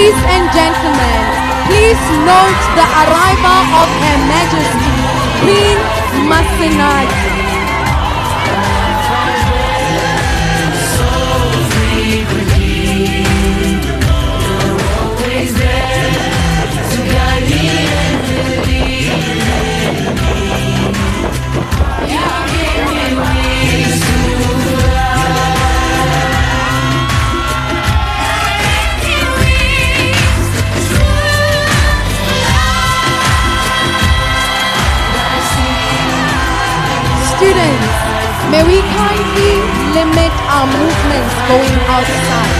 Ladies and gentlemen, please note the arrival of Her Majesty Queen Masenate. Students, may we kindly limit our movements going outside.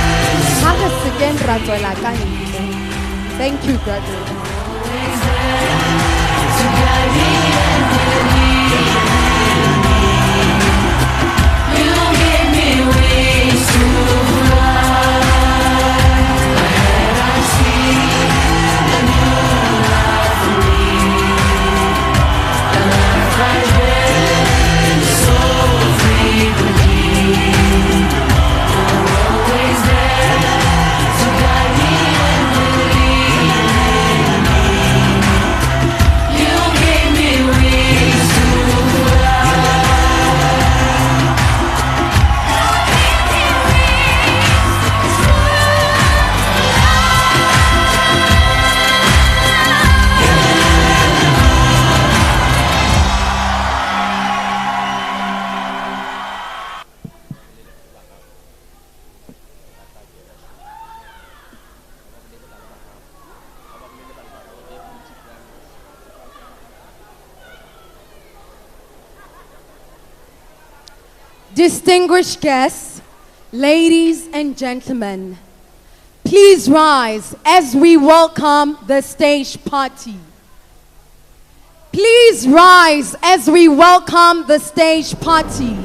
Thank you, graduates. Distinguished guests, ladies and gentlemen, please rise as we welcome the stage party. Please rise as we welcome the stage party.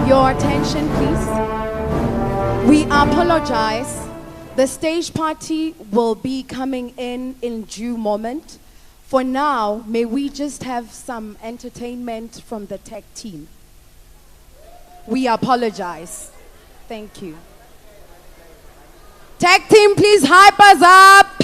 Your attention, please. We apologize. The stage party will be coming in due moment. For now, may we just have some entertainment from the tech team. We apologize. Thank you. Tech team, please hype us up.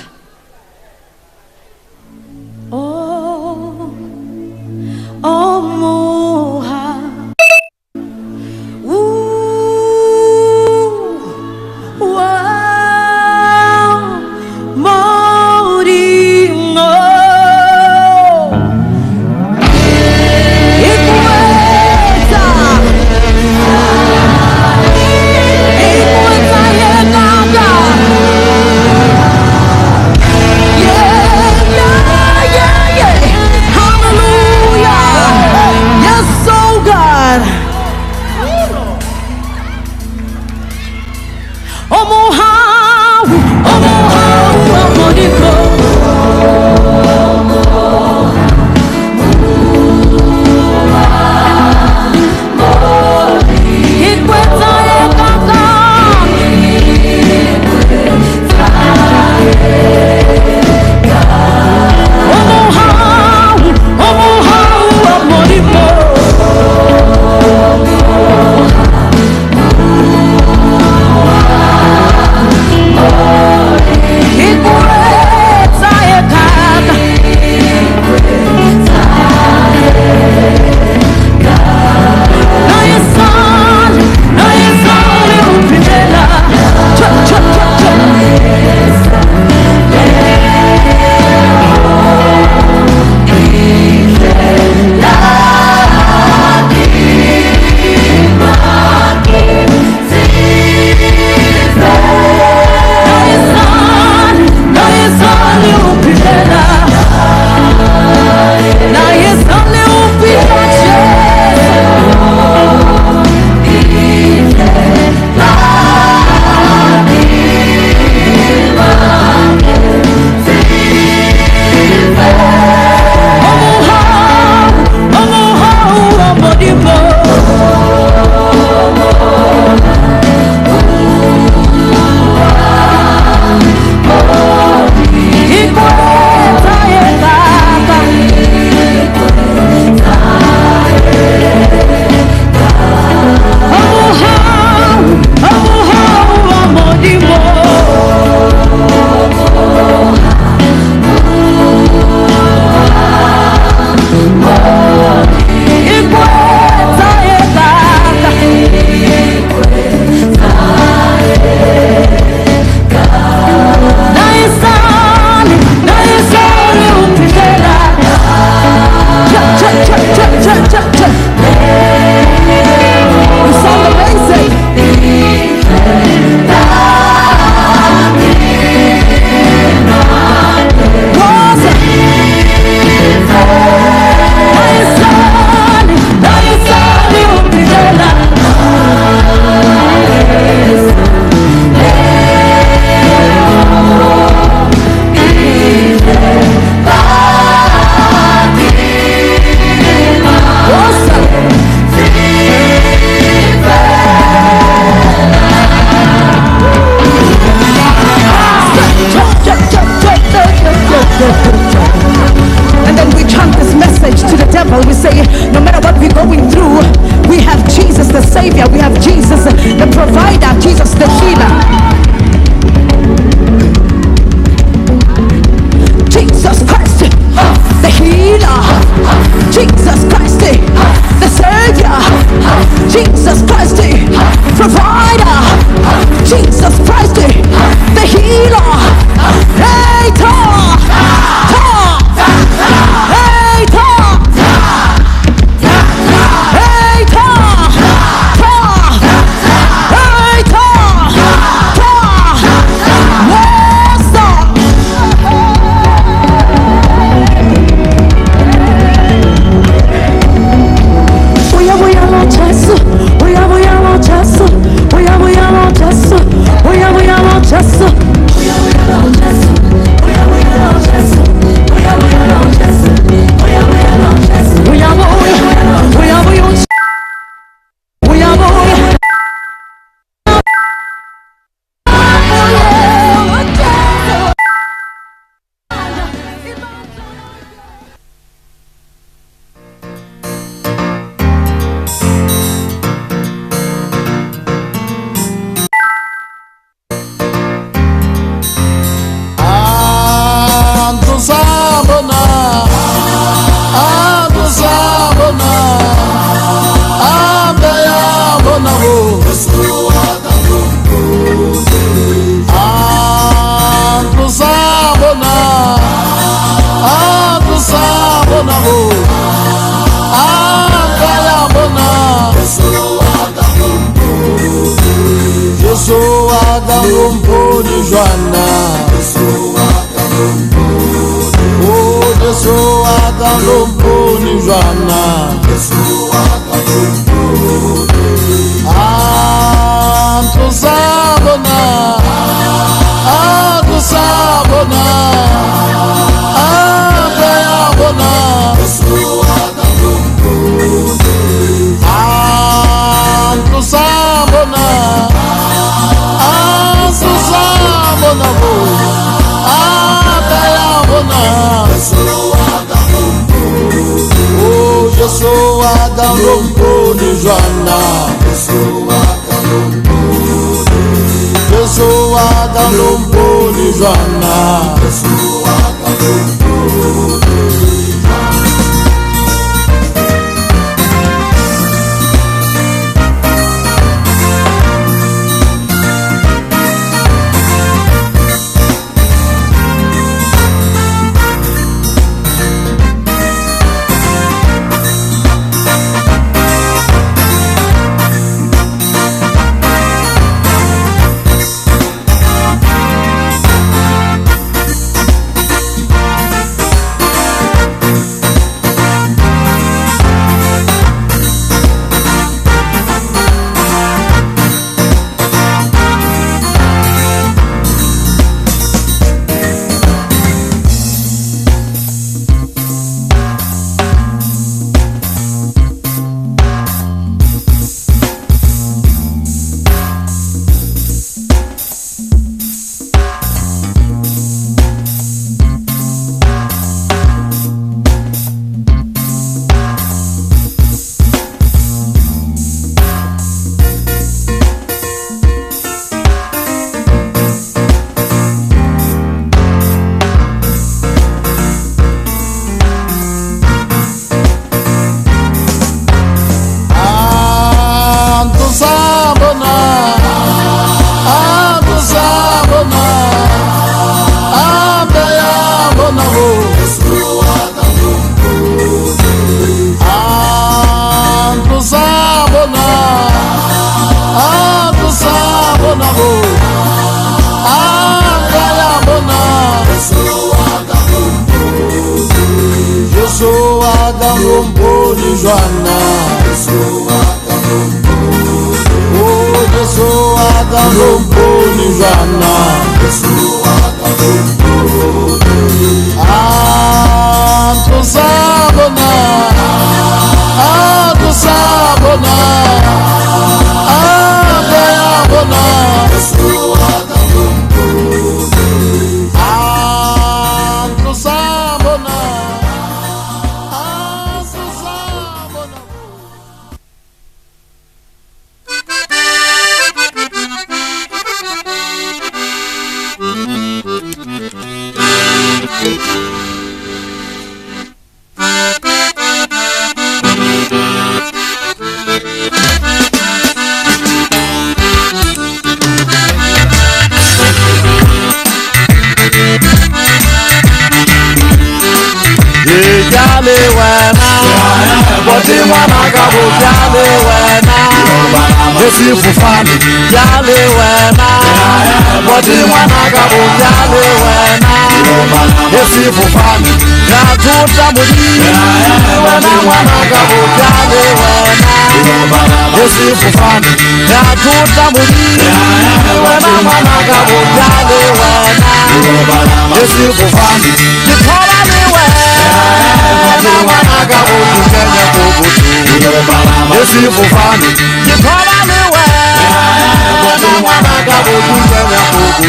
Savior, we have Jesus, the provider, Jesus, the healer. Jesus Christ, the healer. Jesus Christ, the Savior. Jesus Christ, provider. Jesus Christ, the healer. Hey, talk, talk. Hey, talk. Hey, talk, talk. Hey, talk, talk. Yes, talk. We are Lord Jesus. We are Lord Jesus. We are Lord Jesus. We are Lord Jesus. We are Lord Jesus. We are Lord Jesus. We are Lord Jesus. We are Lord Jesus. We are Lord. We are Lord. We are Lord. Jale wena, boti mwana kabo jale wena. Esi fufani, jale wena, boti mwana kabo jale wena. Esi fufani, gatuta mudi, wena mwana kabo jale wena. Esi fufani, gatuta mudi, wena mwana kabo jale wena. Esi fufani, jitola ni wena. Mwana kabo jukenya kubutu. Esi fufani, jitola ni wena. Mwana kabo jukenya kubutu.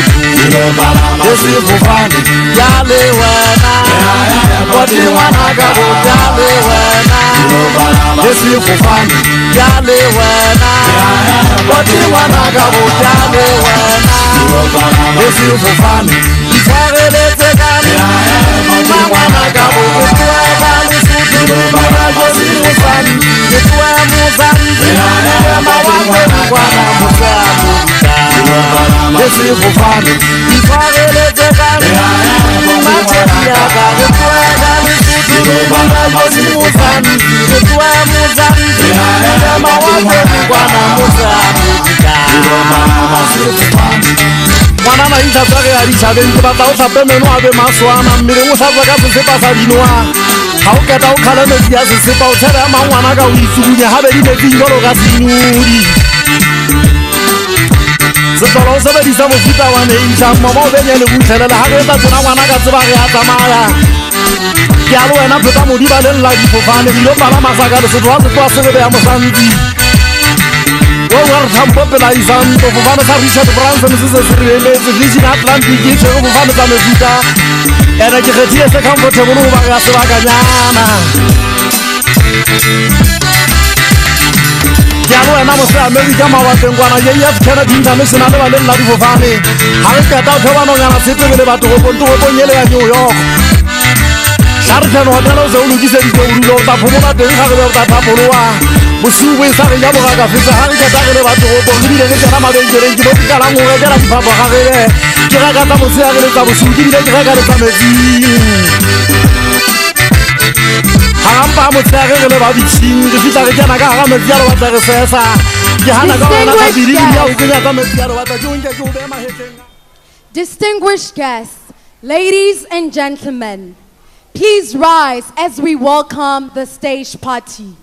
Esi fufani, jale wena. Boti mwana kabo jale wena. Esi fufani, jale wena. Boti mwana kabo jale wena. Esi fufani, ifarelete kani. Mwana kabo kutuwa Lesotho, mwana josi musani. Kutuwa musani, mawanze mkwana musamu. Esi fufani, ifarelete kani. Materia kabo kutuwa Lesotho, mwana josi musani. Kutuwa musani, mawanze mkwana musamu. Mwana na ita zake alichabe Nkibata usape menu abe maswana Mbili usazaka sisipa salinua Hauketa ukale mezi ya sisipa Utere ama mwana ka uisukunya Habe li mezi ngolo kasinuri Zitolo usebe disa mufita wane isha Mama ubenye ni kuchelela Haketa tuna mwana ka zibake hatamaya Kialu ena pita mudiba lela jifufane Ilomba la masaka Lesotho wazikuwa sebe ya musanzi Popela izanto Fufane sa Richard Branson Sise sirelezi Vision Atlantic Ichego fufane sa mefita Ena kikhetie se comfortable Ubaga sebaka nyana Kialu ena mose Amerika mawatengwana Yeyef Kennedy International Walele ladi fufane Hariketa utewa nongana Sipe vile batu Ntuwepo nyele ya New York Sharikeno hotelo se ulugise Dike urulo Tapumuna tengi kakebe Utatapuruwa Musuwe sare ya boga fisa hari ka tagele batho go bongile le kana mabengele ke bo kala mo re dela dipapa ga gele ke ga ka mo se ya gele tsa bosuki le ke ga ka le tsa mezi hamba mo tsa gele ba bitshing ke fitla ke kana ka ga mezi ya lo batla re sesa ke hana ka bana ka biri ya o kenya ka mezi ya lo batla ke unke ke o be maheteng. Distinguished guests, ladies and gentlemen, please rise as we welcome the stage party.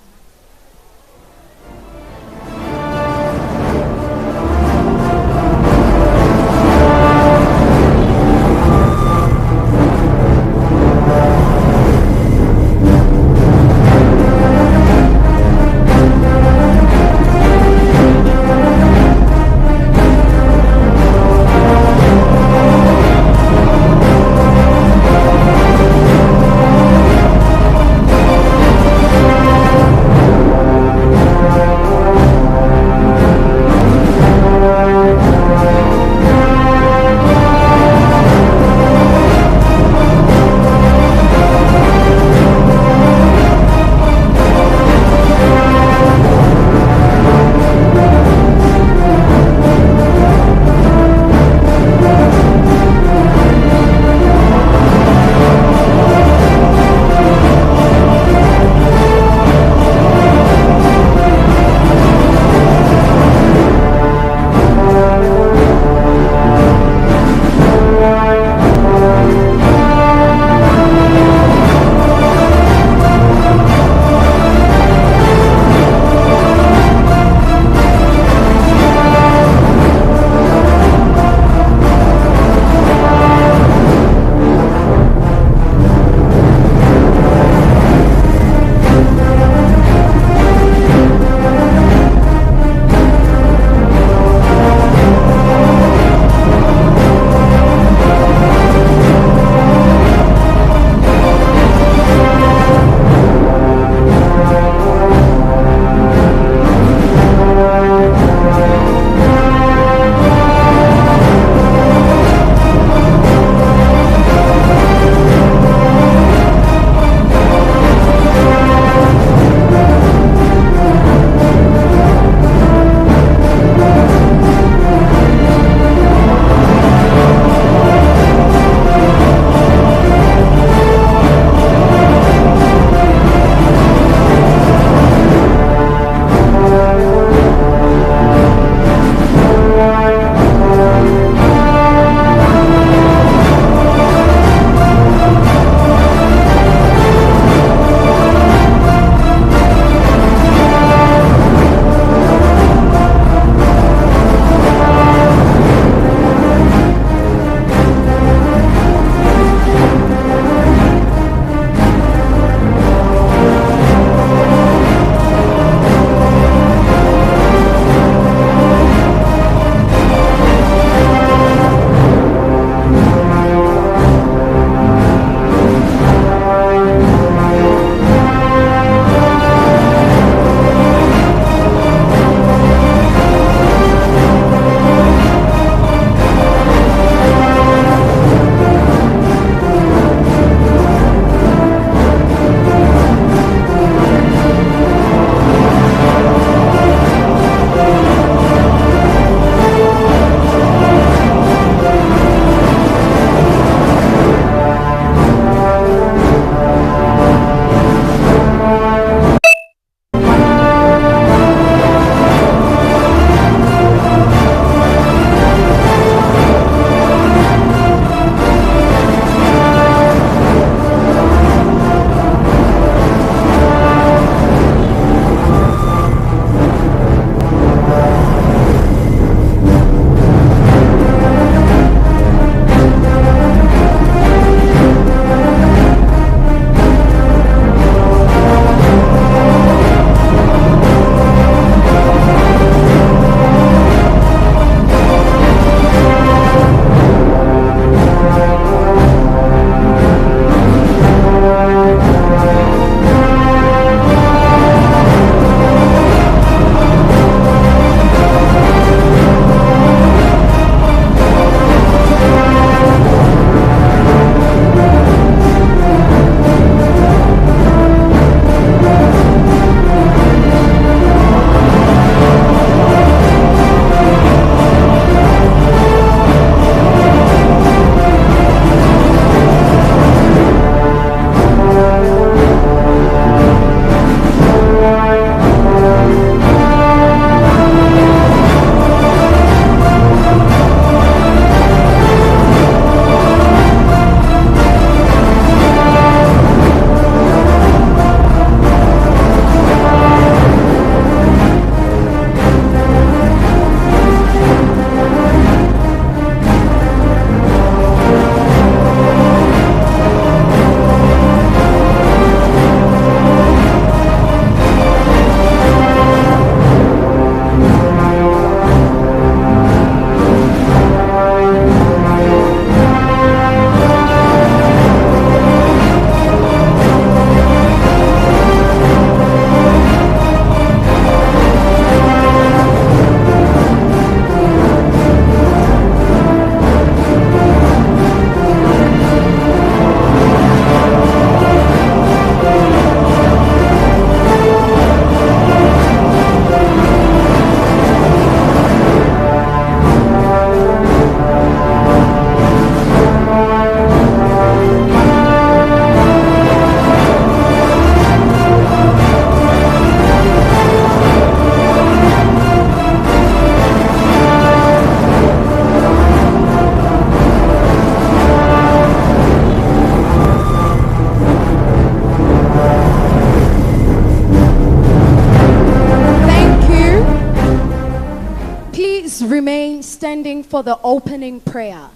remain standing for the opening prayer.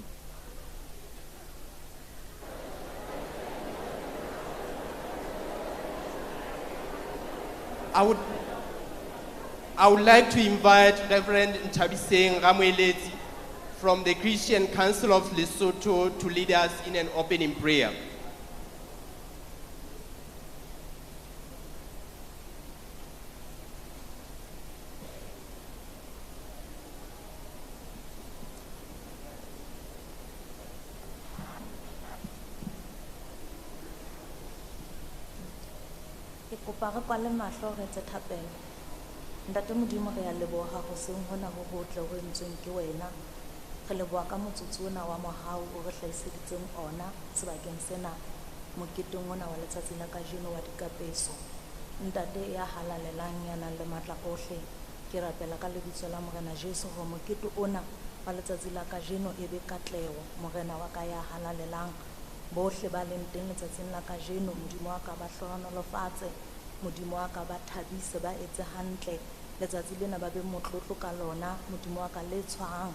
I would like to invite Reverend Ntabiseng Ramweleti from the Christian Council of Lesotho to lead us in an opening prayer. Ke kopa re kwale mahlo re tse thapelo. Ntate Modimo re a leboha ho seng hona ho hotle ho entsweng ke wena. Re leboha ka motsotso ona wa mohau o re hlahiseditseng ona sebakeng sena moketeng ona wa letsatsi la kajeno wa dikapeso. Ntate ya halalelang ya nang le matla ohle, ke rapela ka lebitso la Morena Jesu ho mokete ona wa letsatsi la kajeno e be katleho. Morena wa ka ya halalelang bohle ba leng teng letsatsing la kajeno, Modimo wa ka ba hlohonolofatse, Modimo wa ka ba thabise, ba etse hantle letsatsi lena ba be motlotlo ka lona, Modimo wa ka le tshwarang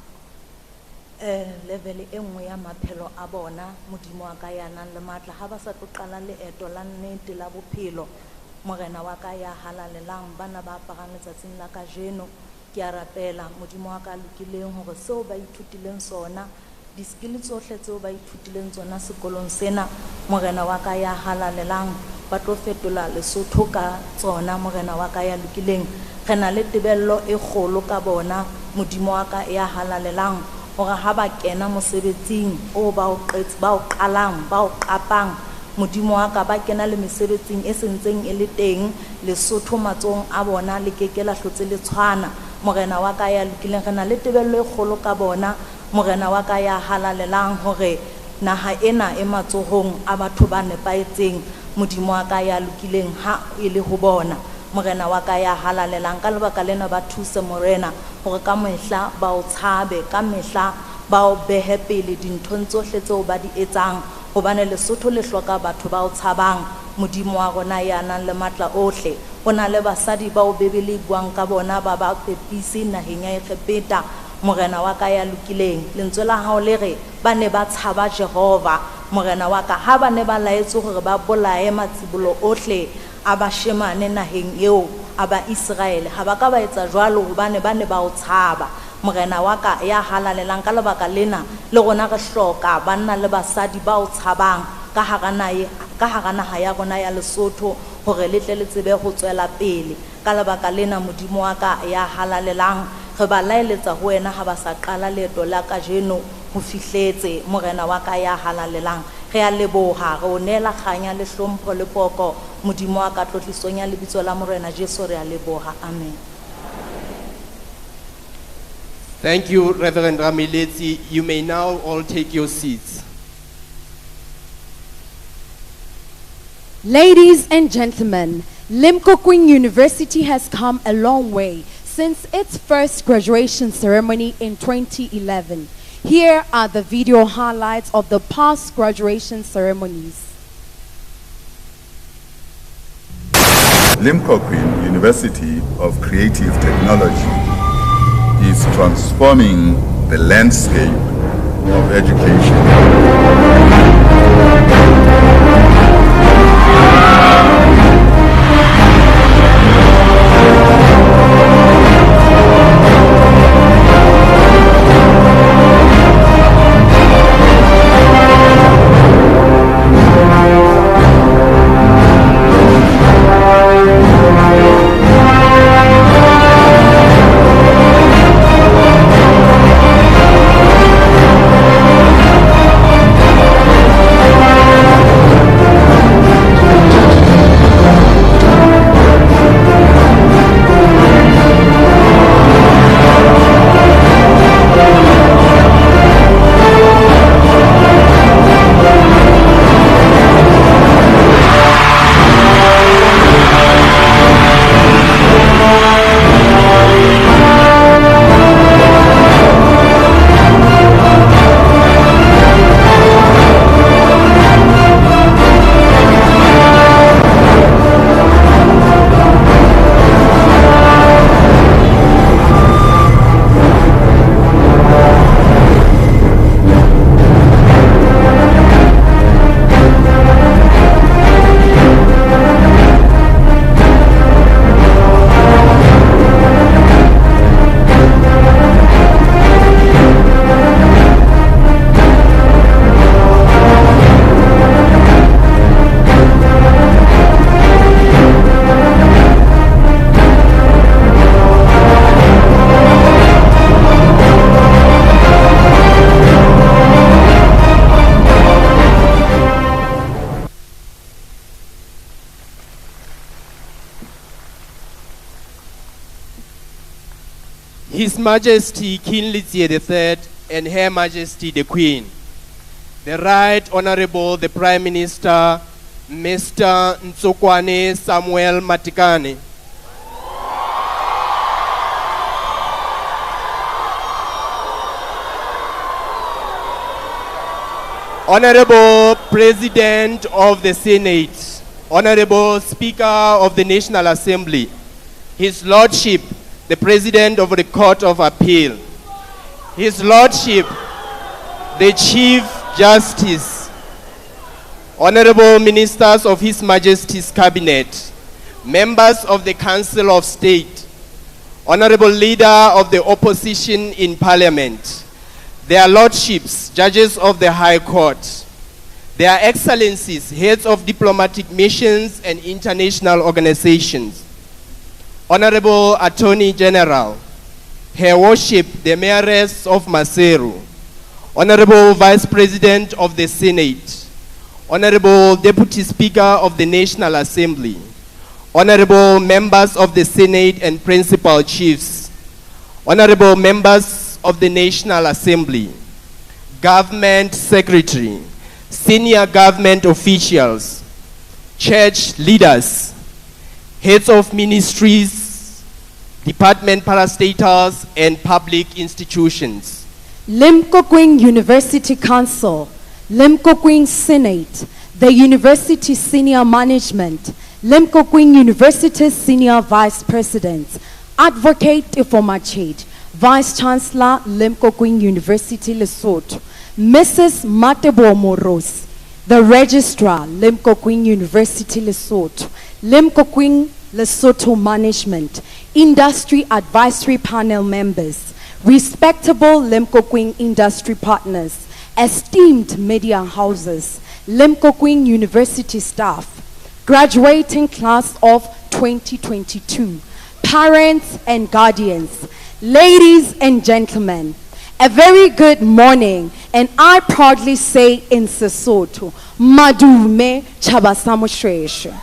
level e nngwe ya maphelo a bona, Modimo wa ka ya nang le matla ha ba sa tlo qala leeto la nnete la bophelo. Morena wa ka ya halalelang bana ba aparang letsatsing la kajeno, ke a rapela Modimo wa ka lokileng hore seo ba ithutileng sona, di-skill tsohle tseo ba ithutileng tsona sekolong sena, Morena wa ka ya halalelang ba tlo fetola Lesotho ka tsona, Morena wa ka ya lokileng. Re na le tebello e kgolo ka bona, Modimo wa ka ya halalelang hore ha ba kena mosebetsing o ba o qalang, ba o qapang, Modimo wa ka ba kena le mesebetsing e sentseng e le teng, Lesotho matsohong a bona le keke la hlotse le tshwana, Morena wa ka ya lokileng. Re na le tebello e kgolo ka bona, Morena wa ka ya halalelang hore naha ena e matsohong a batho ba nepaetseng, Modimo wa ka ya lokileng ha e le ho bona, Morena wa ka ya halalelang. Ka lebaka lena ba thuse Morena hore ka mehla ba o tshabe, ka mehla ba o behe pele dinthong tsohle tseo ba di etsang, hobane Lesotho le hloka batho ba o tshabang, Modimo wa rona ya nang le matla ohle. O na le basadi ba o bebele buang ka bona ba ba pepisi naheng ya Egepeta, Morena wa ka ya lokileng. Lentswe la hao le re ba ne ba tshaba Jehova, Morena wa ka ha ba ne ba laetse hore ba bolae matsibolo ohle a bashemane naheng eo a ba Israel, ha ba ka ba etsa jwalo hobane ba ne ba o tshaba, Morena wa ka ya halalelang. Ka lebaka lena le rona re hloka banna le basadi ba o tshabang ka hara naha ya rona ya Lesotho hore le tle le tsebe ho tswela pele. Ka lebaka lena Modimo wa ka ya halalelang re ba laeletsa ho wena ha ba sa qala leeto la kajeno ho fihletse, Morena wa ka ya halalelang. Re a leboha, re o neela kganya le hlompho le poko, Modimo wa ka tlotlisong ya lebitso la Morena Jesu re a leboha, amen. Thank you, Reverend Ramweleti. You may now all take your seats. Ladies and gentlemen, Limkokwing University has come a long way since its first graduation ceremony in 2011. Here are the video highlights of the past graduation ceremonies. Limkokwing University of Creative Technology is transforming the landscape of education. His Majesty King Letsie III and Her Majesty the Queen, the Right Honorable the Prime Minister, Mr. Nsokwane Samuel Matikane, Honorable President of the Senate, Honorable Speaker of the National Assembly, His Lordship, the President of the Court of Appeal, His Lordship, the Chief Justice, Honorable Ministers of His Majesty's Cabinet, Members of the Council of State, Honorable Leader of the Opposition in Parliament, their Lordships, Judges of the High Court, their Excellencies, Heads of Diplomatic Missions and International Organizations, Honorable Attorney General, Her Worship, the Mayoress of Maseru, Honorable Vice President of the Senate, Honorable Deputy Speaker of the National Assembly, Honorable Members of the Senate and Principal Chiefs, Honorable Members of the National Assembly, Government Secretary, Senior Government Officials, Church Leaders, Heads of Ministries, Department Parastatals, and Public Institutions. Limkokwing University Council, Limkokwing Senate, the University Senior Management, Limkokwing University Senior Vice President, Advocate Ifomachid, Vice Chancellor, Limkokwing University Lesotho, Mrs. Matebo Moros, the Registrar, Limkokwing University Lesotho, Limkokwing Lesotho Management, Industry Advisory Panel members, respectable Limkokwing industry partners, esteemed media houses, Limkokwing University staff, graduating class of 2022, parents and guardians, ladies and gentlemen, a very good morning, and I proudly say in Sesotho, Madume Chabasamo Shreshe.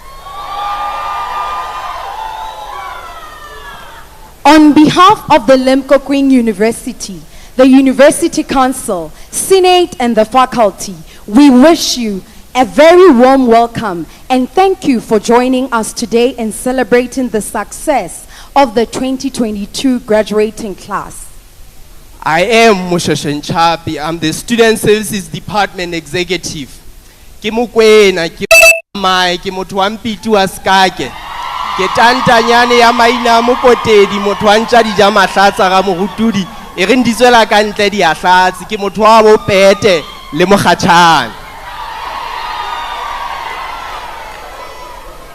On behalf of the Limkokwing University, the University Council, Senate, and the faculty, we wish you a very warm welcome and thank you for joining us today in celebrating the success of the 2022 graduating class. I am Mushashen Chapi. I'm the Student Services Department Executive. Kimukwena, kimai, kimutwampi tu askake. Ketanta nyane ya maina mukotedi, mutwanchadi jama shatsa ga muhutudi. Irindizwela kantle di ashatsi, kimutwa mo pete le mokhatshane.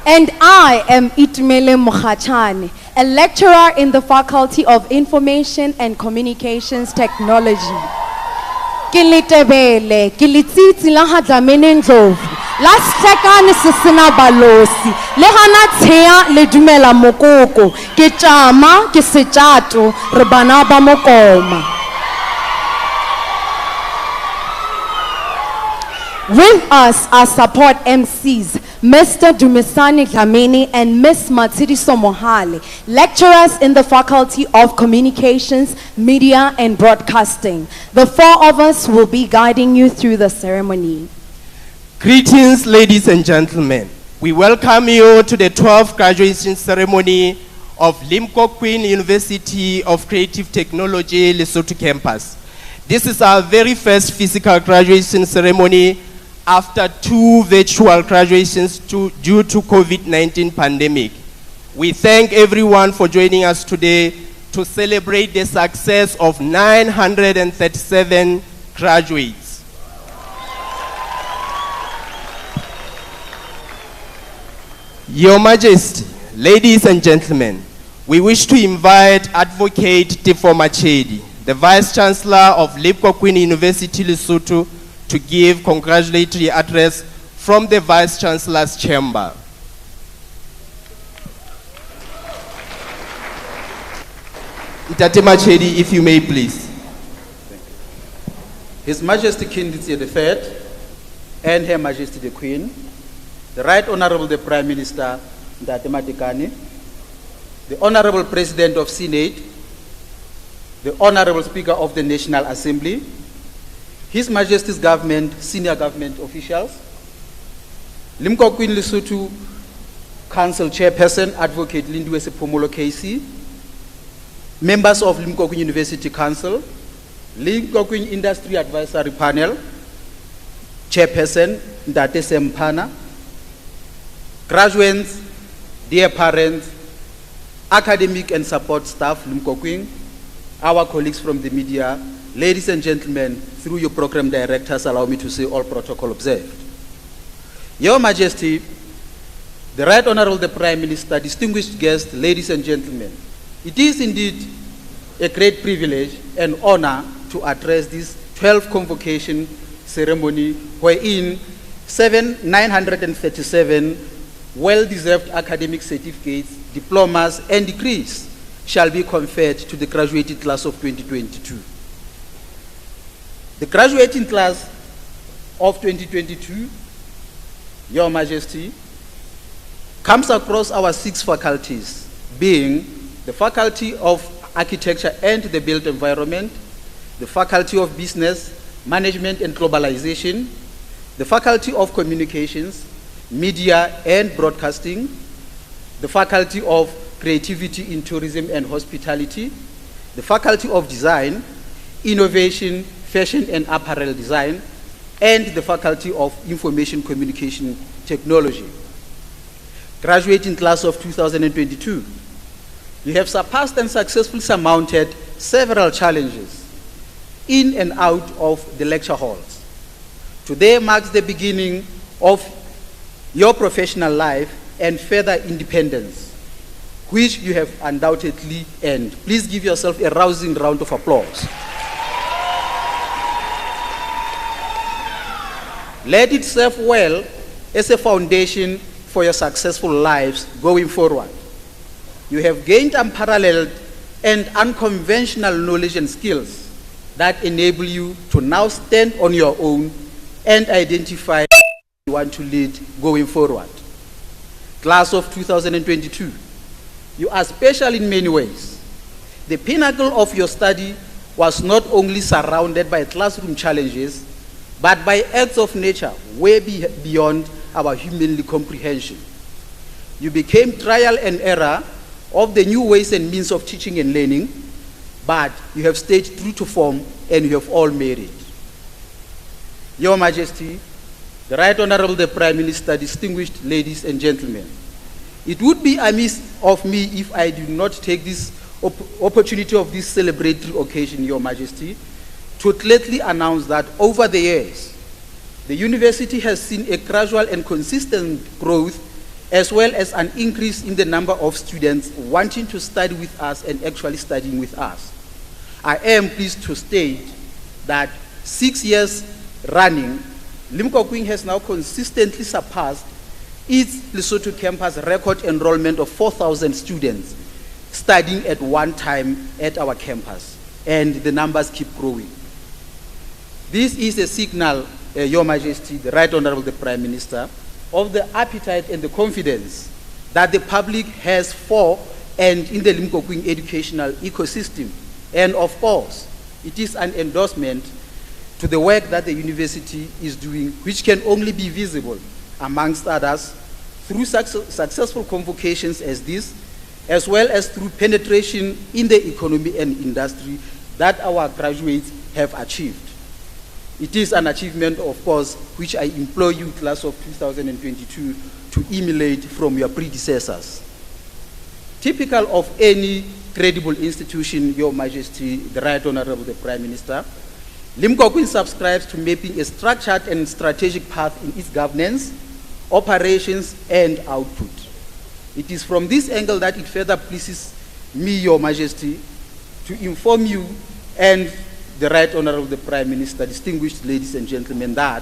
And I am Itmele Mokhatshane, a lecturer in the Faculty of Information and Communications Technology. Kilitebele, kilitsitsi la hadlamene ndlovu, la shlekane sisina balosi, le hana tsheya le dumela mokoko, ke tjama, ke setjato, re bana ba mokoma. With us are support MCs, Mr. Dumisani Dlamini and Ms. Matsiriso Mohale, lecturers in the Faculty of Communications, Media and Broadcasting. The four of us will be guiding you through the ceremony. Greetings, ladies and gentlemen. We welcome you to the 12th graduation ceremony of Limkokwing University of Creative Technology, Lesotho campus. This is our very first physical graduation ceremony after 2 virtual graduations due to COVID-19 pandemic. We thank everyone for joining us today to celebrate the success of 937 graduates. Your Majesty, ladies and gentlemen, we wish to invite Advocate Tifo Machedi, the Vice Chancellor of Limkokwing University Lesotho, to give congratulatory address from the Vice Chancellor's chamber. Ntate Machedi, if you may please. His Majesty King Letsie III and Her Majesty the Queen, the Right Honorable the Prime Minister, Ntate Matikane, the Honorable President of Senate, the Honorable Speaker of the National Assembly, His Majesty's government, senior government officials, Limkokwing Lesotho Council Chairperson, Advocate Lindiwe Sepomolo KC, members of Limkokwing University Council, Limkokwing Industry Advisory Panel, Chairperson Ndate Sempana, graduates, dear parents, academic and support staff, Limkokwing, our colleagues from the media, ladies and gentlemen, through your program directors, allow me to say all protocol observed. Your Majesty, the Right Honorable the Prime Minister, distinguished guests, ladies and gentlemen, it is indeed a great privilege and honor to address this 12th convocation ceremony wherein 937 well-deserved academic certificates, diplomas, and degrees shall be conferred to the graduating class of 2022. The graduating class of 2022, Your Majesty, comes across our 6 faculties, being the Faculty of Architecture and the Built Environment, the Faculty of Business, Management and Globalization, the Faculty of Communications, Media and Broadcasting, the Faculty of Creativity in Tourism and Hospitality, the Faculty of Design, Innovation, Fashion and Apparel Design, and the Faculty of Information Communication Technology. Graduating class of 2022, you have surpassed and successfully surmounted several challenges in and out of the lecture halls. Today marks the beginning of your professional life and further independence, which you have undoubtedly earned. Please give yourself a rousing round of applause. Let it serve well as a foundation for your successful lives going forward. You have gained unparalleled and unconventional knowledge and skills that enable you to now stand on your own and identify what you want to lead going forward. Class of 2022, you are special in many ways. The pinnacle of your study was not only surrounded by classroom challenges, but by acts of nature way beyond our humanly comprehension. You became trial and error of the new ways and means of teaching and learning, but you have stayed true to form and you have all made it. Your Majesty, the Right Honorable the Prime Minister, distinguished ladies and gentlemen, it would be amiss of me if I did not take this opportunity of this celebratory occasion, Your Majesty, to gladly announce that over the years, the university has seen a gradual and consistent growth as well as an increase in the number of students wanting to study with us and actually studying with us. I am pleased to state that 6 years running, Limkokwing has now consistently surpassed its Lesotho campus record enrollment of 4,000 students studying at one time at our campus, and the numbers keep growing. This is a signal, Your Majesty, the Right Honorable the Prime Minister, of the appetite and the confidence that the public has for and in the Limkokwing educational ecosystem. And of course, it is an endorsement to the work that the university is doing, which can only be visible, amongst others, through successful convocations as this, as well as through penetration in the economy and industry that our graduates have achieved. It is an achievement, of course, which I implore you, class of 2022, to emulate from your predecessors. Typical of any credible institution, Your Majesty, the Right Honorable the Prime Minister, Limkokwing subscribes to mapping a structured and strategic path in its governance, operations, and output. It is from this angle that it further pleases me, Your Majesty, to inform you and the Right Honorable the Prime Minister, distinguished ladies and gentlemen, that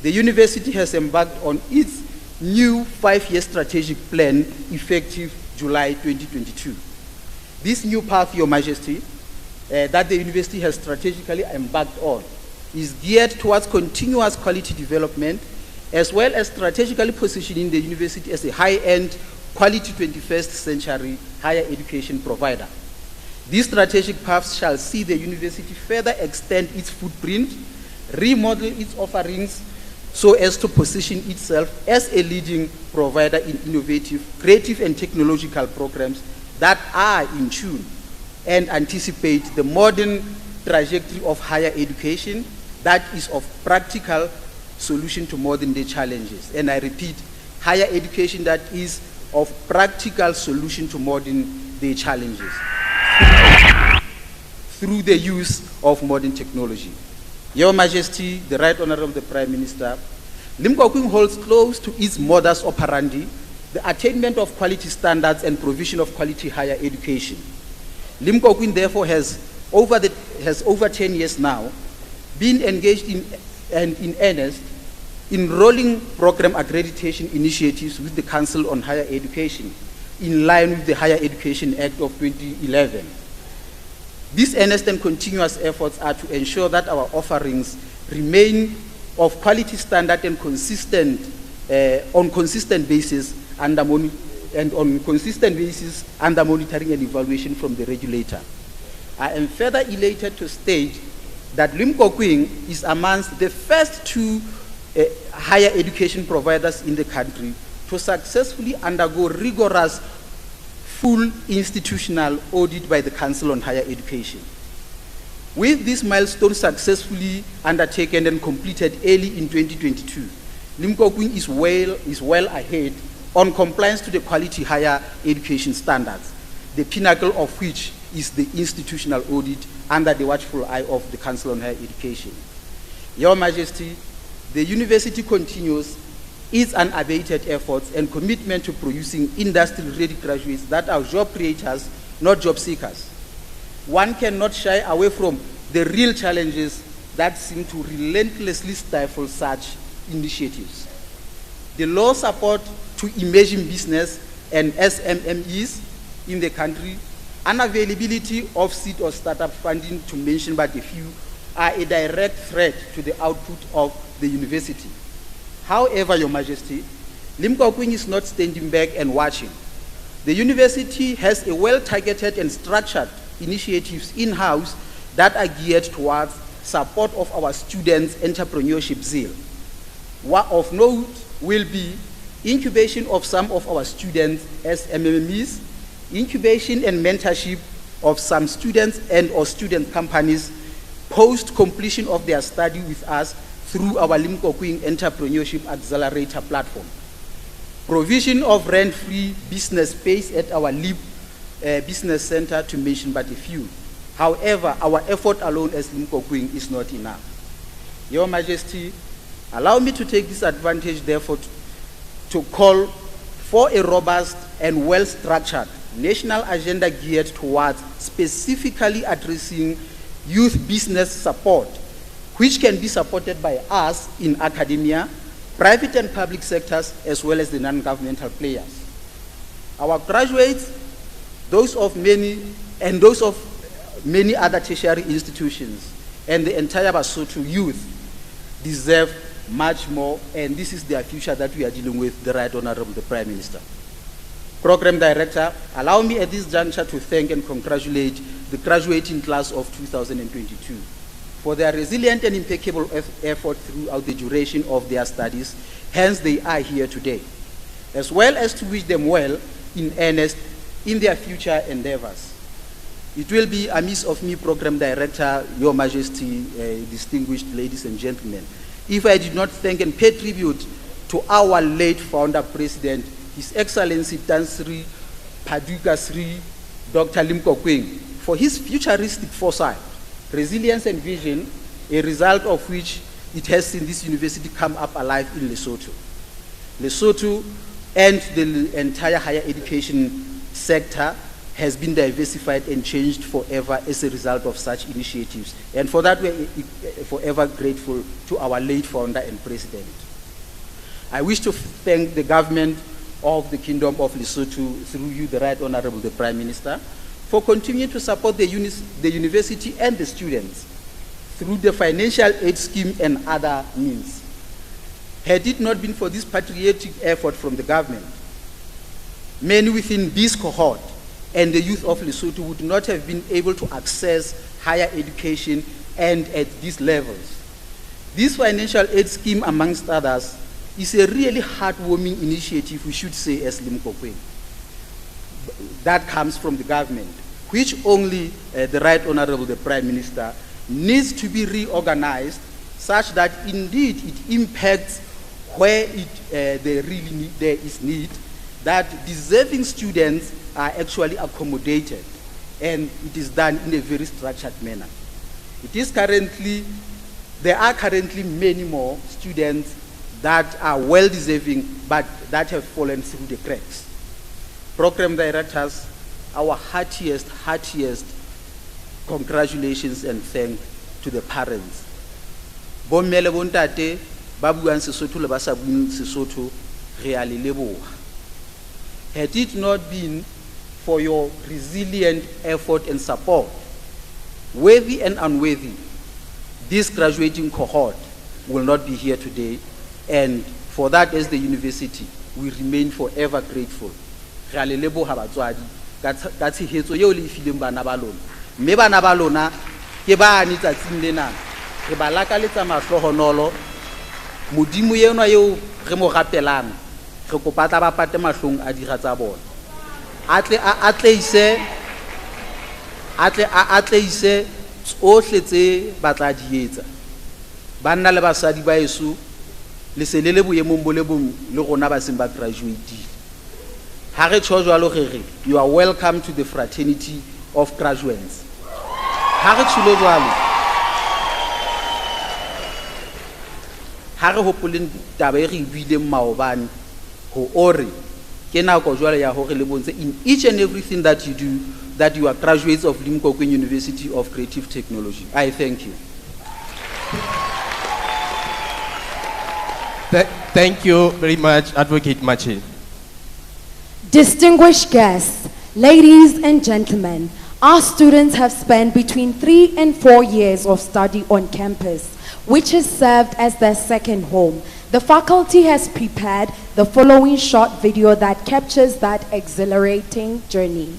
the university has embarked on its new 5-year strategic plan effective July 2022. This new path, Your Majesty, that the university has strategically embarked on is geared towards continuous quality development as well as strategically positioning the university as a high-end quality 21st century higher education provider. These strategic paths shall see the university further extend its footprint, remodel its offerings so as to position itself as a leading provider in innovative, creative and technological programs that are in tune and anticipate the modern trajectory of higher education that is of practical solution to modern day challenges. And I repeat, higher education that is of practical solution to modern day challenges through the use of modern technology. Your Majesty, the Right Honorable the Prime Minister, Limkokwing holds close to its modus operandi the attainment of quality standards and provision of quality higher education. Limkokwing therefore has over 10 years now been engaged in earnest in rolling program accreditation initiatives with the Council on Higher Education in line with the Higher Education Act of 2011. These earnest and continuous efforts are to ensure that our offerings remain of quality standard and consistent on consistent basis under monitoring and evaluation from the regulator. I am further elated to state that Limkokwing is amongst the first two higher education providers in the country to successfully undergo rigorous full institutional audit by the Council on Higher Education. With this milestone successfully undertaken and completed early in 2022, Limkokwing is well ahead on compliance to the quality higher education standards, the pinnacle of which is the institutional audit under the watchful eye of the Council on Higher Education. Your Majesty, the university continues its unabated efforts and commitment to producing industry-ready graduates that are job creators, not job seekers. One cannot shy away from the real challenges that seem to relentlessly stifle such initiatives. The low support to emerging business and SMMEs in the country, unavailability of seed or startup funding, to mention but a few, are a direct threat to the output of the university. However, Your Majesty, Limkokwing is not standing back and watching. The university has a well-targeted and structured initiatives in-house that are geared towards support of our students' entrepreneurship zeal. One of note will be incubation of some of our students as MMEs, incubation and mentorship of some students and or student companies post completion of their study with us through our Limkokwing Entrepreneurship Accelerator platform. Provision of rent-free business space at our LIB Business Center, to mention but a few. However, our effort alone as Limkokwing is not enough. Your Majesty, allow me to take this advantage, therefore, to call for a robust and well-structured national agenda geared towards specifically addressing youth business support, which can be supported by us in academia, private and public sectors, as well as the non-governmental players. Our graduates, those of many other tertiary institutions, and the entire Lesotho youth deserve much more, and this is their future that we are dealing with, the Right Honorable the Prime Minister. Program Director, allow me at this juncture to thank and congratulate the graduating class of 2022 for their resilient and impeccable effort throughout the duration of their studies. Hence, they are here today, as well as to wish them well in earnest in their future endeavors. It will be amiss of me, Program Director, Your Majesty, distinguished ladies and gentlemen, if I did not thank and pay tribute to our late founder president, His Excellency Tan Sri Paduka Sri Dr. Limkokwing, for his futuristic foresight, resilience and vision, a result of which it has seen this university come up alive in Lesotho. Lesotho and the entire higher education sector has been diversified and changed forever as a result of such initiatives. And for that, we're forever grateful to our late founder and president. I wish to thank the government of the Kingdom of Lesotho, through you, the Right Honorable the Prime Minister, for continuing to support the university and the students through the financial aid scheme and other means. Had it not been for this patriotic effort from the government, many within this cohort and the youth of Lesotho would not have been able to access higher education and at these levels. This financial aid scheme, amongst others, is a really heartwarming initiative, we should say, as Limkokwing. That comes from the government, which only the Right Honorable the Prime Minister needs to be reorganized such that indeed it impacts where there is need, that deserving students are actually accommodated, and it is done in a very structured manner. There are currently many more students that are well deserving but that have fallen through the cracks. Program directors, our heartiest congratulations and thanks to the parents. Bomme le bontate ba buang Sesotho le ba sa buang Sesotho, re a le leboha. Had it not been for your resilient effort and support, worthy and unworthy, this graduating cohort will not be here today, and for that, as the university, we remain forever grateful. Re a le leboha batswadi ka tshehetso eo le fileng bana ba lona. Mme bana ba lona ke bane tsatsing lena re ba lakaletsa mahlohonolo, modimo enwa eo re mo rapelang re kopa tla ba pate mahlong a dira tsa bona, atle ise tsohle tse ba tla di etsa. Banna le basadi ba eso le se le boemong bo le bong le rona ba seng ba graduate. Ha re tsho jwalo re you are welcome to the fraternity of graduates. Ha re tshilo jwalo, ha re hopoleng taba e re buileng maobane ho ore ke nako jwale ya hore le bontshe in each and everything that you do that you are graduates of Limkokwing University of Creative Technology. I thank you. Thank you very much, Advocate Machi. Distinguished guests, ladies and gentlemen, our students have spent between 3 and 4 years of study on campus, which has served as their second home. The faculty has prepared the following short video that captures that exhilarating journey.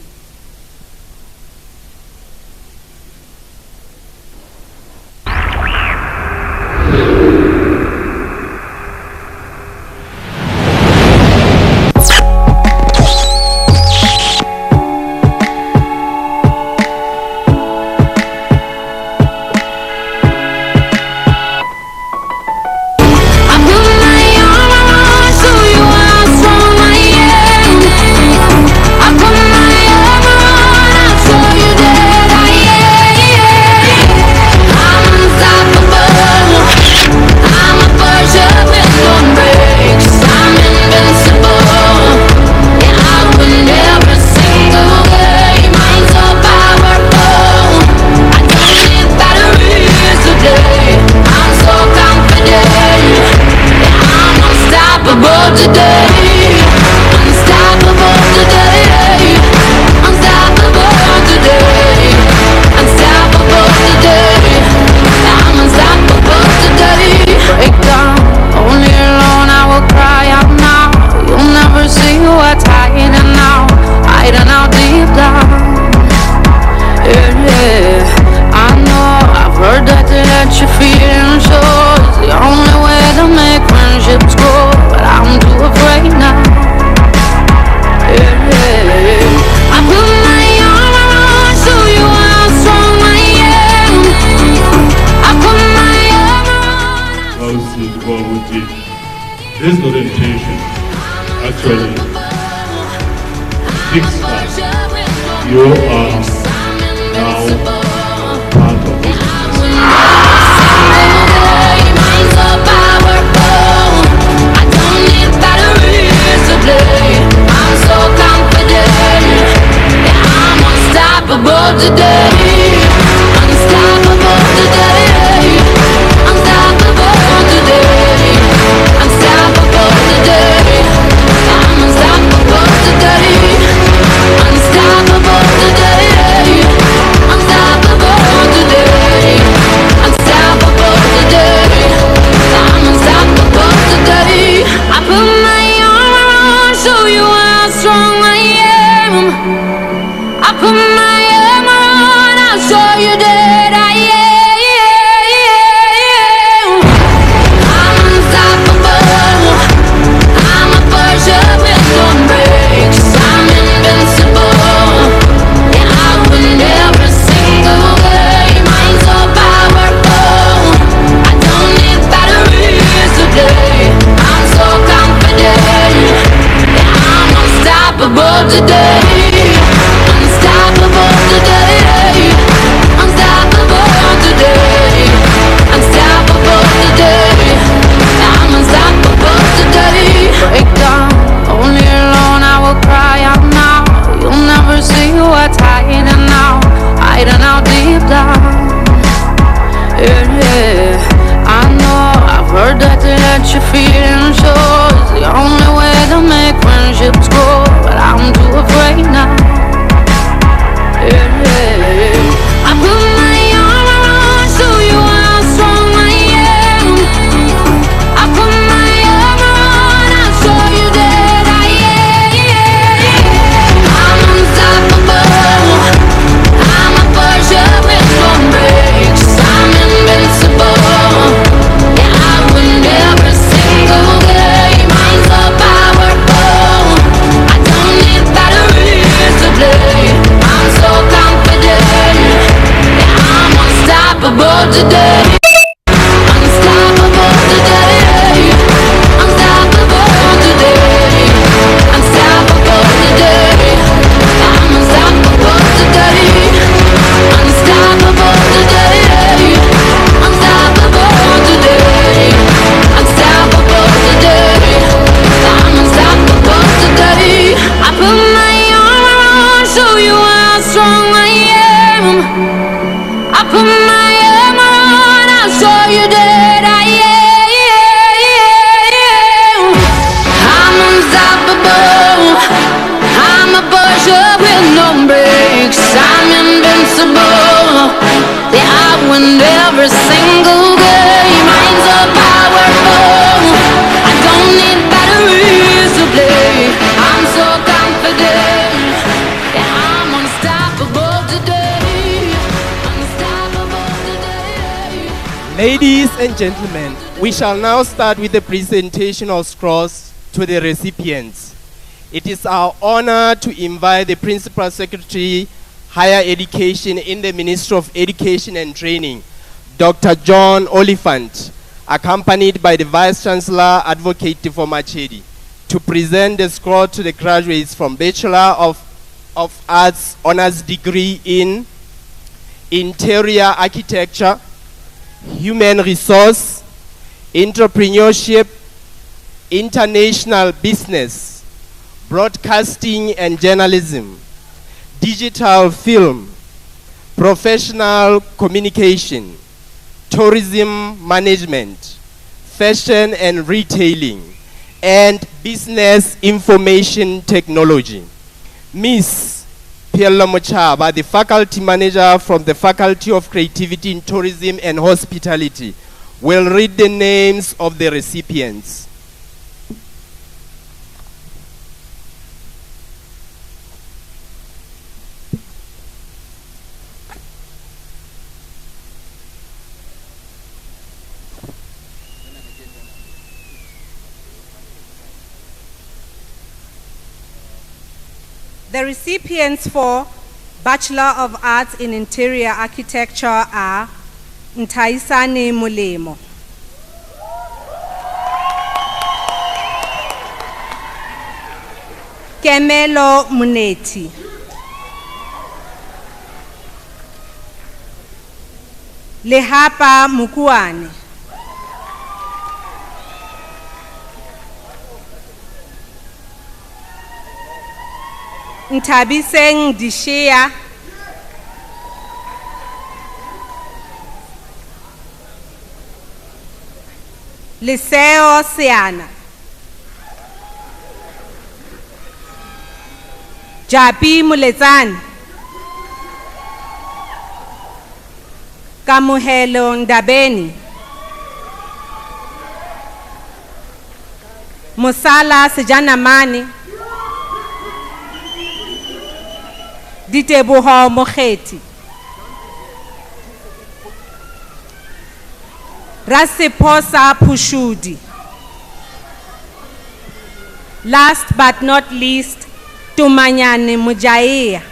This orientation actually fixed that you are now part of this. put my armor on, I'll show you that I am. I'm unstoppable. I'm a Persia with no brakes. I'm invincible. Yeah, I win every single game. I'm so powerful. I don't need batteries today. I'm so confident. Yeah, I'm unstoppable today. Unstoppable today. Unstoppable today. Unstoppable today. I'm unstoppable today. Break down, only alone I will cry out now. You'll never see what's hiding now, hiding out deep down. Yeah, I know, I've heard that to let your feelings show is the only way to make friendships grow, but I'm too afraid now. I put my armor on, show you how strong I am. I put my armor on, I'll show you that I am. I'm unstoppable. I'm a Persia with no brakes. I'm invincible. Yeah, I win every single game. I'm so powerful. I don't need batteries to play. I'm so confident. Yeah, I'm unstoppable today. Unstoppable today. Unstoppable today. Unstoppable today. I'm unstoppable today. Unstoppable today. Unstoppable today. Unstoppable today. I'm unstoppable today. I put my armor on, show you how strong I am. I put my armor on, I'll show you that I am. I'm unstoppable. I'm a Persia with no brakes. I'm invincible. Yeah, I win every single game. I'm so powerful. I don't need batteries to play. I'm so confident. Yeah, I'm unstoppable today. Unstoppable today. Ladies and gentlemen, we shall now start with the presentation of scrolls to the recipients. It is our honor to invite the Principal Secretary, Higher Education in the Ministry of Education and Training, Dr. John Oliphant, accompanied by the Vice Chancellor, Advocate Tifo Machedi, to present the scroll to the graduates from Bachelor of Arts Honors Degree in Interior Architecture, Human Resource, Entrepreneurship, International Business, Broadcasting and Journalism, Digital Film, Professional Communication, Tourism Management, Fashion and Retailing, and Business Information Technology. Ms. Piella Mochaba, the Faculty Manager from the Faculty of Creativity in Tourism and Hospitality, will read the names of the recipients. The recipients for Bachelor of Arts in Interior Architecture are Ntaisane Mulemo, Kemelo Muneti, Lehapa Mukuane, Ntabiseng Dishea, Liseo Siana, Japi Mulezan, Kamuhelo Ndabeni, Musala Sejanamani, Diteboho Mokgethi. Rasiphosa Pushudi. Last but not least, Tumanyane Mujaiya.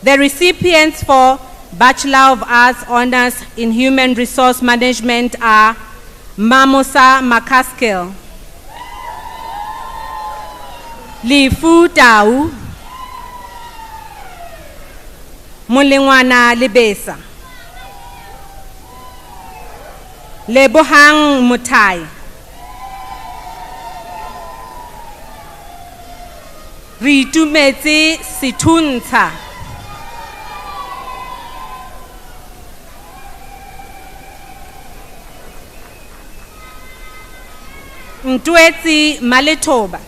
The recipients for Bachelor of Arts Honors in Human Resource Management are Mamosa Makaskil, Lifu Tau, Mulingwana Libesa, Lebohang Mutai, Ritumetse Situnta, Ntwetsi Maletoba,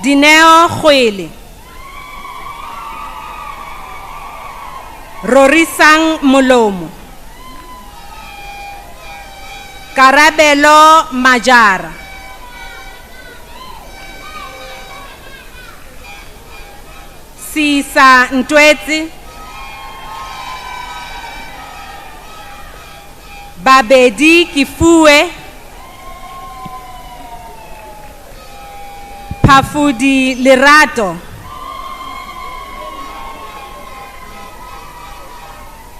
Dineo Khwele, Rorisang Molomo, Karabelo Majara, Sisa Ntwetsi, Babedi Kifue, Pafudi Lerato,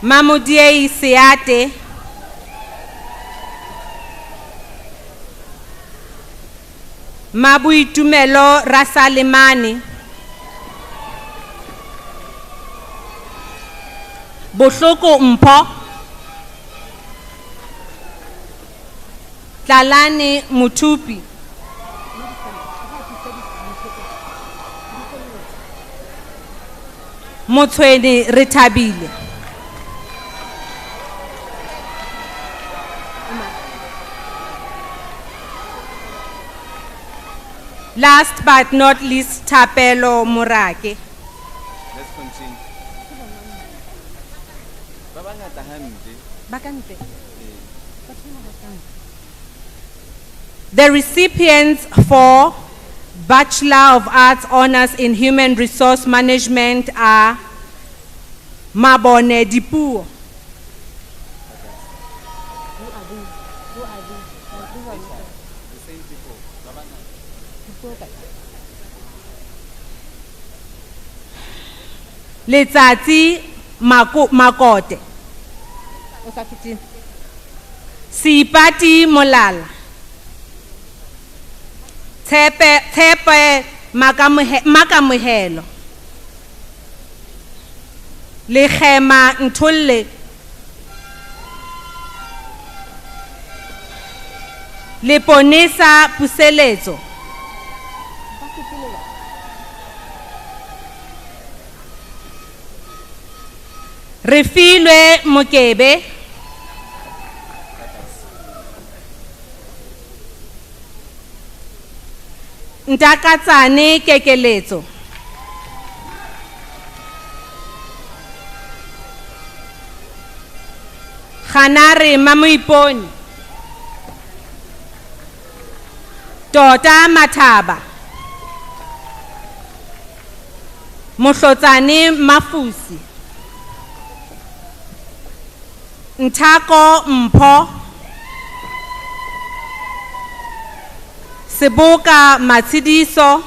Mamudie Seate, Mabuitumelo Rasalemani, Bohloko Mpo, Tlalane Mutupi, Motshweni Retabile. Last but not least, Thapelo Morake. Let's continue. The recipients for Bachelor of Arts Honors in Human Resource Management are Mabone Dipuo, Letsatsi Makote, Sipati Molala, Tepe Makamuhelo, Lechema Ntulle, Leponesa Puselezo, Refilwe Mokebe, Ntakatsane Kekeletso, Khanare Mamuiponi, Tota Mataba, Moshotsane Mafusi, Ntako Mpho, Seboka Matsidiso,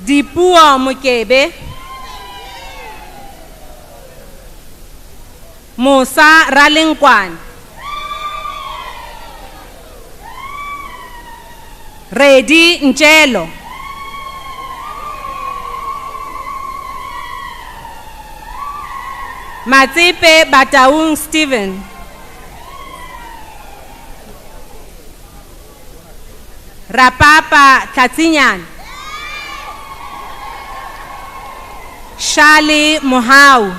Dipuo Mokebe, Musa Ralinkwan, Redi Njelo, Matsipe Bataung Stephen, Rapapa Katsinyan, Shali Mohau,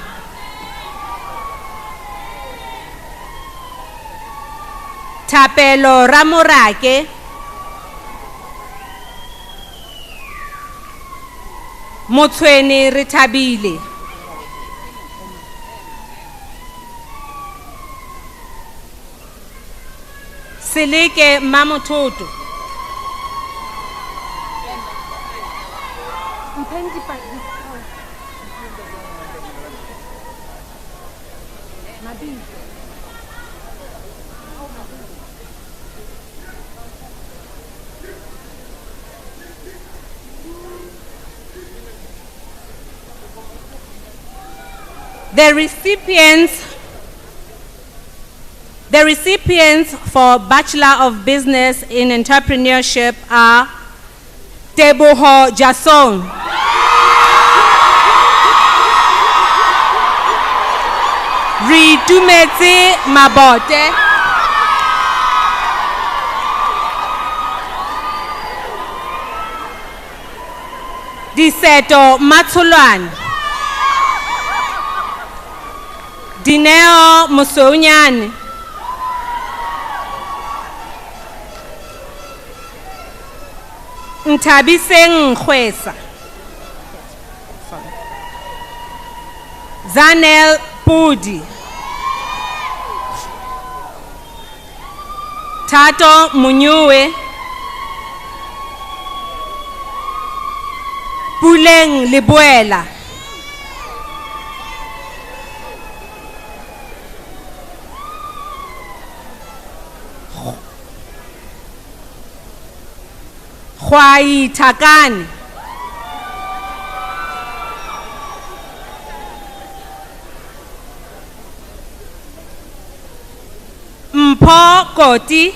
Thapelo Ramorake, Motshweni re thabile. Seleke Mamothoto. The recipients for Bachelor of Business in Entrepreneurship are Teboho Jason, Ritumetse Mabote, Diseto Matsulwan, Dineo Musonyane, Ntabiseng Khwesa, Zanel Pudi, Tato Munyue, Puleng Libuela, Khwai Takani, Mpho Koti,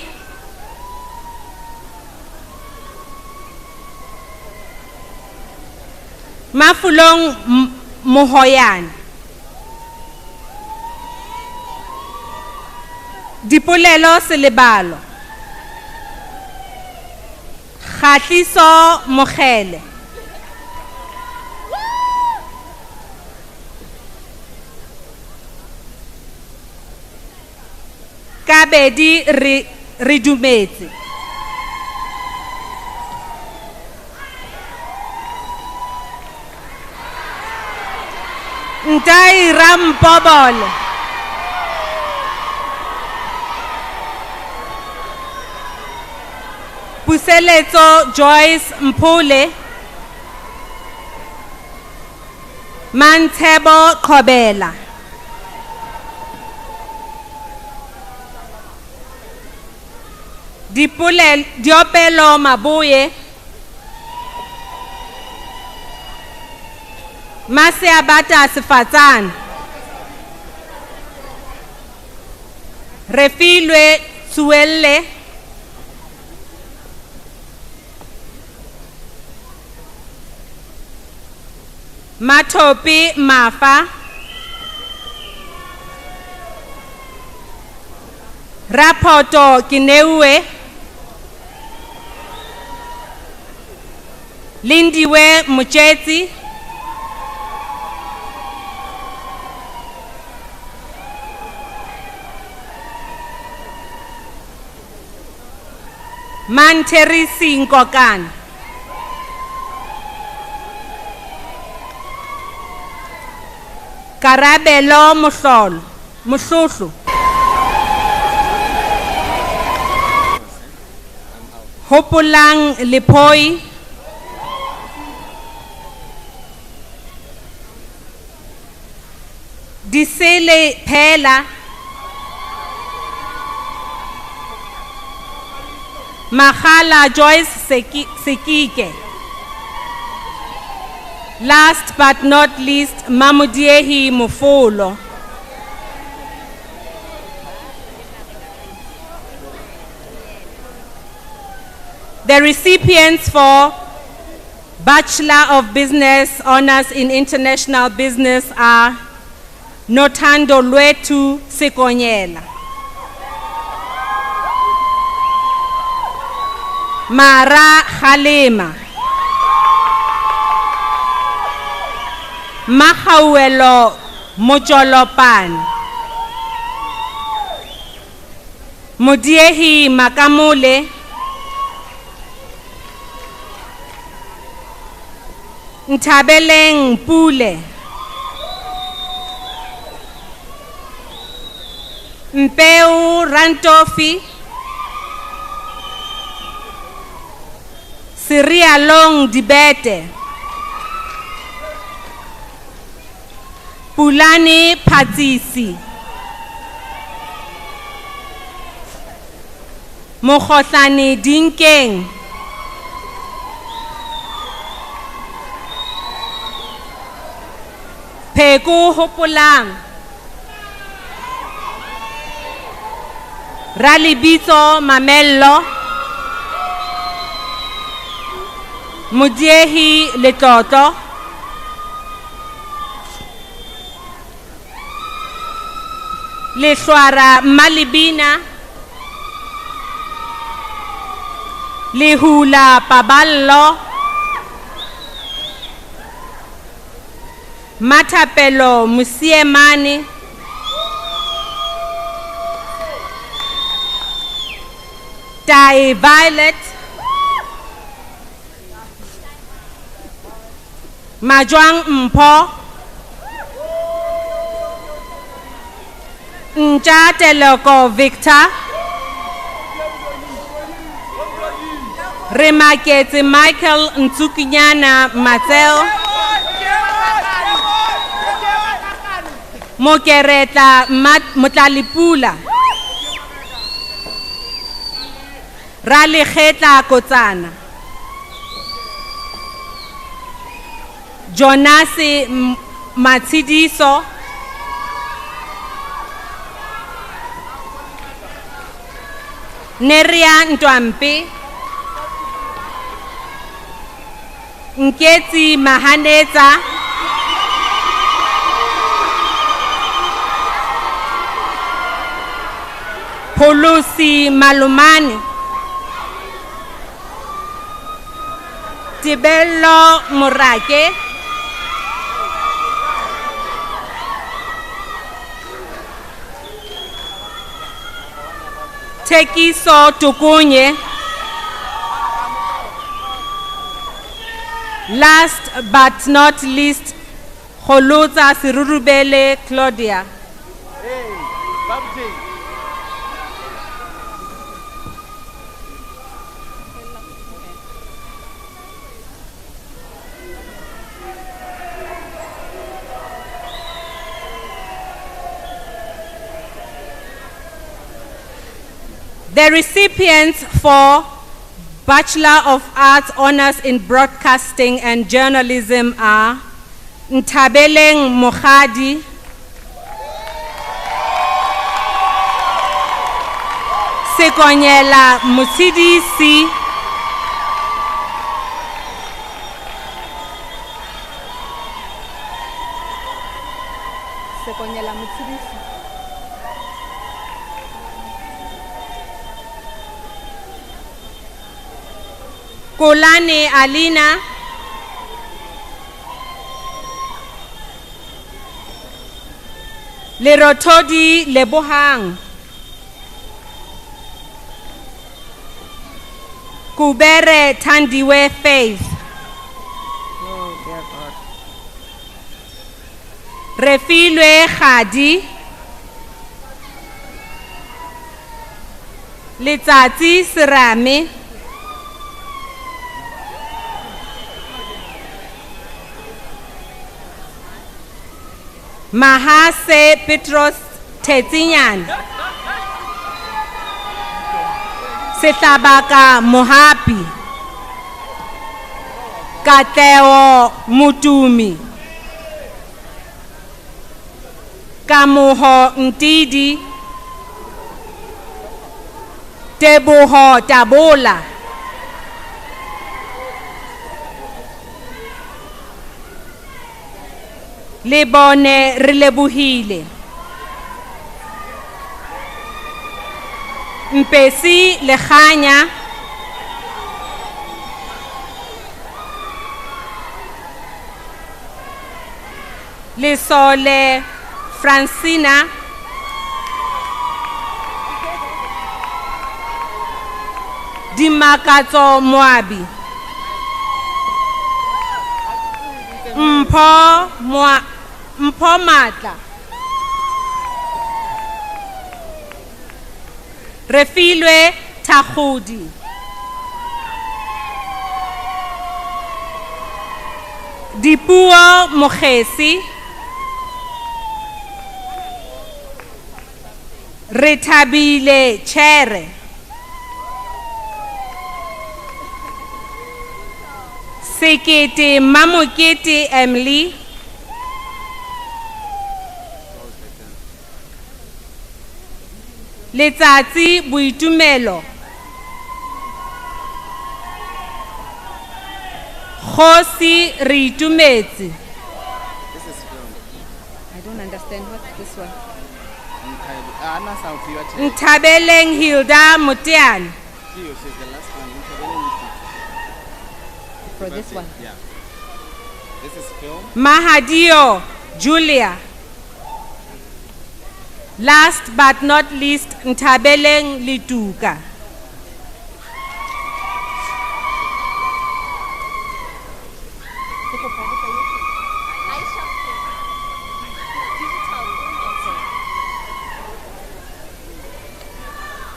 Mafulong Mohoyan, Dipolelo Selebalo, Khatiso Mokhele, Kabedi Ridumetse, Ntai Rampobole, Puseletso Joyce Mpule, Mantebo Kobela, Diopelo Mabuye, Masiabata Sifatsan, Refilwe Tsuelle, Matopi Mafa, Rapoto Kinewe, Lindiwe Mucheti, Manterisi Nkokan, Karabelo Muhlulu, Hopulang Lipoi, Disele Pela, Mahala Joyce Sekike. Last but not least, Mamudiehi Mufolo. The recipients for Bachelor of Business Honors in International Business are Notando Lwetu Sekonyela, Mara Halema, Mahawelo Mojolopan, Mudiehi Makamule, Ntabeleng Pule, Mpeu Rantofi, Sirialong Dibete, Pulani Patisi, Mokhotlane Dinkeng, Peku Hopolang, Ralibito Mamello, Mudiehi Letoto, Leshwara Malibina, Lihula Paballo, Matapelo Musiemani, Tai Violet, Majwang Mpo, Nja Teloko Victor, Remakete Michael Ntsukinyana Mateo, Mokereta Motlalipula, Ralikhetla Kotsana, Jonasi Matsidiso, Neria Ntwampi, Nketsi Mahaneta, Polusi Malumani, Tibello Murake, Tekiso Tukunye, last but not least, Kholuza Sirurubele Claudia. The recipients for Bachelor of Arts Honors in Broadcasting and Journalism are Ntabeleng Mokhadi, Sekonyela Musidisi, Sekonyela Musidisi, Kolane Alina, Lerotodi Lebohang, Kubere Tandiwe Faith, Refilwe Khadi, Letsatsi Serame, Mahase Petros Tetinyan, Setabaka Mohapi, Kateo Mutumi, Kamuho Ntidi, Tebuho Tabola, Lebone Rilebuhile, Mpesi Lechanya, Lesole Francina, Dimakato Moabi, Mpho Matla, Refilwe Thagodi, Dipuo Mogesi, Rethabile Chere, Sekete Mamokete Emily, Letsatsi Boitumelo, Khosi Ritumetse. I don't understand what's this one. Ntabeleng Hilda Mutian. For this one. Yeah. This is film. Mahadio Julia. Last but not least, Ntabeleng Lituka.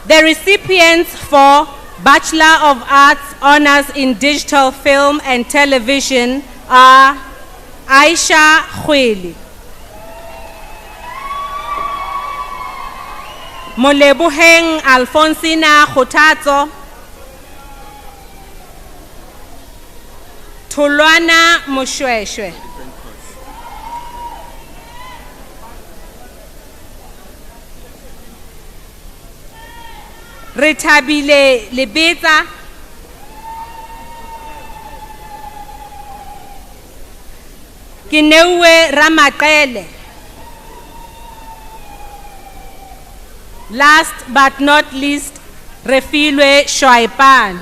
The recipients for Bachelor of Arts Honors in Digital Film and Television are Aisha Khweli, Moleboheng Alfonsina Khotatso, Thulwana Moshweshwe, Rethabile Lebetsa, Kinewe Ramaqele. Last but not least, Refilwe Shwaipan.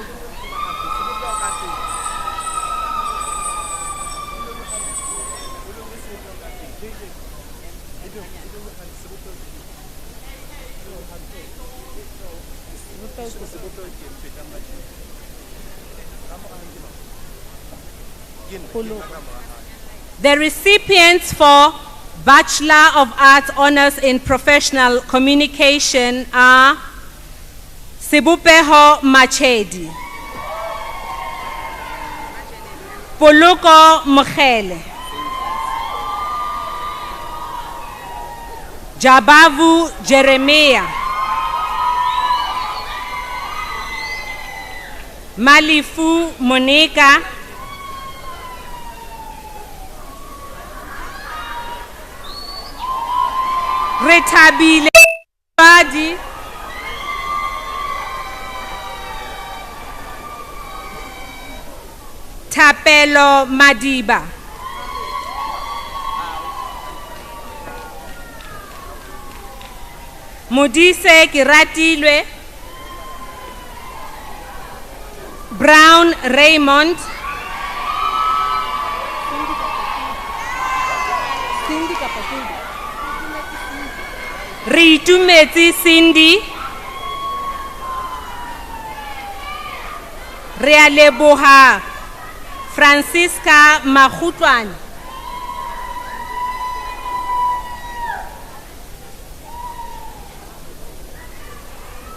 The recipients for Bachelor of Arts Honors in Professional Communication are Sibupeho Machedi, Poluko Mokhele, Jabavu Jeremiah, Malifu Monica, Rethabile Badi, Tapelo Madiba, Modise Kiratilwe, Brown Raymond, Ritumetse Cindy, Realeboha Francisca Mahutwan,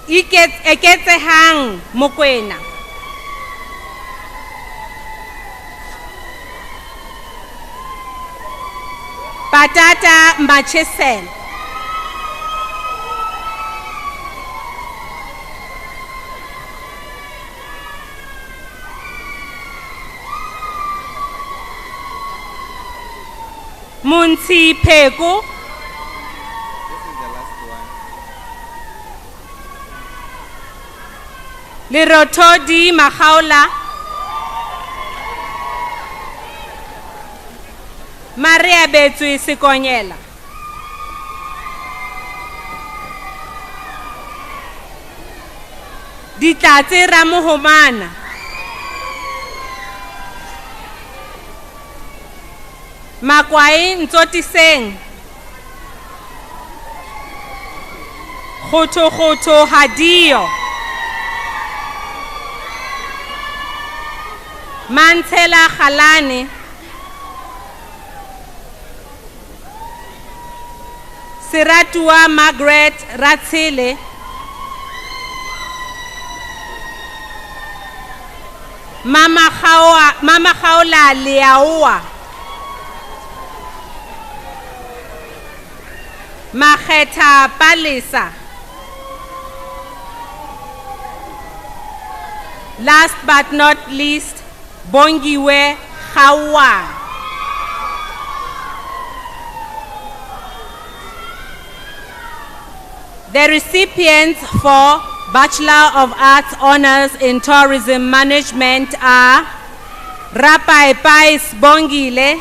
Eketsehang Mokwena, Patata Machesel, Munsi Peko, This is the last one. Lirotodi Mahaula, Maria Betui Sikonyela, Ditatse Ramohomana, Makwai Ntotiseng, Khoto Hadio, Mantela Khalane, Siratua Margaret Ratsile, Mama Khaola Liaoa, Maheta Palisa. Last but not least, Bongiwe Hawa. The recipients for Bachelor of Arts Honors in Tourism Management are Rapai Pais Bongile,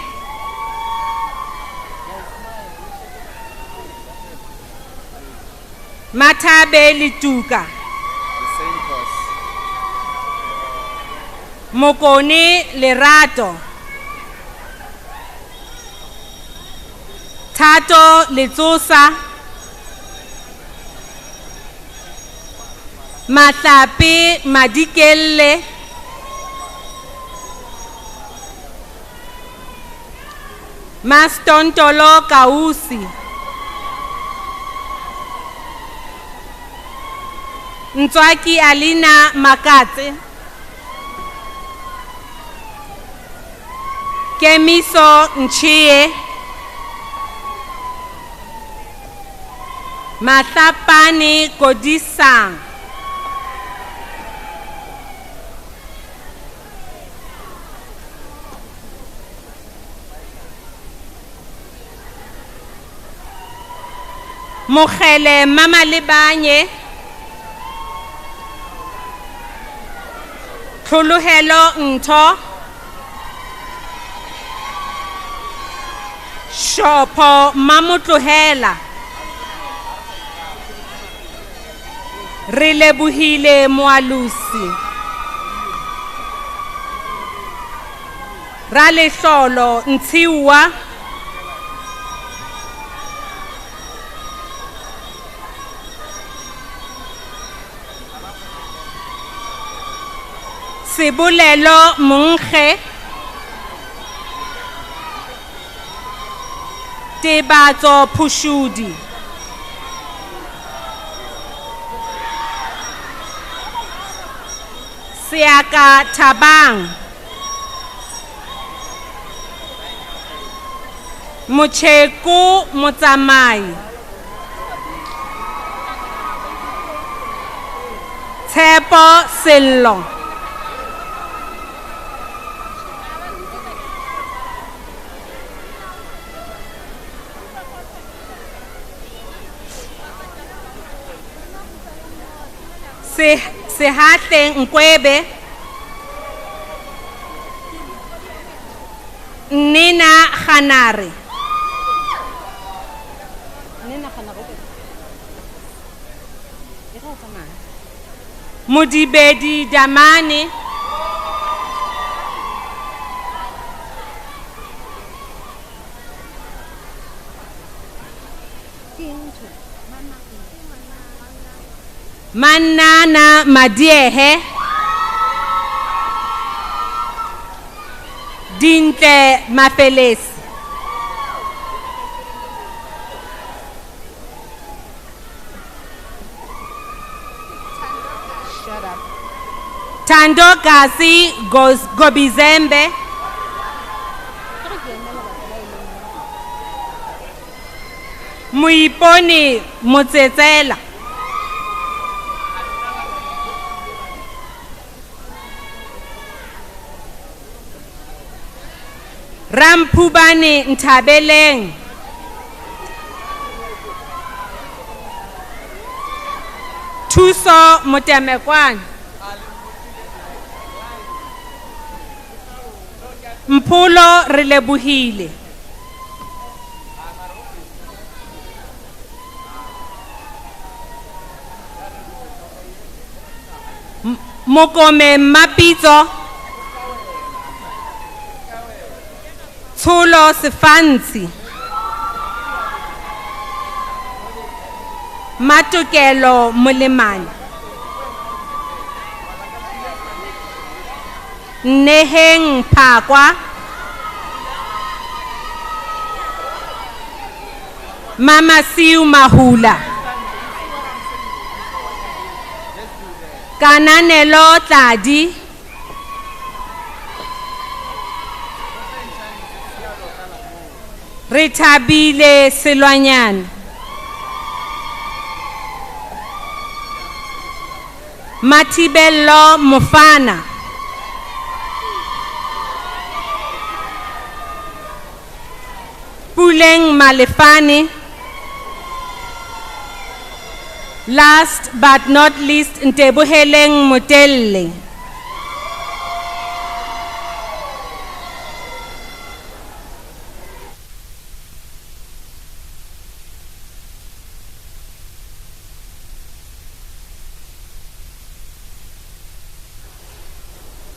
Matabe Lituka, The same course. Mokoni Lerato, Tato Litsusa, Matlapi Madikele, Mastontolo Kausi, Ntswaki Alina Makate, Kemiso Nchie, Matlapani Kodisang, Mogele Mama Lebanye, Tlholohelo Ntho, Shopho Mamotlohela, re lebohile Moalusi, ra lehlolo Ntshiwa, Sibulelo Munghe, Tebatso Pushudi, Siaka Tabang, Mocheku Motsamai, Tshepo Sello, Sehatle Nkwebe, Nina Khanare, Mudibedi Damani, Manana Madiehe, Dintle Mafelesi, Tando Gasi Gobizembe, Muiponi Motsetsela, Rampubani Ntabeleng, Tuso Motemekwan, Mpulo Rilebuhile, Mokome Mapito, Tsulo Sefansi, Matukelo Mulimani, Neheng Pakwa, Mama Siu Mahula. Kananelo Tladi. Ritabile Silwanyan. Matibello Mofana. Puleng Malefani. Last but not least, Ntebuheleng Motelle.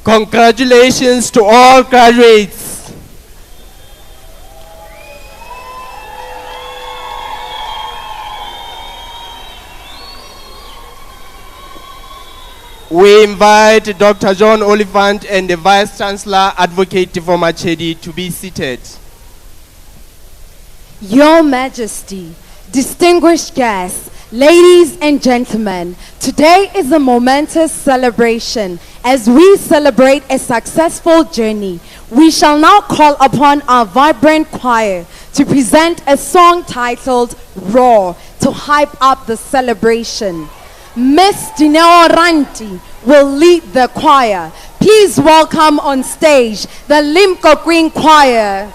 Congratulations to all graduates. We invite Dr. John Oliphant and the Vice Chancellor Advocate for Machedi to be seated. Your Majesty, distinguished guests, ladies and gentlemen, today is a momentous celebration as we celebrate a successful journey. We shall now call upon our vibrant choir to present a song titled Roar to hype up the celebration. Miss Dineo Ranti will lead the choir. Please welcome on stage the Limkokwing choir.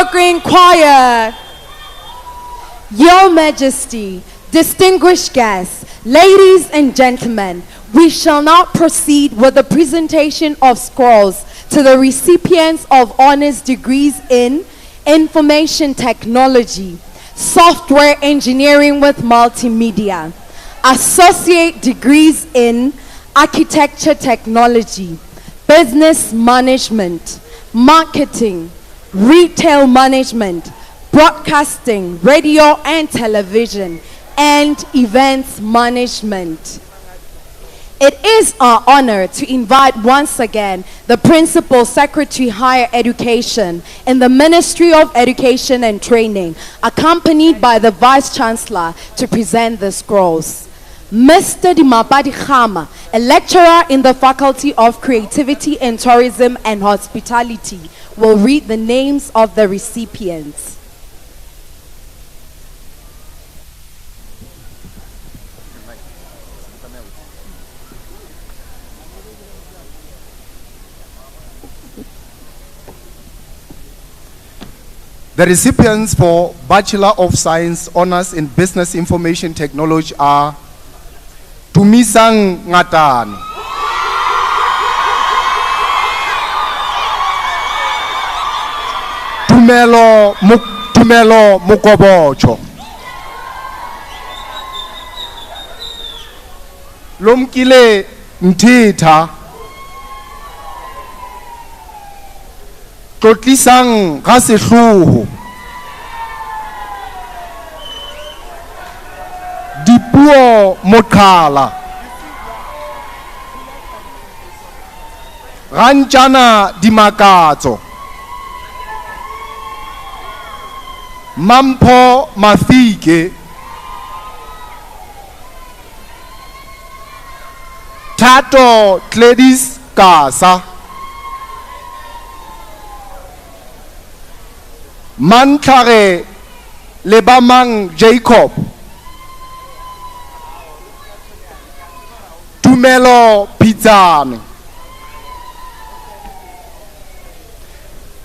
Limkokwing Choir. Your Majesty, distinguished guests, ladies and gentlemen, we shall now proceed with the presentation of scrolls to the recipients of honors degrees in Information Technology, Software Engineering with Multimedia, Associate degrees in Architecture Technology, Business Management, Marketing, Retail Management, Broadcasting, Radio and Television, and Events Management. It is our honor to invite once again the Principal Secretary Higher Education in the Ministry of Education and Training, accompanied by the Vice Chancellor, to present the scrolls. Mr. Dimapadi Khama, a lecturer in the Faculty of Creativity and Tourism and Hospitality, will read the names of the recipients. The recipients for Bachelor of Science Honors in Business Information Technology are Tumisang Ngatani, Tumelo Mukobocho, Lomkile Ntita, Totlisang Rasehluhu, Dipuo Mokala, Ranjana Dimakato, Mampo Mafike, Tato Gladys Kasa, Mantlare Lebamang Jacob, Tumelo Pizzani,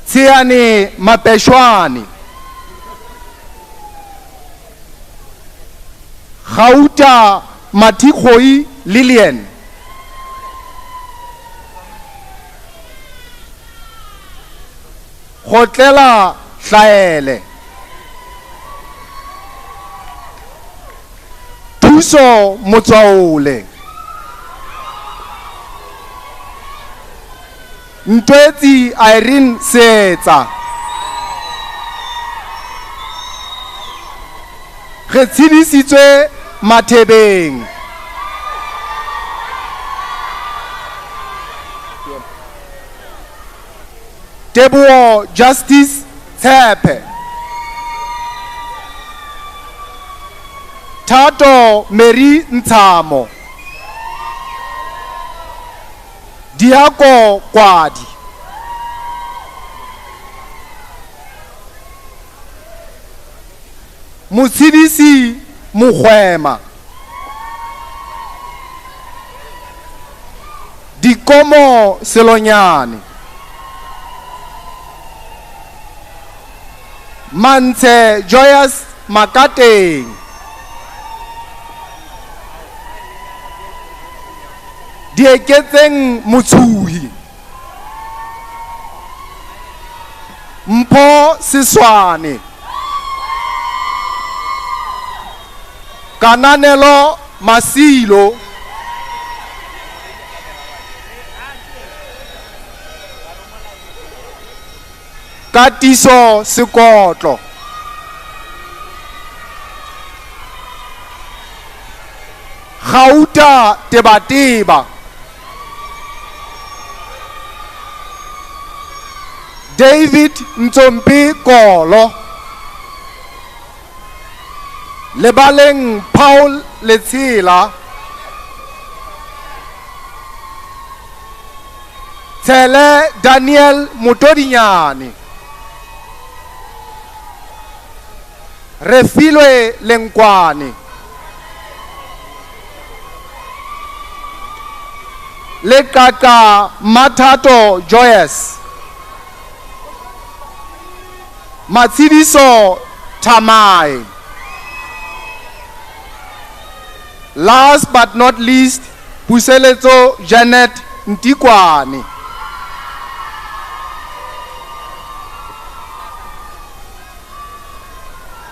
Tiani Mapeshwani, Khauta Matikoi Lilian, Hotela Hlaele, Tuso Motsaole, Ntwetsi Irene Setsa, re tshedisitswe Mathebeng, Teboho Justice Tshepe, Tato Mary Ntamo, Diako Kwadi, Motshedisi Mogwema, Dikomo Selonyane, Mantse Joyous Makateng, Dieketseng Motsuhi, Mpho Siswane, Kananelo Masilo, Katiso Sekotlo, Gauta Tebateba, David Ntsompi Kolo, Lebaleng Paul Letsila, Tele Daniel Mutodinyani, Refilwe Lenkwani, Lekaka Matato Joyous, Matsidiso Tamai. Last but not least, Puseletso Janet Ntikwane.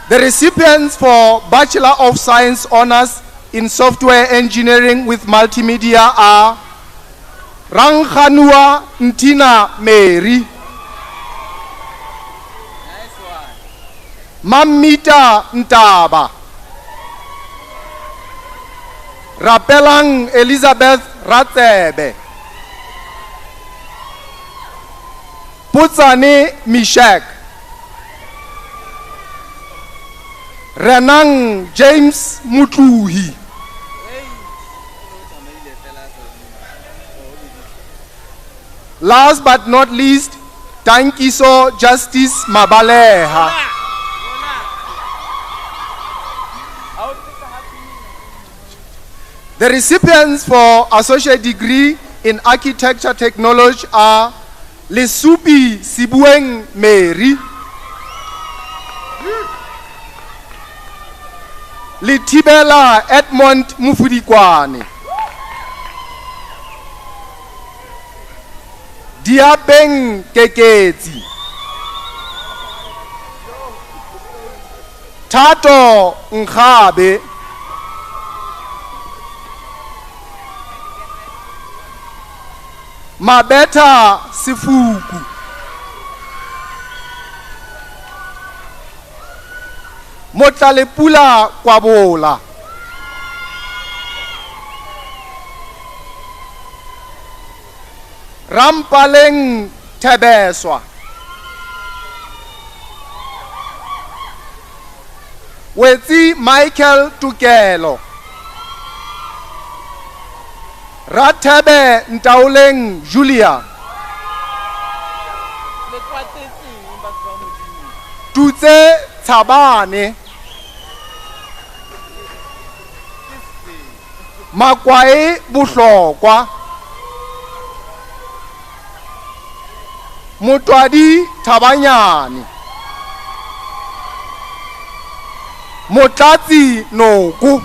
The recipients for Bachelor of Science Honors in Software Engineering with Multimedia are Ranghanua Ntina Mary, Mamita Ntaba, Rapelang Elizabeth Ratsebe, Putsane Mishak, Renang James Mutluhi, last but not least, Tankiso Justice Mabaleha. The recipients for Associate Degree in Architecture Technology are Lesupi Sibueng Mary, Litibela Edmond Mufudikwane, Diabeng Keketi, Tato Nkhabe, Mabeta Sifuku, Motalepula Kwabola, Rampaleng Tebeswa, Wetsi Michael Tukelo, Ratebe Ntauleng Julia, Tutse Tabane, Makwae Buhlokwa, Mutwadi Tabanyani, Motlatsi Noku,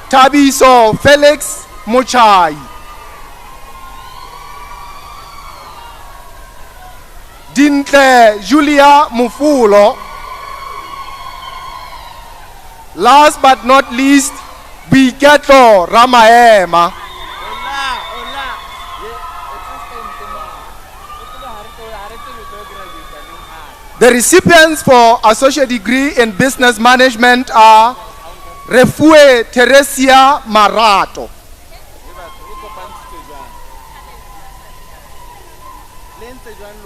Tabiso Felix Mochai, Dintle Julia Mufulo, last but not least, Biketo Ramaema. The recipients for Associate Degree in Business Management are Refue Teresia Marato,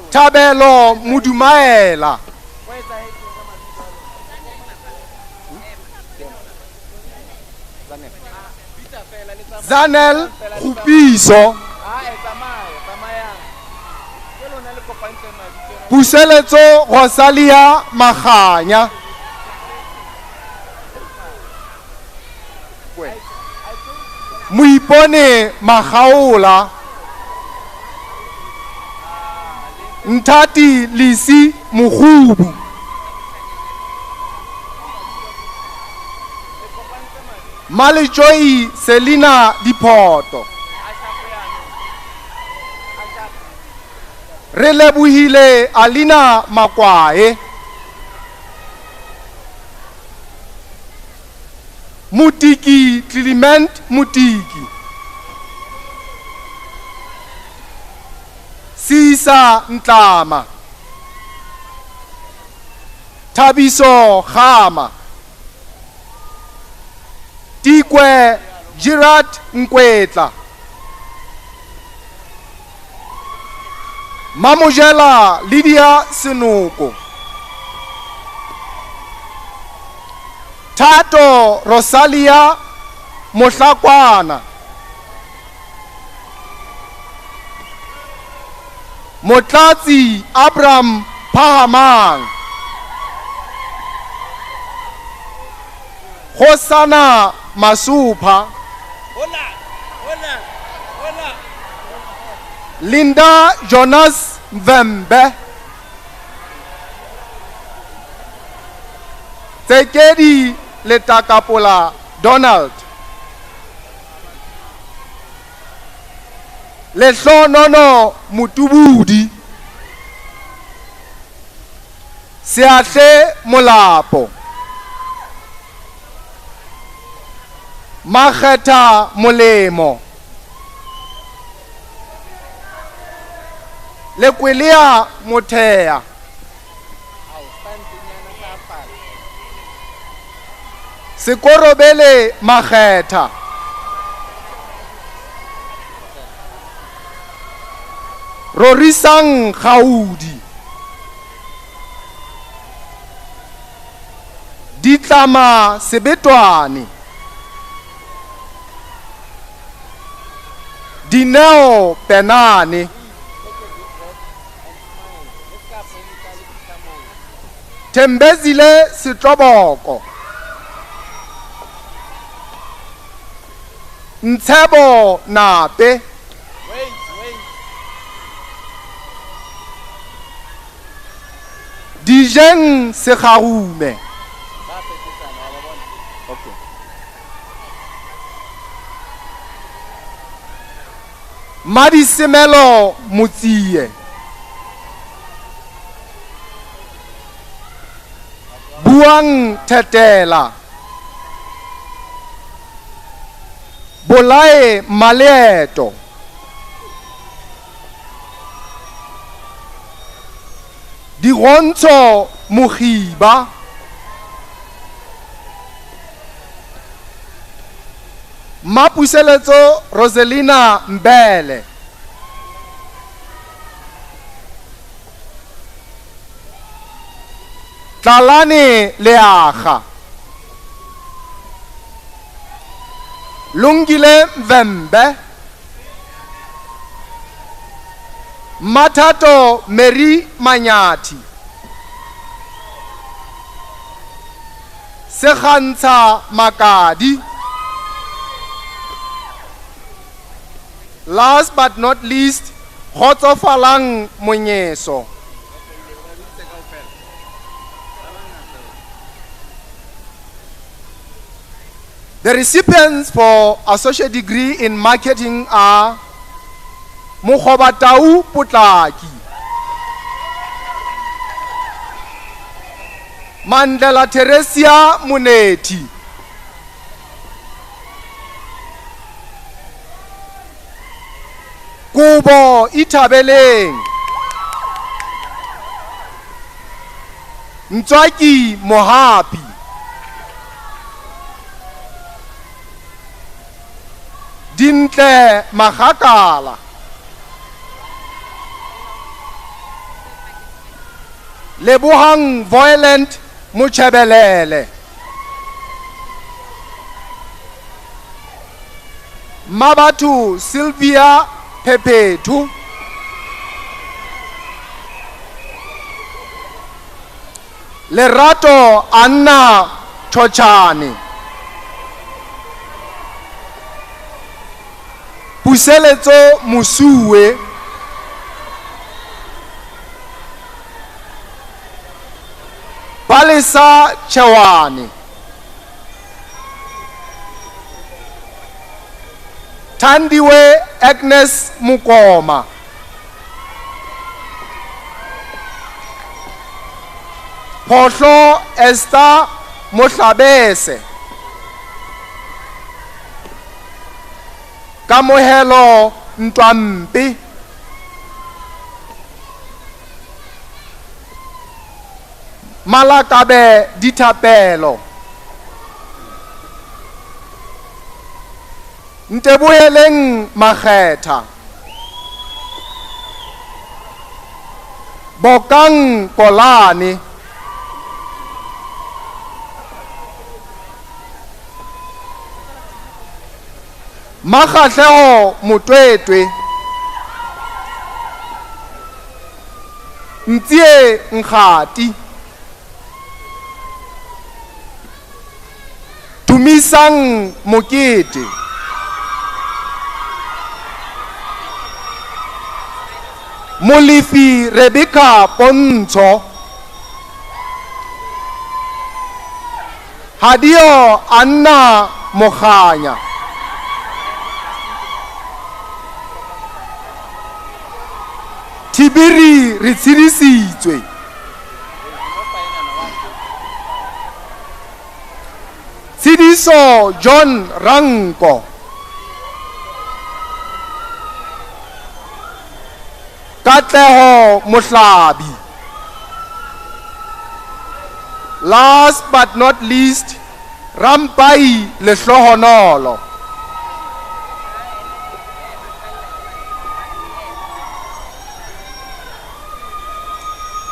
Tabelo Mudumaela, Zanel Kupiso, Puseletso Rosalia Mahanya, Muipone Mahaola, Ntati Lisi Muhubu, Malijoy Selina Diporto, Relebuhile Alina Makwae, Mutiki Clement Mutiki, Sisa Ntlama, Tabiso Khama, Tikwe Jirat Nkwetla, Mamojela Lydia Sinuko, Tato Rosalia Mohlakwana, Motlatsi Abraham Pahamang, Hosana Masupa, Linda Jonas Mvembe, Tsekedi Letakapola Donald, Lehlonono Mutubudi, Seatle Molapo, Makgeta Molemo, Lekwelia Mothea, Sekorobele Makgeta, Rorisang Kgaudi, Ditlama Sebetwane, Dineo Penane, Tembezile Sitroboko, Ntshebo Nape, Dijeng Sekgarume, Madisemelo Mutsie, Buang Tetela, Bolae Maleto, Dironto Muhiba, Mapuseletso Roselina Mbele, Tlalane Leaga, Lungile Mvembe, Matato Meri Manyati, Sekhantsha Makadi. Last but not least, Khotsofalang Monyeso. The recipients for associate degree in marketing are Mukhobatau Putlaki, Mandela Teresia Muneti, Kubo Itabeleng, Ntswaki Mohapi, Dintle Magakala, Lebohang Violent Muchebelele, Mabatu Sylvia Pepetu, Lerato Anna Chochani, Puseletso Musue, Palisa Chawani, Tandiwe Agnes Mukoma, Photlo Esther Mohlabese, Kamohelo Ntwampi, Malakabe Ditapelo, Nteboheleng Mageta, Bokang Kolani, Makgatlego Motwetwe, Ntsie Nkgati, Tumisang Mokete, Molefi Rebecca Pontsho, Hadio Anna Mokhanya, Tibiri Ritsidisitswe, Tsidiso John Ranko, Katleho Mohlabi. Last but not least, Rampai Lehlohonolo.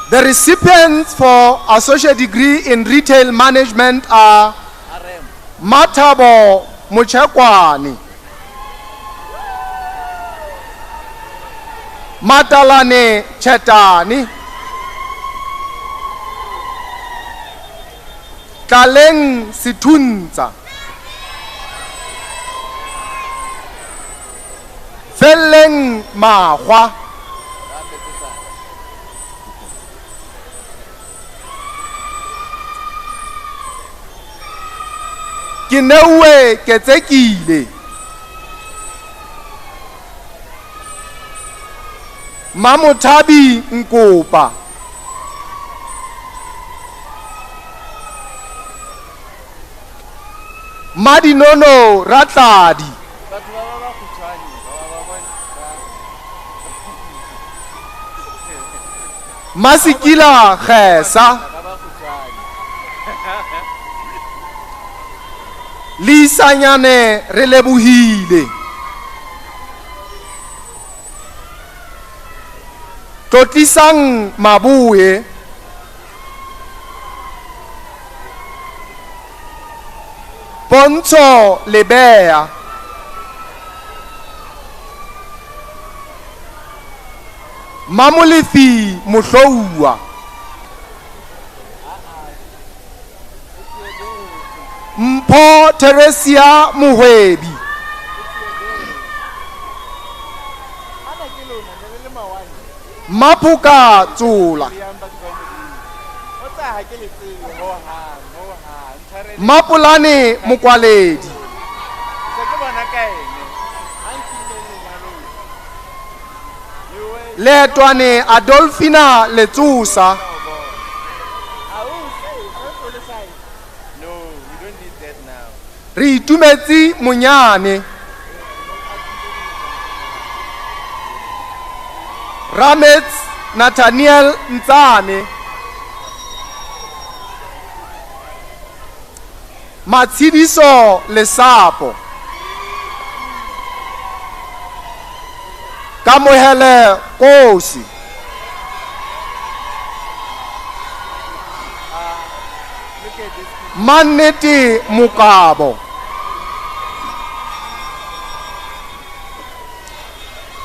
The recipients for associate degree in retail management are Matabo Muchekwani, Matalane Chetani, Kaleng Situnza, Feleng Mahwa, Kinewe Ketsekile, Mamutabi Nkopa, Madinono Ratladi, Masikila Khesa, Lisanyane Relebuhile, Totlisang Mabuye, Pontsho Lebea, Mamolefi Mohloua, Mpho Teresia Mohwebi, Mapuka Tsula, Mapulane Mukwaledi, Letwane Adolfina Letsusa, Ritumetse Munyane, Ramets Nathaniel Ntsane, Matsidiso Lesapo, Kamohele Kosi, Maneti Mukabo,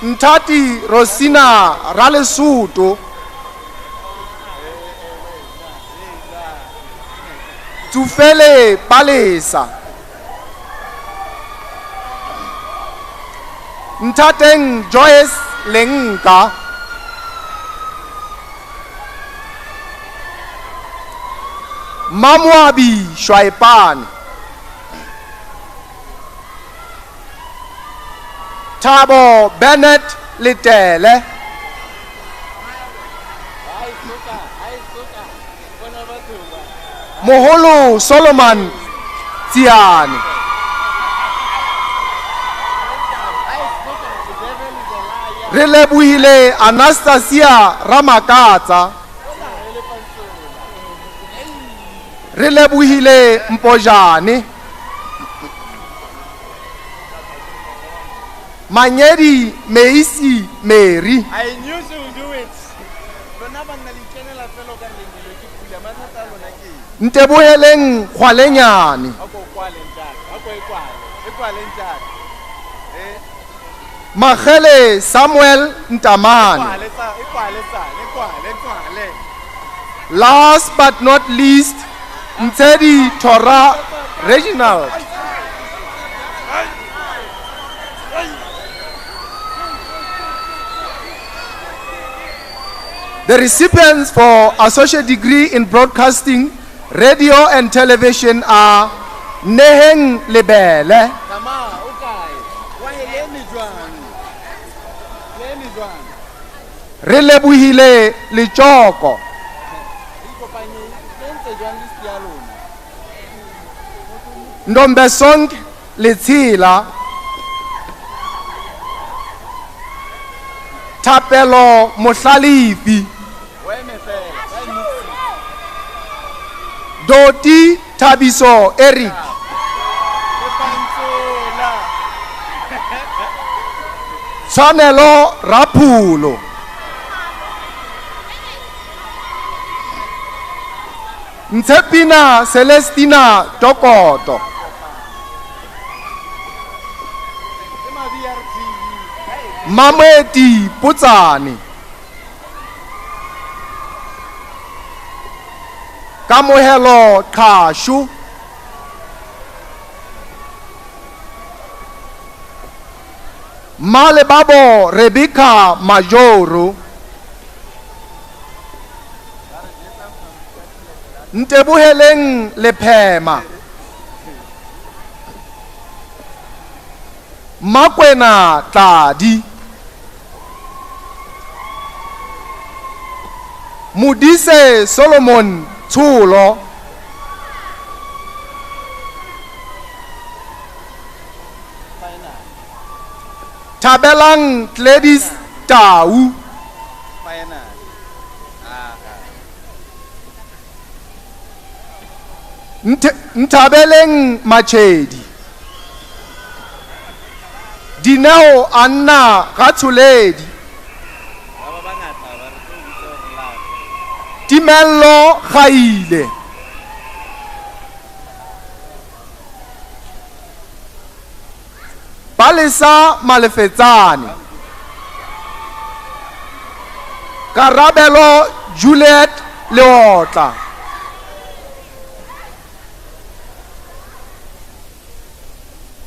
Ntati Rosina Ralesuto, Tufele Palesa, Ntateng Joyce Lenga, Mamwabi Shwaipani, Tabo Bennett Litele, Moholo Solomon Tiani, Relebuhile Anastasia Ramakatsa, Relebuhile Mpojane, Manyedi Meisi Mary, I knew she would do it. Ntebuheleng Khwalenyane, Magele Samuel Ntamane. Last but not least, Ntedi Torah Reginald. The recipients for Associate Degree in Broadcasting, Radio and Television are Neheng Lebele, Relebohile Lichoko, Ndombesong Litsila, Tapelo Mohlalifi, Doti Tabiso Eric, Tshwanelo Rapulo, Ntshepina Celestina Tokoto, Mameti Putsani, Kamohelo Kashu, Malebabo Rebecca Majoru, Ntebuheleng Lepema, Makwena Tladi, Mudise Solomon Tulo, Tabelang Gladys Tau, Ntabeleng Machedi, Dineo Anna Ratuledi, Timello Khaile, Palisa Malefetsane, Karabelo Juliet Leotla,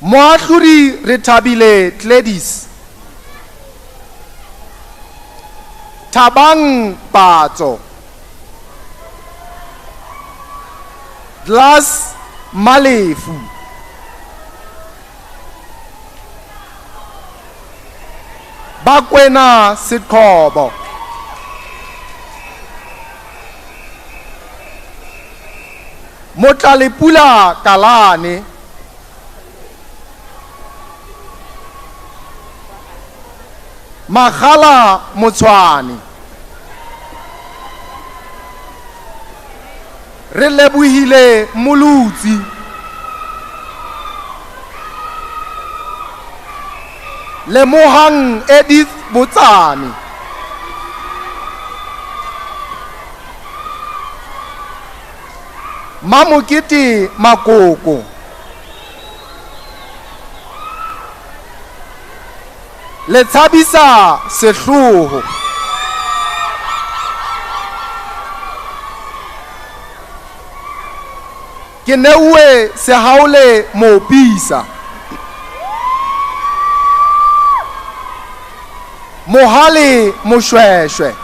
Moatlhuri Rethabile Gladys, Tabang Patso, Glass Malefu, Bakwena Sitkobo, Motlalepula Kalane, Magala Motswani, Relebohile Molutsi, Lemohang Edith Botsani, Mamokete Makoko, Letshabisa Sehloho, Keneue Sehaule Mopisa, Mohale Moshweshwe,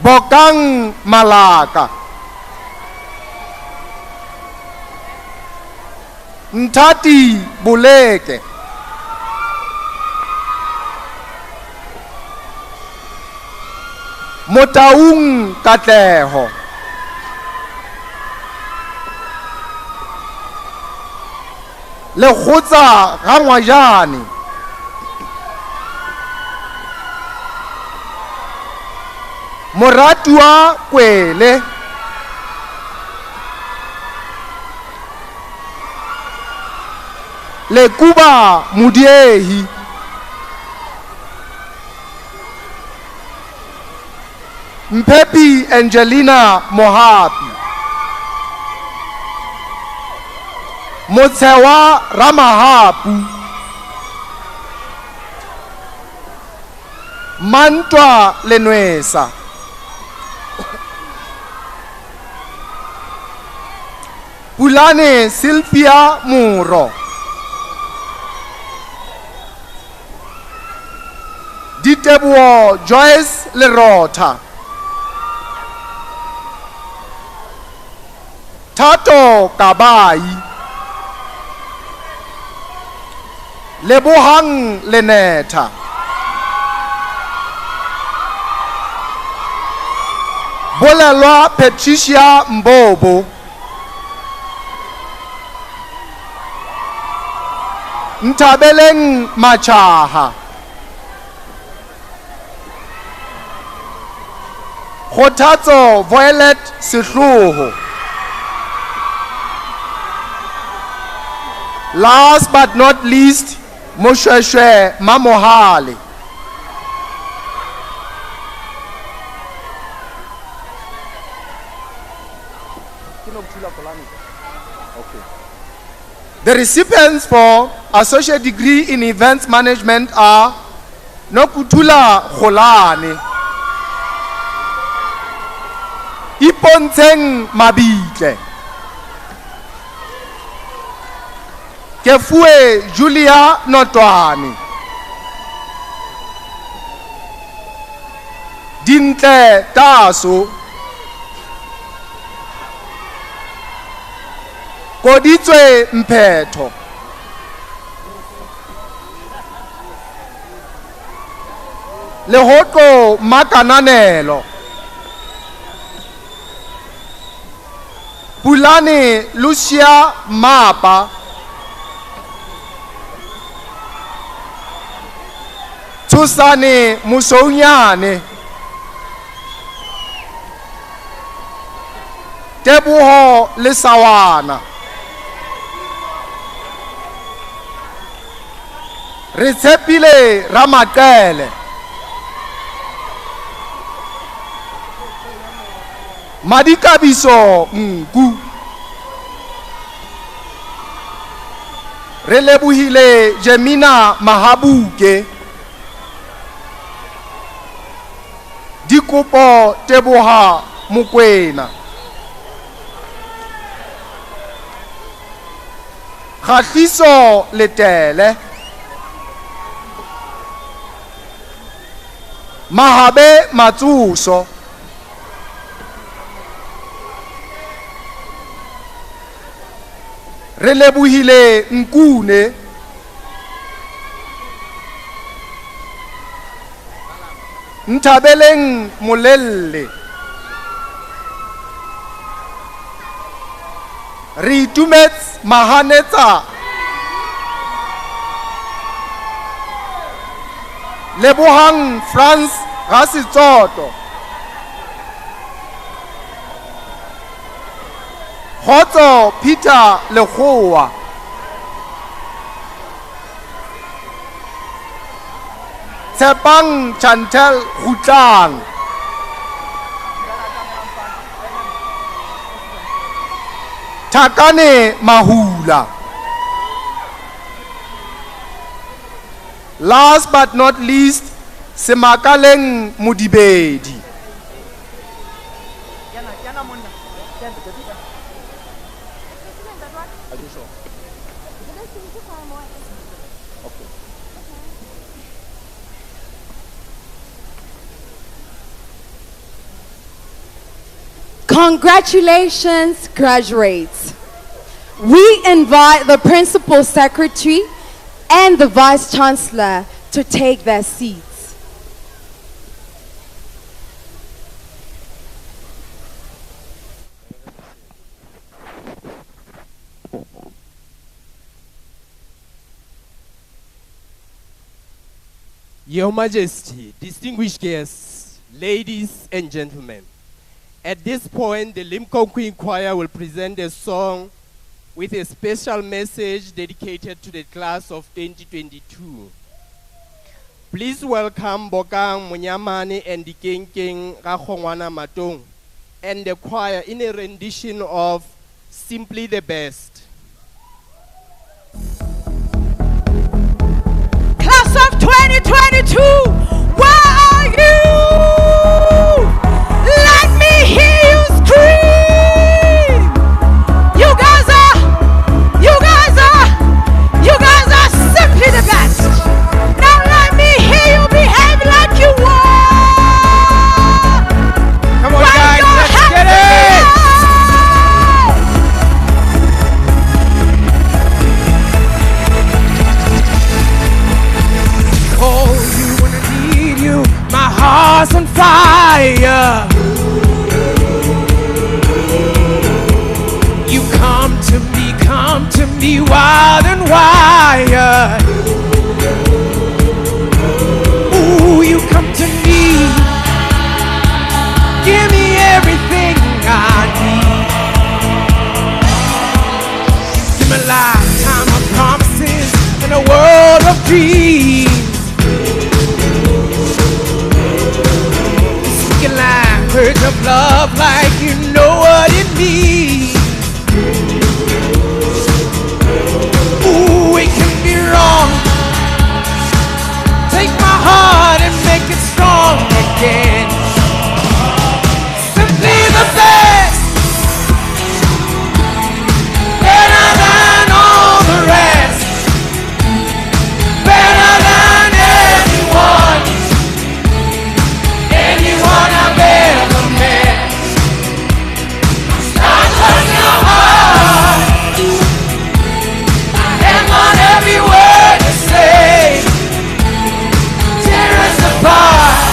Bokang Malaka, Ntati Buleke, Motaung Katleho, Lekgotsa Rangwajane, Moratua Kwele, Lekuba Mudiehi, Mpepi Angelina Mohapi, Motsewa Ramahapu, Mantwa Lenwesa, Pulane Sylvia Muro, Teboho Joyce Lerota, Tato Kabai, Lebohang Leneta, Bolelwa Patricia Mbobo, Ntabeleng Machaha, Kgothatso Violet Sehloho. Last but not least, Moshweshwe Mamohale. The recipients for Associate Degree in Events Management are Nokutula Kholane, Iponteng Mabile, Kefue Julia Notwani, Dintle Taso, Koditswe Mphetho, Lehotlo Makananelo, Pulane Lucia Mapa, Tusane Musonyane, Teboho Lesawana, Retshepile Ramatele, Madikabiso Nku, Relebohile Jemina Mahabuke, Dikopo Teboha Mokwena, Kgatliso Letele, Mahabe Matsuso, Relebohile Nkune, Ntabeleng Molelle, Ritumets Mahanetsa, Lebohang France Rasitsoto, Khotso Peter Lekgowa, Tshepang Chantel Khutlang, Thakane Mahula. Last but not least, Semakaleng Mudibedi. Congratulations, graduates. We invite the Principal Secretary and the Vice Chancellor to take their seats. Your Majesty, distinguished guests, ladies and gentlemen, at this point, the Limkokwing Choir will present a song with a special message dedicated to the class of 2022. Please welcome Bokang Munyamane and Dikengkeng Rakhongwana Matong and the choir in a rendition of Simply the Best. Class of 2022, where are you? Let me hear you scream. You guys are simply the best. Now let me hear you behave like you be wild and wired. Ooh, you come to me, give me everything I need. Give me a lifetime of promises and a world of dreams. Speaking language of love like you know what it means. Ooh, it can be wrong. Take my heart and make it strong again. Simply the best, better than all the rest, better than anyone, anyone I've ever met. Start on your heart, hang on every word you say, tear us apart.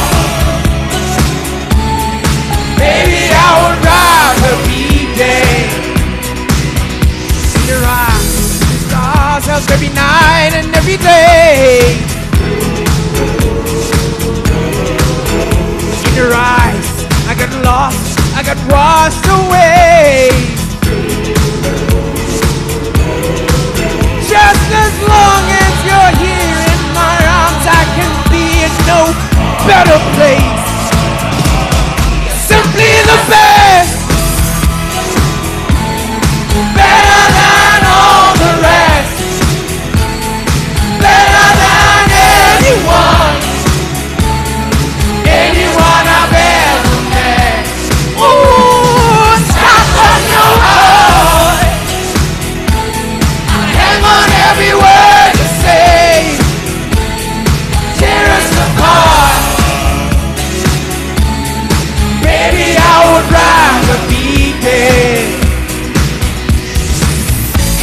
Baby, I would rather be dead. In your eyes, the stars help every night and every day. In your eyes, I got lost, I got washed away. Just as long as you're here in my arms, I can be in no better place. Simply the best, better than all the rest, better than anyone, anyone I've ever met. Ooh, stop on your heart, hang on every word you say, tear us apart. Baby, I would rather be dead.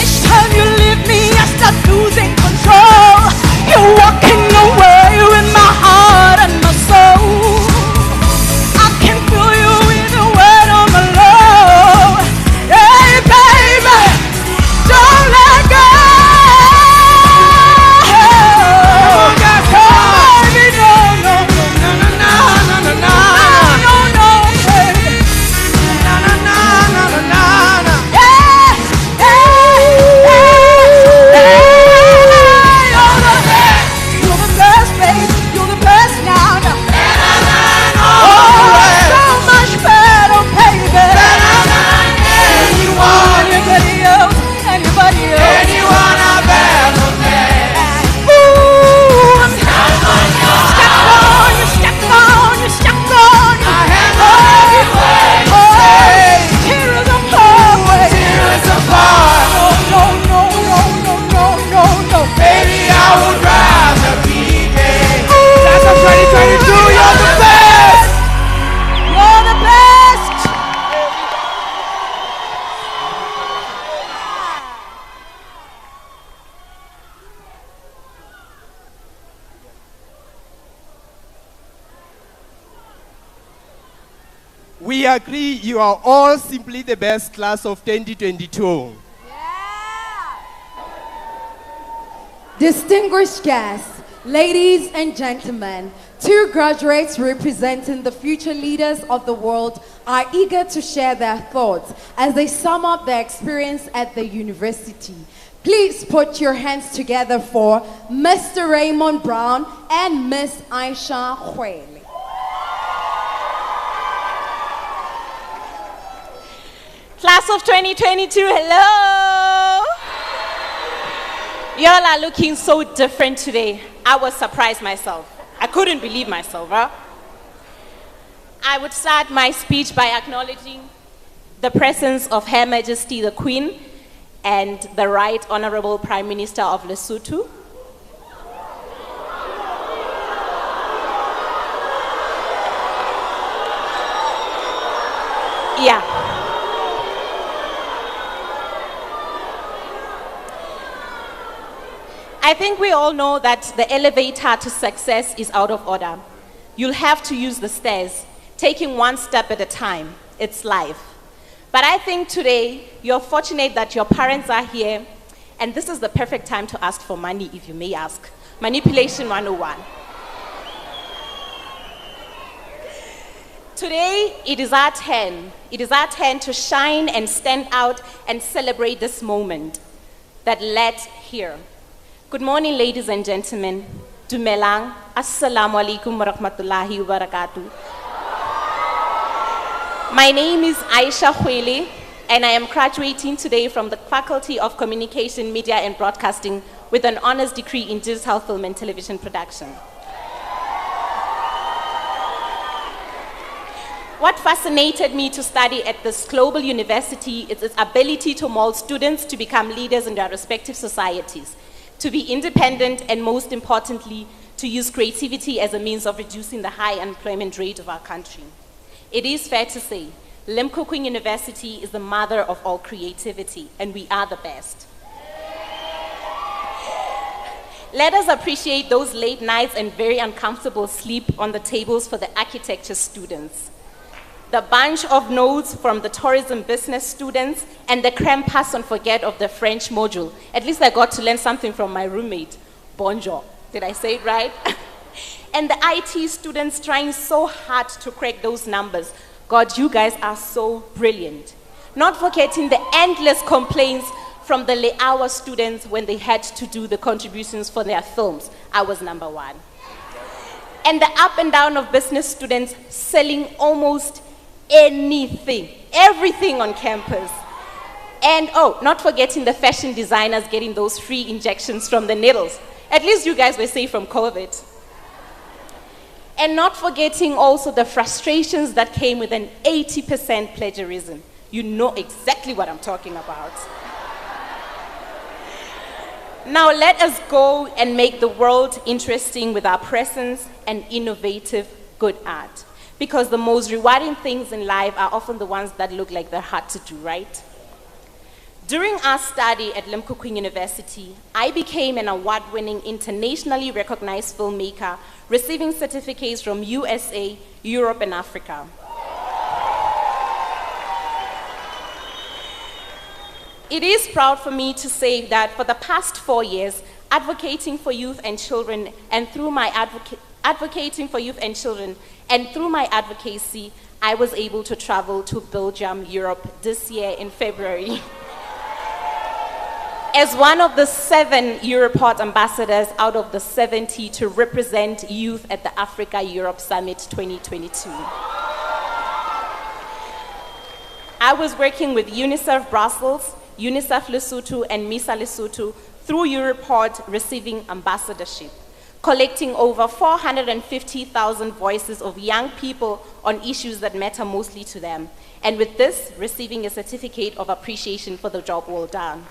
Each time you leave me, I start losing control. You're walking away with my heart and my soul. I can feel you even when I'm alone. Hey, baby, don't let go. Baby, no, no, no, no, no, no, no, no, no, no, baby. Na, na, na, na, na, na, na. Yeah, yeah, yeah. You're the best, baby. You're the best now, now. Better than all the rest. So much better, baby. Better than anyone. Anybody else, anybody else. Anyone I've ever met. Ooh, I'm stuck on you. Stuck on you, stuck on you. I hang on every word you say. Tear us apart. Tear us apart. No, no, no, no, no, no, no. Baby, I would rather be dead. That's a 2022. You're the best. You're the best. We agree you are all simply the best class of 2022. Distinguished guests, ladies and gentlemen, two graduates representing the future leaders of the world are eager to share their thoughts as they sum up their experience at the university. Please put your hands together for Mr. Raymond Brown and Miss Aisha Huele. Class of 2022, hello! Y'all are looking so different today. I was surprised myself. I couldn't believe myself, huh? I would start my speech by acknowledging the presence of Her Majesty the Queen and the Right Honorable Prime Minister of Lesotho. Yeah. I think we all know that the elevator to success is out of order. You'll have to use the stairs, taking one step at a time. It's life. But I think today, you're fortunate that your parents are here And this is the perfect time to ask for money, if you may ask. Manipulation 101. Today, it is our turn. It is our turn to shine and stand out and celebrate this moment that led here. Good morning, ladies and gentlemen. Dumelang. Assalamu alaikum wa rahmatullahi wa barakatuh. My name is Aisha Khwele, and I am graduating today from the Faculty of Communication, Media and Broadcasting with an honors degree in digital film and television production. What fascinated me to study at this global university is its ability to mold students to become leaders in their respective societies, to be independent, and most importantly, to use creativity as a means of reducing the high unemployment rate of our country. It is fair to say, Limkokwing University is the mother of all creativity, and we are the best. Let us appreciate those late nights and very uncomfortable sleep on the tables for the architecture students, the bunch of notes from the tourism business students, and the crème pas on forget of the French module. At least I got to learn something from my roommate. Bonjour. Did I say it right? And the IT students trying so hard to crack those numbers. God, you guys are so brilliant. Not forgetting the endless complaints from the Leawa students when they had to do the contributions for their films. I was number one. And the up and down of business students selling almost anything, everything on campus. And oh, not forgetting the fashion designers getting those free injections from the needles. At least you guys were safe from COVID. And not forgetting also the frustrations that came with an 80% plagiarism. You know exactly what I'm talking about. Now let us go and make the world interesting with our presence and innovative good art. Because the most rewarding things in life are often the ones that look like they're hard to do, right? During our study at Limkokwing University, I became an award-winning, internationally recognized filmmaker, receiving certificates from USA, Europe, and Africa. It is proud for me to say that for the past 4 years, advocating for youth and children, and through my advocacy, I was able to travel to Belgium, Europe this year in February. As one of the 7 Europort ambassadors out of the 70 to represent youth at the Africa-Europe Summit 2022. I was working with UNICEF Brussels, UNICEF Lesotho, and MISA Lesotho through Europort receiving ambassadorship, collecting over 450,000 voices of young people on issues that matter mostly to them, and with this, receiving a certificate of appreciation for the job well done.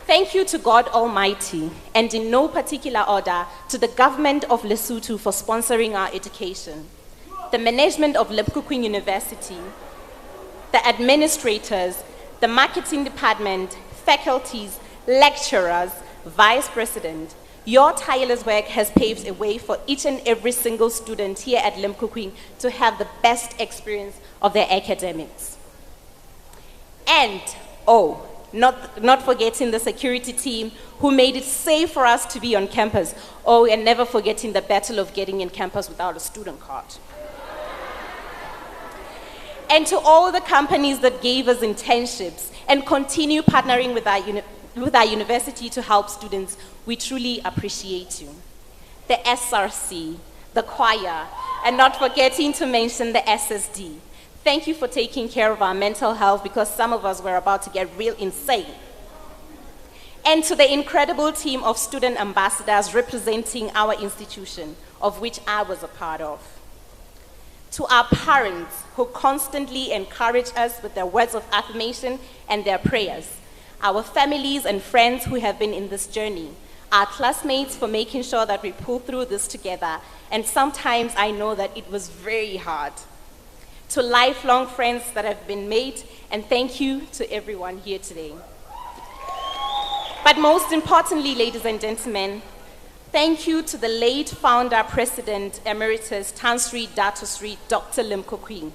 Thank you to God Almighty, and in no particular order, to the government of Lesotho for sponsoring our education, the management of Limkokwing University, the administrators, the marketing department, faculties, lecturers, vice president. Your tireless work has paved a way for each and every single student here at Limkokwing to have the best experience of their academics. And, oh, not forgetting the security team who made it safe for us to be on campus. Oh, and never forgetting the battle of getting in campus without a student card. And to all the companies that gave us internships and continue partnering with our university to help students, we truly appreciate you. The SRC, the choir, and not forgetting to mention the SSD. Thank you for taking care of our mental health, because some of us were about to get real insane. And to the incredible team of student ambassadors representing our institution, of which I was a part of. To our parents who constantly encourage us with their words of affirmation and their prayers. Our families and friends who have been in this journey. Our classmates for making sure that we pull through this together. And sometimes I know that it was very hard. To lifelong friends that have been made, and thank you to everyone here today. But most importantly, ladies and gentlemen, Thank you to the late founder, President Emeritus Tansri Datusri Dr. Limkokwing.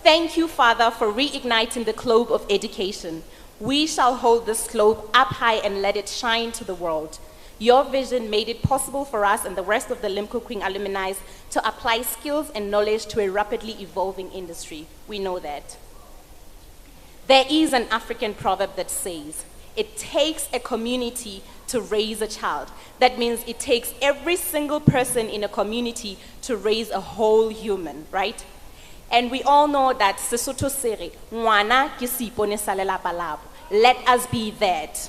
Thank you, Father, for reigniting the globe of education. We shall hold this globe up high and let it shine to the world. Your vision made it possible for us and the rest of the Limkokwing alumni to apply skills and knowledge to a rapidly evolving industry. We know that. There is an African proverb that says, it takes a community to raise a child. That means it takes every single person in a community to raise a whole human, right? And we all know that Lesotho sere, ngwana ke seipone sa lelapa labo. Let us be that.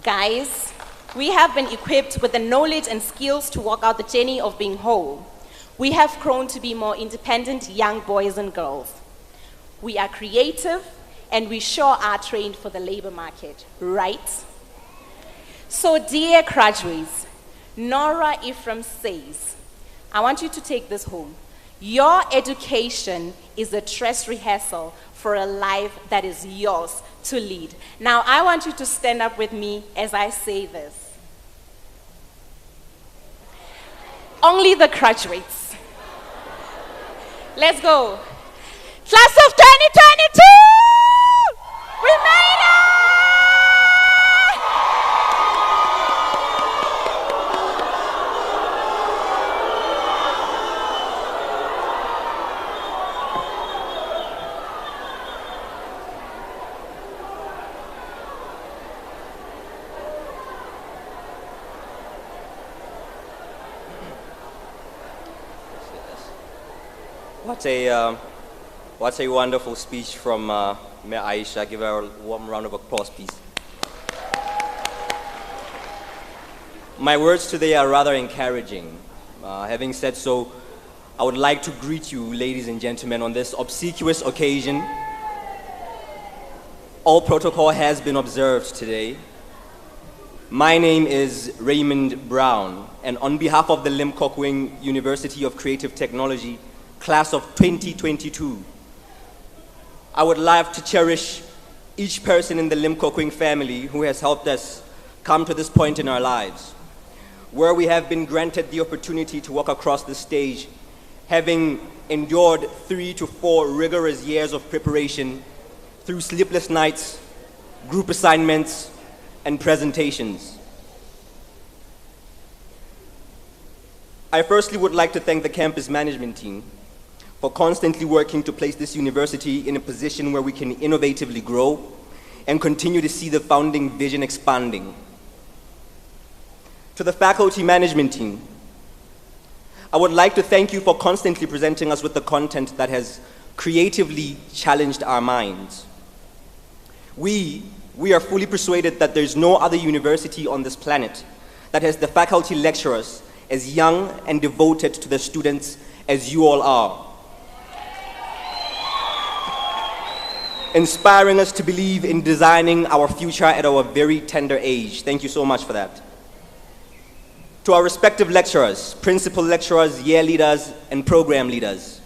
Guys, we have been equipped with the knowledge and skills to walk out the journey of being whole. We have grown to be more independent young boys and girls. We are creative and we sure are trained for the labor market, right? So dear graduates, Nora Ephraim says, I want you to take this home. Your education is a dress rehearsal for a life that is yours to lead. Now I want you to stand up with me as I say this. Only the graduates. Let's go. Class of 2022! We made it! What a wonderful speech from Mayor Aisha. Give her a warm round of applause, please. My words today are rather encouraging. Having said so, I would like to greet you, ladies and gentlemen, on this obsequious occasion. All protocol has been observed today. My name is Raymond Brown, and on behalf of the Limkokwing University of Creative Technology, class of 2022, I would like to cherish each person in the Limkokwing family who has helped us come to this point in our lives, where we have been granted the opportunity to walk across the stage, having endured 3 to 4 rigorous years of preparation through sleepless nights, group assignments, and presentations. I firstly would like to thank the campus management team for constantly working to place this university in a position where we can innovatively grow and continue to see the founding vision expanding. To the faculty management team, I would like to thank you for constantly presenting us with the content that has creatively challenged our minds. We are fully persuaded that there's no other university on this planet that has the faculty lecturers as young and devoted to the students as you all are, inspiring us to believe in designing our future at our very tender age. Thank you so much for that. To our respective lecturers, principal lecturers, year leaders, and program leaders,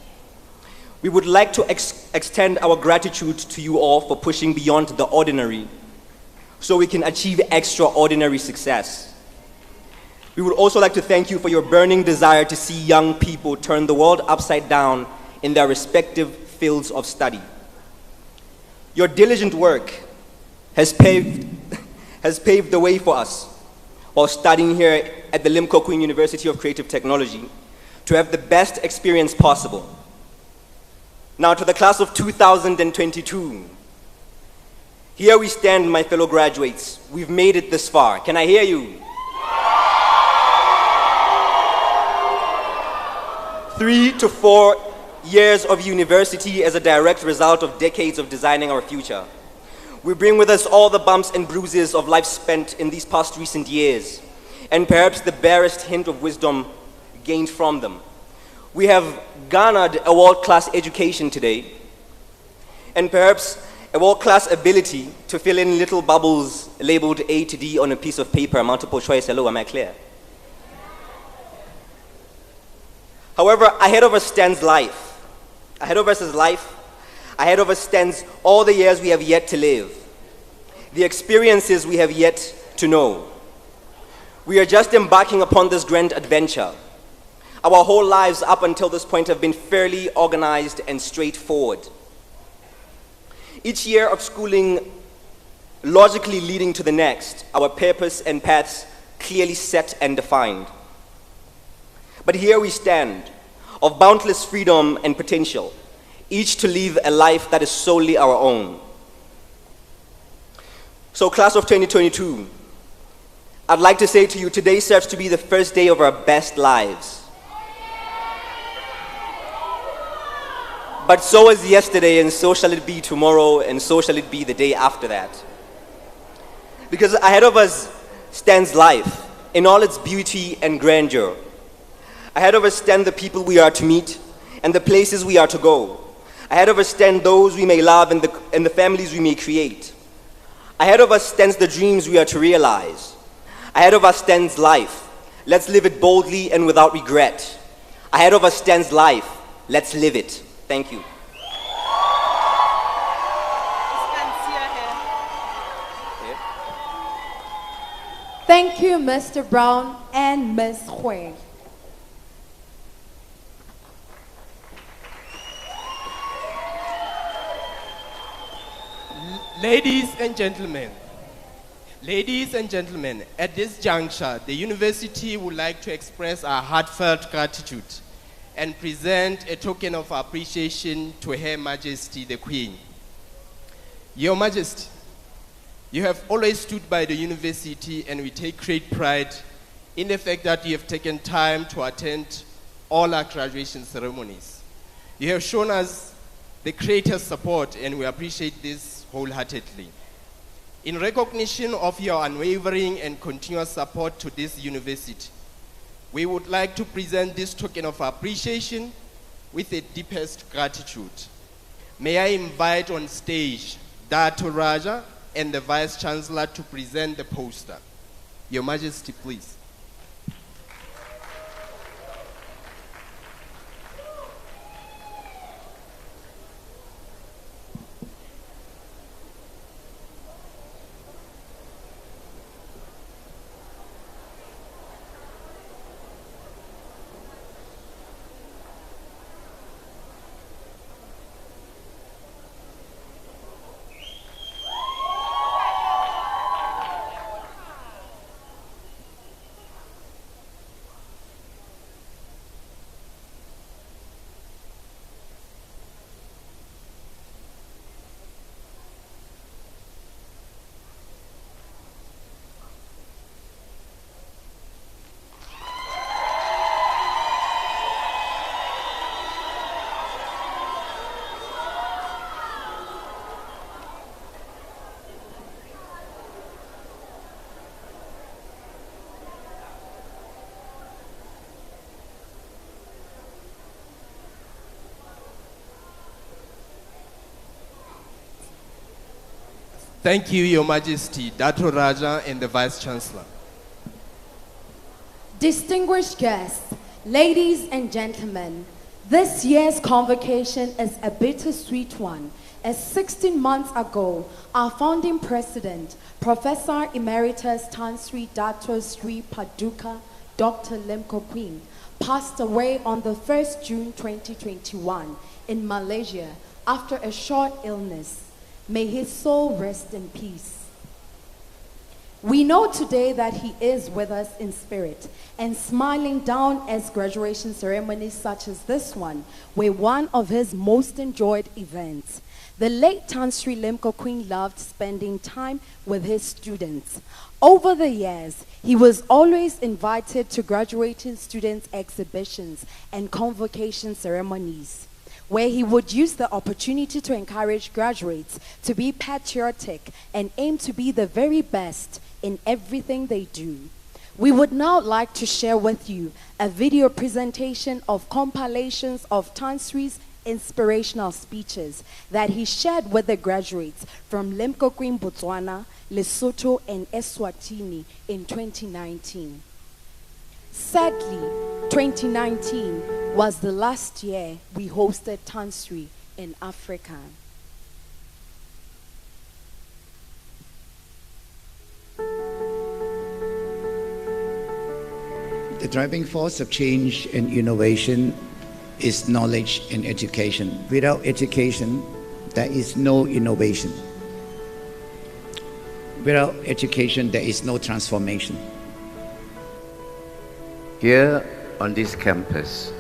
we would like to extend our gratitude to you all for pushing beyond the ordinary so we can achieve extraordinary success. We would also like to thank you for your burning desire to see young people turn the world upside down in their respective fields of study. Your diligent work has paved the way for us while studying here at the Limkokwing University of Creative Technology to have the best experience possible. Now to the class of 2022. Here we stand, my fellow graduates. We've made it this far. Can I hear you? 3 to 4 years of university as a direct result of decades of designing our future. We bring with us all the bumps and bruises of life spent in these past recent years, and perhaps the barest hint of wisdom gained from them. We have garnered a world-class education today, and perhaps a world-class ability to fill in little bubbles labeled A to D on a piece of paper, multiple choice. Hello, am I clear? However, ahead of us stands life. Ahead of us is life. Ahead of us stands all the years we have yet to live, the experiences we have yet to know. We are just embarking upon this grand adventure. Our whole lives up until this point have been fairly organized and straightforward. Each year of schooling logically leading to the next, our purpose and paths clearly set and defined. But here we stand, of boundless freedom and potential, each to live a life that is solely our own. So class of 2022, I'd like to say to you, today serves to be the first day of our best lives. But so is yesterday, and so shall it be tomorrow, and so shall it be the day after that. Because ahead of us stands life in all its beauty and grandeur. Ahead of us stand the people we are to meet and the places we are to go. Ahead of us stand those we may love and the families we may create. Ahead of us stands the dreams we are to realize. Ahead of us stands life. Let's live it boldly and without regret. Ahead of us stands life. Let's live it. Thank you. Thank you, Mr. Brown and Ms. Hui. Ladies and gentlemen, at this juncture, the university would like to express our heartfelt gratitude and present a token of appreciation to Her Majesty the Queen. Your Majesty, you have always stood by the university, and we take great pride in the fact that you have taken time to attend all our graduation ceremonies. You have shown us the greatest support, and we appreciate this wholeheartedly. In recognition of your unwavering and continuous support to this university, we would like to present this token of appreciation with the deepest gratitude. May I invite on stage Dato Raja and the Vice Chancellor to present the poster. Your Majesty, please. Thank you, Your Majesty, Dato Raja and the Vice Chancellor. Distinguished guests, ladies and gentlemen, this year's convocation is a bittersweet one, as 16 months ago, our founding president, Professor Emeritus Tan Sri Dato Sri Paduka Dr. Limkokwing, passed away on the 1st June 2021 in Malaysia after a short illness. May his soul rest in peace. We know today that he is with us in spirit and smiling down as graduation ceremonies such as this one were one of his most enjoyed events. The late Tan Sri Limkokwing loved spending time with his students. Over the years, he was always invited to graduating students' exhibitions and convocation ceremonies, where he would use the opportunity to encourage graduates to be patriotic and aim to be the very best in everything they do. We would now like to share with you a video presentation of compilations of Tan Sri's inspirational speeches that he shared with the graduates from Limkokwing, Botswana, Lesotho, and Eswatini in 2019. Sadly, 2019 was the last year we hosted Tan Sri in Africa. The driving force of change and innovation is knowledge and education. Without education, there is no innovation. Without education, there is no transformation. Here on this campus,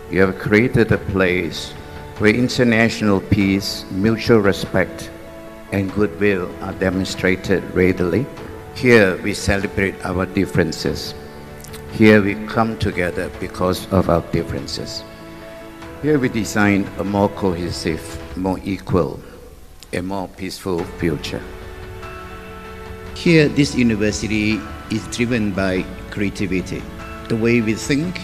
you have created a place where international peace, mutual respect, and goodwill are demonstrated readily. Here we celebrate our differences. Here we come together because of our differences. Here we design a more cohesive, more equal, a more peaceful future. Here, this university is driven by creativity. The way we think,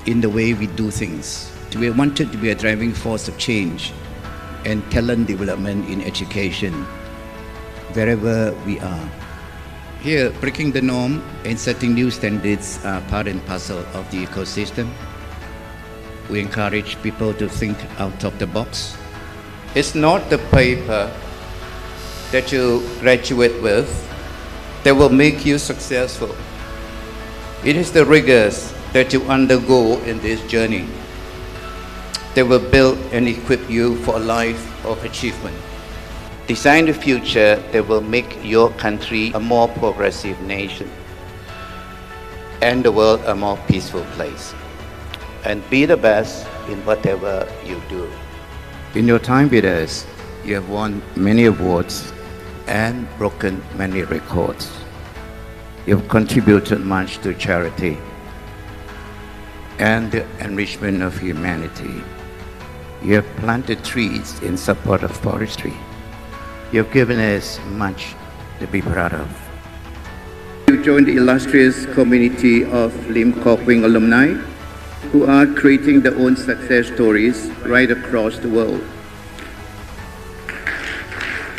in the way we do things. We wanted to be a driving force of change and talent development in education, wherever we are. Here, breaking the norm and setting new standards are part and parcel of the ecosystem. We encourage people to think out of the box. It's not the paper that you graduate with that will make you successful. It is the rigors that you undergo in this journey that will build and equip you for a life of achievement. Design the future that will make your country a more progressive nation and the world a more peaceful place. And be the best in whatever you do. In your time with us, you have won many awards and broken many records. You have contributed much to charity and the enrichment of humanity. You have planted trees in support of forestry. You have given us much to be proud of. You joined the illustrious community of Limkokwing alumni who are creating their own success stories right across the world.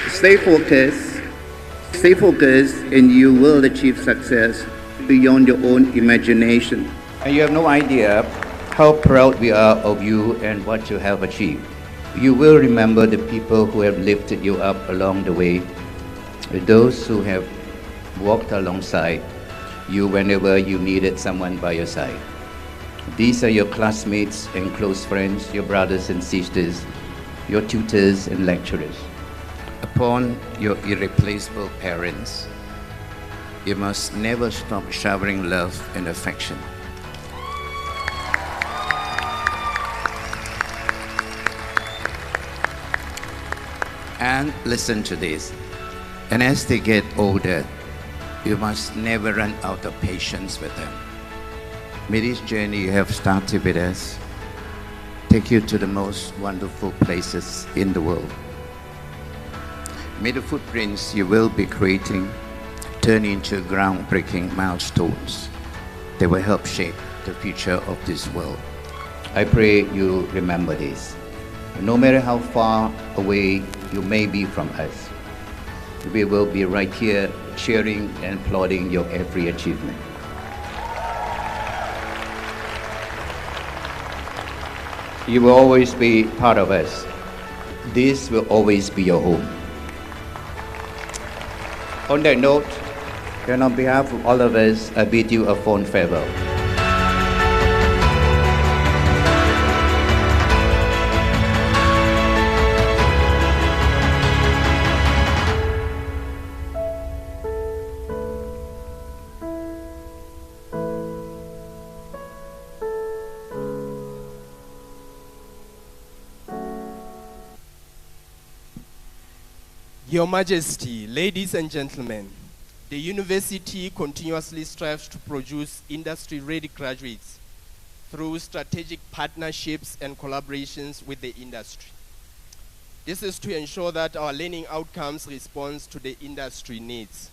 Stay focused, and you will achieve success beyond your own imagination. And you have no idea how proud we are of you and what you have achieved. You will remember the people who have lifted you up along the way, those who have walked alongside you whenever you needed someone by your side. These are your classmates and close friends, your brothers and sisters, your tutors and lecturers. Upon your irreplaceable parents, you must never stop showering love and affection. And listen to this. And as they get older, you must never run out of patience with them. May this journey you have started with us take you to the most wonderful places in the world. May the footprints you will be creating turn into groundbreaking milestones that will help shape the future of this world. I pray you remember this. No matter how far away you may be from us, we will be right here cheering and applauding your every achievement. You will always be part of us. This will always be your home. On that note, and on behalf of all of us, I bid you a fond farewell. Your Majesty, ladies and gentlemen, the university continuously strives to produce industry-ready graduates through strategic partnerships and collaborations with the industry. This is to ensure that our learning outcomes respond to the industry needs.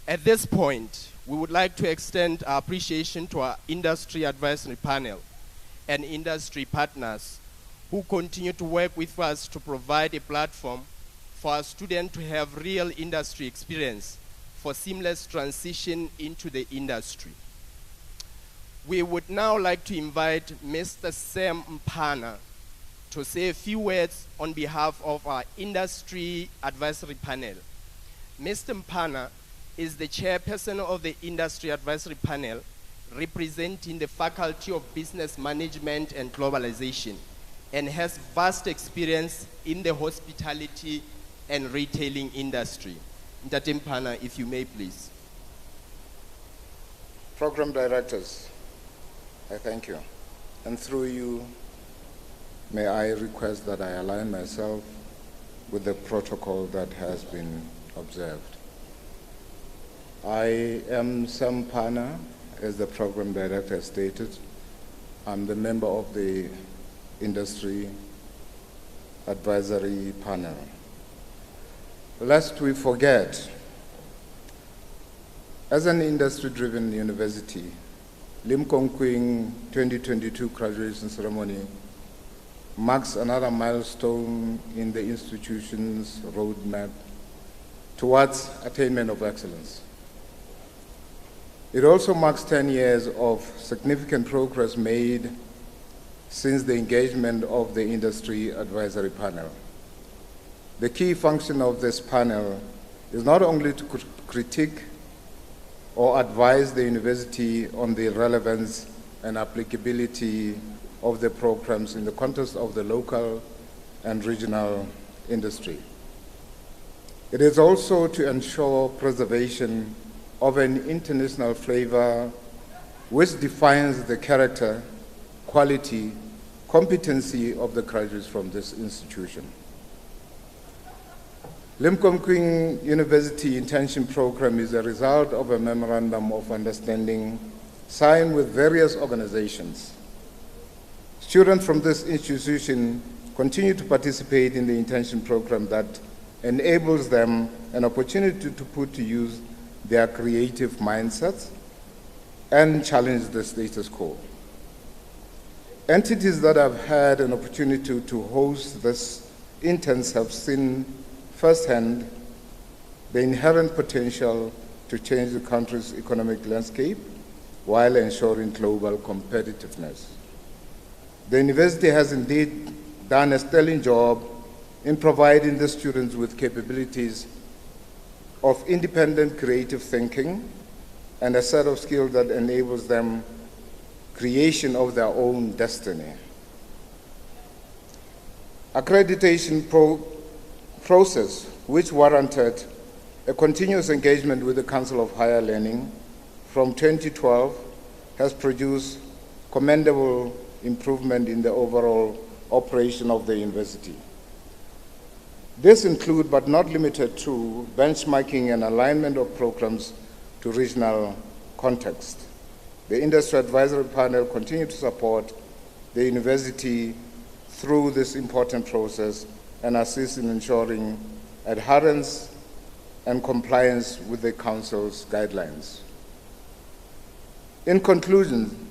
At this point, we would like to extend our appreciation to our industry advisory panel and industry partners who continue to work with us to provide a platform for our students to have real industry experience for seamless transition into the industry. We would now like to invite Mr. Sam Mpana to say a few words on behalf of our industry advisory panel. Mr. Mpana is the chairperson of the Industry Advisory Panel, representing the Faculty of Business Management and Globalization, and has vast experience in the hospitality and retailing industry. Ntate Mphana, if you may please. Program directors, I thank you. And through you, may I request that I align myself with the protocol that has been observed. I am Sam Mphana, as the program director stated. I'm the member of the Industry Advisory Panel. Lest we forget, as an industry-driven university, Limkokwing 2022 graduation ceremony marks another milestone in the institution's roadmap towards attainment of excellence. It also marks 10 years of significant progress made since the engagement of the Industry Advisory Panel. The key function of this panel is not only to critique or advise the university on the relevance and applicability of the programs in the context of the local and regional industry. It is also to ensure preservation of an international flavor which defines the character, quality, competency of the graduates from this institution. Limkokwing University Internship Program is a result of a memorandum of understanding signed with various organizations. Students from this institution continue to participate in the internship program that enables them an opportunity to put to use their creative mindsets and challenge the status quo. Entities that have had an opportunity to host this interns have seen firsthand the inherent potential to change the country's economic landscape while ensuring global competitiveness. The university has indeed done a sterling job in providing the students with capabilities of independent creative thinking and a set of skills that enables them creation of their own destiny. Accreditation process, which warranted a continuous engagement with the Council of Higher Learning from 2012, has produced commendable improvement in the overall operation of the university. This includes, but not limited to, benchmarking and alignment of programs to regional context. The Industry Advisory Panel continues to support the university through this important process and assist in ensuring adherence and compliance with the Council's guidelines. In conclusion,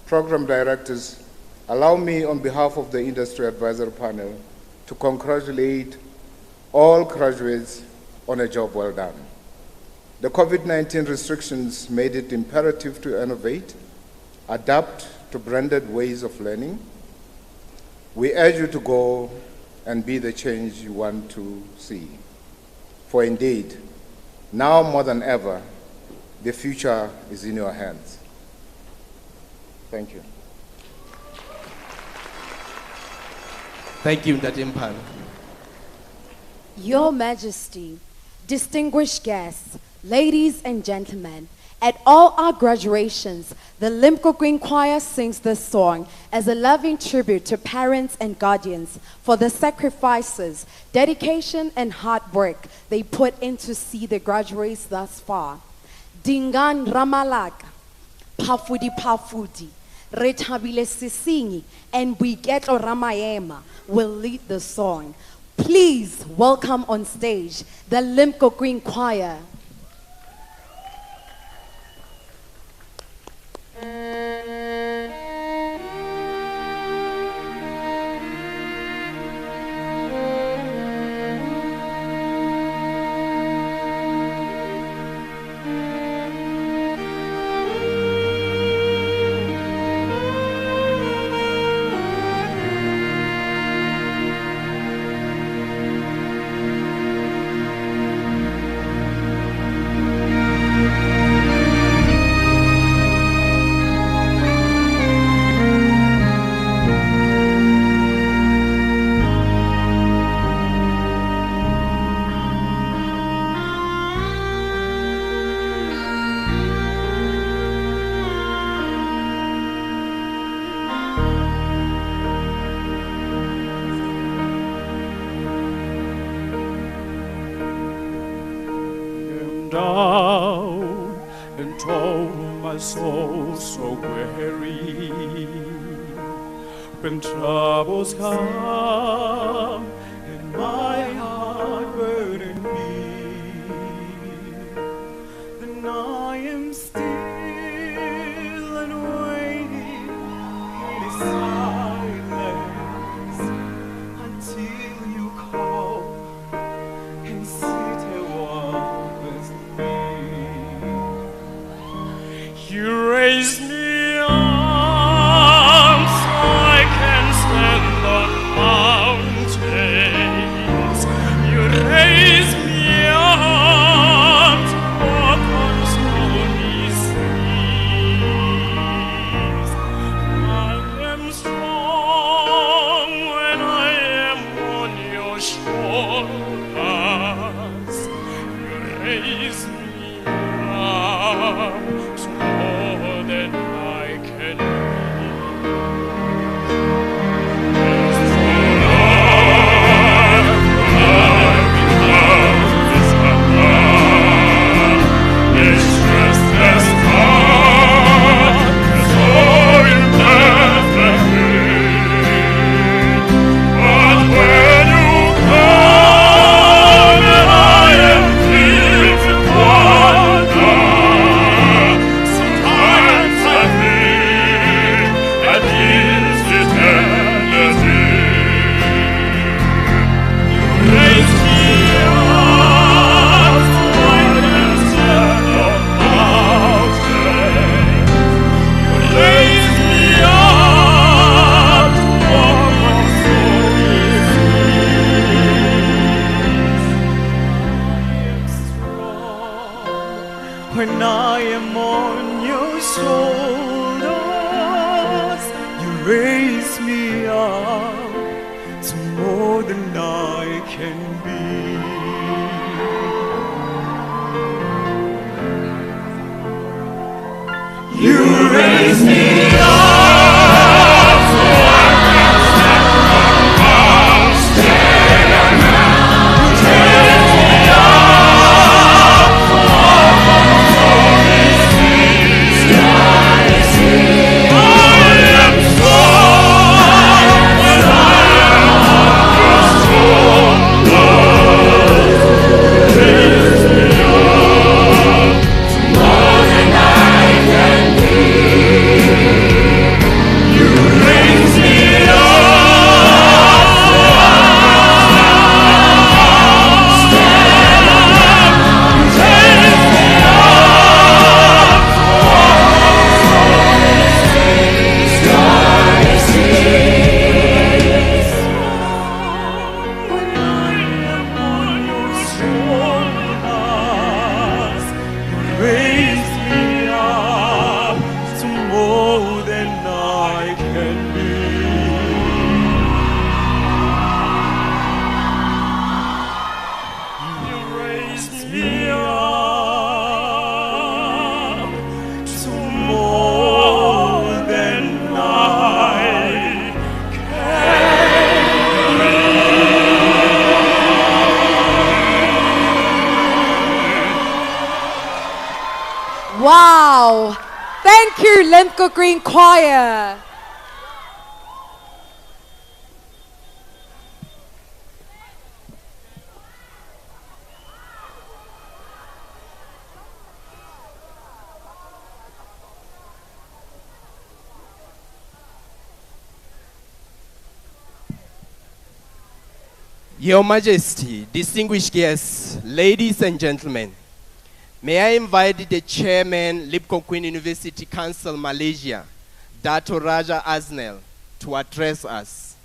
program directors, allow me on behalf of the Industry Advisory Panel to congratulate all graduates on a job well done. The COVID-19 restrictions made it imperative to innovate, adapt to branded ways of learning. We urge you to go and be the change you want to see. For indeed, now more than ever, the future is in your hands. Thank you. Thank you, Ntate Mphana. Your Majesty, distinguished guests, ladies and gentlemen, at all our graduations, the Limkokwing Choir sings this song as a loving tribute to parents and guardians for the sacrifices, dedication, and hard work they put in to see the graduates thus far. Dingan Ramalaka, Pafudi Pafudi, Retabile Sisingi, and Bwigetlo Ramayema will lead the song. Please welcome on stage the Limkokwing Choir. down and told my soul so weary. When troubles come and my heart burden me, then I am still and waiting in silence until you call and sit a while with me. You raise me up so I can stand on mountains. You raise me up to walk on stony seas. I am strong when I am on your shoulders. You raise me up to more than I can when I am on your shoulders, you raise me up to more than I can be. You raise me up so I can stand on mountains. You raise me up to walk on stony seas. I am strong when I am on your shoulders. Raise me up to more than I can be. You raise me up so I stand up. You raise me up to walk on stony seas. When I am on your shoulders, you raise me up to more than I can be. You raise me up to more than I Wow. Thank you, Limkokwing Choir. Your Majesty, distinguished guests, ladies and gentlemen, may I invite the Chairman, Limkokwing University Council Malaysia, Dato Raja Aznel, to address us.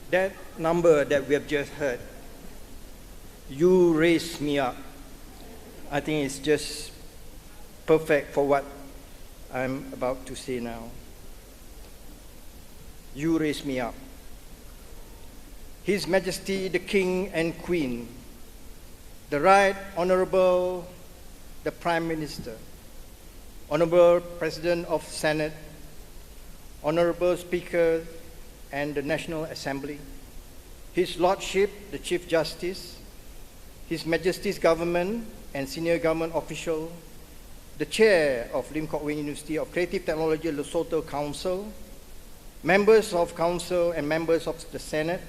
That number that we have just heard, you raise me up, I think it's just perfect for what I'm about to say now. You raise me up. His Majesty the King and Queen, the Right Honorable the Prime Minister, Honorable President of Senate, Honorable Speaker, and the National Assembly, His Lordship, the Chief Justice, His Majesty's government and senior government official, the Chair of Limkokwing University of Creative Technology Lesotho Council, members of Council and members of the Senate,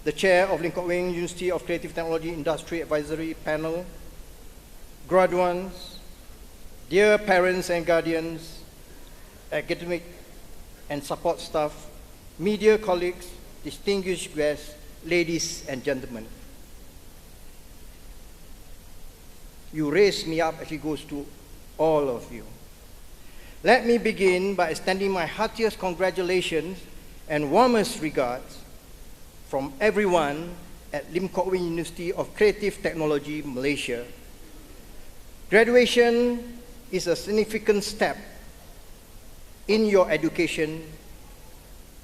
the Chair of Limkokwing University of Creative Technology Industry Advisory Panel, graduates, dear parents and guardians, academic and support staff, media colleagues, distinguished guests, ladies and gentlemen. You raise me up as it goes to all of you. Let me begin by extending my heartiest congratulations and warmest regards from everyone at Limkokwing University of Creative Technology, Malaysia. Graduation is a significant step in your education,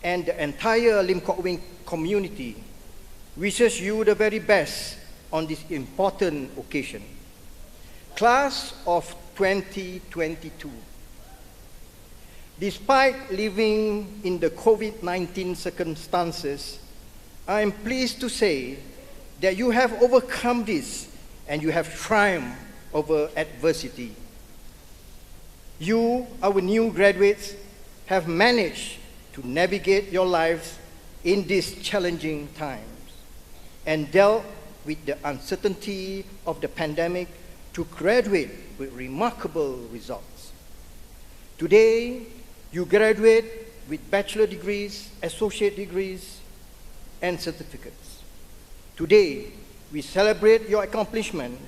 and the entire Limkokwing community wishes you the very best on this important occasion. Class of 2022. Despite living in the COVID-19 circumstances, I am pleased to say that you have overcome this and you have triumphed over adversity. You, our new graduates, have managed to navigate your lives in these challenging times and dealt with the uncertainty of the pandemic to graduate with remarkable results. Today, you graduate with bachelor degrees, associate degrees, and certificates. Today, we celebrate your accomplishment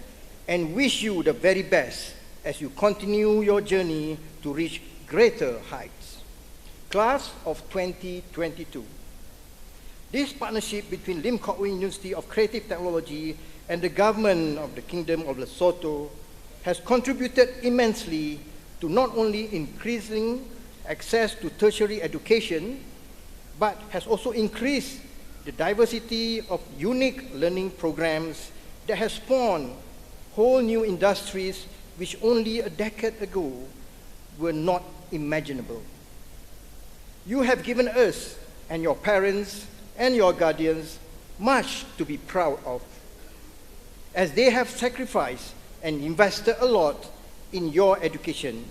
and wish you the very best as you continue your journey to reach greater heights. Class of 2022. This partnership between Limkokwing University of Creative Technology and the government of the Kingdom of Lesotho has contributed immensely to not only increasing access to tertiary education, but has also increased the diversity of unique learning programs that has spawned whole new industries which only a decade ago were not imaginable. You have given us and your parents and your guardians much to be proud of, as they have sacrificed and invested a lot in your education,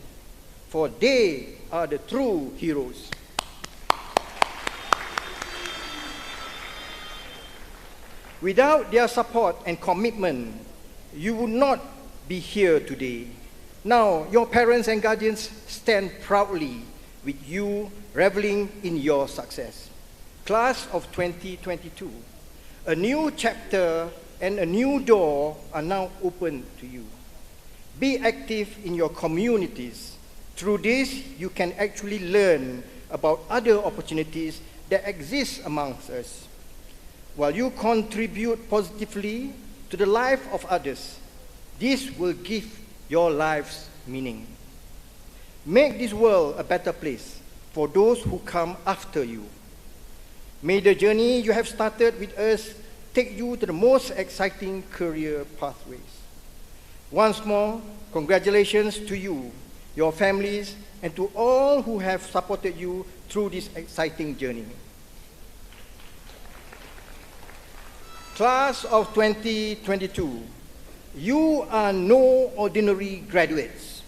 for they are the true heroes. Without their support and commitment, you would not be here today. Now, your parents and guardians stand proudly with you, reveling in your success. Class of 2022, a new chapter and a new door are now open to you. Be active in your communities. Through this, you can actually learn about other opportunities that exist amongst us. While you contribute positively to the life of others, this will give your lives meaning. Make this world a better place for those who come after you. May the journey you have started with us take you to the most exciting career pathways. Once more, congratulations to you, your families, and to all who have supported you through this exciting journey. Class of 2022, you are no ordinary graduates.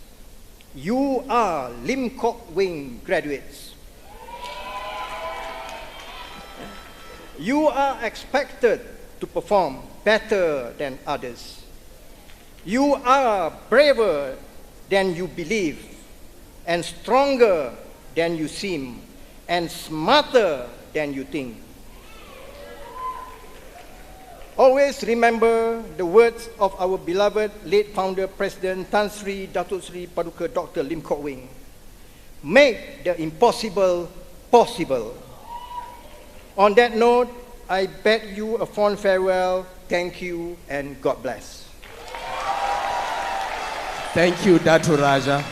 You are Limkokwing graduates. You are expected to perform better than others. You are braver than you believe, and stronger than you seem, and smarter than you think. Always remember the words of our beloved late founder, President Tan Sri Datuk Sri Paduka Dr. Limkokwing. Make the impossible possible. On that note, I bid you a fond farewell. Thank you and God bless. Thank you, Datu Raja.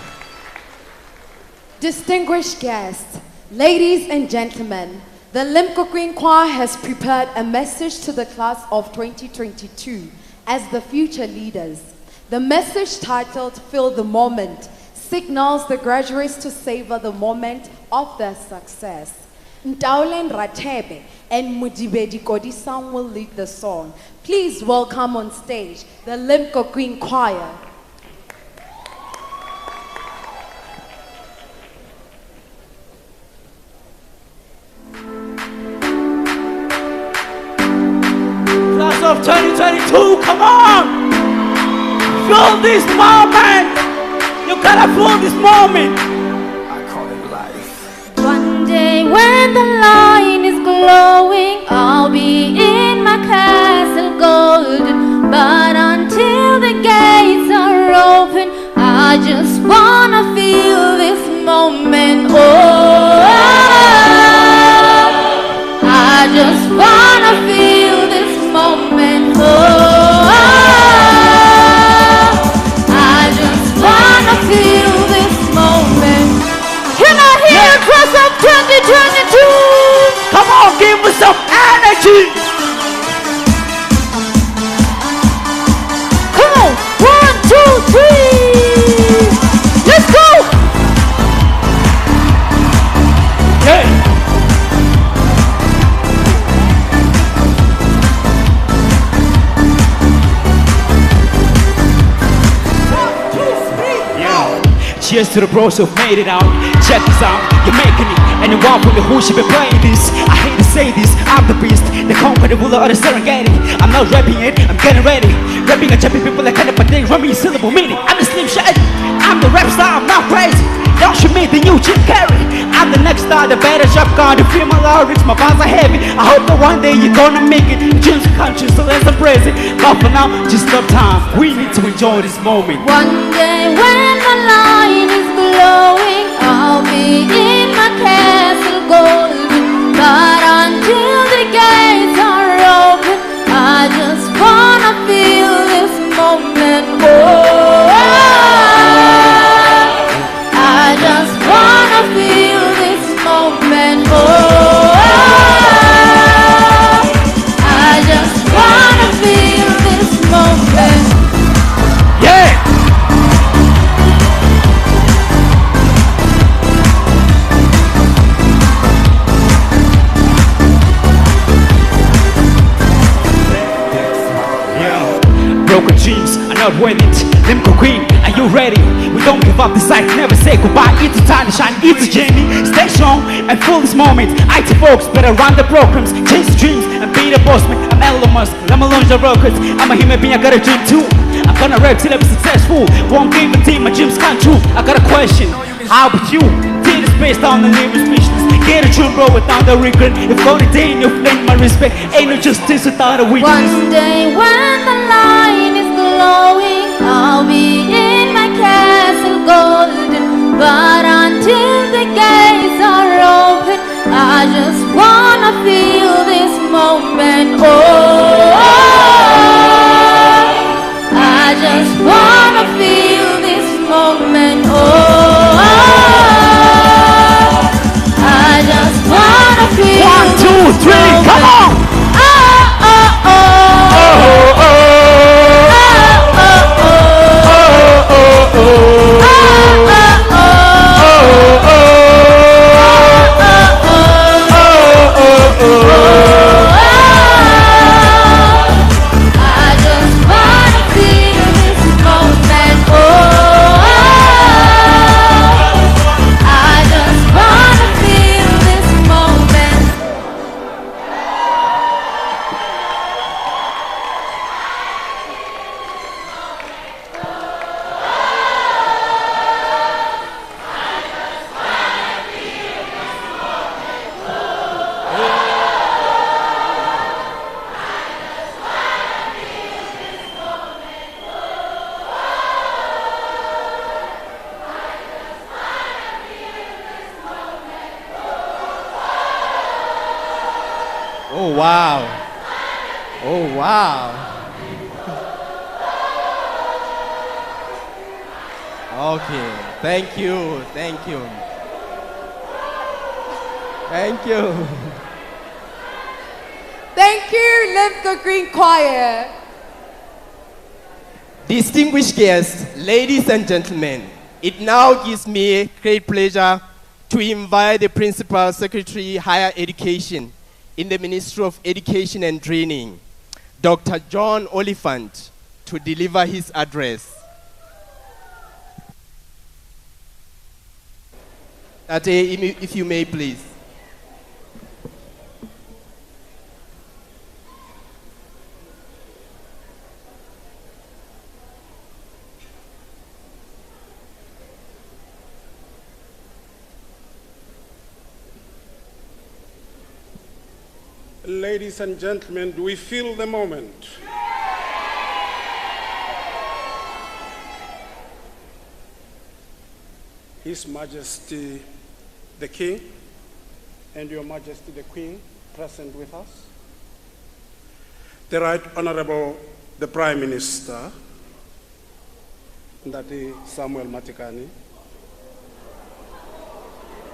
Distinguished guests, ladies and gentlemen, the Limkokwing Choir has prepared a message to the class of 2022 as the future leaders. The message, titled "Feel the Moment," signals the graduates to savor the moment of their success. Ntaulen Ratebe and Mudibedi Kodisang will lead the song. Please welcome on stage the Limkokwing Choir. Class of 2022, come on! Feel this moment! You gotta feel this moment! One day when the line is glowing, I'll be in my castle golden. But until the gates are open, I just wanna feel this moment. Oh, I just wanna feel this moment. Oh, I just wanna feel this moment. Can I hear a class of 2022? Come on, give us some energy! Come on, 1, 2, 3. Let's go! Yeah. Cheers to the bros who've made it out. Check this out, you're making it. And you walk with the who should be playing this. I hate to say this, I'm the beast, the conqueror, the ruler of the Serengeti. I'm not rapping it, I'm getting ready. Rapping and jumping people like kind of, but they run me a syllable meaning. I'm the Slim Shady, I'm the rap star, I'm not crazy. Don't shoot me, the new Jim Carrey. I'm the next star, the better shop guard. You feel my lyrics, my bars are heavy. I hope that one day you're gonna make it. Dreams come true, so let's embrace it. But for now, just enough time. We need to enjoy this moment. One day when the line is glowing, I'll be in my castle golden. But until the gates are open, I just wanna feel this moment. Oh, I just wanna feel this moment. Oh, I just wanna feel this moment. Yeah! Broken dreams are not worth it. Limkokwing, are you ready? We don't give up the sight, never say goodbye. It's a time to shine, it's a journey. Stay strong and feel this moment. IT folks better run the programs, chase the dreams and be the boss man. I'm Elon Musk, I'm a launch the rockets. I'm a human being, I got a dream too. I'm gonna rap till I be successful. Won't give a team, my dreams come true. I got a question, how about you? Take the space down the living speechless. Get a dream bro without the regret. If God a day in your flame, my respect. Ain't no justice without a witness. One day when the line is glowing, I'll be in my castle golden. But until the gates are open, I just wanna feel this moment. Oh, I just wanna feel this moment. Oh, I just wanna feel 1, 2, 3, come on! Oh, wow. Oh, wow. Okay, thank you, thank you. Thank you. Thank you, Limkokwing Choir. Distinguished guests, ladies and gentlemen, it now gives me great pleasure to invite the Principal Secretary, Higher Education in the Ministry of Education and Training, Dr. John Oliphant, to deliver his address. Tate, if you may, please. Ladies and gentlemen, do we feel the moment? His Majesty the King and Your Majesty the Queen present with us. The Right Honorable the Prime Minister, Ndati Samuel Matikani,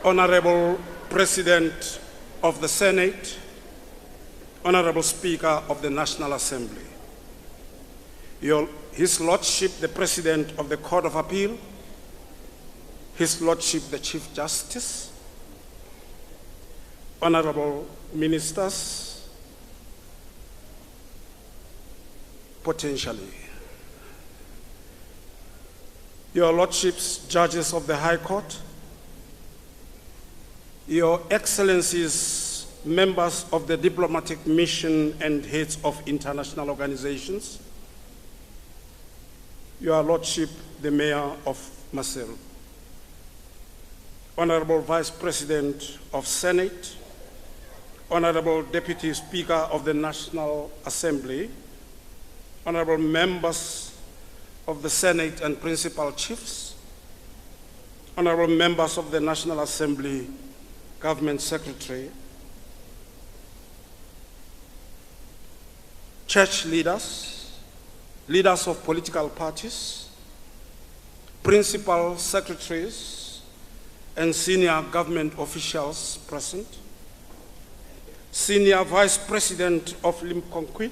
Honorable President of the Senate, Honorable Speaker of the National Assembly, His Lordship the President of the Court of Appeal, His Lordship the Chief Justice, Honorable Ministers, potentially, Your Lordships, Judges of the High Court, Your Excellencies, members of the diplomatic mission and heads of international organizations, Your Lordship, the Mayor of Marseille, Honorable Vice President of Senate, Honorable Deputy Speaker of the National Assembly, Honorable members of the Senate and Principal Chiefs, Honorable members of the National Assembly, Government Secretary, church leaders, leaders of political parties, principal secretaries, and senior government officials present, Senior Vice President of Limkokwing,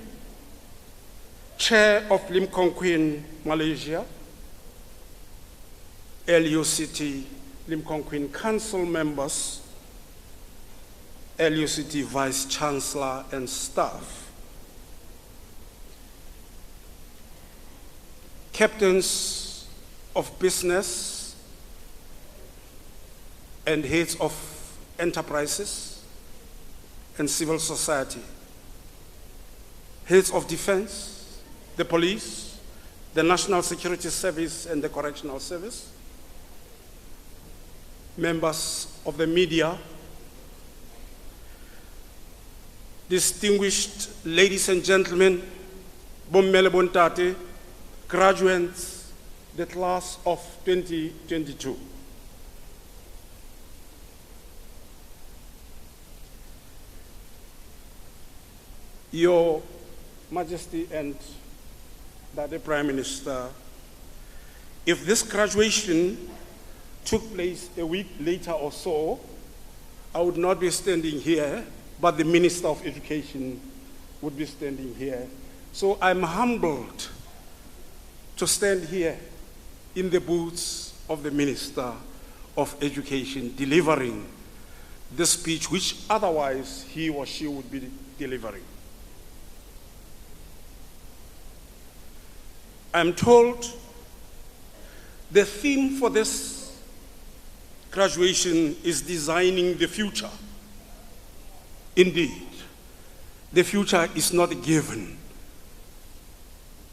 Chair of Limkokwing, Malaysia, LUCT Limkokwing Council members, LUCT Vice Chancellor and staff, captains of business and heads of enterprises and civil society, heads of defense, the police, the National Security Service and the Correctional Service, members of the media, distinguished ladies and gentlemen, bommele bontate, graduates, the class of 2022. Your Majesty and the Prime Minister, if this graduation took place a week later or so, I would not be standing here, but the Minister of Education would be standing here. So I'm humbled to stand here in the boots of the Minister of Education, delivering the speech which otherwise he or she would be delivering. I'm told the theme for this graduation is designing the future. Indeed, the future is not given.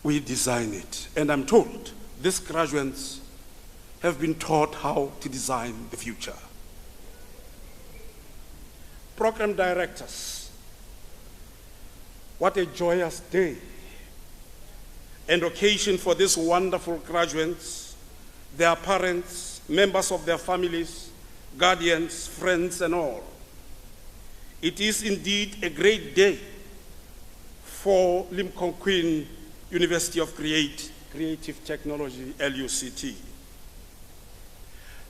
We design it. And I'm told these graduates have been taught how to design the future. Program directors, what a joyous day and occasion for these wonderful graduates, their parents, members of their families, guardians, friends, and all. It is indeed a great day for Limkokwing University of Creative Technology, LUCT.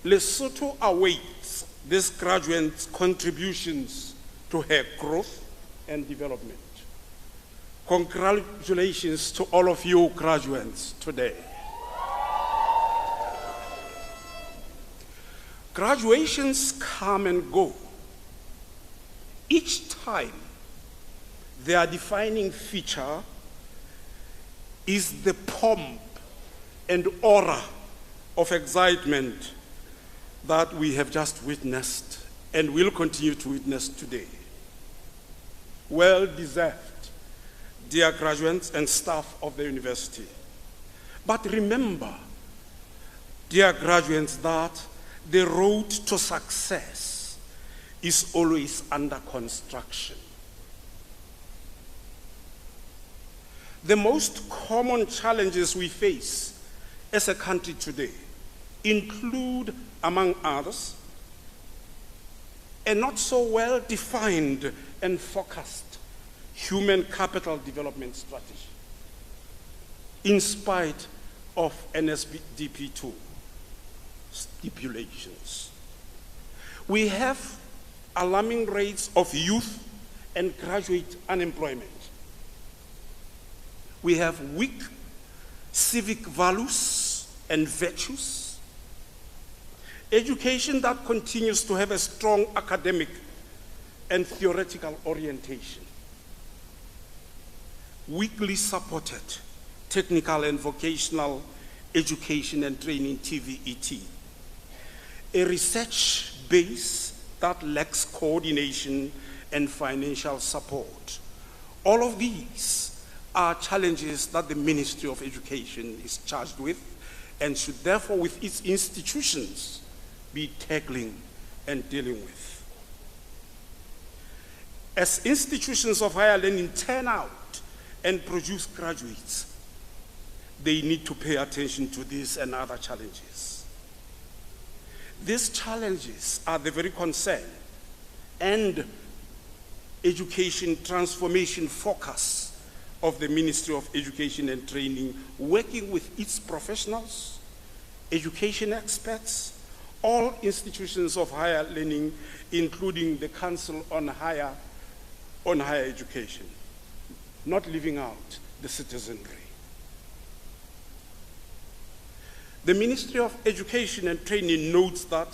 Lesotho awaits these graduates' contributions to her growth and development. Congratulations to all of you graduates today. Graduations come and go. Each time, their defining feature is the pomp and aura of excitement that we have just witnessed and will continue to witness today. Well deserved, dear graduates and staff of the university. But remember, dear graduates, that the road to success is always under construction. The most common challenges we face as a country today include, among others, a not so well defined and focused human capital development strategy, in spite of NSDP 2 stipulations. We have alarming rates of youth and graduate unemployment. We have weak civic values and virtues. Education that continues to have a strong academic and theoretical orientation. Weakly supported technical and vocational education and training, TVET. A research base that lacks coordination and financial support. All of these are challenges that the Ministry of Education is charged with and should therefore, with its institutions, be tackling and dealing with. As institutions of higher learning turn out and produce graduates, they need to pay attention to these and other challenges. These challenges are the very concern and education transformation focus of the Ministry of Education and Training, working with its professionals, education experts, all institutions of higher learning, including the Council on Higher Education, not leaving out the citizenry. The Ministry of Education and Training notes that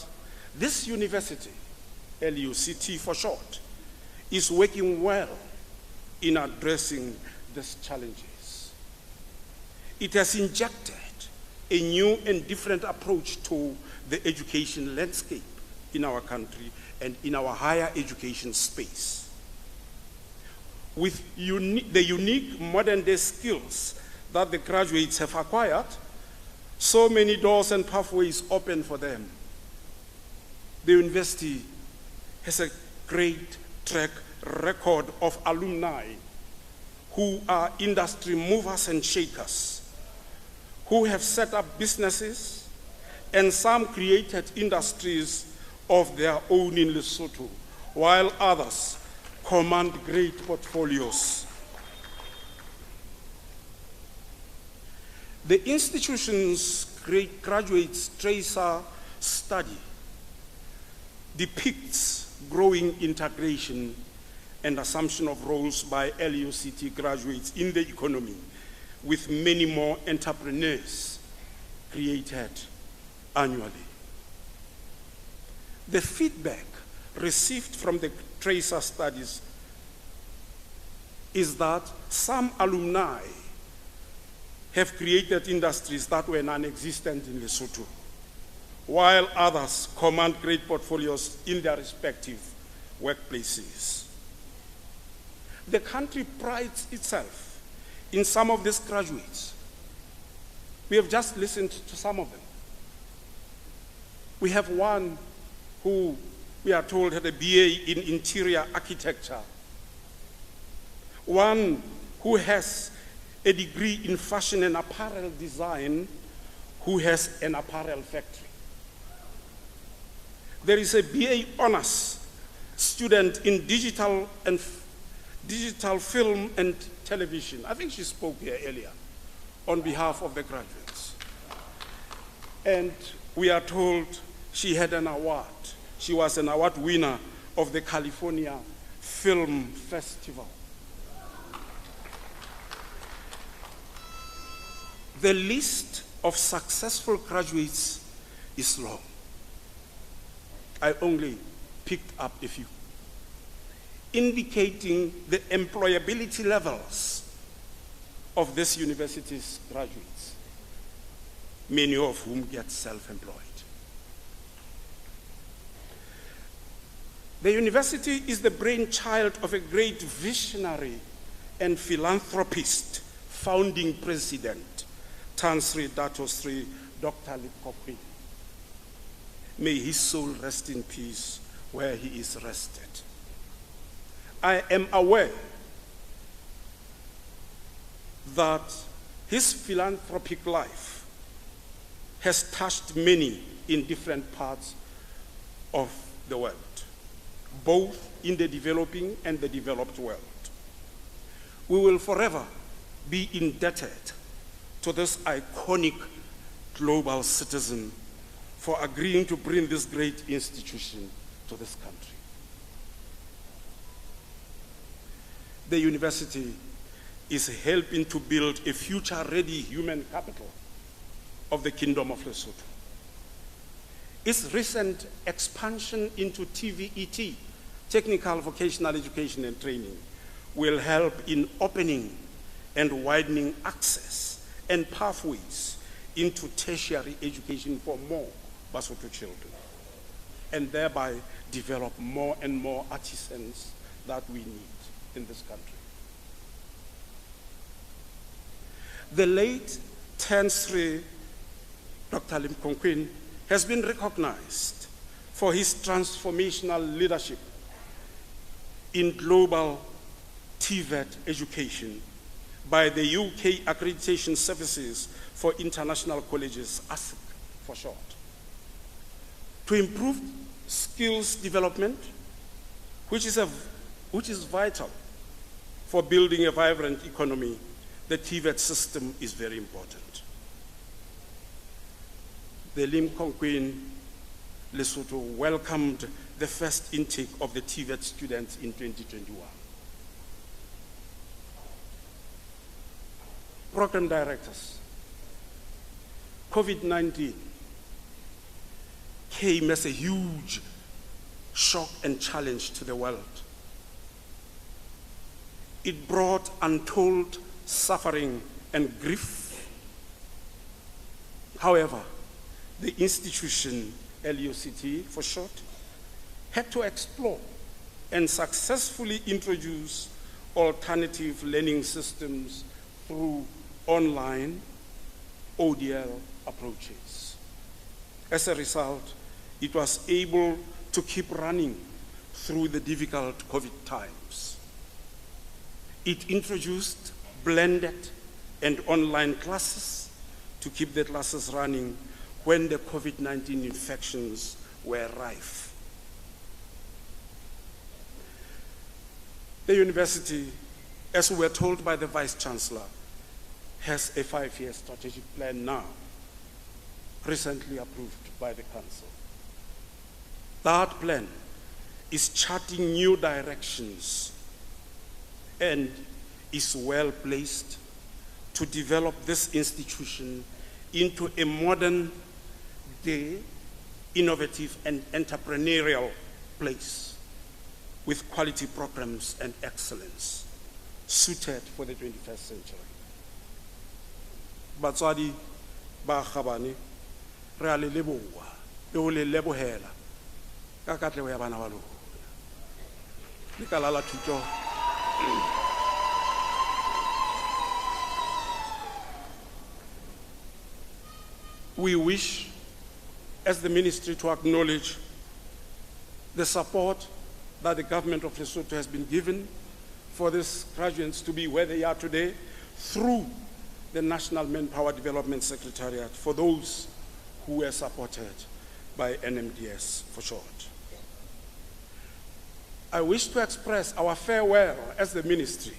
this university, LUCT for short, is working well in addressing these challenges. It has injected a new and different approach to the education landscape in our country and in our higher education space. With the unique modern-day skills that the graduates have acquired, so many doors and pathways open for them. The university has a great track record of alumni who are industry movers and shakers, who have set up businesses, and some created industries of their own in Lesotho, while others command great portfolios. The institution's great graduates tracer study depicts growing integration and assumption of roles by LUCT graduates in the economy, with many more entrepreneurs created annually. The feedback received from the tracer studies is that some alumni have created industries that were non-existent in Lesotho, while others command great portfolios in their respective workplaces. The country prides itself in some of these graduates. We have just listened to some of them. We have one who we are told had a BA in interior architecture, one who has a degree in fashion and apparel design, who has an apparel factory. There is a BA honors student in digital film and television. I think she spoke here earlier on behalf of the graduates. And we are told she had an award. She was an award winner of the California Film Festival. The list of successful graduates is long. I only picked up a few, indicating the employability levels of this university's graduates, many of whom get self-employed. The university is the brainchild of a great visionary and philanthropist, founding president, Tan Sri Dato Sri Dr. Limkokwing. May his soul rest in peace where he is rested. I am aware that his philanthropic life has touched many in different parts of the world, both in the developing and the developed world. We will forever be indebted to this iconic global citizen for agreeing to bring this great institution to this country. The university is helping to build a future-ready human capital of the Kingdom of Lesotho. Its recent expansion into TVET, Technical Vocational Education and Training, will help in opening and widening access and pathways into tertiary education for more Basotho children, and thereby develop more and more artisans that we need in this country. The late Tan Sri Dr. Limkokwing has been recognized for his transformational leadership in global TVET education by the UK Accreditation Services for International Colleges, ASIC for short. To improve skills development, which is vital for building a vibrant economy, the TVET system is very important. The Limkokwing Lesotho welcomed the first intake of the TVET students in 2021. Program directors, COVID-19 came as a huge shock and challenge to the world. It brought untold suffering and grief. However, the institution, LUCT for short, had to explore and successfully introduce alternative learning systems through online ODL approaches. As a result, it was able to keep running through the difficult COVID times. It introduced blended and online classes to keep the classes running when the COVID-19 infections were rife. The university, as we were told by the Vice Chancellor, has a 5-year strategic plan now, recently approved by the Council. That plan is charting new directions and is well placed to develop this institution into a modern day, innovative and entrepreneurial place with quality programs and excellence suited for the 21st century. Batswadi ba Khabane re a le leboha le ho le lebohela ka katleho ya bana ba lona. Lekala la thuto we wish, as the ministry, to acknowledge the support that the government of Lesotho has been given for these graduates to be where they are today through the National Manpower Development Secretariat for those who were supported by NMDS for short. I wish to express our farewell as the ministry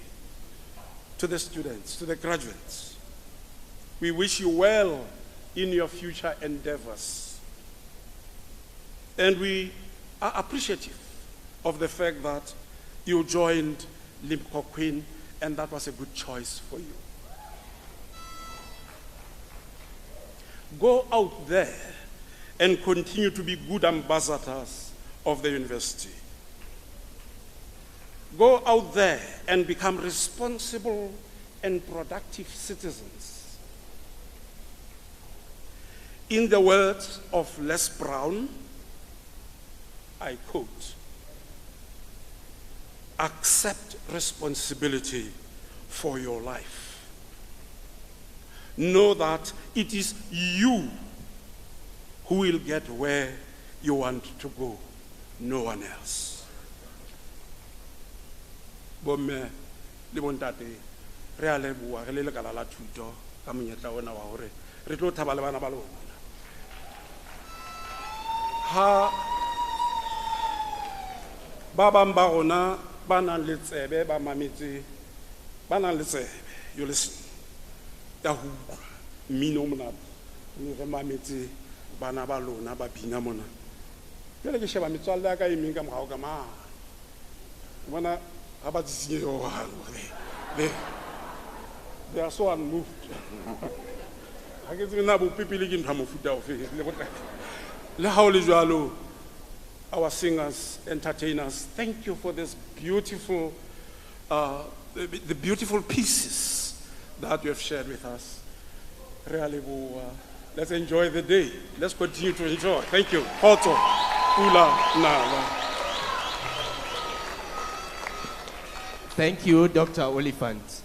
to the students, to the graduates. We wish you well in your future endeavors. And we are appreciative of the fact that you joined Limkokwing, and that was a good choice for you. Go out there and continue to be good ambassadors of the university. Go out there and become responsible and productive citizens. In the words of Les Brown, I quote, "Accept responsibility for your life. Know that it is you who will get where you want to go, no one else." Bomme le bontate re a leboha re le lekala la thuto ka monyetla ona wa hore re tlo thaba le bana ba lona. Ha ba bang ba rona ba nang le tsebe ba mametse ba nang le tsebe, you listen, ya ho utlwa mmino o monate re mametse bana ba lona ba bina mona. Jwale ke sheba metswalle ya ka e meng ka morao ka ma bona ha ba tsinye yo they are so unmoved. Ha ke tsebe na bo pipile ke ntwa mofuta o fe le botlaka le ha o le jwalo. Our singers, entertainers, thank you for this beautiful, the beautiful pieces that you have shared with us. Really, let's enjoy the day. Let's continue to enjoy. Thank you. Hoto, Ula, Nala. Thank you, Dr. Oliphant.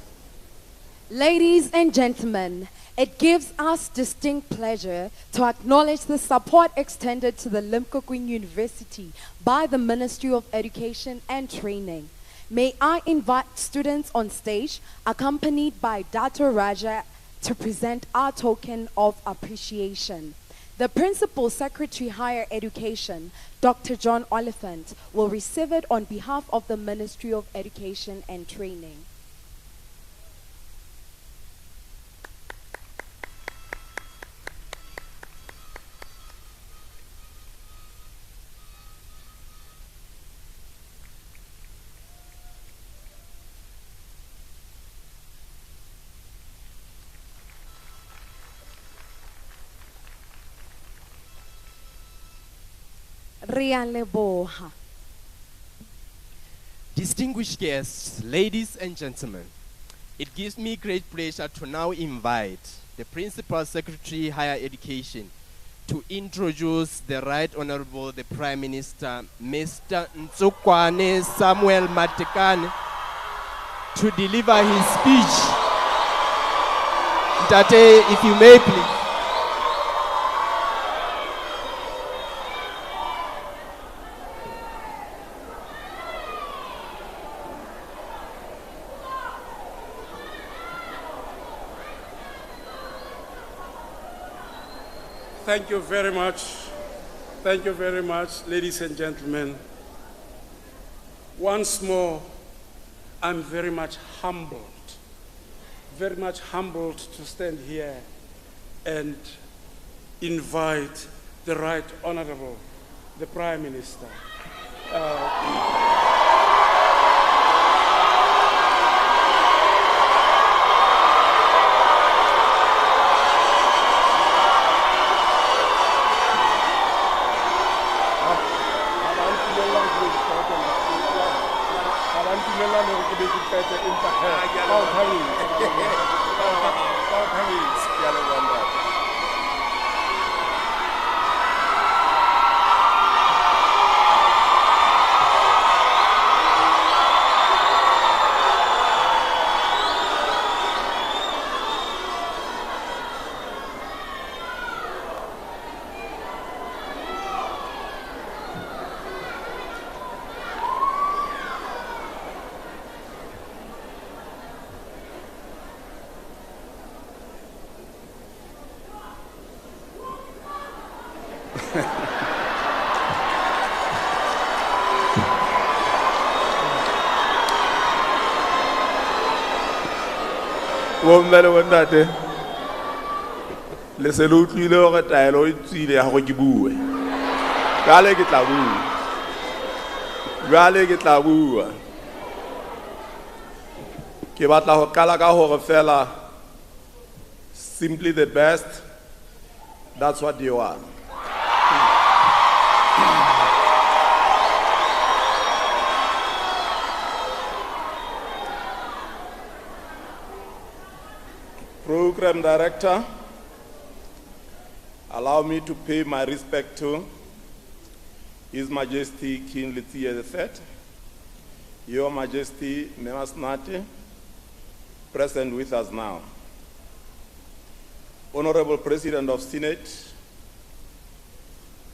Ladies and gentlemen, it gives us distinct pleasure to acknowledge the support extended to the Limkokwing University by the Ministry of Education and Training. May I invite students on stage, accompanied by Dr. Raja, to present our token of appreciation. The Principal Secretary Higher Education, Dr. John Oliphant, will receive it on behalf of the Ministry of Education and Training. Distinguished guests, ladies and gentlemen, it gives me great pleasure to now invite the Principal Secretary Higher Education to introduce the Right Honorable the Prime Minister, Mr. Ntsukwane Samuel Matekane, to deliver his speech. Ntate, if you may please. Thank you very much. Thank you very much, ladies and gentlemen. Once more, I'm very much humbled to stand here and invite the Right Honorable, the Prime Minister. Bomme le bontate le se le utlwile hore taelo e tswile ya go ke bue. Jwale ke tla bua. Ke batla ho qala ka hore fela simply the best, that's what you are. Program Director, allow me to pay my respect to His Majesty King Letsie III, Your Majesty Memas Nati, present with us now. Honorable President of Senate,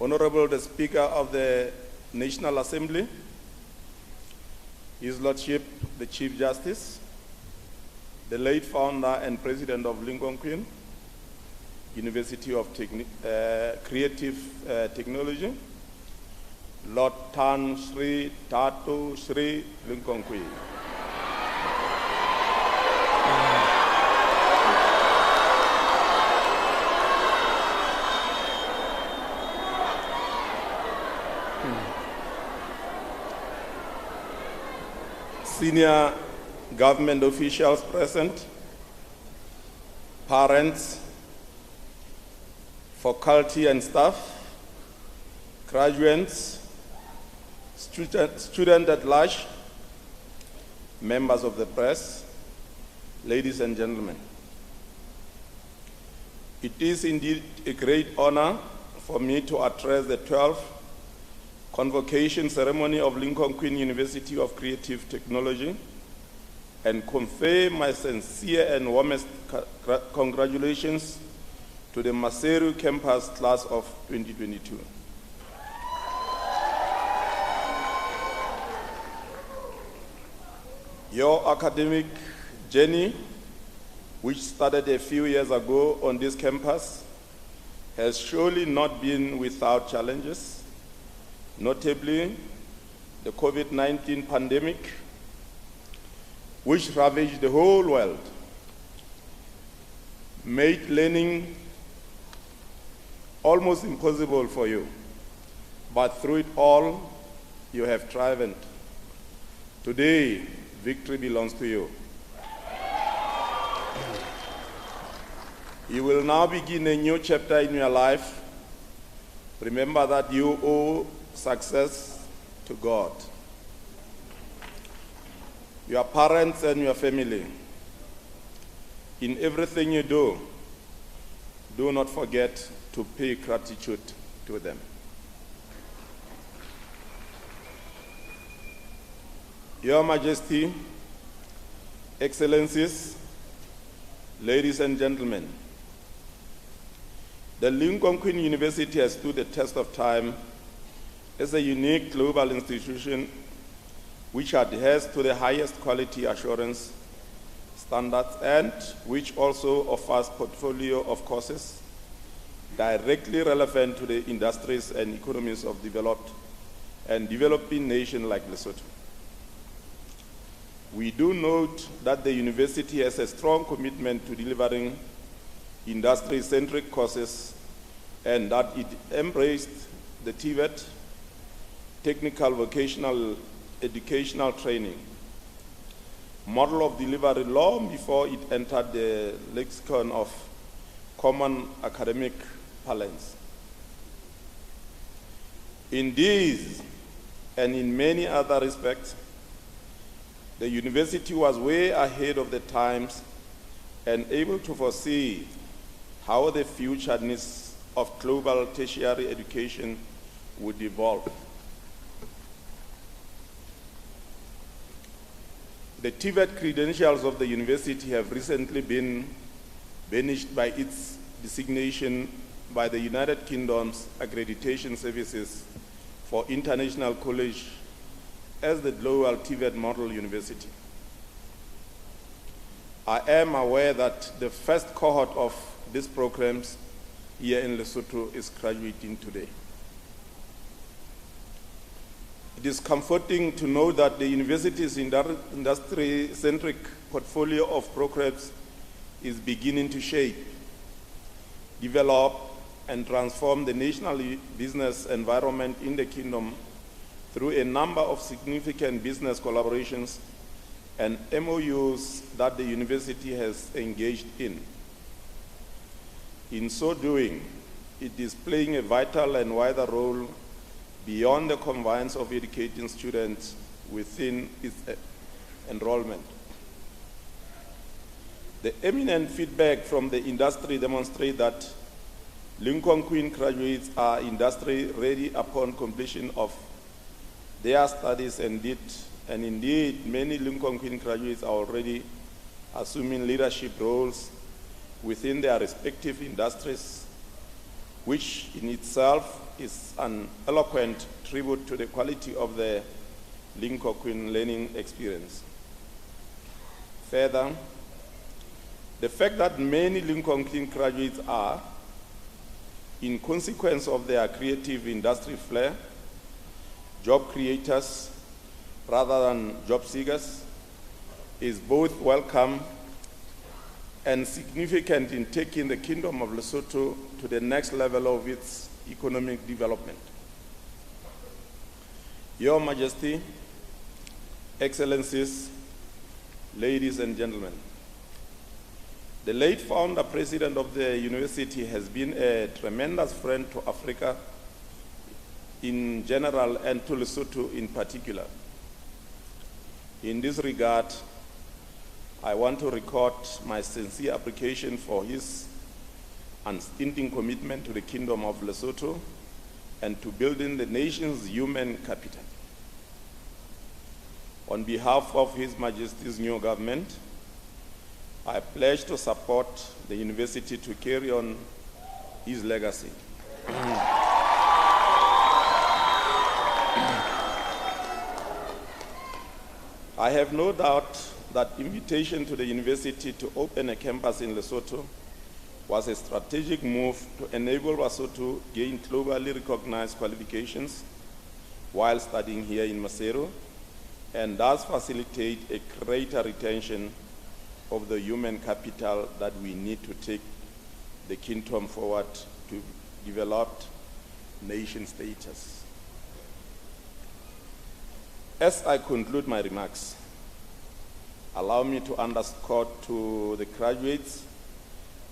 Honorable the Speaker of the National Assembly, His Lordship the Chief Justice, the late founder and president of Limkokwing, University of Creative Technology, Lord Tan Sri Tatu Sri Limkokwing. Senior government officials present, parents, faculty and staff, graduates, students at large, members of the press, ladies and gentlemen. It is indeed a great honor for me to address the 12th convocation ceremony of Limkokwing University of Creative Technology and convey my sincere and warmest congratulations to the Maseru campus class of 2022. Your academic journey, which started a few years ago on this campus, has surely not been without challenges, notably the COVID-19 pandemic, which ravaged the whole world, made learning almost impossible for you. But through it all, you have thrived. Today, victory belongs to you. You will now begin a new chapter in your life. Remember that you owe success to God, your parents and your family. In everything you do not forget to pay gratitude to them. Your Majesty, Excellencies, ladies and gentlemen, the Limkokwing University has stood the test of time as a unique global institution which adheres to the highest quality assurance standards and which also offers portfolio of courses directly relevant to the industries and economies of developed and developing nations like Lesotho. We do note that the university has a strong commitment to delivering industry-centric courses and that it embraced the TVET, technical vocational educational training, model of delivery long before it entered the lexicon of common academic parlance. In these and in many other respects, the university was way ahead of the times and able to foresee how the future needs of global tertiary education would evolve. The TVET credentials of the university have recently been banished by its designation by the United Kingdom's accreditation services for international college as the global TVET model university. I am aware that the first cohort of these programs here in Lesotho is graduating today. It is comforting to know that the university's industry-centric portfolio of programs is beginning to shape, develop, and transform the national business environment in the kingdom through a number of significant business collaborations and MOUs that the university has engaged in. In so doing, it is playing a vital and wider role beyond the confines of educating students within its enrollment. The eminent feedback from the industry demonstrates that Limkokwing graduates are industry ready upon completion of their studies, and indeed many Limkokwing graduates are already assuming leadership roles within their respective industries, which in itself is an eloquent tribute to the quality of the Limkokwing learning experience. Further, the fact that many Limkokwing graduates are, in consequence of their creative industry flair, job creators rather than job seekers, is both welcome and significant in taking the Kingdom of Lesotho to the next level of its economic development. Your Majesty, Excellencies, ladies and gentlemen, the late founder president of the university has been a tremendous friend to Africa in general and to Lesotho in particular. In this regard, I want to record my sincere appreciation for his unstinting commitment to the Kingdom of Lesotho and to building the nation's human capital. On behalf of His Majesty's new government, I pledge to support the university to carry on his legacy. I have no doubt that invitation to the university to open a campus in Lesotho was a strategic move to enable Lesotho to gain globally recognized qualifications while studying here in Maseru, and thus facilitate a greater retention of the human capital that we need to take the kingdom forward to developed nation status. As I conclude my remarks, allow me to underscore to the graduates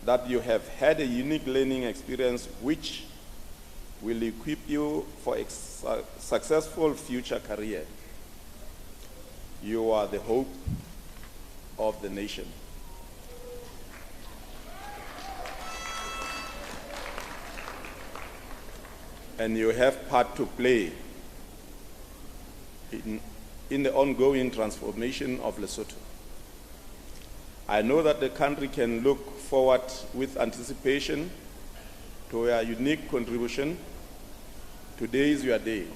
that you have had a unique learning experience which will equip you for a successful future career. You are the hope of the nation. And you have part to play in the ongoing transformation of Lesotho. I know that the country can look forward with anticipation to your unique contribution. Today is your day.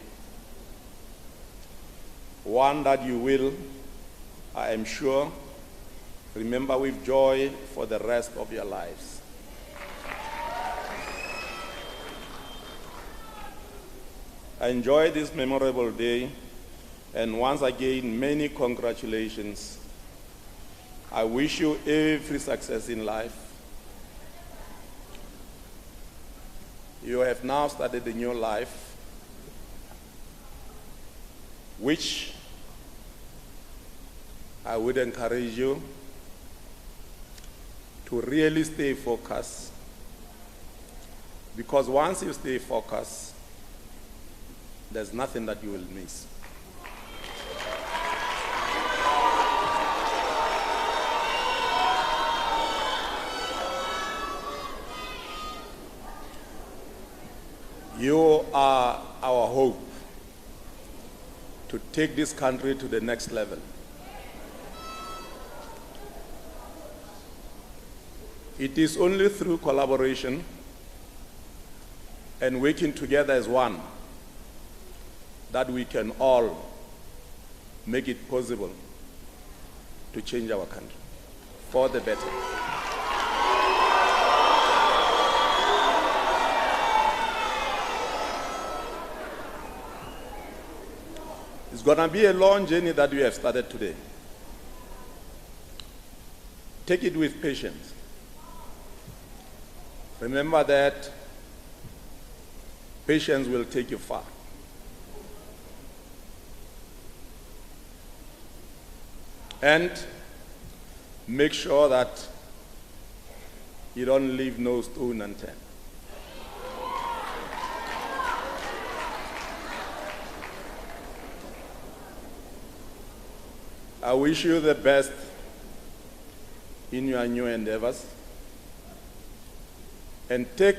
One that you will, I am sure, remember with joy for the rest of your lives. Enjoy this memorable day, and once again, many congratulations. I wish you every success in life. You have now started a new life, which I would encourage you to really stay focused, because once you stay focused, there's nothing that you will miss. You are our hope to take this country to the next level. It is only through collaboration and working together as one that we can all make it possible to change our country for the better. It's going to be a long journey that we have started today. Take it with patience. Remember that patience will take you far. And make sure that you don't leave no stone unturned. I wish you the best in your new endeavors and take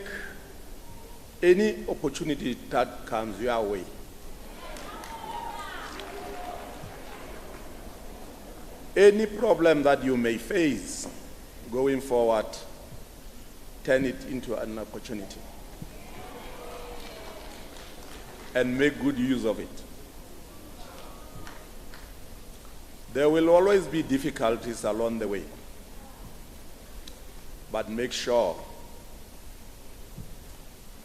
any opportunity that comes your way. Any problem that you may face going forward, turn it into an opportunity and make good use of it. There will always be difficulties along the way, but make sure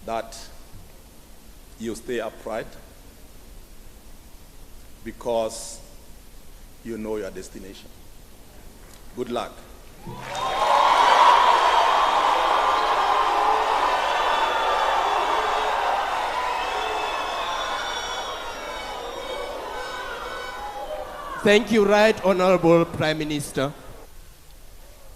that you stay upright because you know your destination. Good luck. Thank you, Right Honorable Prime Minister.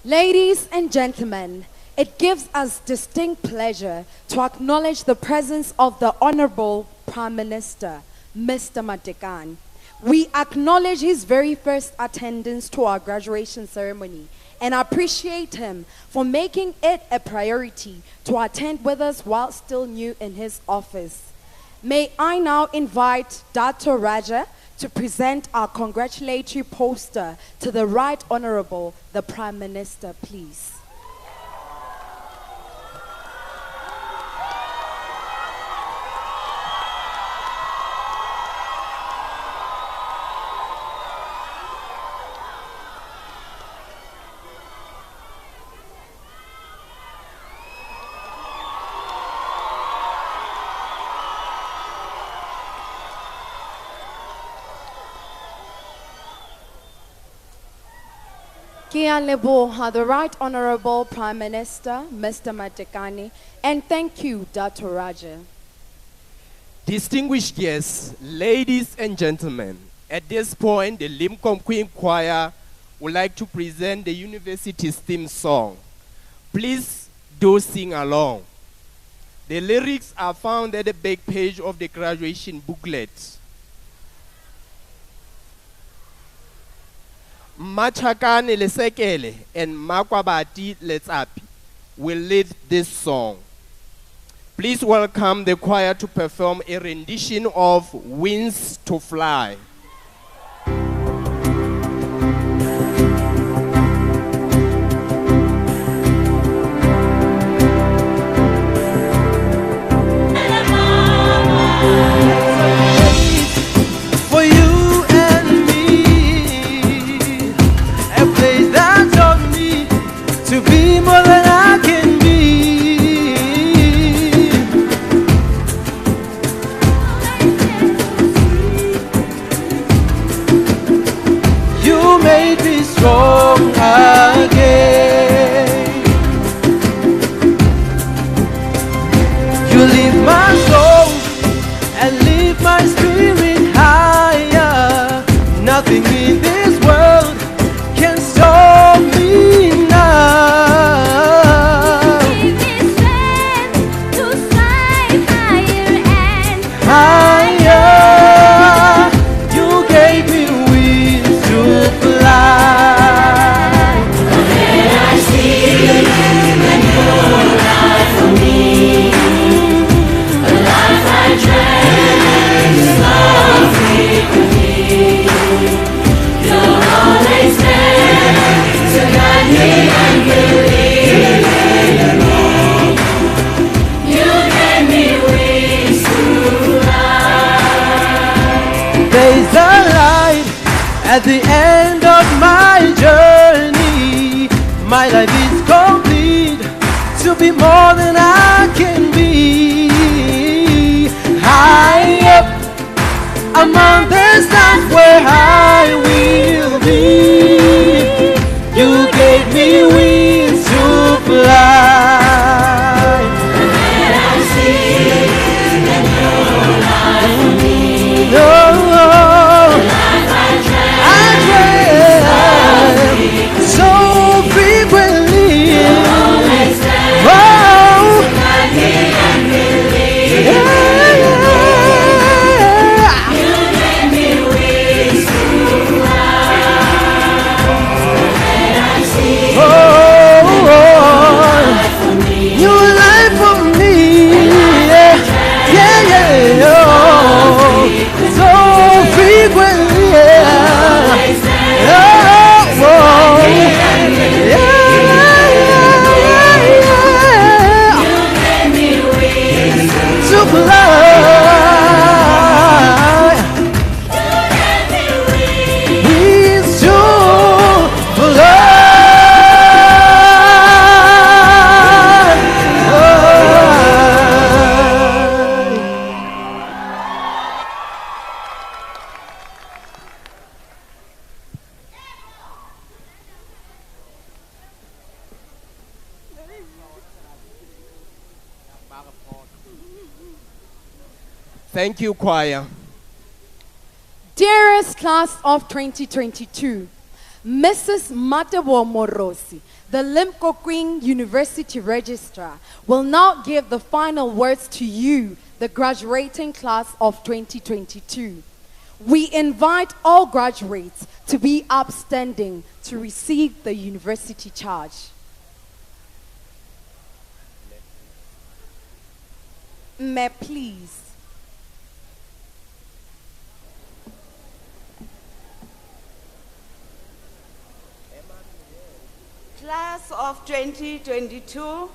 Ladies and gentlemen, it gives us distinct pleasure to acknowledge the presence of the Honorable Prime Minister, Mr. Matekane. We acknowledge his very first attendance to our graduation ceremony and appreciate him for making it a priority to attend with us while still new in his office. May I now invite Dr. Raja to present our congratulatory poster to the Right Honorable, the Prime Minister, please. Kia leboha, the Right Honorable Prime Minister, Mr. Matekane, and thank you, Dr. Raja. Distinguished guests, ladies and gentlemen, at this point, the Limkokwing Choir would like to present the university's theme song. Please do sing along. The lyrics are found at the back page of the graduation booklet. Machakane Lesekele and Makwabati Letsapi will lead this song. Please welcome the choir to perform a rendition of Wings to Fly. For you and me, a place that taught me to be more than I can be. You made me strong again. You lift my soul and lift my spirit higher. Nothing in this world can stop me now. Give me strength to fly higher and higher. You gave me wings to fly. When I see and your life for me, a life I dreamt of frequently. You're always there to guide me and believe in me. You gave me wings to fly. There's a light at the end of my journey. My life is complete to be more than I can be. High up among the stars where I will be. You gave me wings to fly. When I see and your life for me, the life I dreamt so frequently. You're always there to guide me and believe. You gave me wings to Thank you, choir. Dearest class of 2022, Mrs. Matebo Morosi, the Limkokwing University Registrar, will now give the final words to you, the graduating class of 2022. We invite all graduates to be upstanding to receive the university charge. May please. Class of 2022,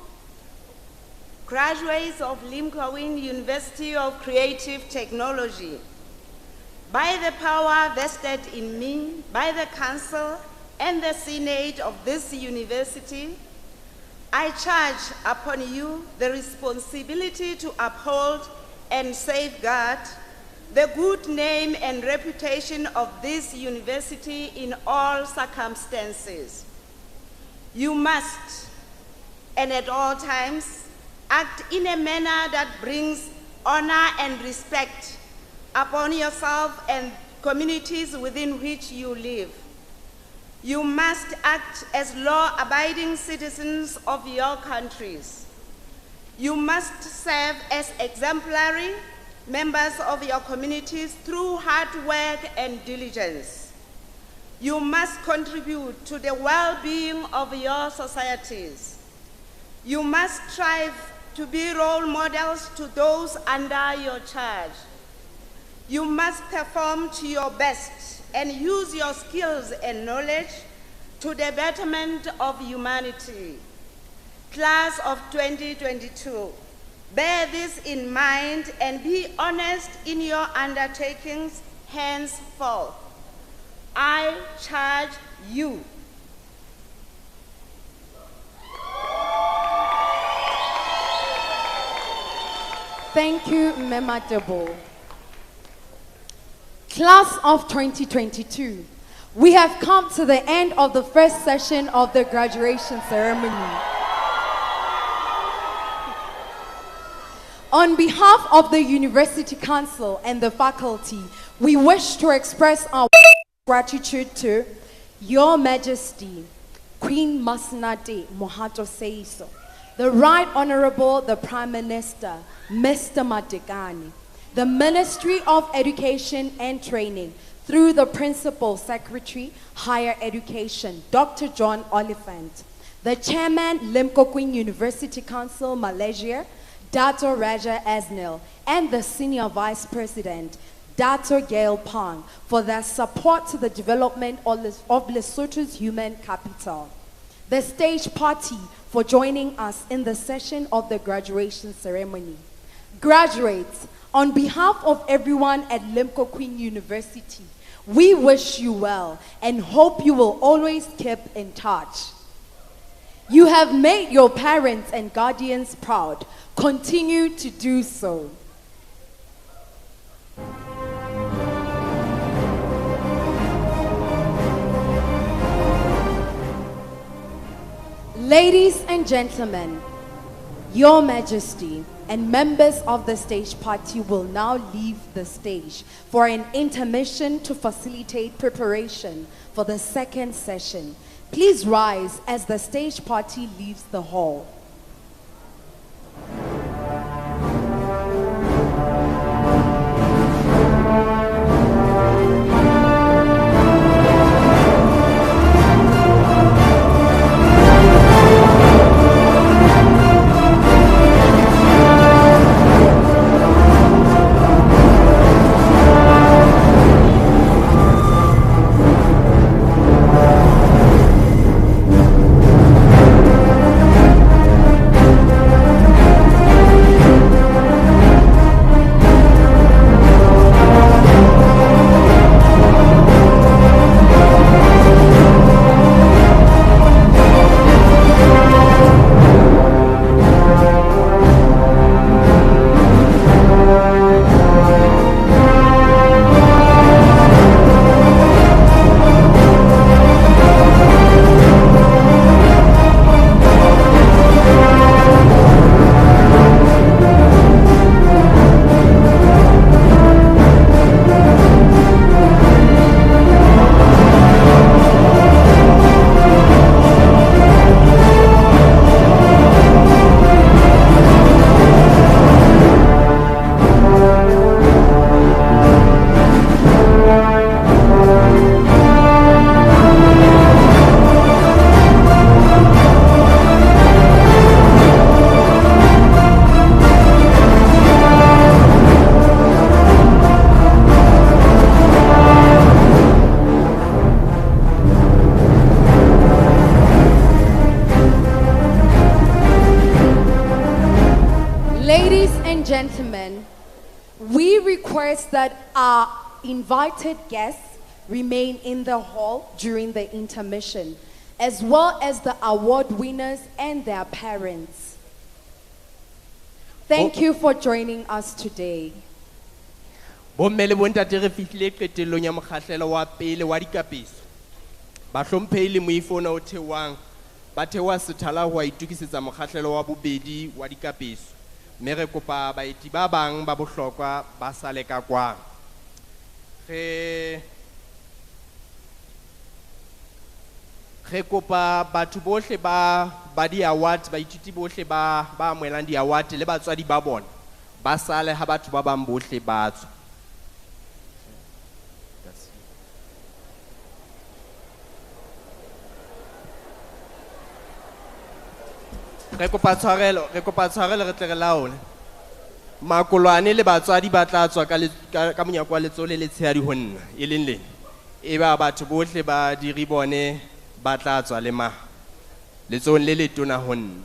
graduates of Limkokwing University of Creative Technology, by the power vested in me by the Council and the Senate of this university, I charge upon you the responsibility to uphold and safeguard the good name and reputation of this university in all circumstances. You must, and at all times, act in a manner that brings honor and respect upon yourself and communities within which you live. You must act as law-abiding citizens of your countries. You must serve as exemplary members of your communities through hard work and diligence. You must contribute to the well-being of your societies. You must strive to be role models to those under your charge. You must perform to your best and use your skills and knowledge to the betterment of humanity. Class of 2022, bear this in mind and be honest in your undertakings henceforth. I charge you. Thank you, Mema Debo. Class of 2022, we have come to the end of the first session of the graduation ceremony. On behalf of the University Council and the faculty, we wish to express our gratitude to Your Majesty, Queen Masinate Mohato Seiso, the Right Honorable the Prime Minister, Mr. Matekane, the Ministry of Education and Training, through the Principal Secretary, Higher Education, Dr. John Oliphant, the Chairman, Limkokwing University Council, Malaysia, Dato Raja Asnil, and the Senior Vice President, Dato Gail Pang, for their support to the development of Lesotho's human capital. The stage party for joining us in the session of the graduation ceremony. Graduates, on behalf of everyone at Limkokwing University, we wish you well and hope you will always keep in touch. You have made your parents and guardians proud. Continue to do so. Ladies and gentlemen, Your Majesty and members of the stage party will now leave the stage for an intermission to facilitate preparation for the second session. Please rise as the stage party leaves the hall. that our invited guests remain in the hall during the intermission, as well as the award winners and their parents. Thank you for joining us today. Bomme le bontate re fihlile qetellong ya mokgahlelo wa pele wa dikapeso. Bahlomphehi le moifo ona o thewang ba thewa sethala ho itukisetsa mokgahlelo wa bobedi wa dikapeso. Mme re kopa baeti ba bang ba bohlokwa ba sale ka kwang. Re kopa batho bohle ba di award, baithuti bohle ba amohelang di award le batswadi ba bona ba sale ha batho ba bang bohle ba tswa. Re kopa tshwarelo re tle re laole. Makolwane le batswadi ba tla tswa ka monyako wa letsoho le letshehadi ho nna e leng lena. Eba batho bohle ba di ribone ba tla tswa le letsohong le letona ho nna.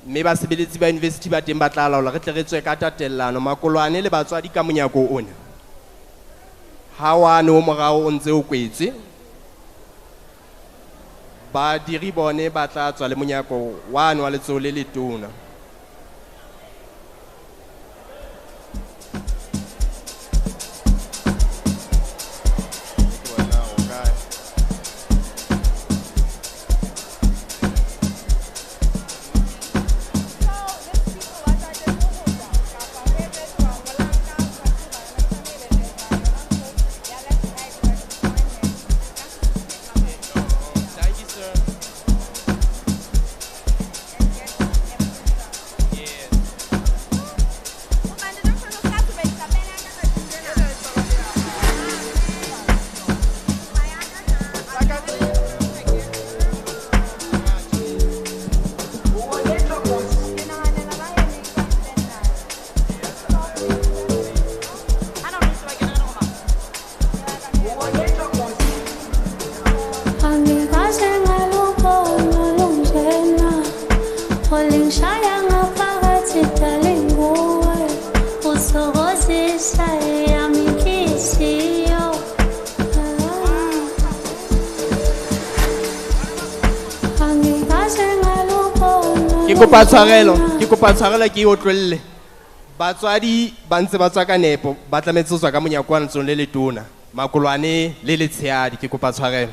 Mme basebeletsi ba university ba teng ba tla laola re tle re tswe ka tatellano. Makolwane le batswadi ka monyako ona. Ha wane o morao o ntse o kwetse. Ba diri bone ba tla tswa le monyako wane wa letsoho le letona. Ke kopa tshwarelo ke otlwelle. Batswadi ba ntse ba tswa ka nepo ba tlametse ho tswa ka monyako wa letsohong le letona. Makolwane le letshehadi ke kopa tshwarelo.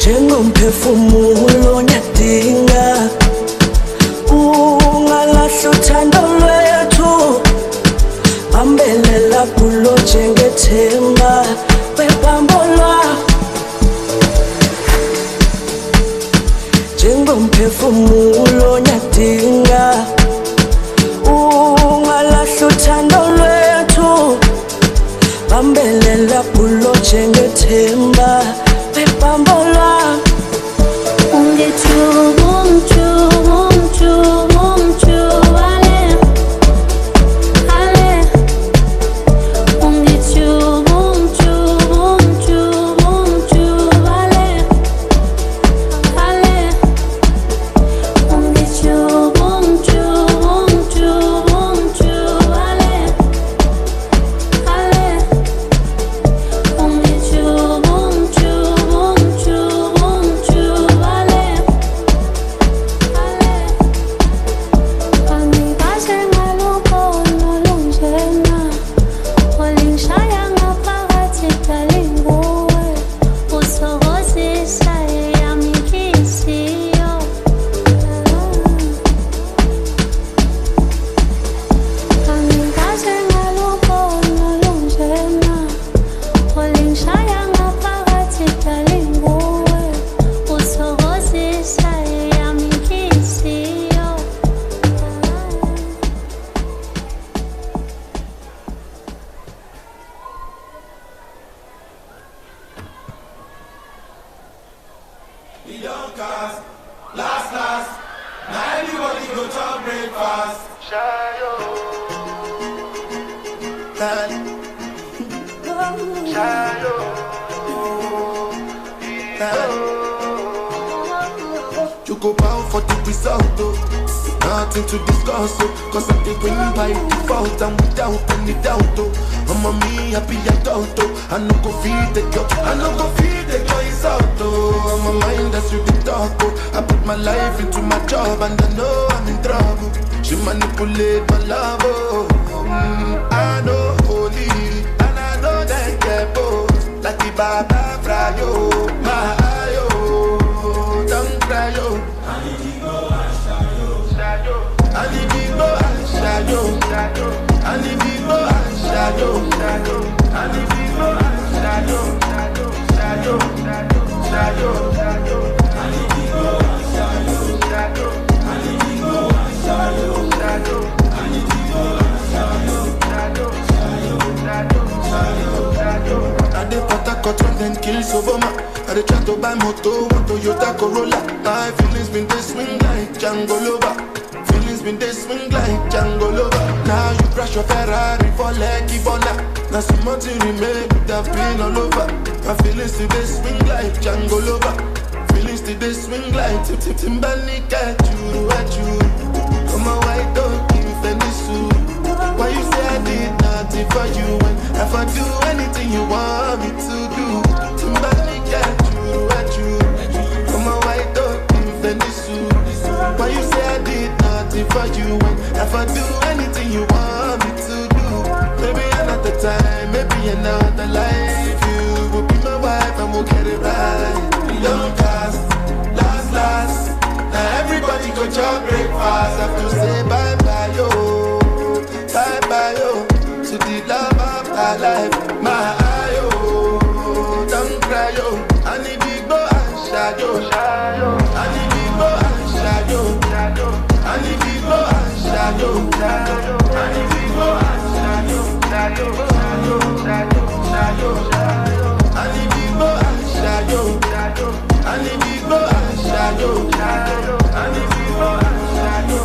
Njengomphefumulo nyadinga ungalahla uthando lwethu bambelela kulo njengethemba webhambo lwakho. Njengomphefumulo nyadinga ungalahla uthando lwethu ilaphulo njengethemba webhambo lwam ungethuba umtshubale ale ungethuba umtshubale ale ungethuba umtshubale ale We don't cast, last, now everybody go to breakfast. Shayo, shayo, you go bound for the result, though. Nothing to discuss, oh, cause I did win by default and without any doubt, oh. I'm a me happy adult, oh. I no go feed the girl, it's out, oh. I'm a mind that's you the talk, oh. I put my life into my job and I know I'm in trouble. She manipulate my love, oh. I know holy and I know they get both. Like the Baba Frayo, my ayo, don't cry, oh. Ani bibo ashayo, ani bibo ashayo, ani bibo ashayo, shayo, shayo, ani bibo ashayo, ani bibo ashayo, ani bibo ashayo, shayo. I dey Port then kill Soboma. I dey try to buy moto, one Toyota Corolla. My feelings been they swing like Django Lover. Been they swing like Django Lover. Now you crash your Ferrari for Lucky Bona. Now some money remain with that pain all over. My feelings today swing like Django Lover. Feelings today swing like Timbani at you. Come on, why don't you finish soon? Why you say I did nothing for you when if I do anything you want me to do? Timbani at you. Come on, why don't you finish soon? Why you say I did nothing for you when if I do anything you want me to do? Maybe another time, maybe another life. You will be my wife and we'll get it right. We don't cast, last. Now everybody go to breakfast. Have to say bye-bye, yo. Bye-bye, yo. To the love of my life. My ayo, don't cry, yo. I need big boy and shadow. I need big boy and shadow. I need people and shadow. I need people and shadow. I need people and shadow. I need people and shadow. I need people and shadow.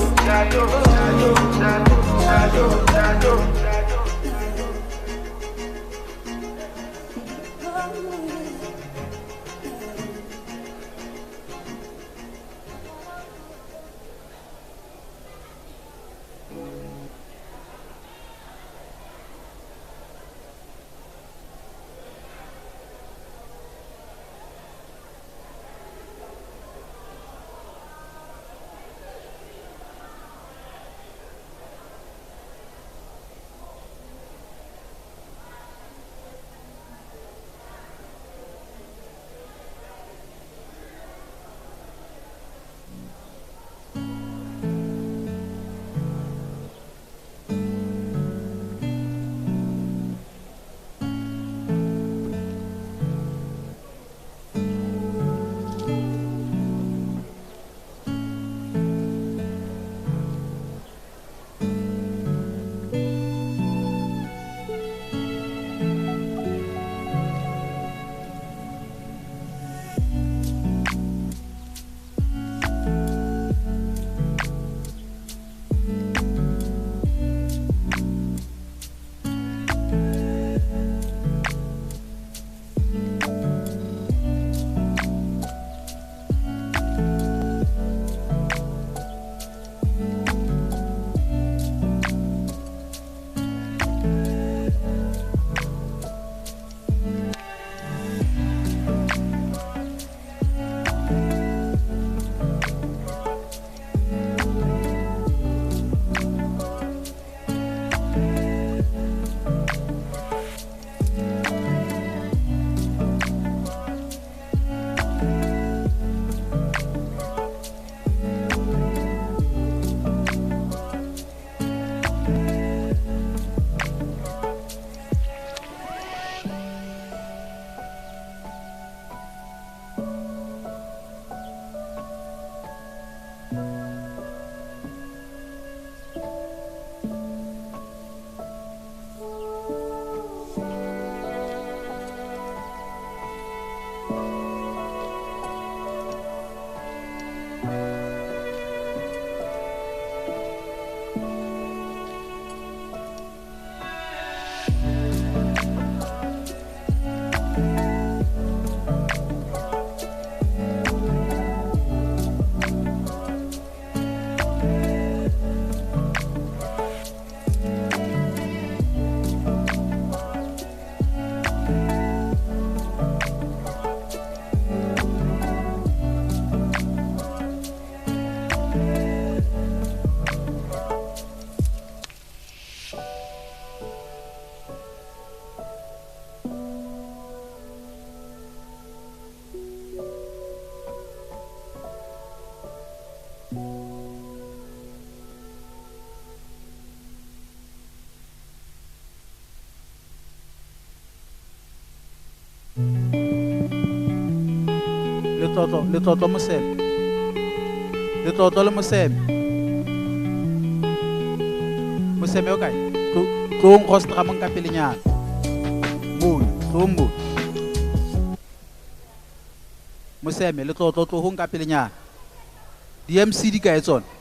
letlotlo moseme. Letlotlo le moseme. Moseme o kae? Tlong rostramong ka pelenyana. Mono, tlong mono. Moseme letlotlo tlong ka pelenyana. DMC di kae tsona?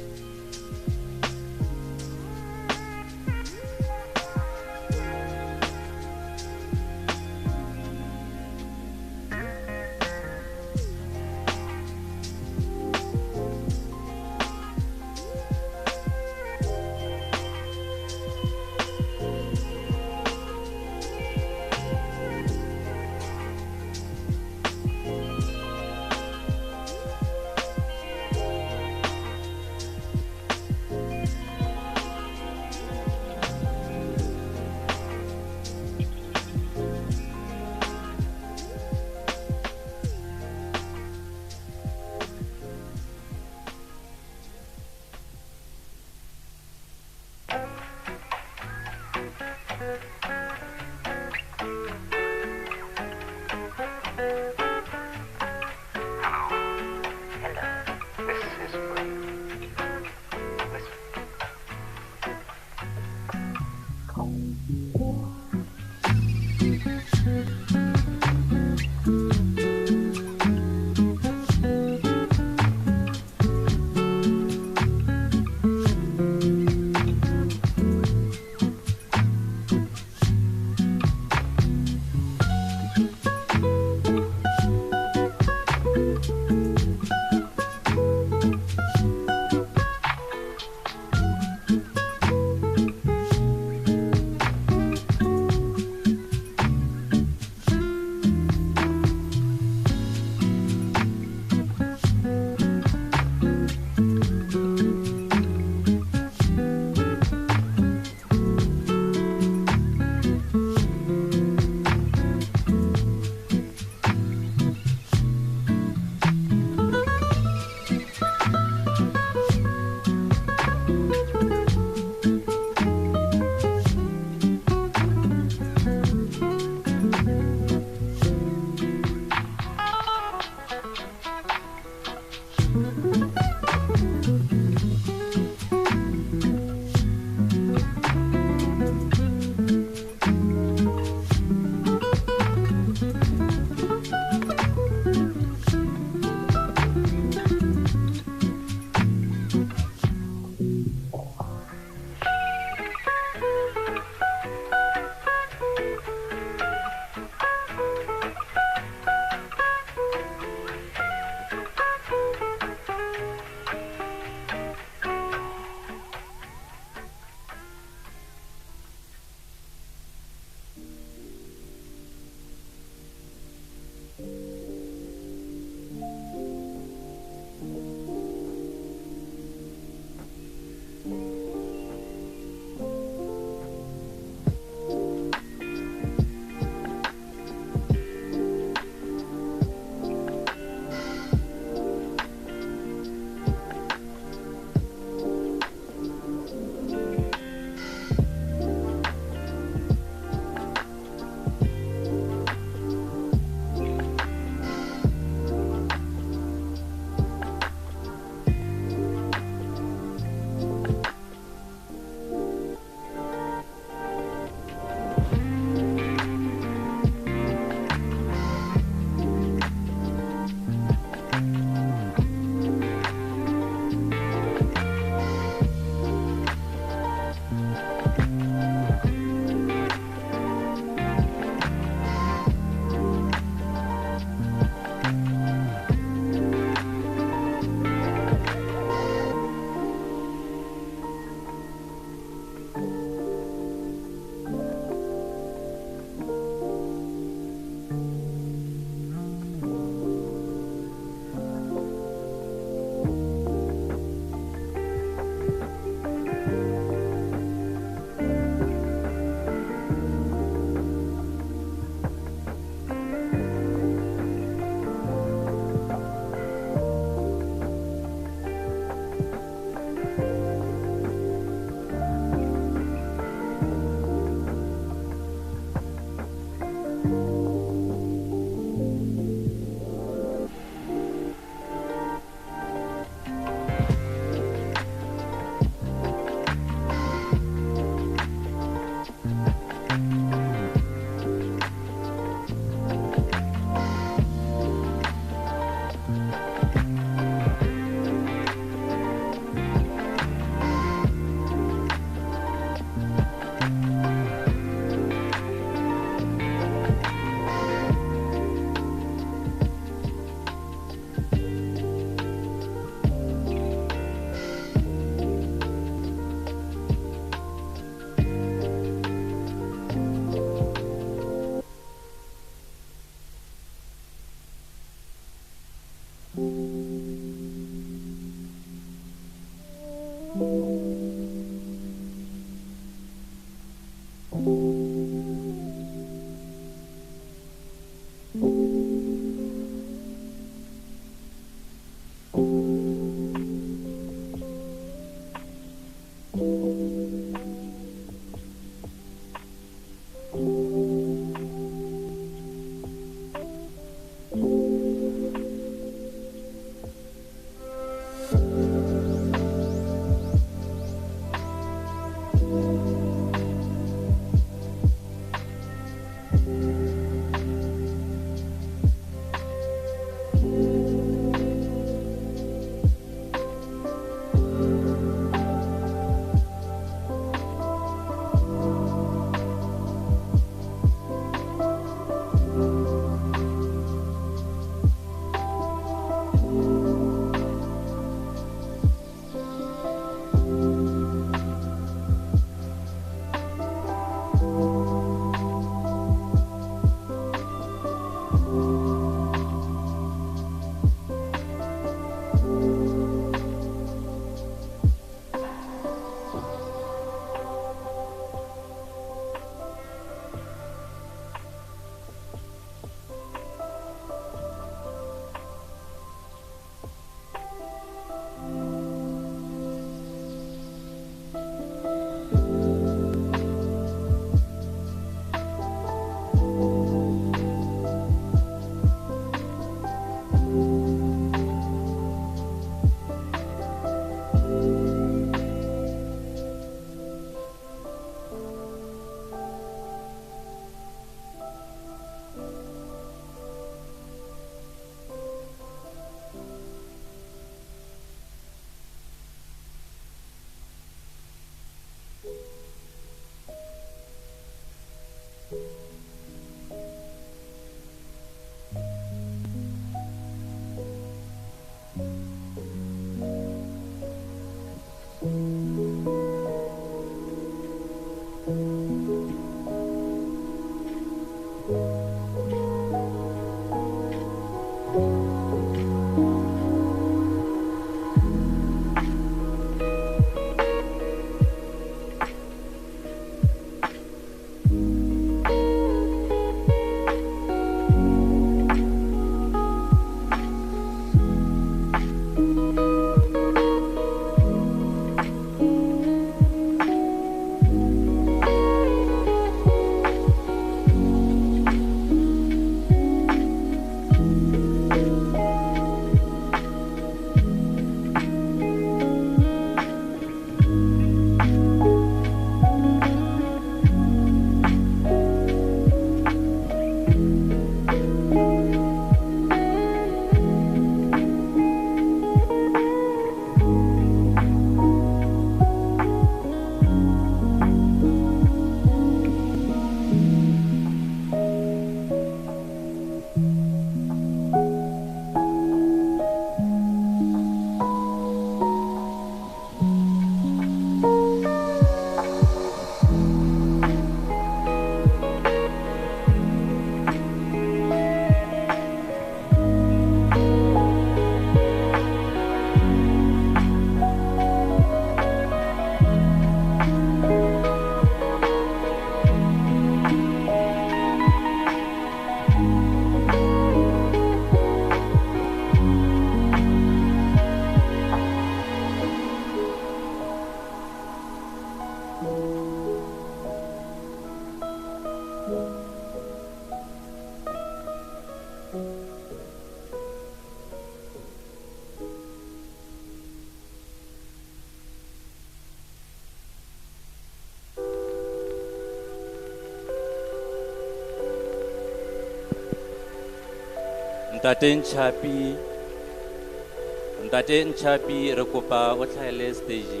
Ntate Nchapi re kopa o tlhaele stage.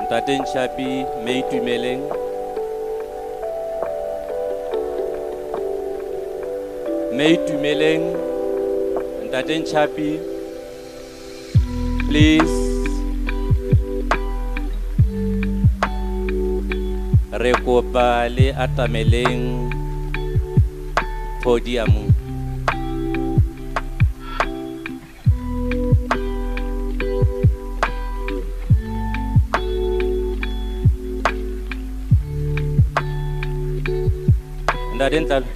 Ntate Nchapi me itumeleng. Me itumeleng. Ntate Nchapi, please. Re kopa le atameleng podium. Ntate Nhlabe.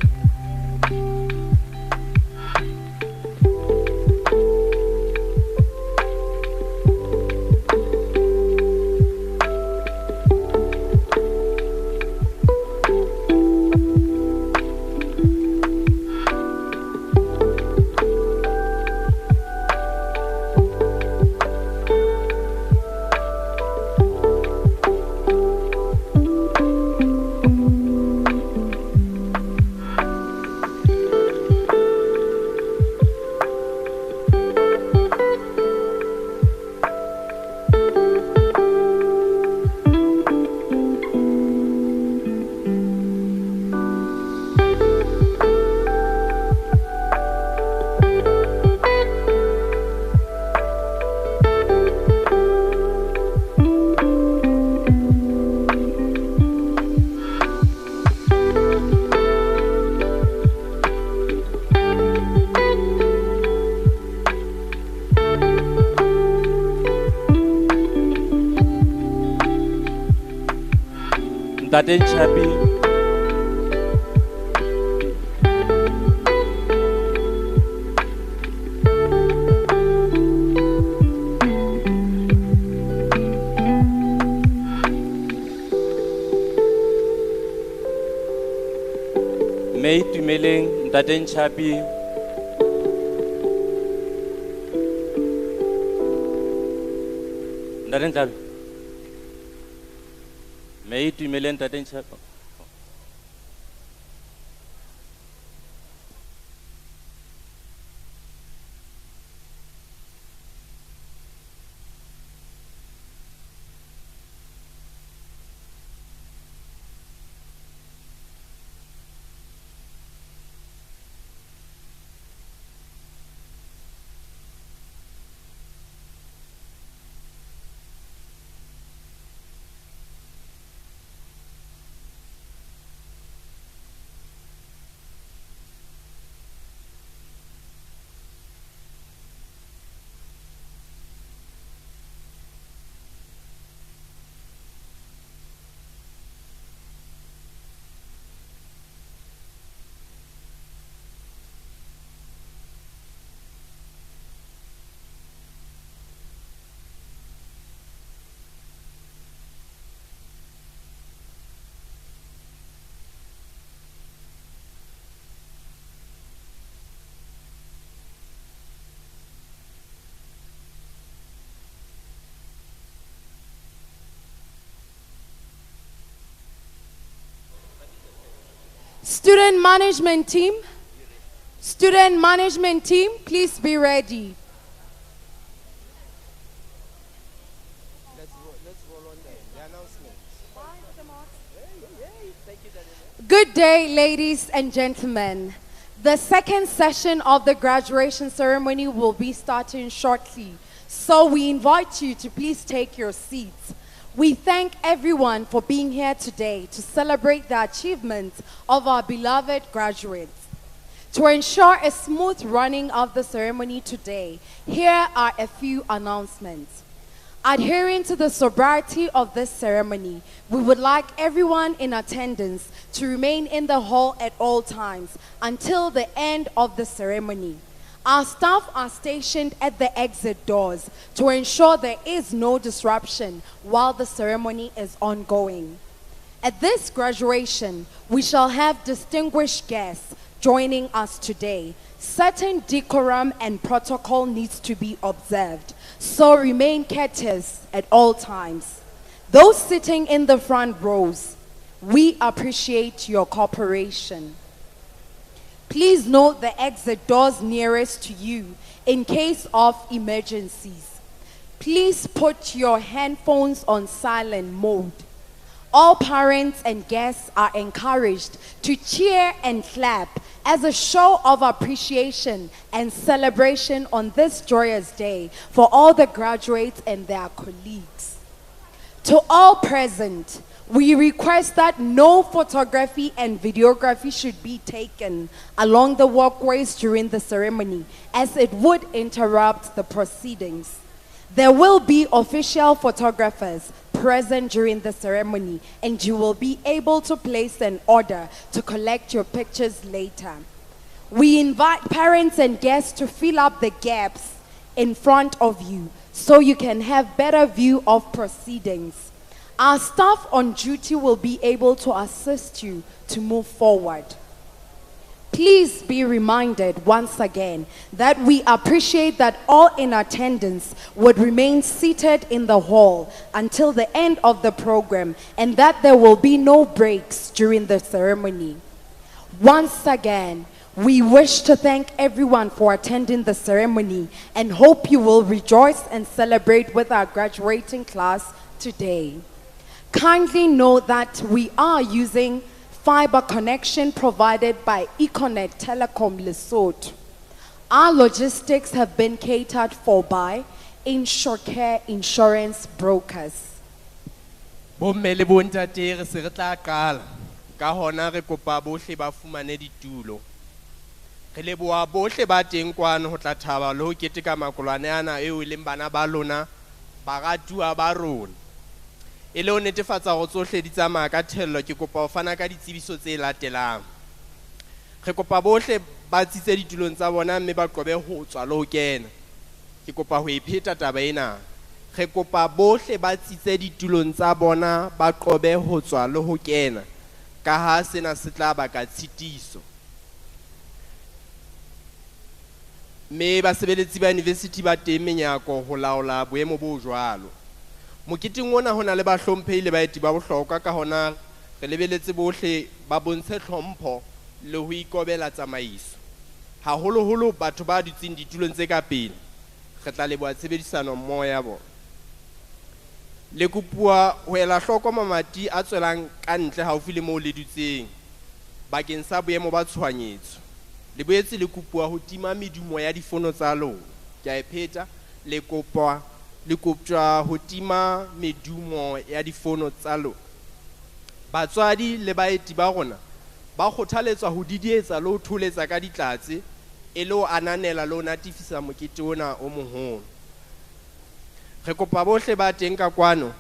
Ntate Nchapi. May Tumeleng, Ntate Nchapi. Ntate Nchapi. May Tumeleng, Ntate Nchapi. Student management team, please be ready. Good day, ladies and gentlemen. The second session of the graduation ceremony will be starting shortly, so we invite you to please take your seats. We thank everyone for being here today to celebrate the achievements of our beloved graduates. To ensure a smooth running of the ceremony today, here are a few announcements. Adhering to the sobriety of this ceremony, we would like everyone in attendance to remain in the hall at all times until the end of the ceremony. Our staff are stationed at the exit doors to ensure there is no disruption while the ceremony is ongoing. At this graduation, we shall have distinguished guests joining us today. Certain decorum and protocol needs to be observed, so remain courteous at all times. Those sitting in the front rows, we appreciate your cooperation. Please note the exit doors nearest to you in case of emergencies. Please put your handphones on silent mode. All parents and guests are encouraged to cheer and clap as a show of appreciation and celebration on this joyous day for all the graduates and their colleagues. To all present, we request that no photography and videography should be taken along the walkways during the ceremony, as it would interrupt the proceedings. There will be official photographers present during the ceremony, and you will be able to place an order to collect your pictures later. We invite parents and guests to fill up the gaps in front of you so you can have better view of proceedings. Our staff on duty will be able to assist you to move forward. Please be reminded once again that we appreciate that all in attendance would remain seated in the hall until the end of the program and that there will be no breaks during the ceremony. Once again, we wish to thank everyone for attending the ceremony and hope you will rejoice and celebrate with our graduating class today. Kindly note that we are using fiber connection provided by Econet Telecom Lesotho. Our logistics have been catered for by InsureCare Insurance Brokers. Bomme le bontate re se re tla qala ka hona re kopa bohle ba fumane ditulo. Re leboha bohle ba teng kwano ho tla thaba le ho keteka makolwane ana eo e leng bana ba lona baratuwa ba rona. E le ho netefatsa hore tsohle di tsamaya ka thello, ke kopa ho fana ka ditsebiso tse latelang. Re kopa bohle ba tsitse ditulong tsa bona mme ba qobe ho tswa le ho kena. Ke kopa ho ipheta taba ena. Re kopa bohle ba tsitse ditulong tsa bona ba qobe ho tswa le ho kena ka ha sena se tla baka tshitiso. Mme basebeletsi ba university ba teng menyako ho laola boemo bo jwalo. Moketeng ona hona le bahlomphehi le baeti ba bohlokwa ka hona re lebeletse bohle ba bontshe tlhompho le ho ikobela tsamaiso. Haholoholo batho ba dutseng ditulong tse ka pele. Re tla leboha tshebedisano mmoho ya bona. Le kopuwa ho ela hloko mamati a tswelang ka ntle haufi le moo le dutseng bakeng sa boemo ba tshohanyetso. Le boetse le kopuwa ho tima medumo ya difono tsa lona. Ke a ipheta le koptjwa ho tima medumo ya difono tsa lona. Batswadi le baeti ba rona ba kgothaletswa ho didietsa le ho tholetsa ka ditlatse e le ho ananela le ho natifisa mokete ona o moholo. Re kopa bohle ba teng ka kwano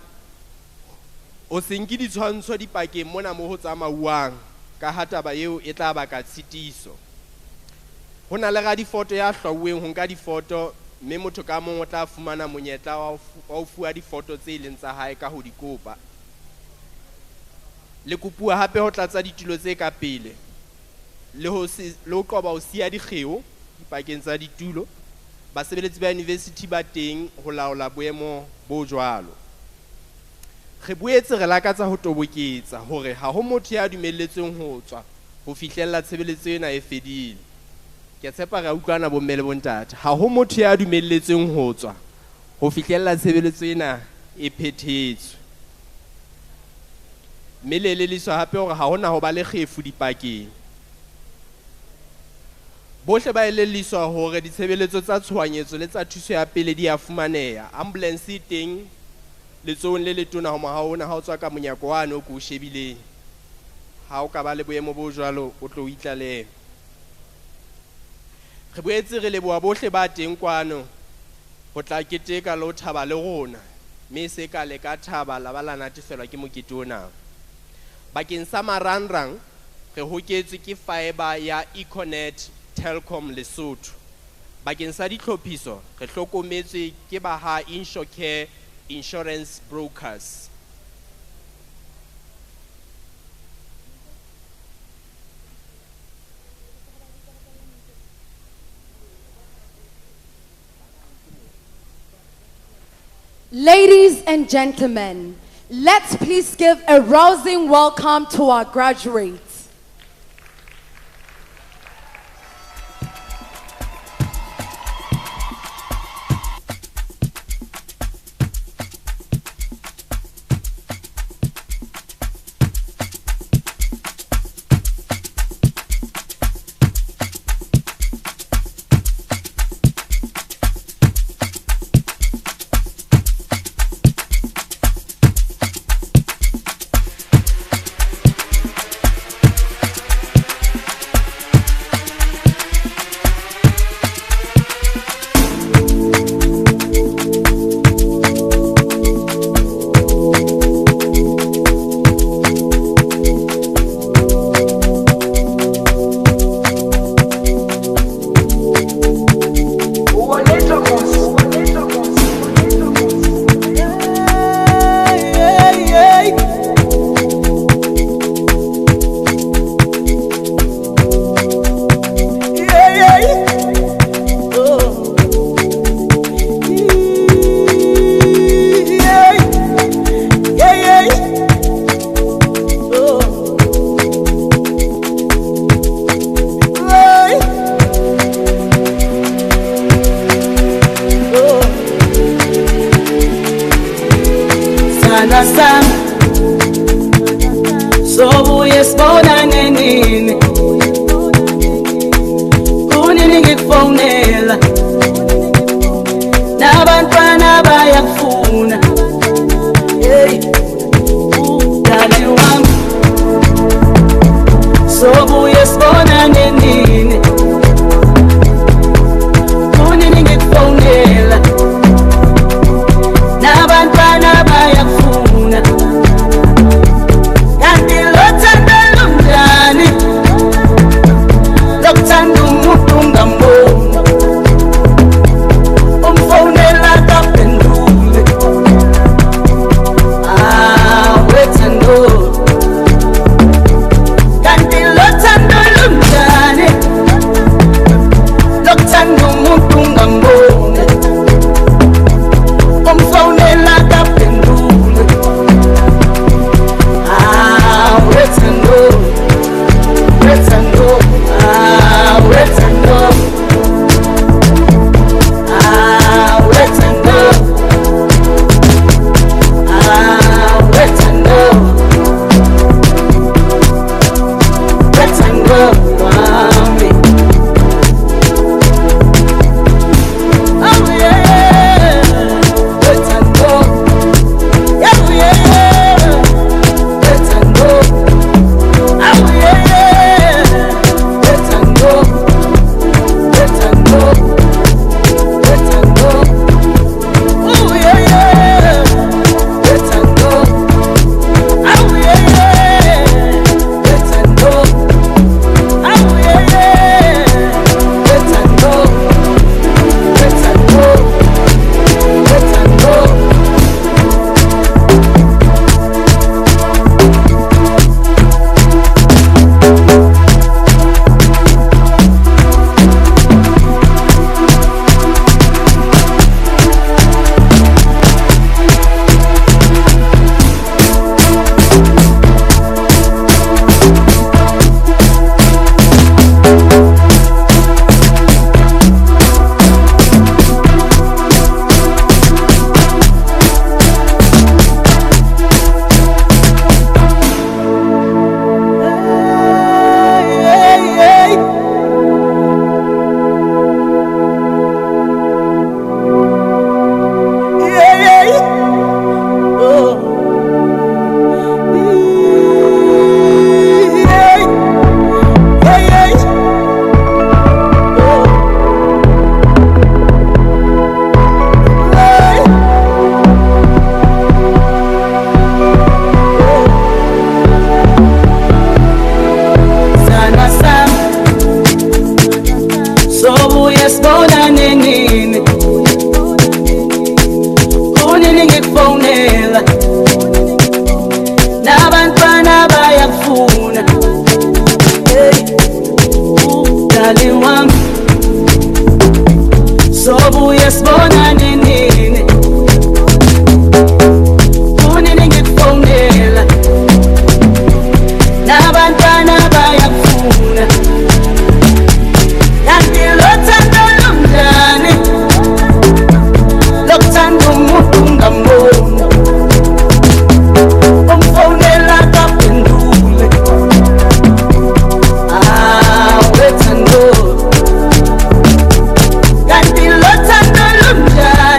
o se nke ditshwantsho dipakeng mona mo ho tsamauwang ka ha taba eo e tla baka tshitiso. Ho na le radifoto ya hlwauweng ho nka difoto mme motho ka mong o tla fumana monyetla wa ho fuwa difoto tse leng tsa hae ka ho di kopa. Le kopuwa hape ho tlatsa ditulo tse ka pele le ho qoba ho siya dikgeo dipakeng tsa ditulo. Basebeletsi ba university ba teng ho laola boemo bo jwalo. Re boetse re lakatsa ho toboketsa hore ha ho motho ya dumelletsweng ho tswa ho fihlella tshebeletso ena e fedile. Ke tshepa re utlwana bomme le bontate. Ha ho motho ya dumelletsweng ho tswa ho fihlella tshebeletso ena e phethetswe. Mme le leliswa hape hore ha hona ho ba le kgefu dipakeng. Bohle ba eleliswa hore ditshebeletso tsa tshohanyetso le tsa thuso ya pele di a fumaneha. Ambulance teng letsohong le letona ho mahaona ha o tswa ka monyako wane o ko shebileng. Ha o ka ba le boemo bo jwalo o tlo itlaleha. Re boetse re leboha bohle ba teng kwano ho tla keteka le ho thaba le rona mme se ka le ka thaba la ba la natefelwa ke mokete ona. Bakeng sa marangrang re hoketswe ke fiber ya Econet Telecom Lesotho. Bakeng sa ditlhophiso re hlokometswe ke ba ha InsureCare Insurance Brokers. Ladies and gentlemen, let's please give a rousing welcome to our graduates. sana sana sobuye sibonane nini kunini ngikufonela nabantwana bayakufuna hey udale wami sobuye sibonane nini kunini ngikufonela nabantwana bayakufuna kanti lothando lumnjani lokuthanda umuntu ngamboni umfonela kaphendule wethando kanti lothando lumnjani lokuthanda umuntu ngamboni umfonela kaphendule wethando wethando wethando wethando wethando wethando wami oh yeah wethando yeah yeah wethando oh yeah wethando wethando wethando oh yeah wethando oh yeah wethando oh yeah wethando wethando wethando sana sana sobuye sibonane nini kunini ngikufonela nabantwana bayakufuna hey udale wami sobuye sibonane nini kunini ngikufonela nabantwana bayakufuna kanti lothando lumnjani lokuthanda umuntu ngamboni umfonela kaphendule wethando kanti lothando lumnjani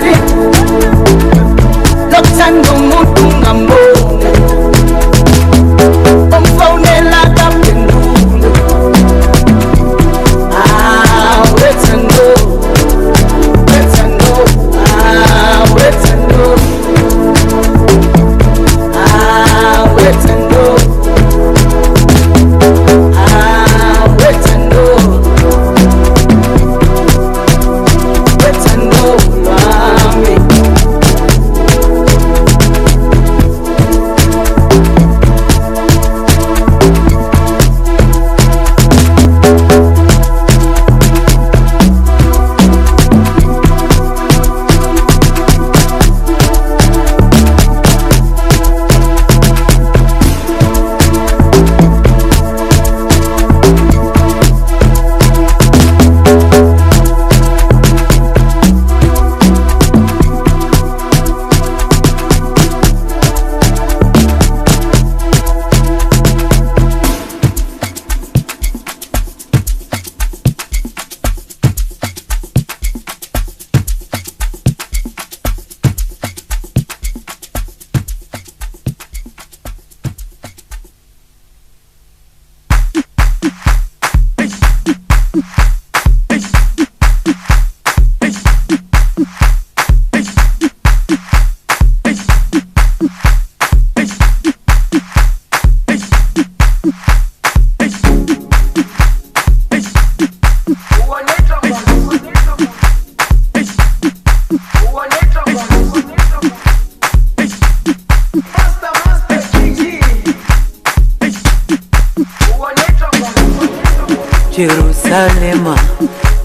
Jerusalema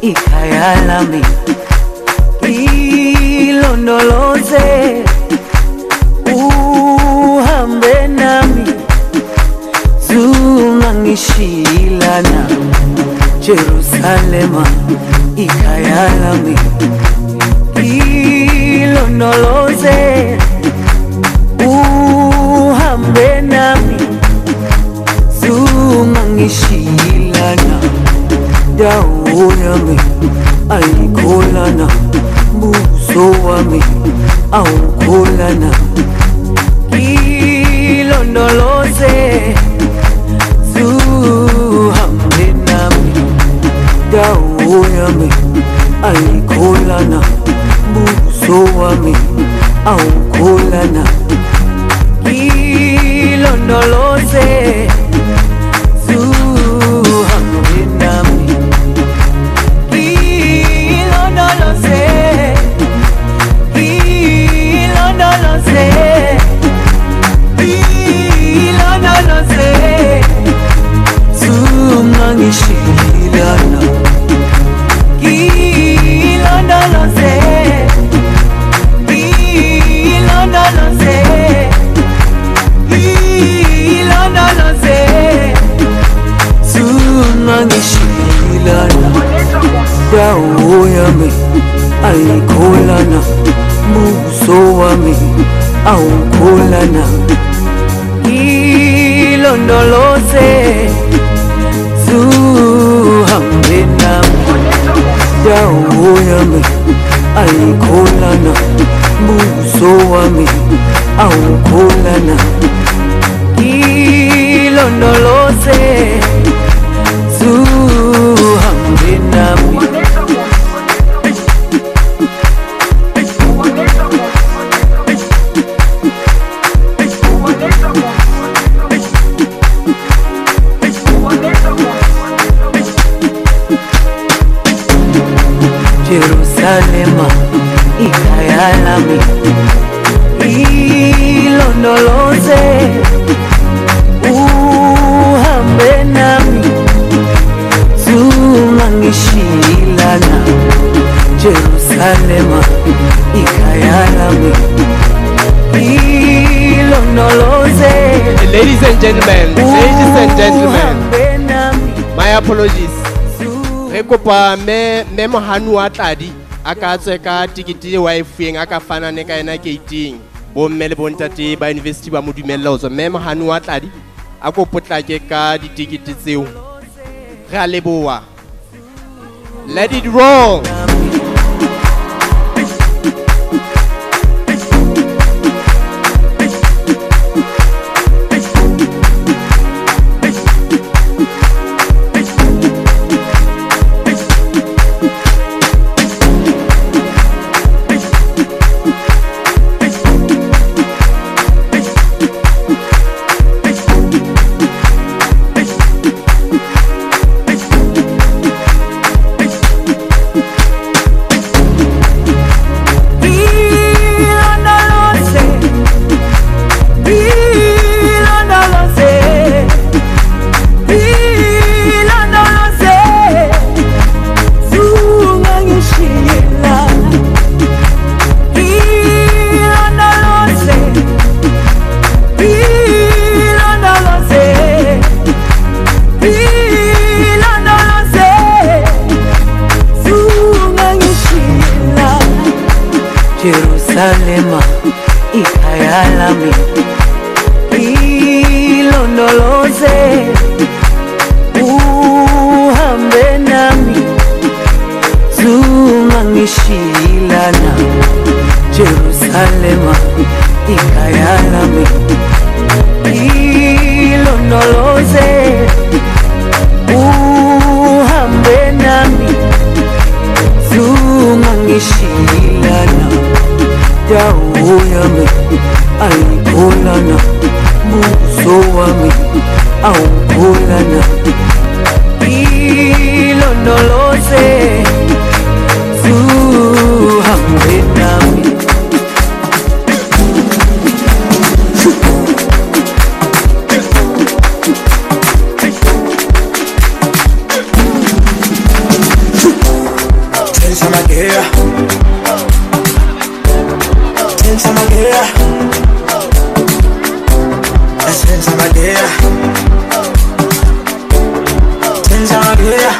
ikhaya lami ilondoloze uhambe nami zungangishilana Jerusalema ikhaya lami ilondoloze uhambe nami zungangishilana dawo yami ayikholana buso wami awukholana ilondoloze zuhambe nami dawo yami ayikholana buso wami awukholana ilondoloze zuhambe nami ilondoloze ilondoloze ilondoloze zungangishilana ilondoloze ilondoloze ilondoloze zungangishilana dawo yami ayikholana buso wami awukholana ilondoloze zuhambe nami dawo yami ayikholana buso wami awukholana ilondoloze zuhambe nami Jerusalema ikhaya lami ilondoloze uhambe nami zungangishilana Jerusalema ikhaya lami ilondoloze. Ladies and gentlemen, my apologies. Re kopa me mohanu wa tladi aka tswe ka tikiti wife eng aka fana ne ka ena gating bo mme le bontate ba university ba modumella ho tswa me mohanu wa tladi a ko potlake ka ditikiti tseo re a leboa. Let it roll. Jerusalema ikhaya lami ilondoloze uhambe nami zungangishilana Jerusalema ikhaya lami ilondoloze uhambe nami zungangishilana dawo yami ayikholana buso wami awukholana ilondoloze zuhambe nami. Magea. Senza Magea. Senza Magea. Senza Magea.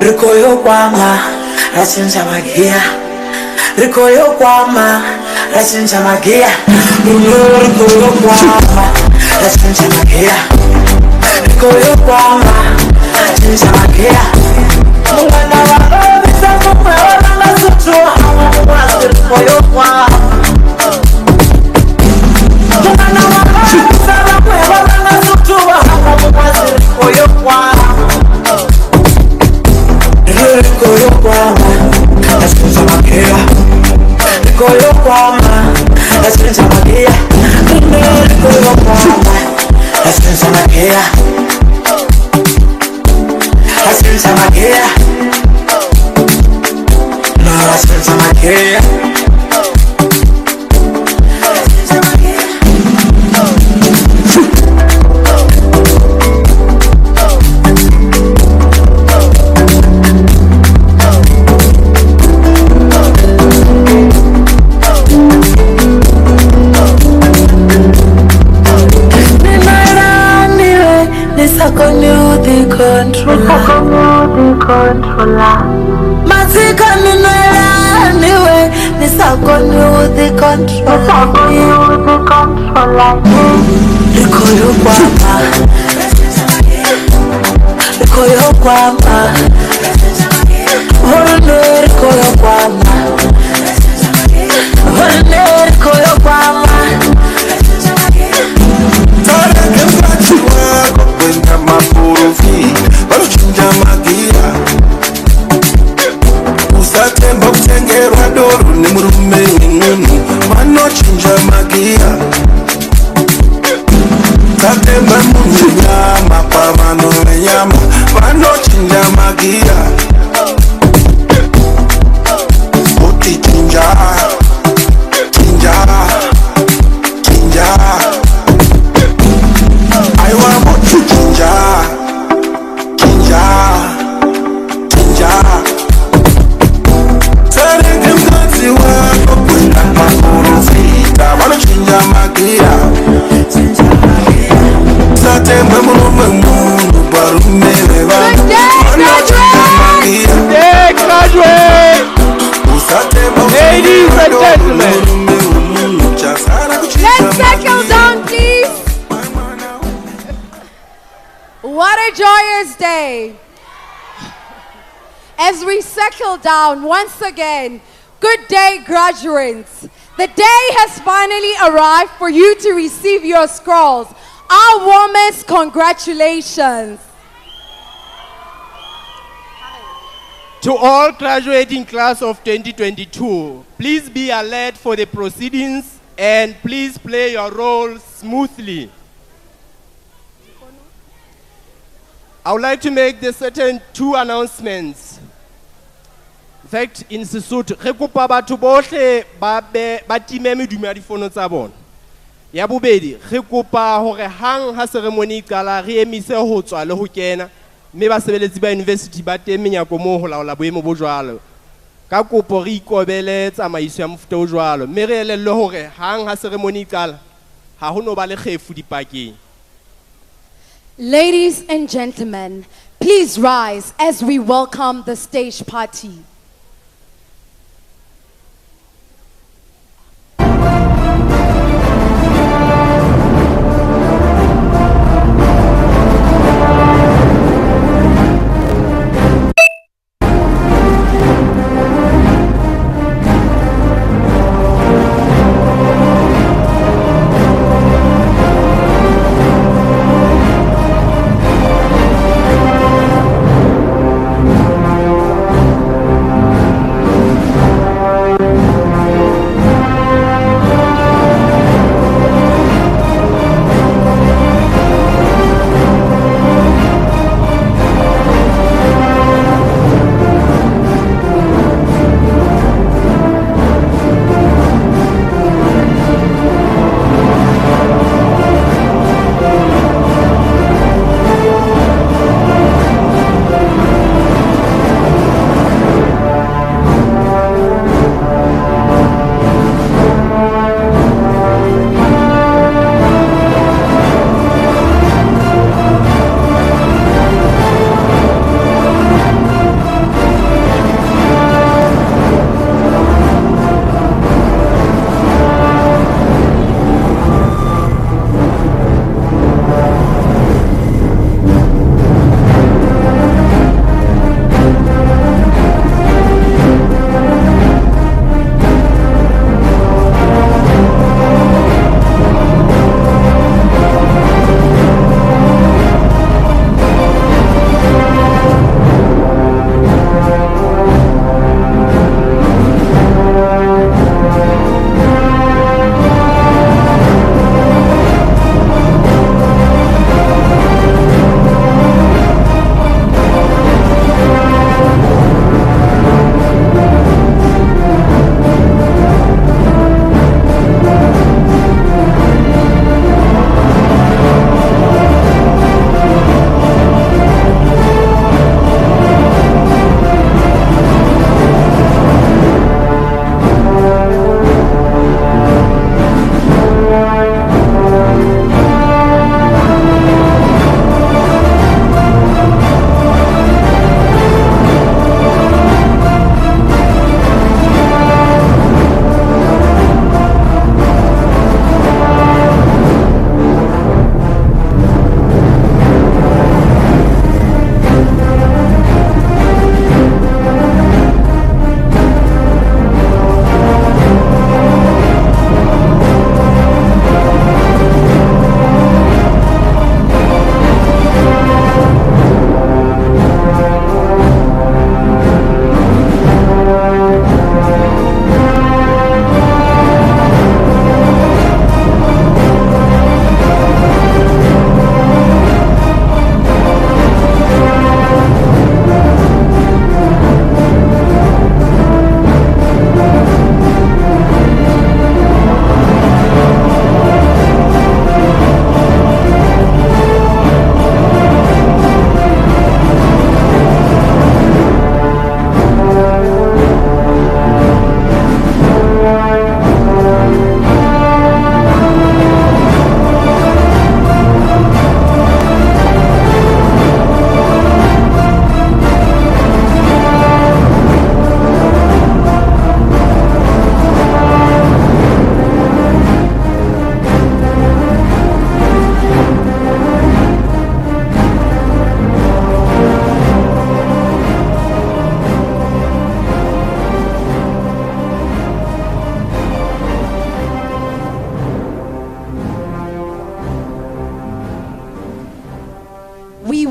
Rikoyo kwama, rasinja magia. Rikoyo kwama, rasinja magia. Rikoyo kwama, rasinja magia. Rikoyo kwama, rasinja magia. Mwana wa bisa mwe wala sutu hawa mwasi rikoyo kwama. Mwana wa bisa mwe wala sutu hawa mwasi rikoyo kwama. Rikoyo kwama, rasinja magia. Rikoyo kwama, rasinja magia. Rikoyo kwama, rasinja magia. Rasinja magia. No, rasinja magia. Mazika ninoela niwe nisakoni the controller. Rikoyo kwama, rikoyo kwama. Horne rikoyo kwama, horne rikoyo kwama. Tara kemkachi wako kwenda mapurufi barushinja magia. Usatemba kutengerwa doru ni murume ngunu manochinja magia. Tatemba munye nyama pamano nyama manochinja magia. Oti chinja chinja chinja. I want to chinja chinja chinja. Serenge mkazi wako kwenda makurufika wanochinja magia. Satembe murume mungu barumele vangu wanochinja magia. Ladies and gentlemen, let's settle down, please. What a joyous day. As we settle down once again, good day, graduates. The day has finally arrived for you to receive your scrolls. Our warmest congratulations. To all graduating class of 2022, please be alert for the proceedings and please play your role smoothly. I would like to make the certain two announcements. In fact, in Lesotho, re kopa batho bohle ba time medumo ya difono tsa bona. Ya bobedi, re kopa hore hang ha ceremony e qala re emise ho tswa le ho kena. Mme basebeletsi ba university ba teng menyako moo ho laola boemo bo jwalo. Ka kopo re ikobele tsamaiso ya mofuta o jwalo. Mme re elellwe hore hang ha ceremony e qala ha ho no ba le kgefu dipakeng. Ladies and gentlemen, please rise as we welcome the stage party.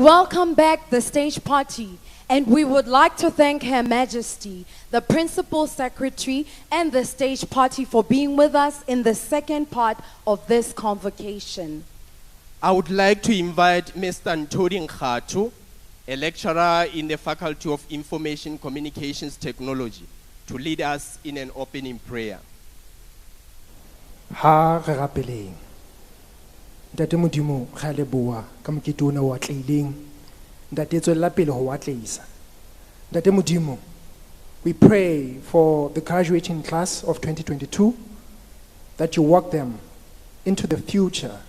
welcome back the stage party, and we would like to thank Her Majesty, the Principal Secretary, and the stage party for being with us in the second part of this convocation. I would like to invite Mr. Ntodi Nkhathu, a lecturer in the Faculty of Information Communications Technology, to lead us in an opening prayer. Ha re rapeleng. Ntate Modimo re a leboha ka mokete ona o atlehileng. Ntate tswella pele ho atlehisa. Ntate Modimo, we pray for the graduating class of 2022 that you walk them into the future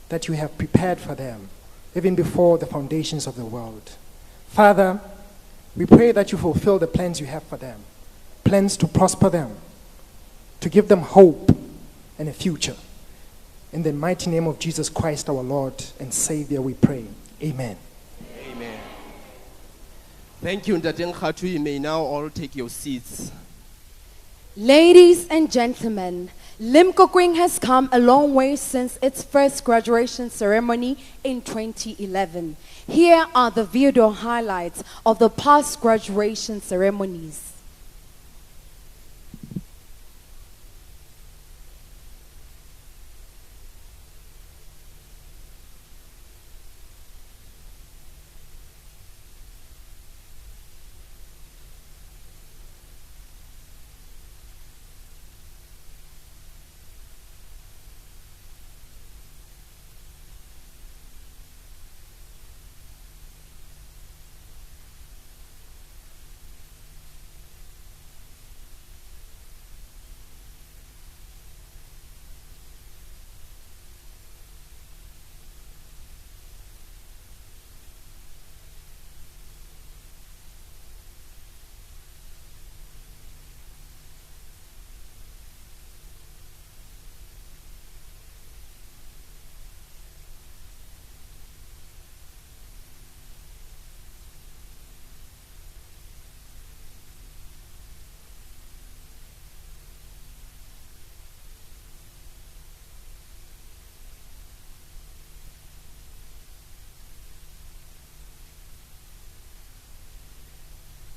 that you have prepared for them even before the foundations of the world. Father, we pray that you fulfill the plans you have for them, plans to prosper them, to give them hope and a future. In the mighty name of Jesus Christ, our Lord and Savior, we pray. Amen. Amen. Thank you, Ntate Nkhathu. You may now all take your seats. Ladies and gentlemen, Limkokwing has come a long way since its first graduation ceremony in 2011. Here are the video highlights of the past graduation ceremonies.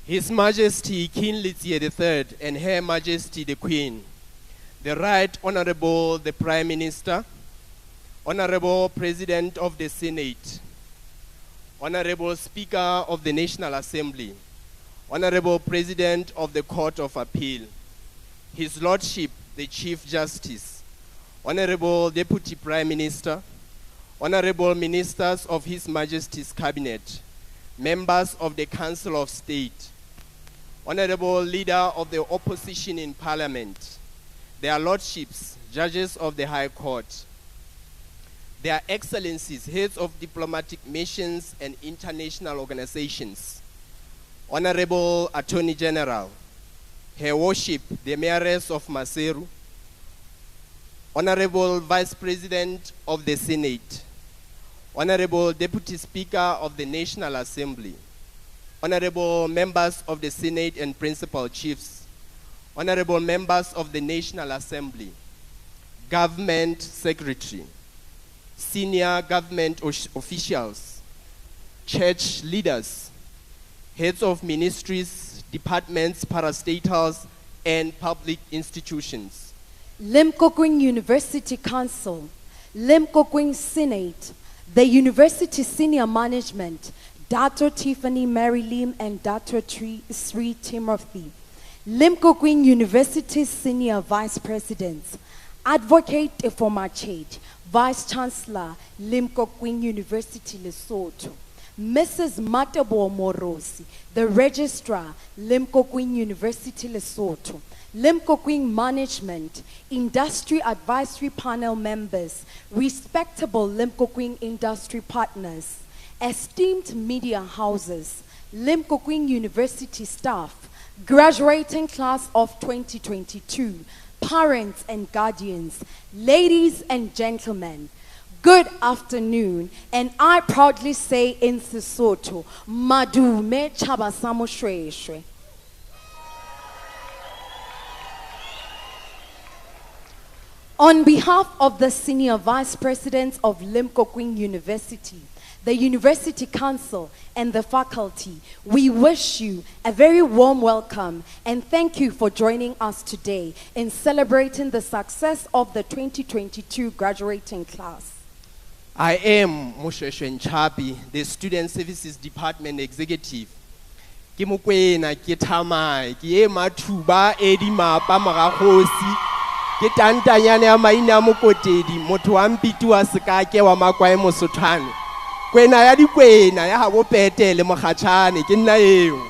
His Majesty King Letsie III and Her Majesty the Queen, the Right Honorable the Prime Minister, Honorable President of the Senate, Honorable Speaker of the National Assembly, Honorable President of the Court of Appeal, His Lordship the Chief Justice, Honorable Deputy Prime Minister, Honorable Ministers of His Majesty's Cabinet, Members of the Council of State, Honorable Leader of the Opposition in Parliament, their Lordships, Judges of the High Court, their Excellencies, Heads of Diplomatic Missions and International Organizations, Honorable Attorney General, Her Worship, the Mayoress of Maseru, Honorable Vice President of the Senate, Honorable Deputy Speaker of the National Assembly, Honorable Members of the Senate and Principal Chiefs, Honorable Members of the National Assembly, Government Secretary, Senior Government Officials, Church Leaders, Heads of Ministries, Departments, Parastatals, and Public Institutions, Limkokwing University Council, Limkokwing Senate, the University Senior Management, Dr. Tiffany Mary Lim and Dr. Sri Timothy, Limkokwing University Senior Vice Presidents, Advocate Efomached, Vice Chancellor, Limkokwing University Lesotho, Mrs. Matabo Morosi, the Registrar, Limkokwing University Lesotho, Limkokwing Management, Industry Advisory Panel members, respectable Limkokwing industry partners, esteemed media houses, Limkokwing University staff, graduating class of 2022, parents and guardians, ladies and gentlemen, good afternoon, and I proudly say in Sesotho, Madume Chabasamo Shwe. On behalf of the Senior Vice Presidents of Limkokwing University, the University Council, and the faculty, we wish you a very warm welcome and thank you for joining us today in celebrating the success of the 2022 graduating class. I am Mosheshe Nchapi, the Student Services Department Executive. Ke mokwena ke thamai ke e mathuba e di mapa moragosi ke tantanyane ya maina mokotedi motho wa mpitu wa sekake wa makwae mosothane kwena ya dikwena ya habo pete le mogatshane ke nna eo.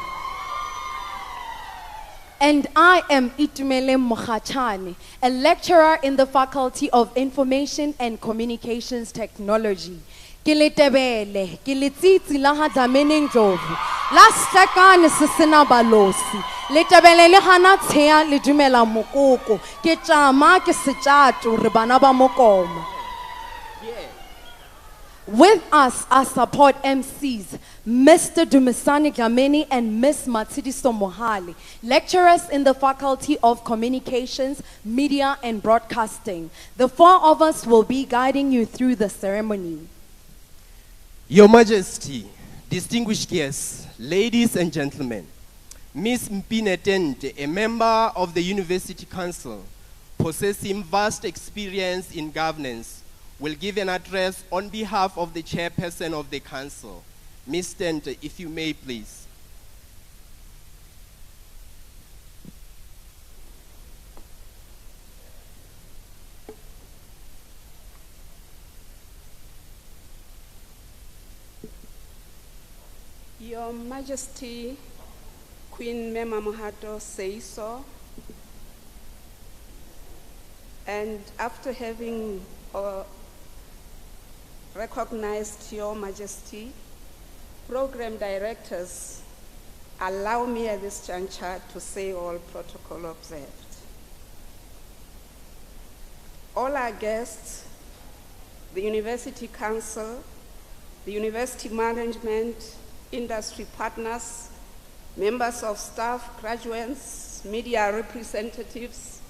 And I am Itumele Mokhachane, a lecturer in the Faculty of Information and Communications Technology. Ke letebele ke letsitsi la ha Dlamini Ndlovu la Sekane se sena balosi letebele le hana tsheya le dumela mokoko ke tjama ke setjato re bana ba mokoma. With us are support MCs, Mr. Dumisani Dlamini and Miss Matsidiso Mohale, lecturers in the Faculty of Communications, Media and Broadcasting. The four of us will be guiding you through the ceremony. Your Majesty, distinguished guests, ladies and gentlemen, Miss Mpine Tente, a member of the University Council, possessing vast experience in governance, will give an address on behalf of the chairperson of the council. Ms. Tente, if you may, please. Your Majesty, Queen Mema Mohato says so. And after having recognized Your Majesty, program directors, allow me at this juncture to say all protocol observed. All our guests, the University Council, the University Management, industry partners, members of staff, graduates, media representatives,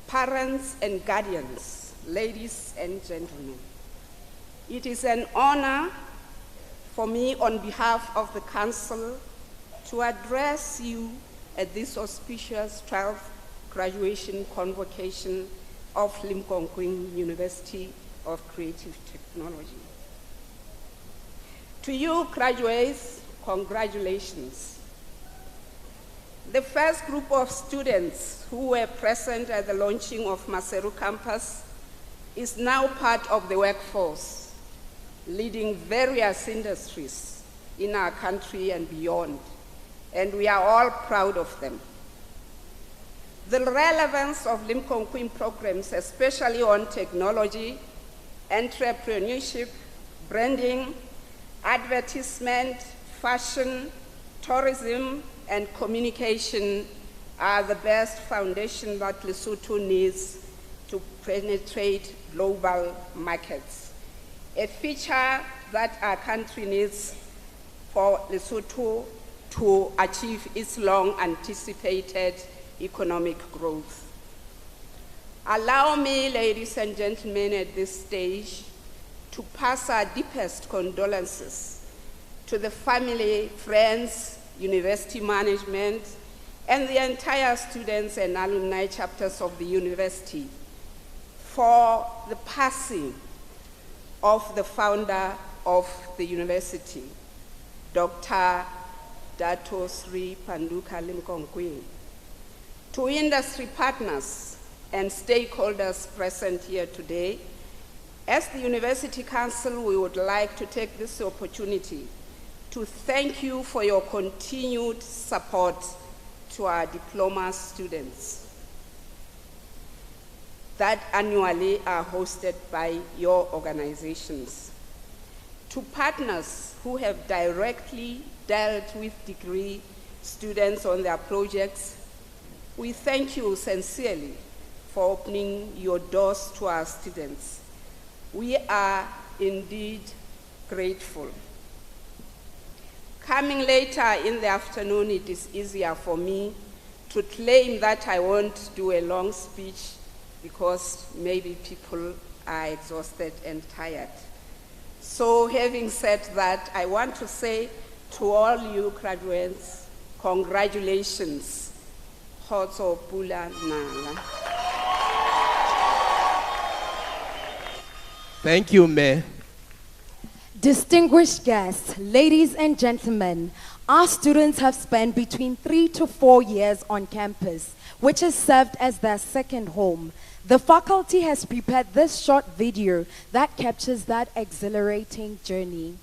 parents and guardians, ladies and gentlemen. It is an honor for me on behalf of the Council to address you at this auspicious 12th graduation convocation of Limkokwing University of Creative Technology. To you graduates, congratulations. The first group of students who were present at the launching of Maseru campus is now part of the workforce, leading various industries in our country and beyond, and we are all proud of them. The relevance of Limkokwing programs, especially on technology, entrepreneurship, branding, advertisement, fashion, tourism, and communication are the best foundation that Lesotho needs to penetrate global markets. A feature that our country needs for Lesotho to achieve its long anticipated economic growth. Allow me, ladies and gentlemen, at this stage to pass our deepest condolences to the family, friends, university management, and the entire students and alumni chapters of the university for the passing of the founder of the university, Dr. Dato Sri Panduka Limkokwing. To industry partners and stakeholders present here today, as the University Council, we would like to take this opportunity to thank you for your continued support to our diploma students that annually are hosted by your organizations. To partners who have directly dealt with degree students on their projects, we thank you sincerely for opening your doors to our students. We are indeed grateful. Coming later in the afternoon, it is easier for me to claim that I won't do a long speech because maybe people are exhausted and tired. So having said that, I want to say to all you graduates, congratulations. Khotso pula nala. Thank you, Mayor. Distinguished guests, ladies and gentlemen, our students have spent between 3 to 4 years on campus, which has served as their second home. The faculty has prepared this short video that captures that exhilarating journey.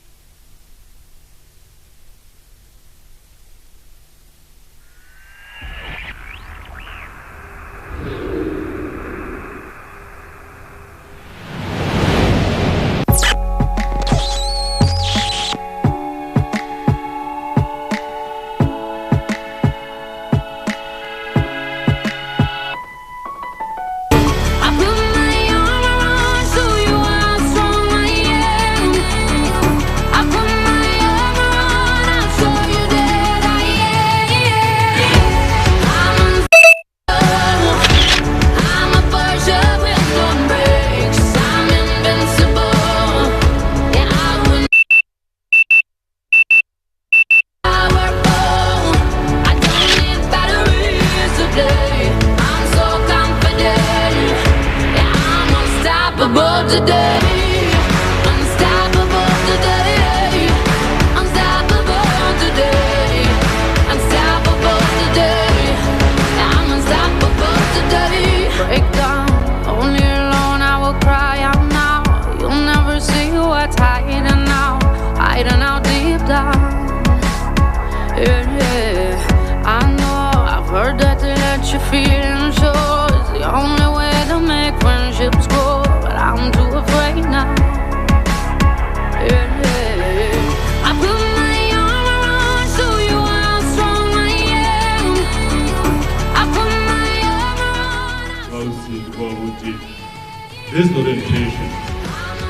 This orientation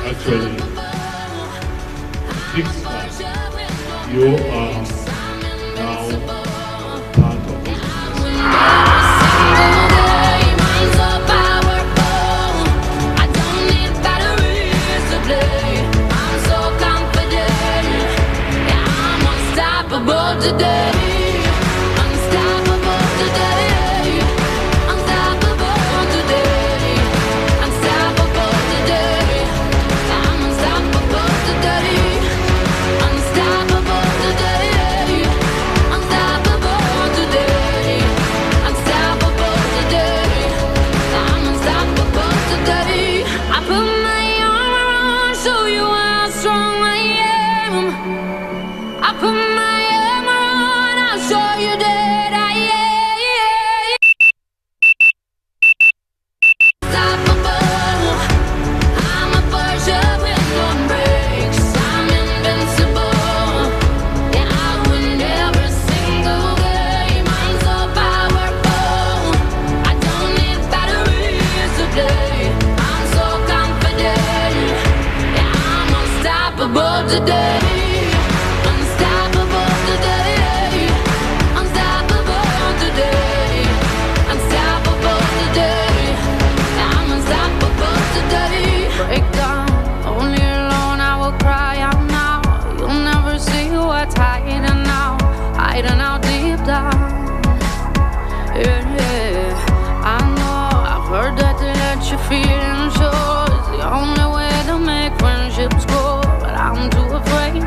actually fixed that you are now part of this. Today, unstoppable today, unstoppable today, unstoppable today, I'm unstoppable today, unstoppable today, unstoppable today, unstoppable today, I'm unstoppable today. I put my armor on, show you how strong I am. I put my today, unstoppable today, unstoppable today, unstoppable today, I'm unstoppable today. Break down, only alone I will cry out now. You'll never see what's hiding out deep down. Yeah, yeah, I know, I've heard that they let you feel and show it's the only way to make friendships grow. I'm too afraid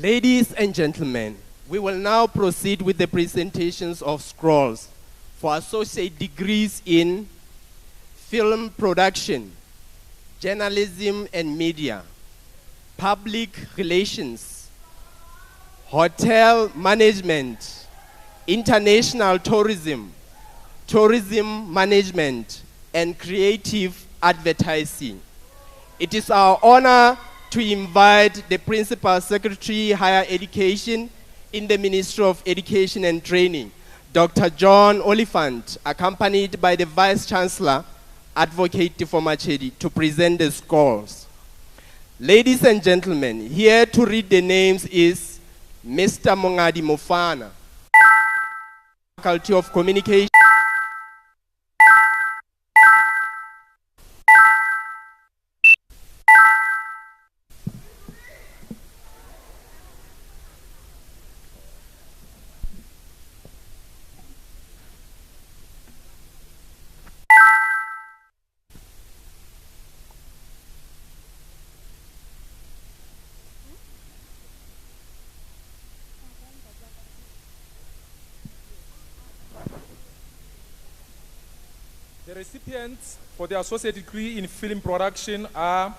Ladies and gentlemen, we will now proceed with the presentations of scrolls for associate degrees in film production, journalism and media, public relations, hotel management, international tourism, tourism management, and creative advertising. It is our honor to invite the Principal Secretary, Higher Education in the Ministry of Education and Training, Dr. John Oliphant, accompanied by the Vice Chancellor, Advocate Tifo Machedi, to present the scrolls. Ladies and gentlemen, here to read the names is Mr. Mongadi Mofana, Faculty of Communication. The recipients for the associate degree in film production are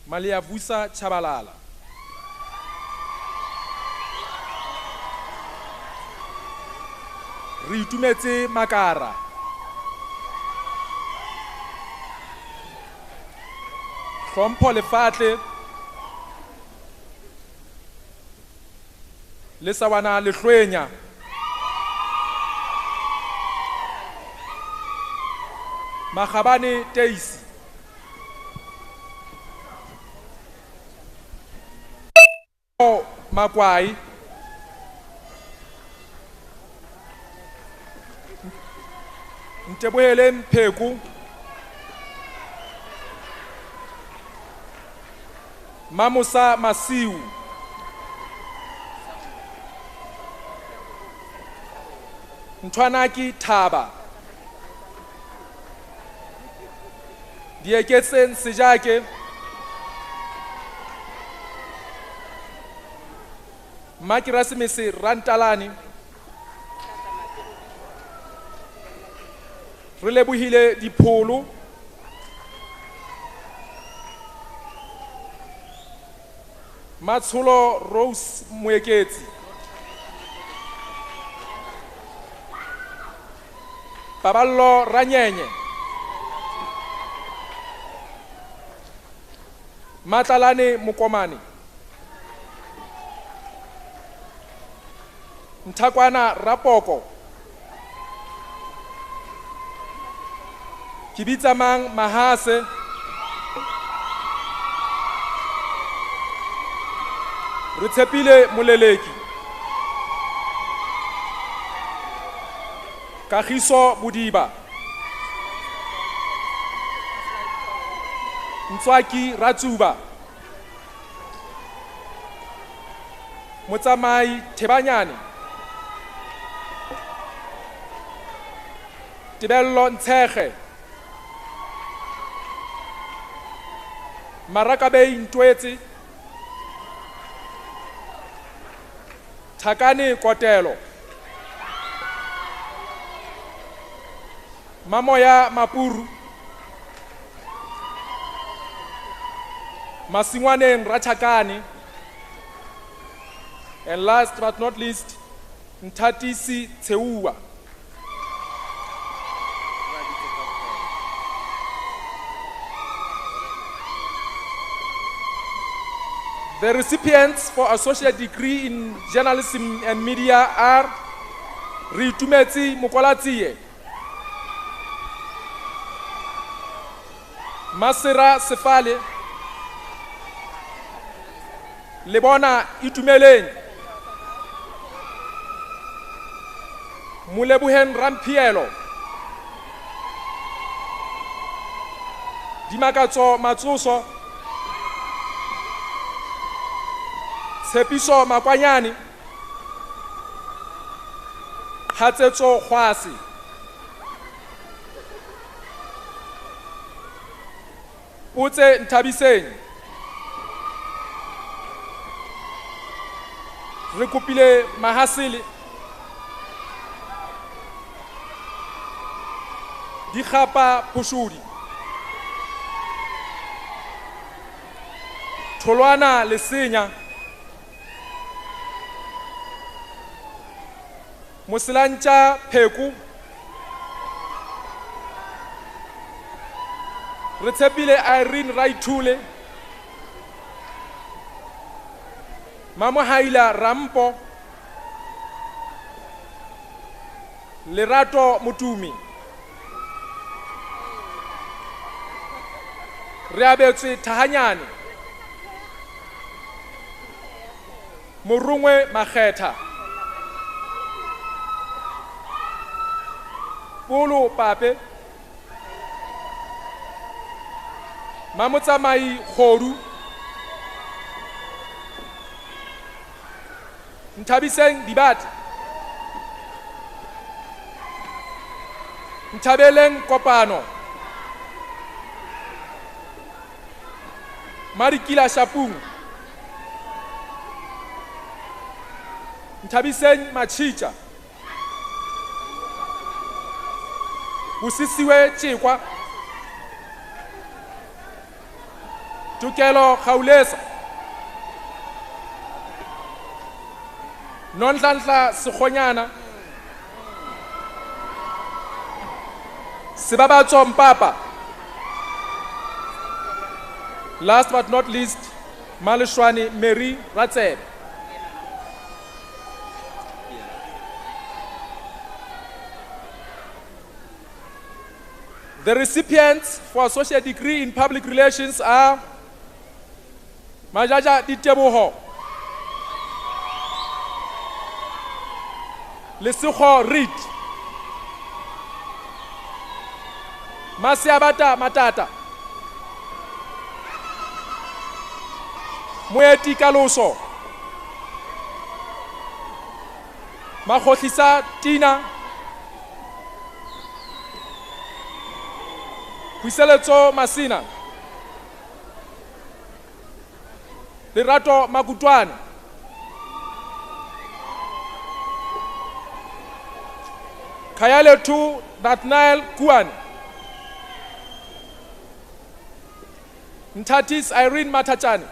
Maliavusa Chabalala, Ritumetse Makara, Hlompho Lefatle, Lesawana Lehlwenya, Makhabane Teisi, Makwai, Nteboele Mpeku, Mamusa Masiu, Ntwanaki Thaba, Dieketsen Sejake, Makirasimisi Rantalani, Rilebuhile Dipolu, Matsulo Rose Mweketi, Paballo Ranyenye, Matalani Mukomani, Ntakwana Rapoko, Kibitsamang Mahase, Rutepile Muleleki, Kagiso Budiba, Ntswaki Ratsuba, Motsamai Tebanyane, Tibello Ntshege, Marakabei Ntwetsi, Thakane Kotelo, Mamoya Mapuru, Masingwane Rachakani, and last but not least, Ntatisi Tseua. The recipients for associate degree in journalism and media are Ritumetsi Mukolatie, Masera Sefale, Lebona Itumeleng, Mulebuhen Rampielo, Dimakatso Matsuso, Sepiso Makwanyani, Hatsetso Hwasi, Putse Ntabiseng, re kopile mahasele di gapa phosodi tholwana le senya moselantša pheko re tshepile Irene Raithule Mamohaila Rampo Lerato Mutumi re abetswe Thahanyane Morungwe Makgetha Polo Pape Mamotsamai Khodu Nthabiseng Dibate Nthabeleng Kopano Marikila Shapung Nthabiseng Machicha Busisiwe Chikwa Tukelo Khaulesa Nonhlanhla Sikhonyana Sibabatso Mpapa. Last but not least, Malishwani Mary Ratseb. The recipients for associate degree in public relations are Majaja Diteboho, Lesotho Reed, Masiabata Matata, Moeti Kaloso, Mahotlisa Tina, Puiseletso Masina, Lerato Makutwane, Kayale 2 Nathaniel Kuan, Ntatis Irene Matachani,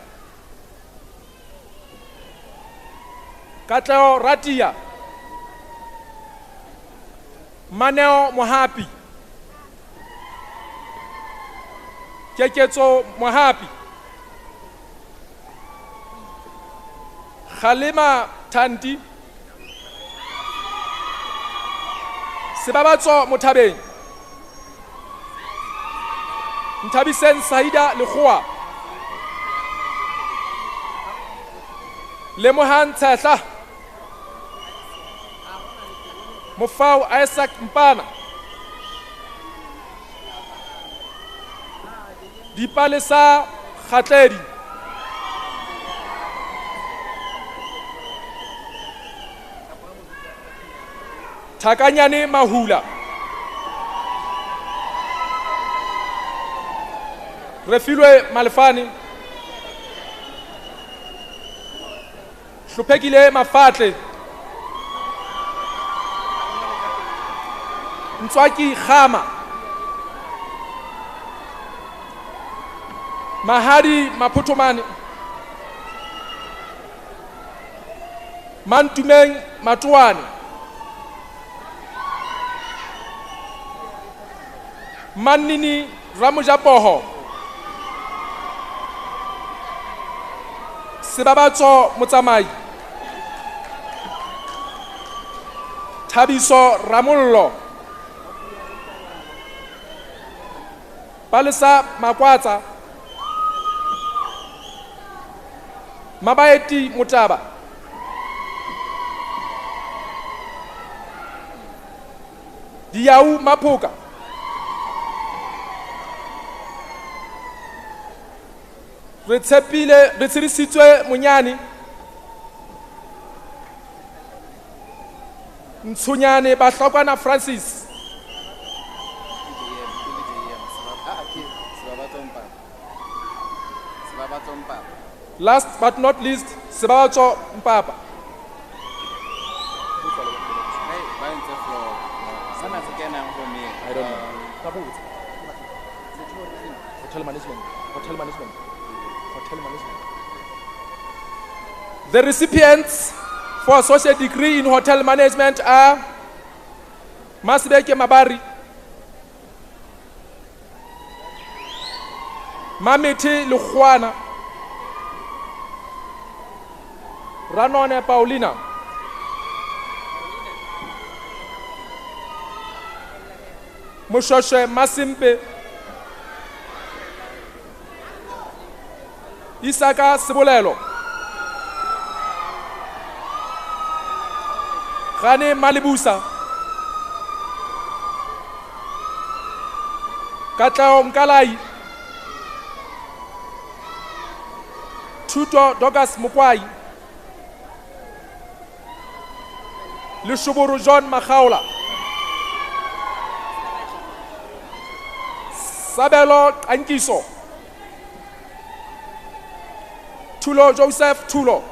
Katleo Ratia, Maneo Mohapi, Keketso Mohapi, Khalima Tanti, Sibabatso Motabeng, Ntabisen Saida Lekhoa, Lemohan Tshahla, Mofao Isaac Mpana, Dipalesa Khatledi, Thakanyane Mahula, Refilwe Malfani, Hlupekile Mafatle, Ntswaki Khama, Mahadi Maputomani, Mantumeng Matuani, Manini Ramujapoho, Sibabatso Mutsamai, Thabiso Ramullo, Palesa Makwatsa, Mabaeti Mutaba, Diau Mapuka, re tsirisitswe Monyane, Ntshonyane Bahlokwana Francis, last but not least Sibabatso Mpapa. don't know. Hotel management. Hotel management. Hotel management. The recipients for associate degree in hotel management are Masibeke Mabari, Mamiti Lukhwana, Ranone Paulina, Mushoshe Masimpe, Isaka Sibulelo, Rane Malibusa, Katlao Mkalai, Tuto Dogas Mukwai, Lushuburu John Makhaula, Sabelo Ankiso, Tulo Joseph Tulo,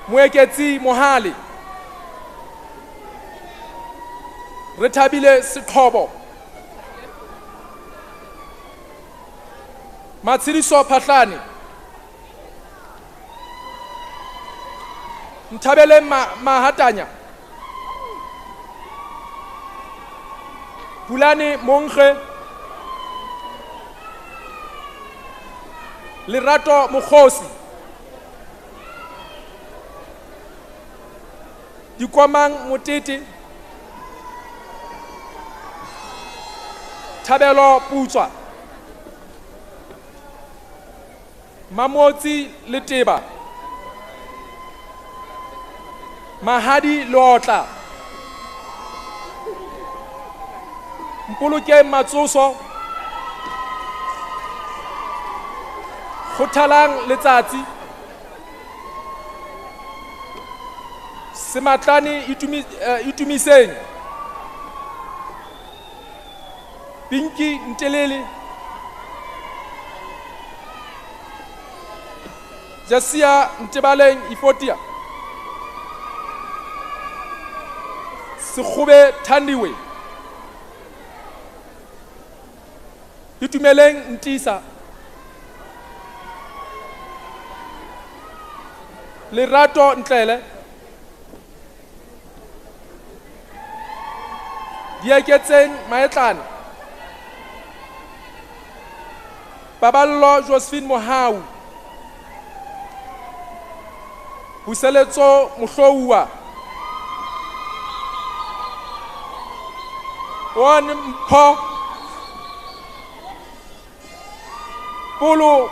Mweketi Mohali, Retabile Sikobo, Matsiriso Patlani, Ntabele Mahatanya, Pulani Mongre, Lirato Mukhosi, Dikwamang Mutiti, Tabelo Putswa, Mamoti Leteba, Mahadi Lotla, Mpuluke Matsoso, Khutalang Letsatsi, Sematlani Itumiseng, Pinky Ntelele, Jasia Ntebaleng Ifotia, Sikhube Tandiwe, Itumeleng Ntisa, Lerato Ntlele, Diaketseng Maetlane, Baballo Josephine Mohau, Buseletso Mohloua, One Mpo, Polo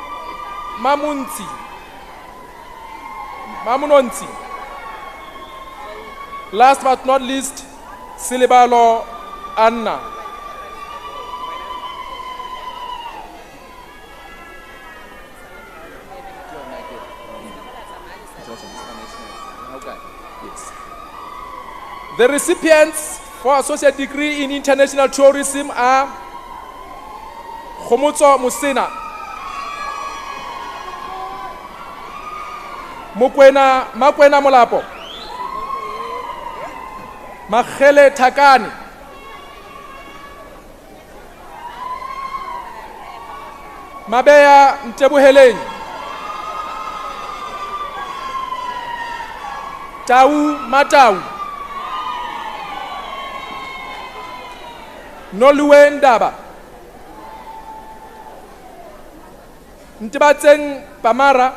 Mamunti, Mamunonti. Last but not least, Silibalo Anna. The recipients for associate degree in international tourism are Khomotso Musina, Makwena Molapo, Makhele Takani, Mabeya Ntebuheleni, Tau Matau, Noluwe Ndaba, Ntibatseng Pamara,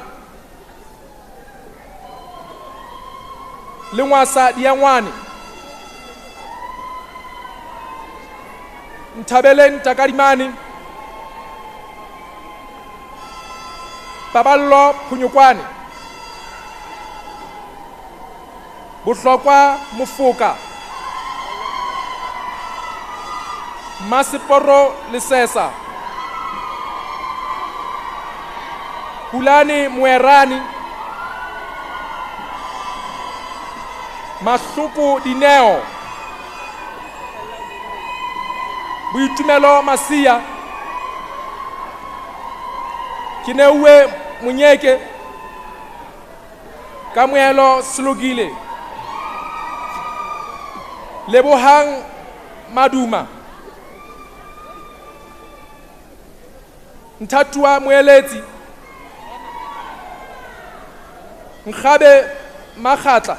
Lengwasa Diangwane, Ntabeleng Takarimani, Baballo Punyukwani, Buhlokwa Mufuka, Masiporo Lisesa, Pulani Muerani, Masupu Dineo, Buitumelo Masia, Kinewe Munyeke, Kamuelo Slugile, Lebohang Maduma, Ntatua Moeletsi, Nkgabe Makgatla,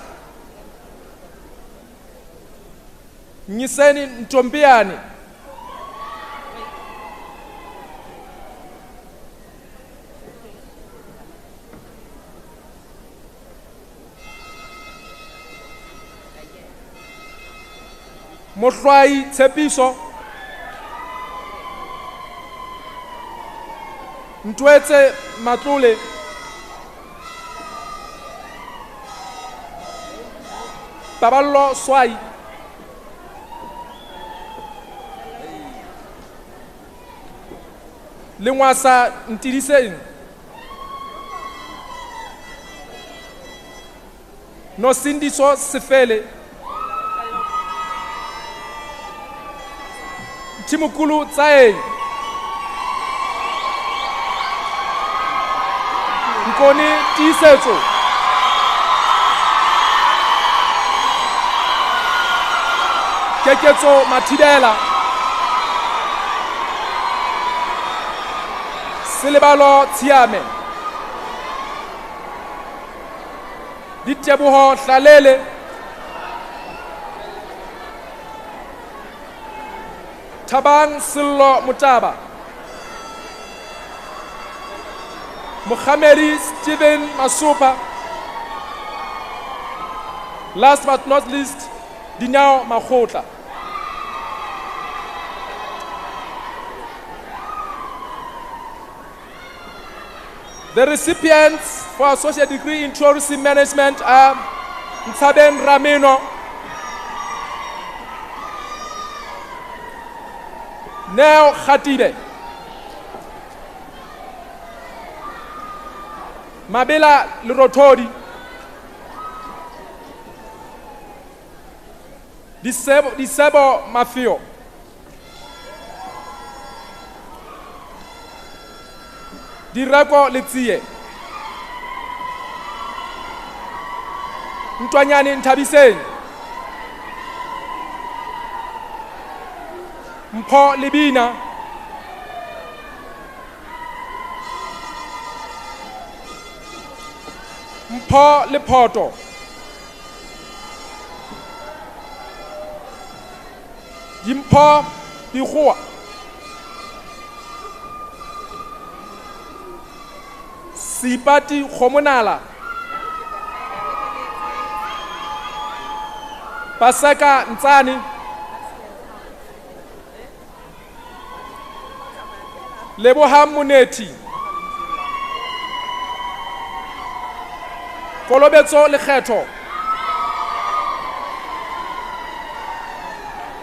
Nyiseni Ntombiani, Mohlwai Tshepiso, Ntwetse Matlole, Baballo Swai, Lengwasa Ntidiseng, Nosindiso Sefele, Timukulu Tsae, Nkoni Tisetso, Keketso Matidela, Silebalo Tiame, Diteboho Hlalele, Tabang Sillo Mutaba, Mohamedi Stephen Masupa, last but not least, Dinao Makhotla. The recipients for associate degree in tourism management are Nsaben Ramino, Neo Khatibe, Mabela Lurotodi, Disebo Mafio, Dirako Letsie, Ntwanyani Ntabiseng, Mpho Libina, Mpho Lepoto, Jimpho Dihua, Sipati Khomonala, Pasaka Ntsani, Lebohang Moneti, Kolobetso Lekgetho,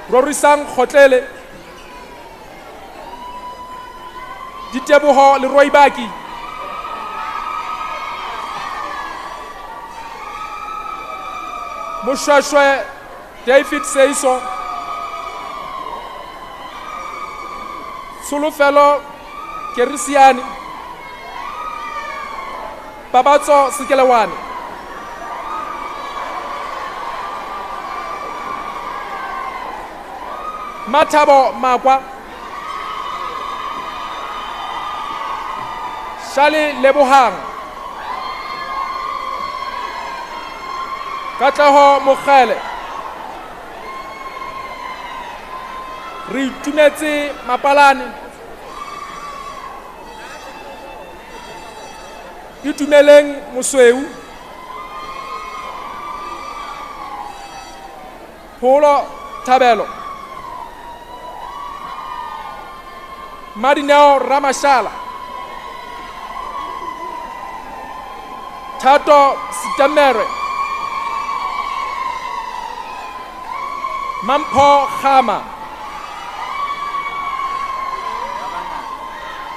Rorisang Khotlele, Diteboho Leroibaki, Moshashwe David Seiso, Sulufelo Kerisiani, Babatso Sikelewani, Matabo Magwa, Shali Lebohang, Katlaho Mokhele, Ritunetse Mapalane, Itumeleng Musweu, Polo Tabelo, Madinao Ramashala, Tato Sitamere, Mampo Khama,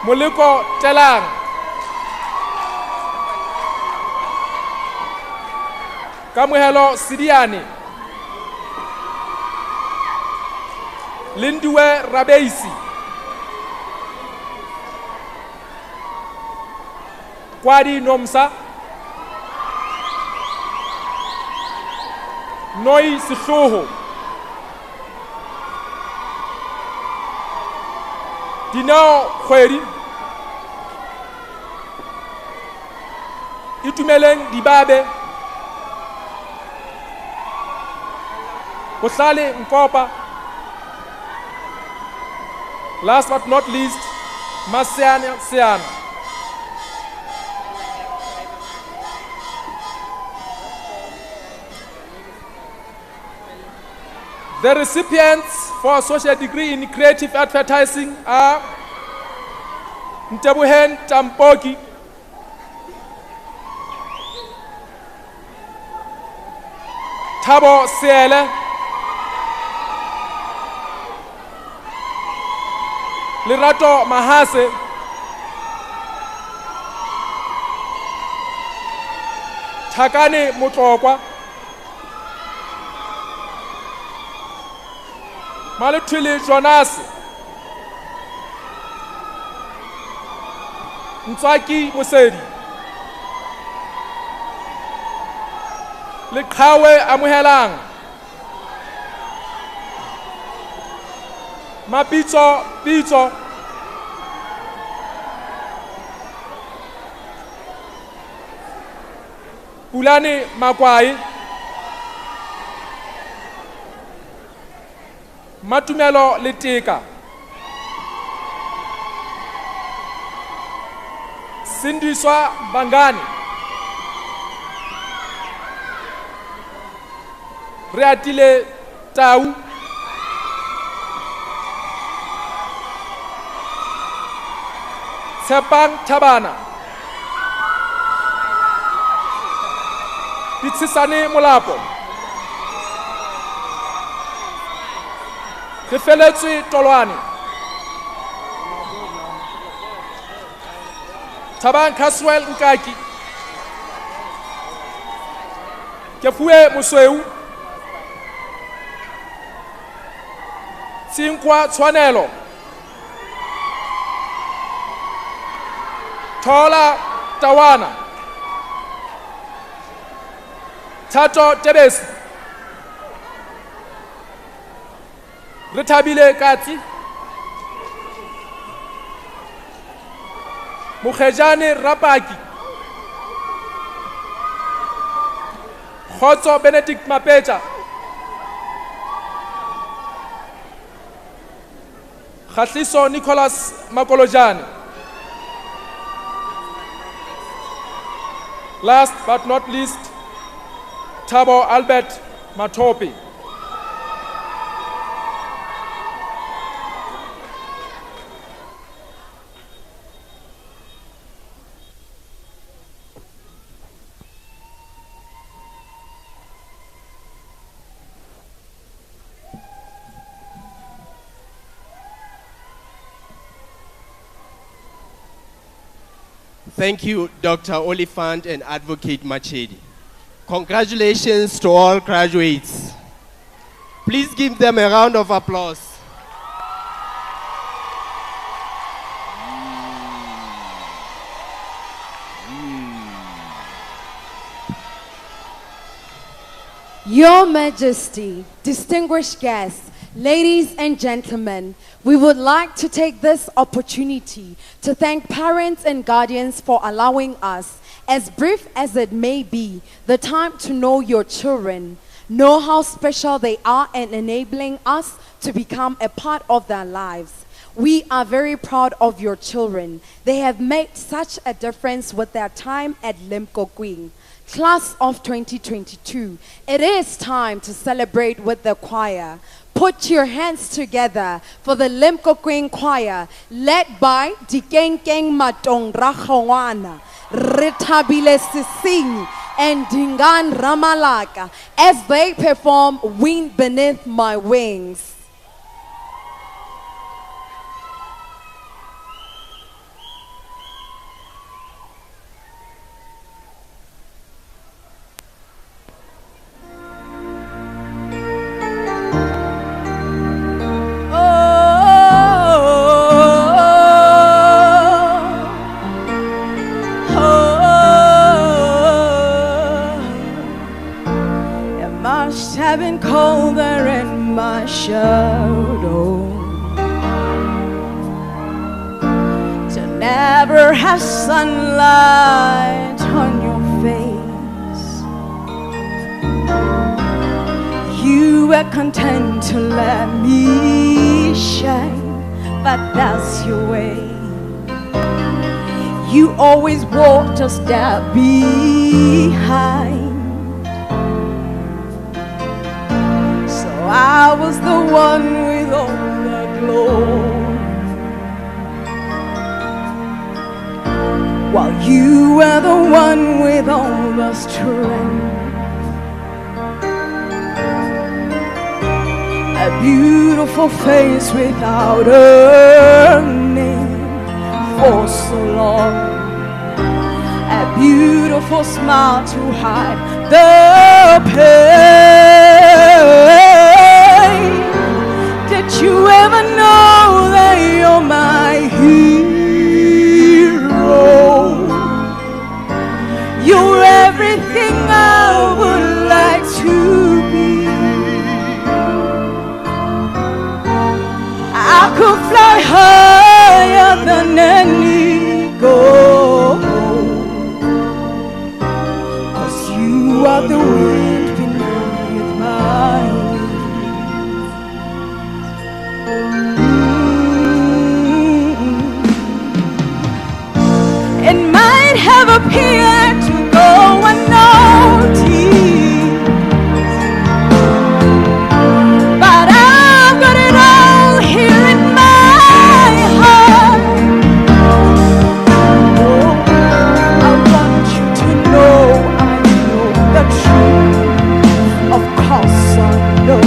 Muliko Telang, Kamuhelo Sidiani, Linduwe Rabeisi, Kwadi Nomsa, Noi Sihloho, Dineo Kgwedi, Itumeleng Dibabe, Bohlale Mkopa, last but not least, Masiane Siana. The recipients for associate degree in creative advertising are Ntebuhen Tampoki, Thabo Seele, Lerato Mahase, Thakane Motlokwa, Malutuli Jonas, Ntswaki Mosedi, Leqhawe Amohelang, Mapitso Pitso, Pulani Makwai, Matumelo Leteka, Sindiswa Bangani, Reatile Tau, Sepang Tabana, Pitsisane Molapo, Kefeletswe Tolwani, Taban Caswell Nkaki, Kefue Musweu, Tsinkwa Tshwanelo, Thola Tawana, Tato Tebesi, Retabile Kati, Mukhejane Rapaki, Khotso Benedict Mapecha, Khatliso Nicholas Makolojane. Last but not least, Thabo Albert Matopi. Thank you, Dr. Oliphant and Advocate Machedi. Congratulations to all graduates. Please give them a round of applause. Your Majesty, distinguished guests, ladies and gentlemen, we would like to take this opportunity to thank parents and guardians for allowing us, as brief as it may be, the time to know your children, know how special they are, and enabling us to become a part of their lives. We are very proud of your children. They have made such a difference with their time at Limkokwing. Class of 2022, it is time to celebrate with the choir. Put your hands together for the Limkokwing choir, led by Dikenkeng Matong Rakhongwana, Retabile Sising, and Dingan Ramalaka, as they perform Wind Beneath My Wings. Have been colder in my shadow. never have sunlight on your face. You were content to let me shine, but that's your way. You always walked a step behind. So I was the one with all the glory, while you were the one with all the strength. A beautiful face without a name for so long, a beautiful smile to hide the pain. Did you ever know that you're my hero? You're everything I would like to be. I could fly higher than an eagle, 'cause you are the wind beneath my wings. It might have appeared to go unnoticed, but I've got it all here in my heart. Oh, I want you to know I know the truth. Of course I know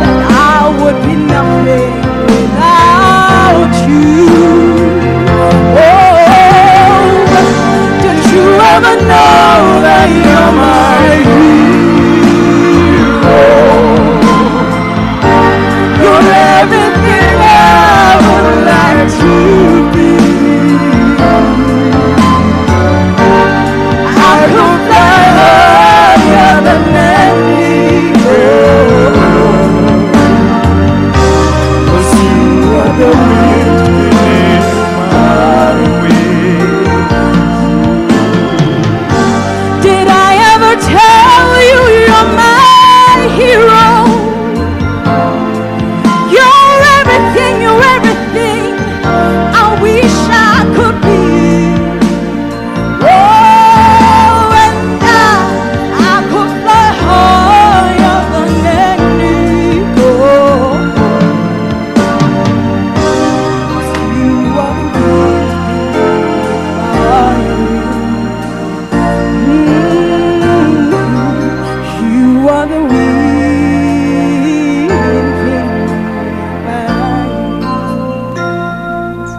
that I would be nothing without you. Oh, did you ever know that you're my hero? You're everything I would like to be. I could fly higher than an eagle, 'cause you are the wind beneath my wings. Did I ever tell you you're my hero? You're everything I wish I could be. Oh, and I could fly higher than an eagle. You are the wind beneath my wings. You are the wind beneath my wings.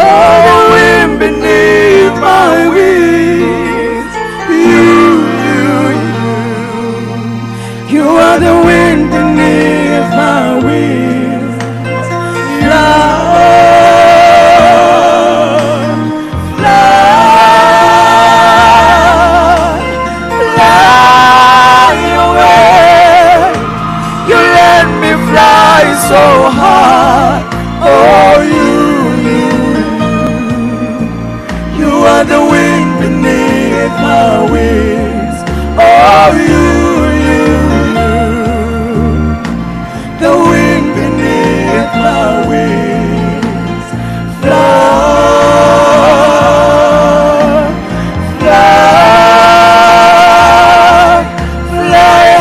Oh, the wind beneath my wings. You are the wind beneath my wings. Fly away. You let me fly so high. Oh, you are the wind beneath my wings. Oh, the wind beneath my wings. Fly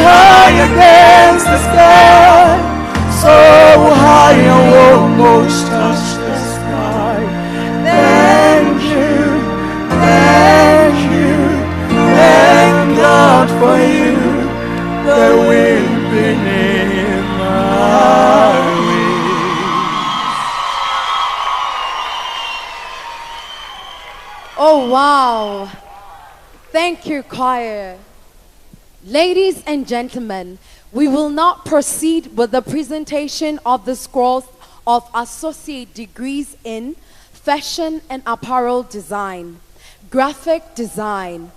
high against the sky, so high I almost touch the sky. Thank God for you, the wind beneath my wings. Oh, wow. Thank you, choir. Ladies and gentlemen, we will now proceed with the presentation of the scrolls of associate degrees in fashion and apparel design, graphic design,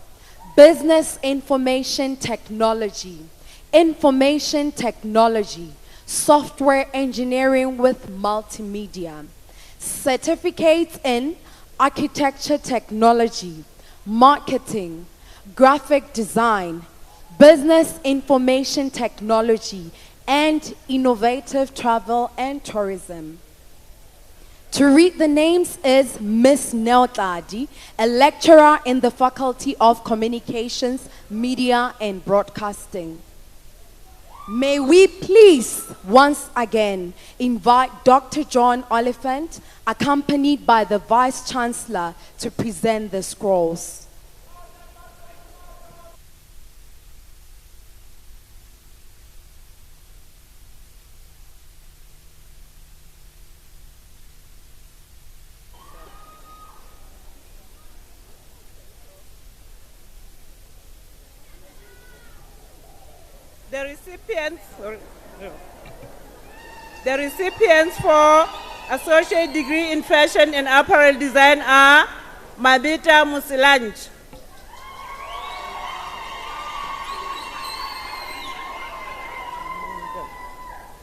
business information technology, software engineering with multimedia, certificates in architecture technology, marketing, graphic design, business information technology, and innovative travel and tourism. To read the names is Miss Neotladi, a lecturer in the Faculty of Communications, Media and Broadcasting. May we please once again invite Dr. John Oliphant, accompanied by the Vice Chancellor, to present the scrolls. The recipients for Associate Degree in Fashion and Apparel Design are Mabita Musilanj,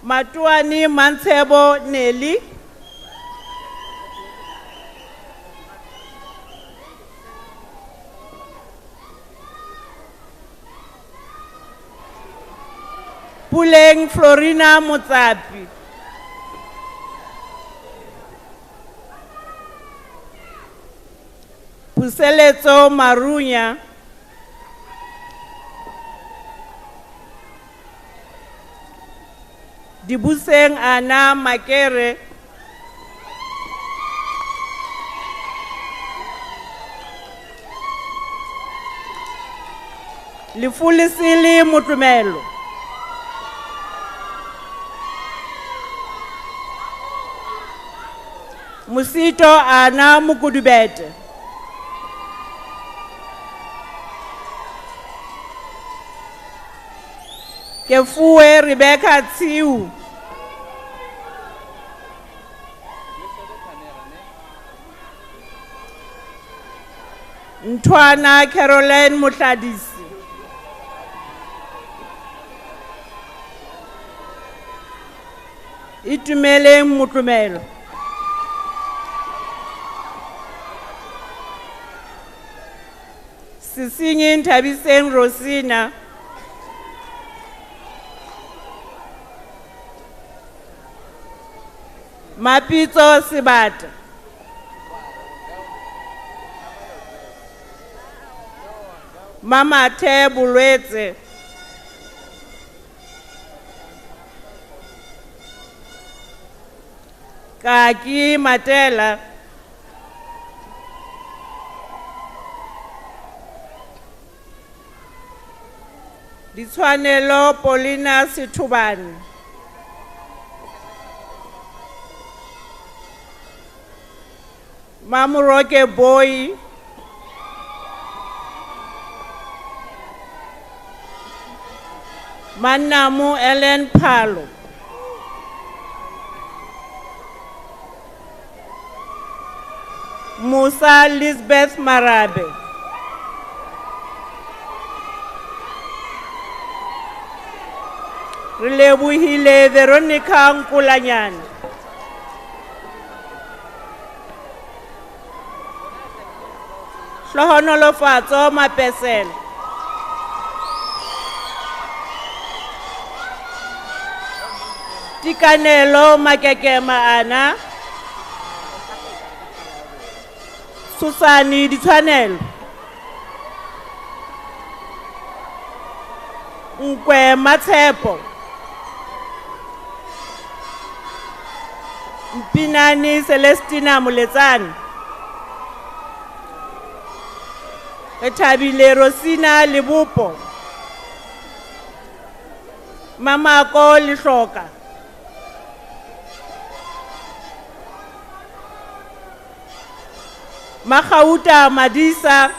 Matuani Mansebo Nelly, Puleng Florina Motsapi, Puseletso Marunya, Dibuseng Ana Makere, Lifulisili Mutumelo, Musito Ana Mukudubete, Kefuwe Rebecca Tsiu, Ntwana Caroline Mutladisi, Itumele Mutumelo, Sisinyin Tabiseng Rosina, Mapito Sibata, Mama Te Bulwetse, Kaki Matela, Ditshwanelo Paulina Sithubane, Mamuroke Boy, Manamu Ellen Palo, Musa Lisbeth Marabe, Rilebuhile Veronica Nkulanyana, Hlohonolofatso Mapesela, Tikanelo Makekema Ana, Susani Ditshwanelo, Nkwe Matshepo, Mpinani Celestina Muletsane, Etabile Rosina Libupo, Mamako Lishoka, Makauta Madisa,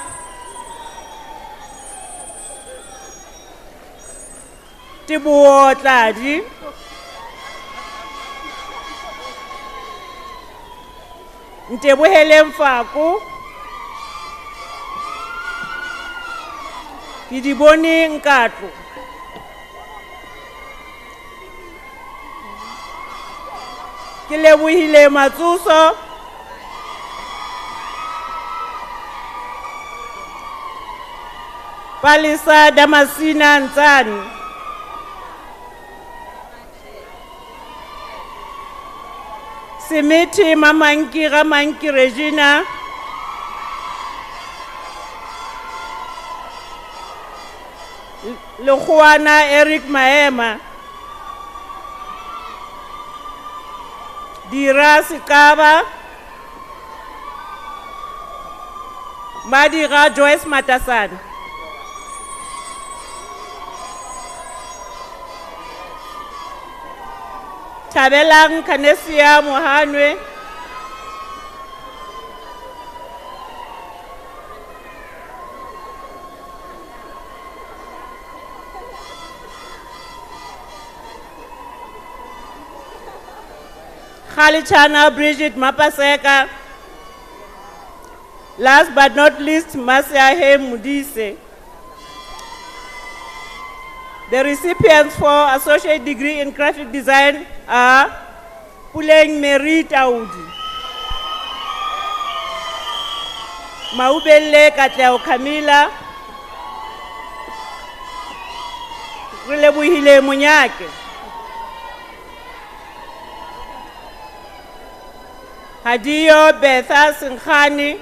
Tibuo Tladi, Ntebohele Mfaku, Kidiboni Nkatlo, Ke lebohile Matsuso Palisa Damasina Ntsani Simiti Mamanki Ramanki Regina Luhuana Eric Maema Dira Sikaba Madira Joyce Matasan Tabelang Kanesia Mohanwe Khalichana Bridget Mapaseka. Last but not least, Masiahe Mudise. The recipients for Associate Degree in Graphic Design are Puleng Merit Audi, Maubele Katleo Camila, Rilebuhile Munyake, Hadio Betha Sinkhani,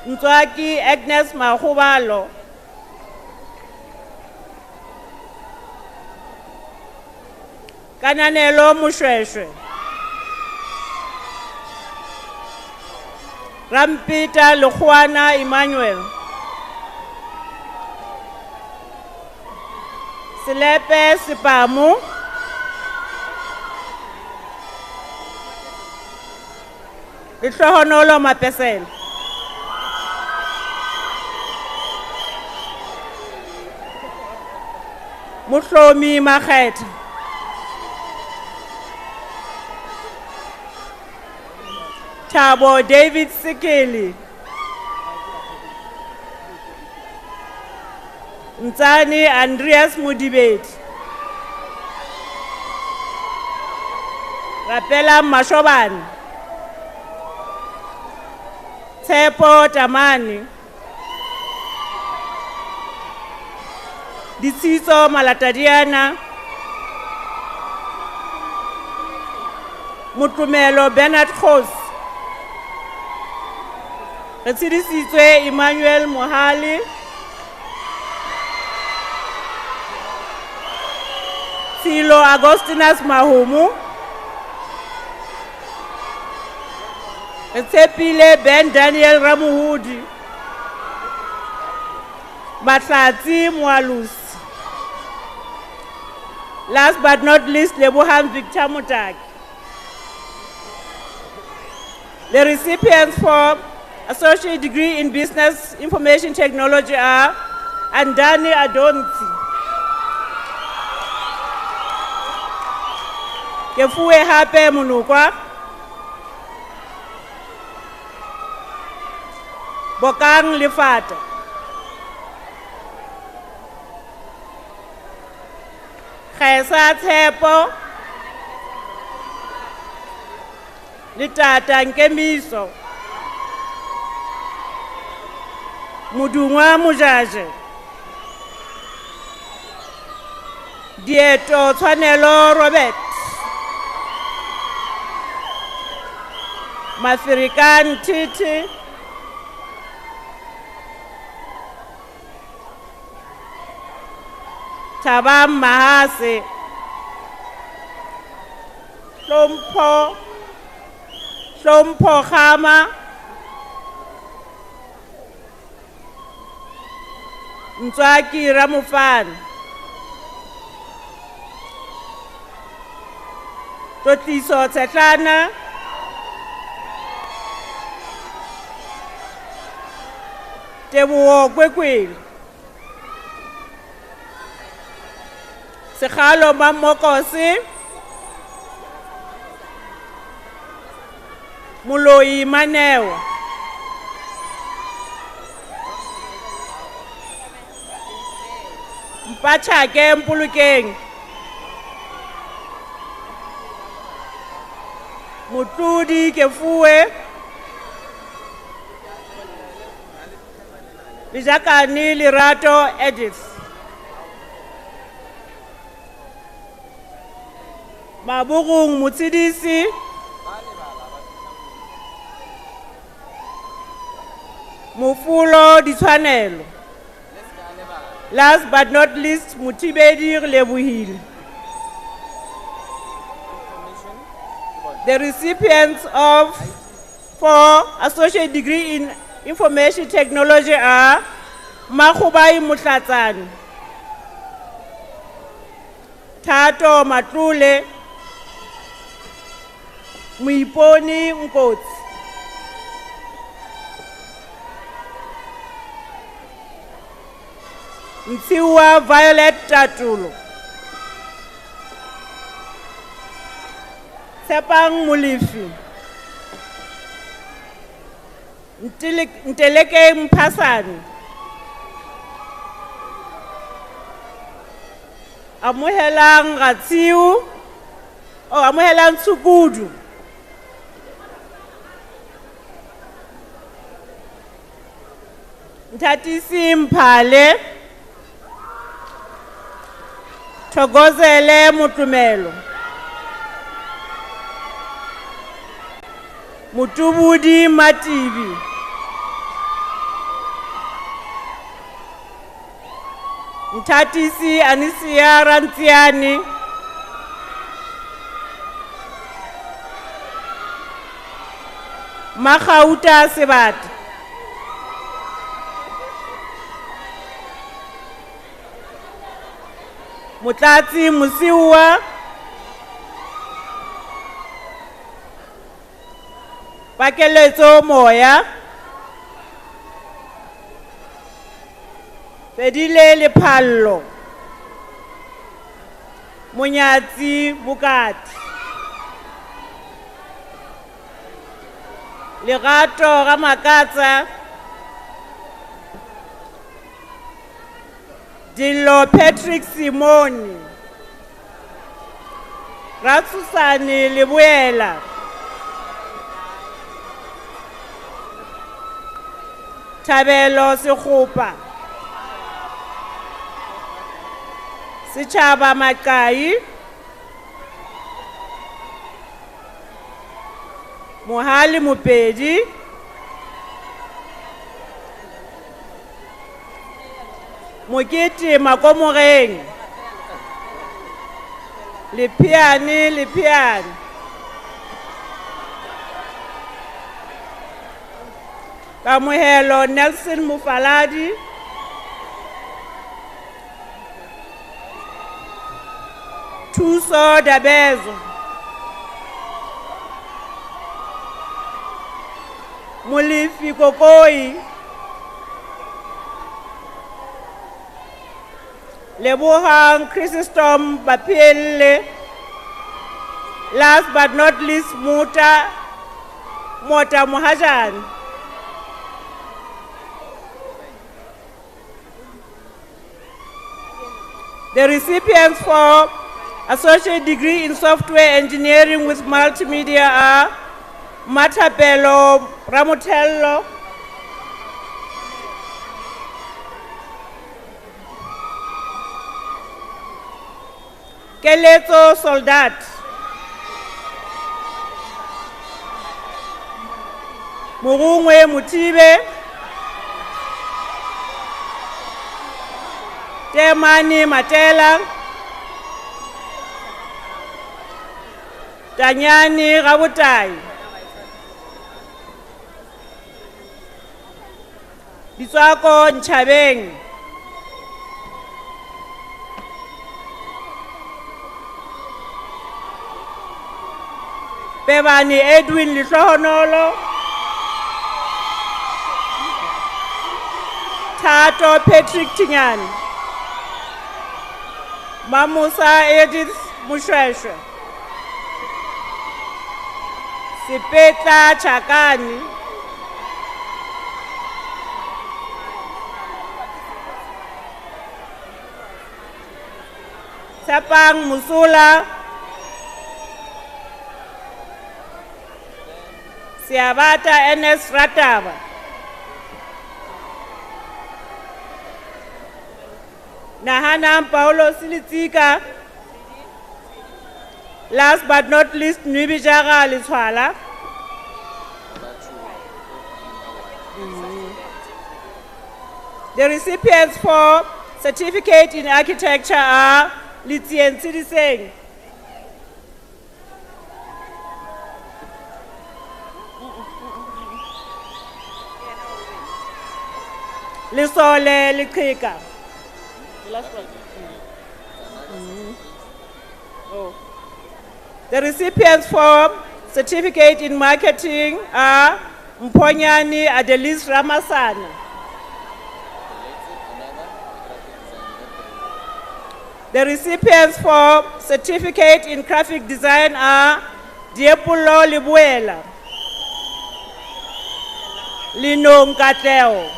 Ntswaki Agnes Mahubalo, Kananelo Mushweshwe, Rampita Luhuana Emmanuel, Silepe Sipamu, Litlohonolo Mapesel, Mutlomi Machet, Tabo David Sikeli, Ntsani Andreas Mudibet, Rapela Mashoban, Tepo Tamani, Disiso Malatadiana, Mutumelo Bernard Khos, Retsidisitswe Emmanuel Mohali, Silo Agostinus Mahumu, Retsepile Ben Daniel Ramuhudi, Matlati Mwalus. Last but not least, Leboham Victor Mutaki. The recipients for Associate Degree in Business Information Technology are Andani Adonti, Kefuwe Hape Munukwa, Bokang Lifata, Khaisa Tepo, Litata Nkemiso, Mudungwa Mujaje, Dieto Twanelo Robert, Mafirikan Titi, Tabam Mahase, Lompo Khama, Ntswaki Ramufan, Totiso Tsetlana, Tebuo Kwekwil, Sekhalo Mamokosi, Muloi Maneo, Mpachake Mpulukeng, Mutludi Kefuwe, Bijakani Lirato Edith, Maburung Mutsidisi, Mufulo Ditshwanelo. Last but not least, Mutibedi Lebuhile. The recipients of for associate degree in information technology are Makubai Mutlatsani, Tato Matrule, Muiponi Nkotsi, Ntiwa Violet Tatulo, Sepang Mulifi, Nteleke Mpasani, Amuhelang Ratsiu, Amuhelang Tsukudu, Ntatisi Mphale, Thokozele Mutumelo, Mutubudi Matibi, Ntatisi Anisia Rantiani, Makhauta Sebati, Mutlatsi Musiwa, Pakeletso Moya, Fedile Lepallo, Munyatsi Bukati, Lerato Ramakatsa, Dillo Patrick Simoni, Ratsusani Lebuela, Tabelo Sekhupa, Sichaba Makai, Mohali Mupedi, Mokete Makomoreng, Lepiane, Kamuhelo Nelson Mufaladi, Tuso Dabezo, Mulifi Kokoi, Lebohang Chrysostom Bapiele, last but not least Mota Muhajan. The recipients for associate degree in software engineering with multimedia are Matapelo Ramotello, Keleto Soldat, Murungwe Mutibe, Temani Matela, Tanyani Rabutai, Biswako Nchabeng, Pebani Edwin Lihlohonolo, Tato Patrick Tinyani, Mamusa Edith Mushweshwe, Sipeta Chakani, Sapang Musula, Siabata NS Rataba. Nahana Paulo Silitika. Last but not least, Nubijaga Liswala. The recipients for certificate in architecture are Litien Sidiseng, Lisole Likrika. The recipients for certificate in marketing are Mponyani Adelis Ramasana. The recipients for certificate in graphic design are Diepulo Libuela, Lino Mkatleo.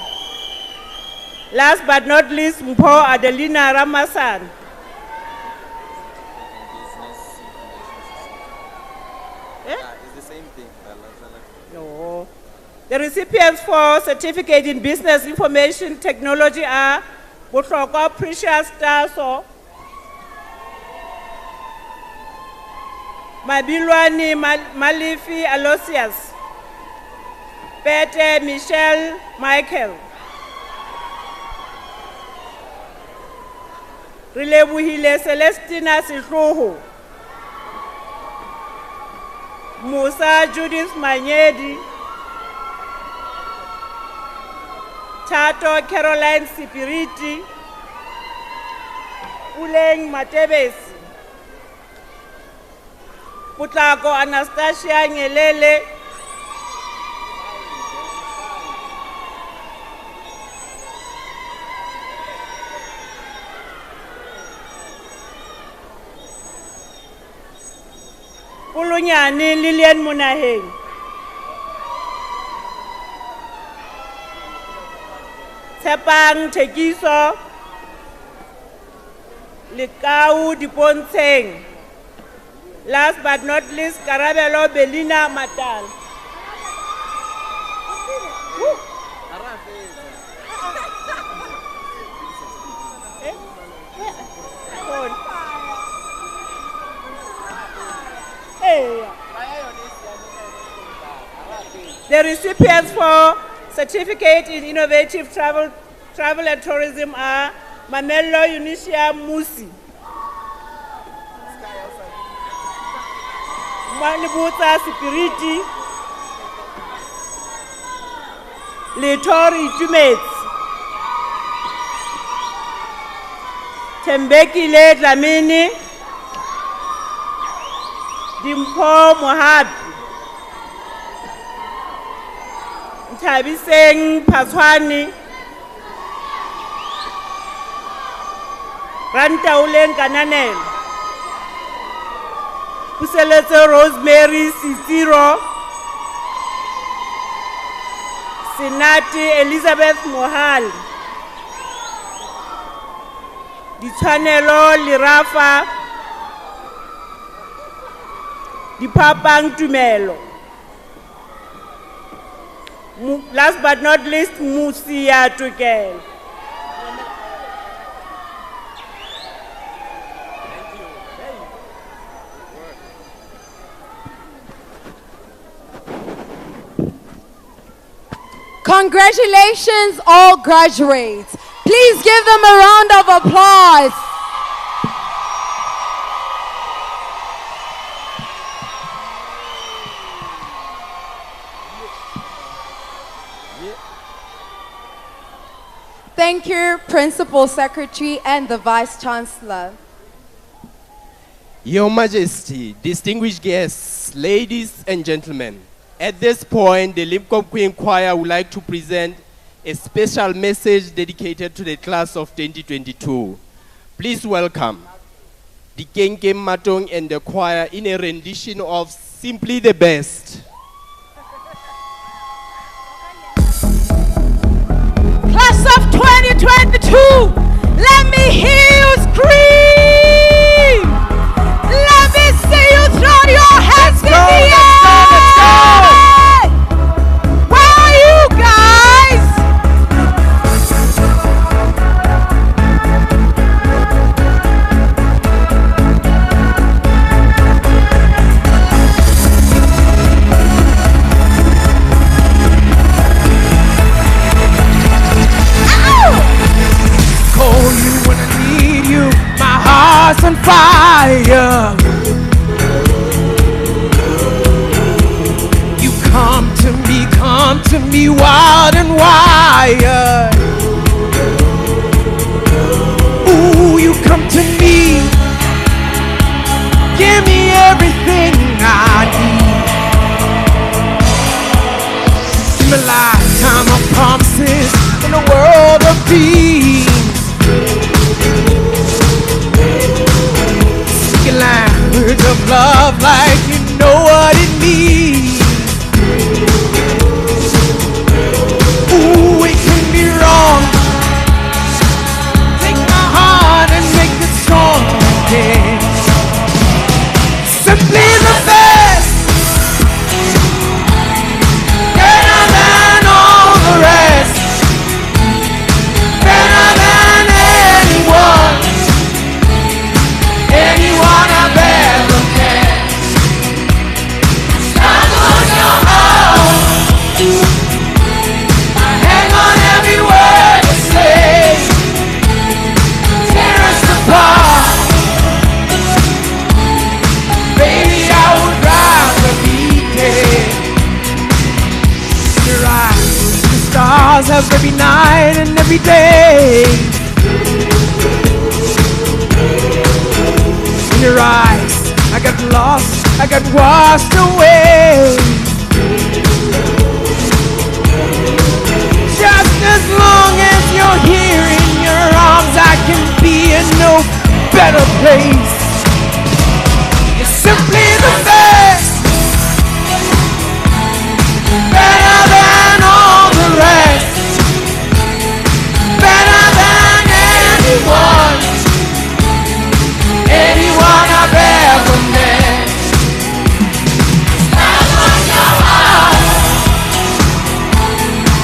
Last but not least, Mpo Adelina Ramasan. It's the same thing. No. The recipients for certificate in business information technology are Butroko Precious Taso, Mabilwani Malifi Alosius, Pete Michelle Michael, Rilebuhile Celestina Sihluhu, Musa Judith Manyedi, Tato Caroline Sipiriti, Uleng Matebesi, Putlako Anastasia Nyelele, Pulunyani Lilian Munaheng, Tepang Tekiso, Likau Diponteng. Last but not least, Karabelo Belina Matal. The recipients for certificate in innovative travel and tourism are Mamelo Eunicia Musi, Malibuta Sipiriti, Litori Jumets, Tembeki Le Dlamini, Dimpo Mohab, Tabiseng Paswani, Rantaulen Kananel, Puselete Rosemary Cicero, Senati Elizabeth Mohal, Ditshwanelo Lirafa, Dipapang Tumelo. Last but not least, Musia Tukel. Congratulations, all graduates. Please give them a round of applause. Thank you, Principal Secretary and the Vice Chancellor. Your Majesty, distinguished guests, ladies and gentlemen, at this point, the Limkokwing Choir would like to present a special message dedicated to the class of 2022. Please welcome the Kenke Matong and the choir in a rendition of Simply the Best. Class of 2022, let me hear you scream. Let me see you throw your hands in the air. us on fire. You come to me wild and wired. Ooh, you come to me, give me everything I need. In a lifetime of promises, in a world of dreams. Speaking language of love like you know what it means. Ooh, it can be wrong. Take my heart and make it strong again. Simply the best, better than all the rest, better than anyone, anyone I've ever met. Stand on your heart, I hang on every word you say. Tear us apart. Baby, I would rather be dead. Your eyes, the stars have every night and every day. In your eyes, I got lost, I got washed away. Just as long as you're here in your arms, I can be in no better place. You're simply the best, better than all the rest, better than anyone, anyone I've ever met. Stand on your heart,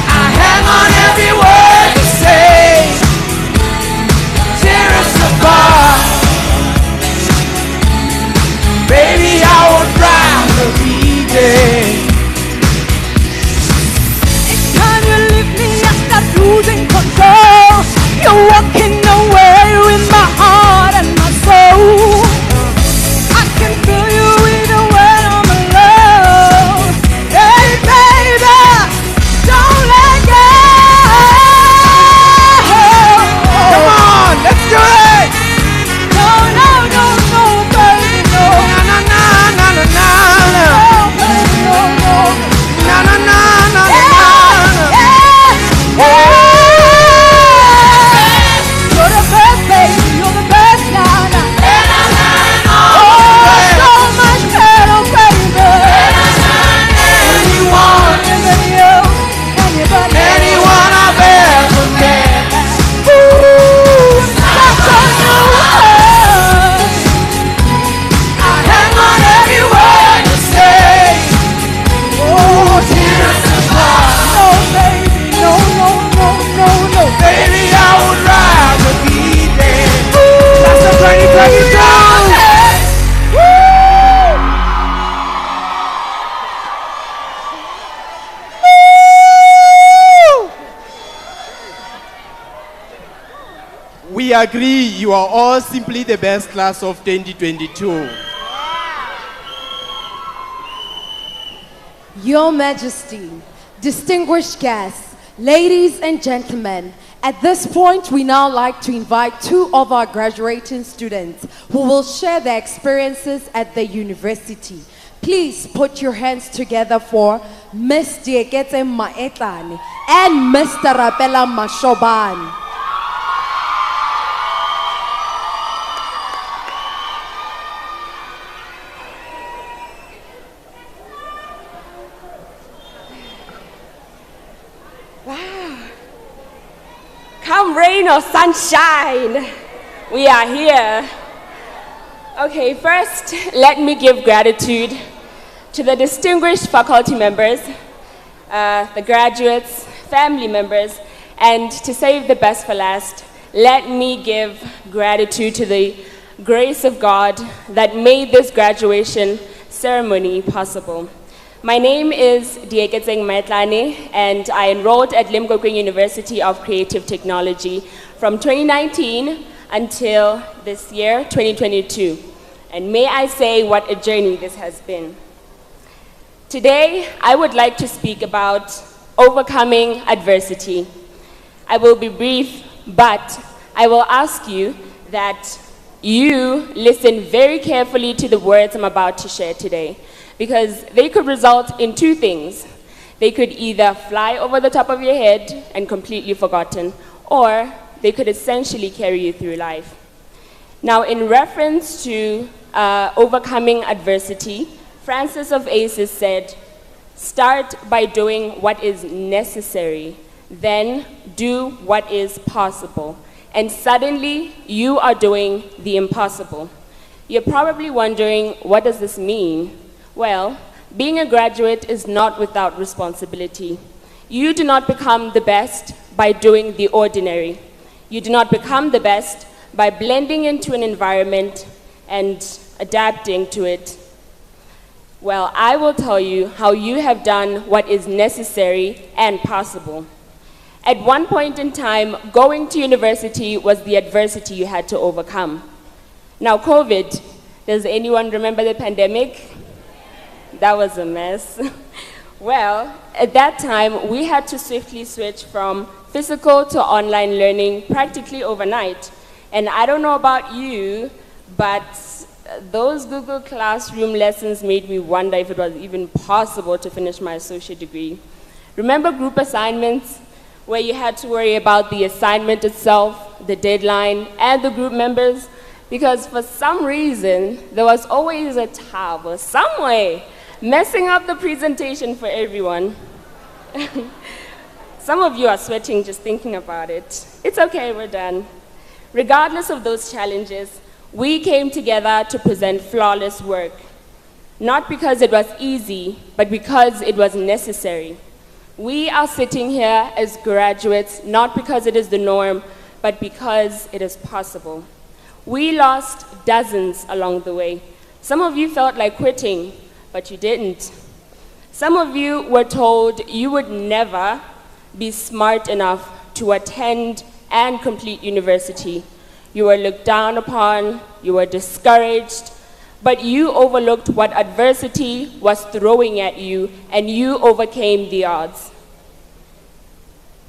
I hang on every word you say. Tear us apart. Baby, I would rather be dead. Each time you leave me, I start losing control. You're walking away with my heart and my soul. I can feel you even when I'm alone. Hey, baby, don't let go. Come on, let's do it. No, no, no, no, baby, no. Na na na na na na. No, baby, no, no. Na na na na na na. You're the best, baby. You're the best now. Better than all. Oh, so much better, baby. Better than anyone, anybody else, anybody, anyone I've ever met. Ooh, that's on your word. I hang on every word you say. Oh, tear us apart. No, baby, no, no, no, no, no. Baby, I would rather be dead. That's the 2022. We agree you are all simply the best class of 2022. Your Majesty, distinguished guests, ladies and gentlemen, at this point we now like to invite two of our graduating students who will share their experiences at the university. Please put your hands together for Ms. Dieketse Maetlane and Mr. Rapela Mashoban. Come rain or sunshine, we are here. Okay, first, let me give gratitude to the distinguished faculty members, the graduates, family members, and to save the best for last, let me give gratitude to the grace of God that made this graduation ceremony possible. My name is Dieketse Maetlane, and I enrolled at Limkokwing University of Creative Technology from 2019 until this year, 2022. And may I say what a journey this has been. Today, I would like to speak about overcoming adversity. I will be brief, but I will ask you that you listen very carefully to the words I'm about to share today, because they could result in two things. They could either fly over the top of your head and completely forgotten, or they could essentially carry you through life. Now, in reference to overcoming adversity, Francis of Assisi said, "Start by doing what is necessary, then do what is possible. And suddenly, you are doing the impossible." You're probably wondering, what does this mean? Well, being a graduate is not without responsibility. You do not become the best by doing the ordinary. You do not become the best by blending into an environment and adapting to it. Well, I will tell you how you have done what is necessary and possible. At one point in time, going to university was the adversity you had to overcome. Now, COVID, does anyone remember the pandemic? That was a mess. Well, at that time, we had to swiftly switch from physical to online learning practically overnight. And I don't know about you, but those Google Classroom lessons made me wonder if it was even possible to finish my associate degree. Remember group assignments, where you had to worry about the assignment itself, the deadline, and the group members? Because for some reason, there was always a tab or some way messing up the presentation for everyone. Some of you are sweating just thinking about it. It's okay, we're done. Regardless of those challenges, we came together to present flawless work. Not because it was easy, but because it was necessary. We are sitting here as graduates, not because it is the norm, but because it is possible. We lost dozens along the way. Some of you felt like quitting, but you didn't. Some of you were told you would never be smart enough to attend and complete university. You were looked down upon, you were discouraged, but you overlooked what adversity was throwing at you, and you overcame the odds.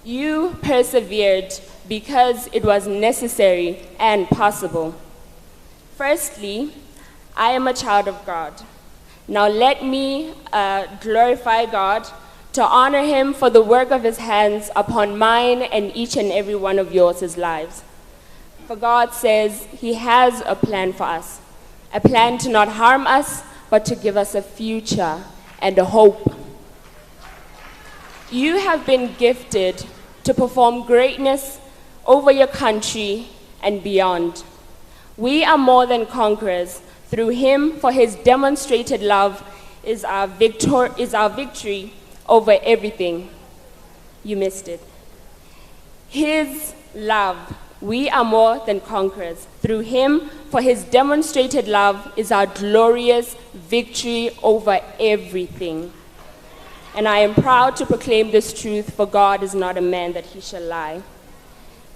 You persevered because it was necessary and possible. Firstly, I am a child of God. Now let me glorify God, to honor him for the work of his hands upon mine and each and every one of yours lives. For God says he has a plan for us, a plan to not harm us, but to give us a future and a hope. You have been gifted to perform greatness over your country and beyond. We are more than conquerors through him, for his demonstrated love is our victory over everything. You missed it. His love, we are more than conquerors. Through him, for his demonstrated love is our glorious victory over everything. And I am proud to proclaim this truth, for God is not a man that he shall lie.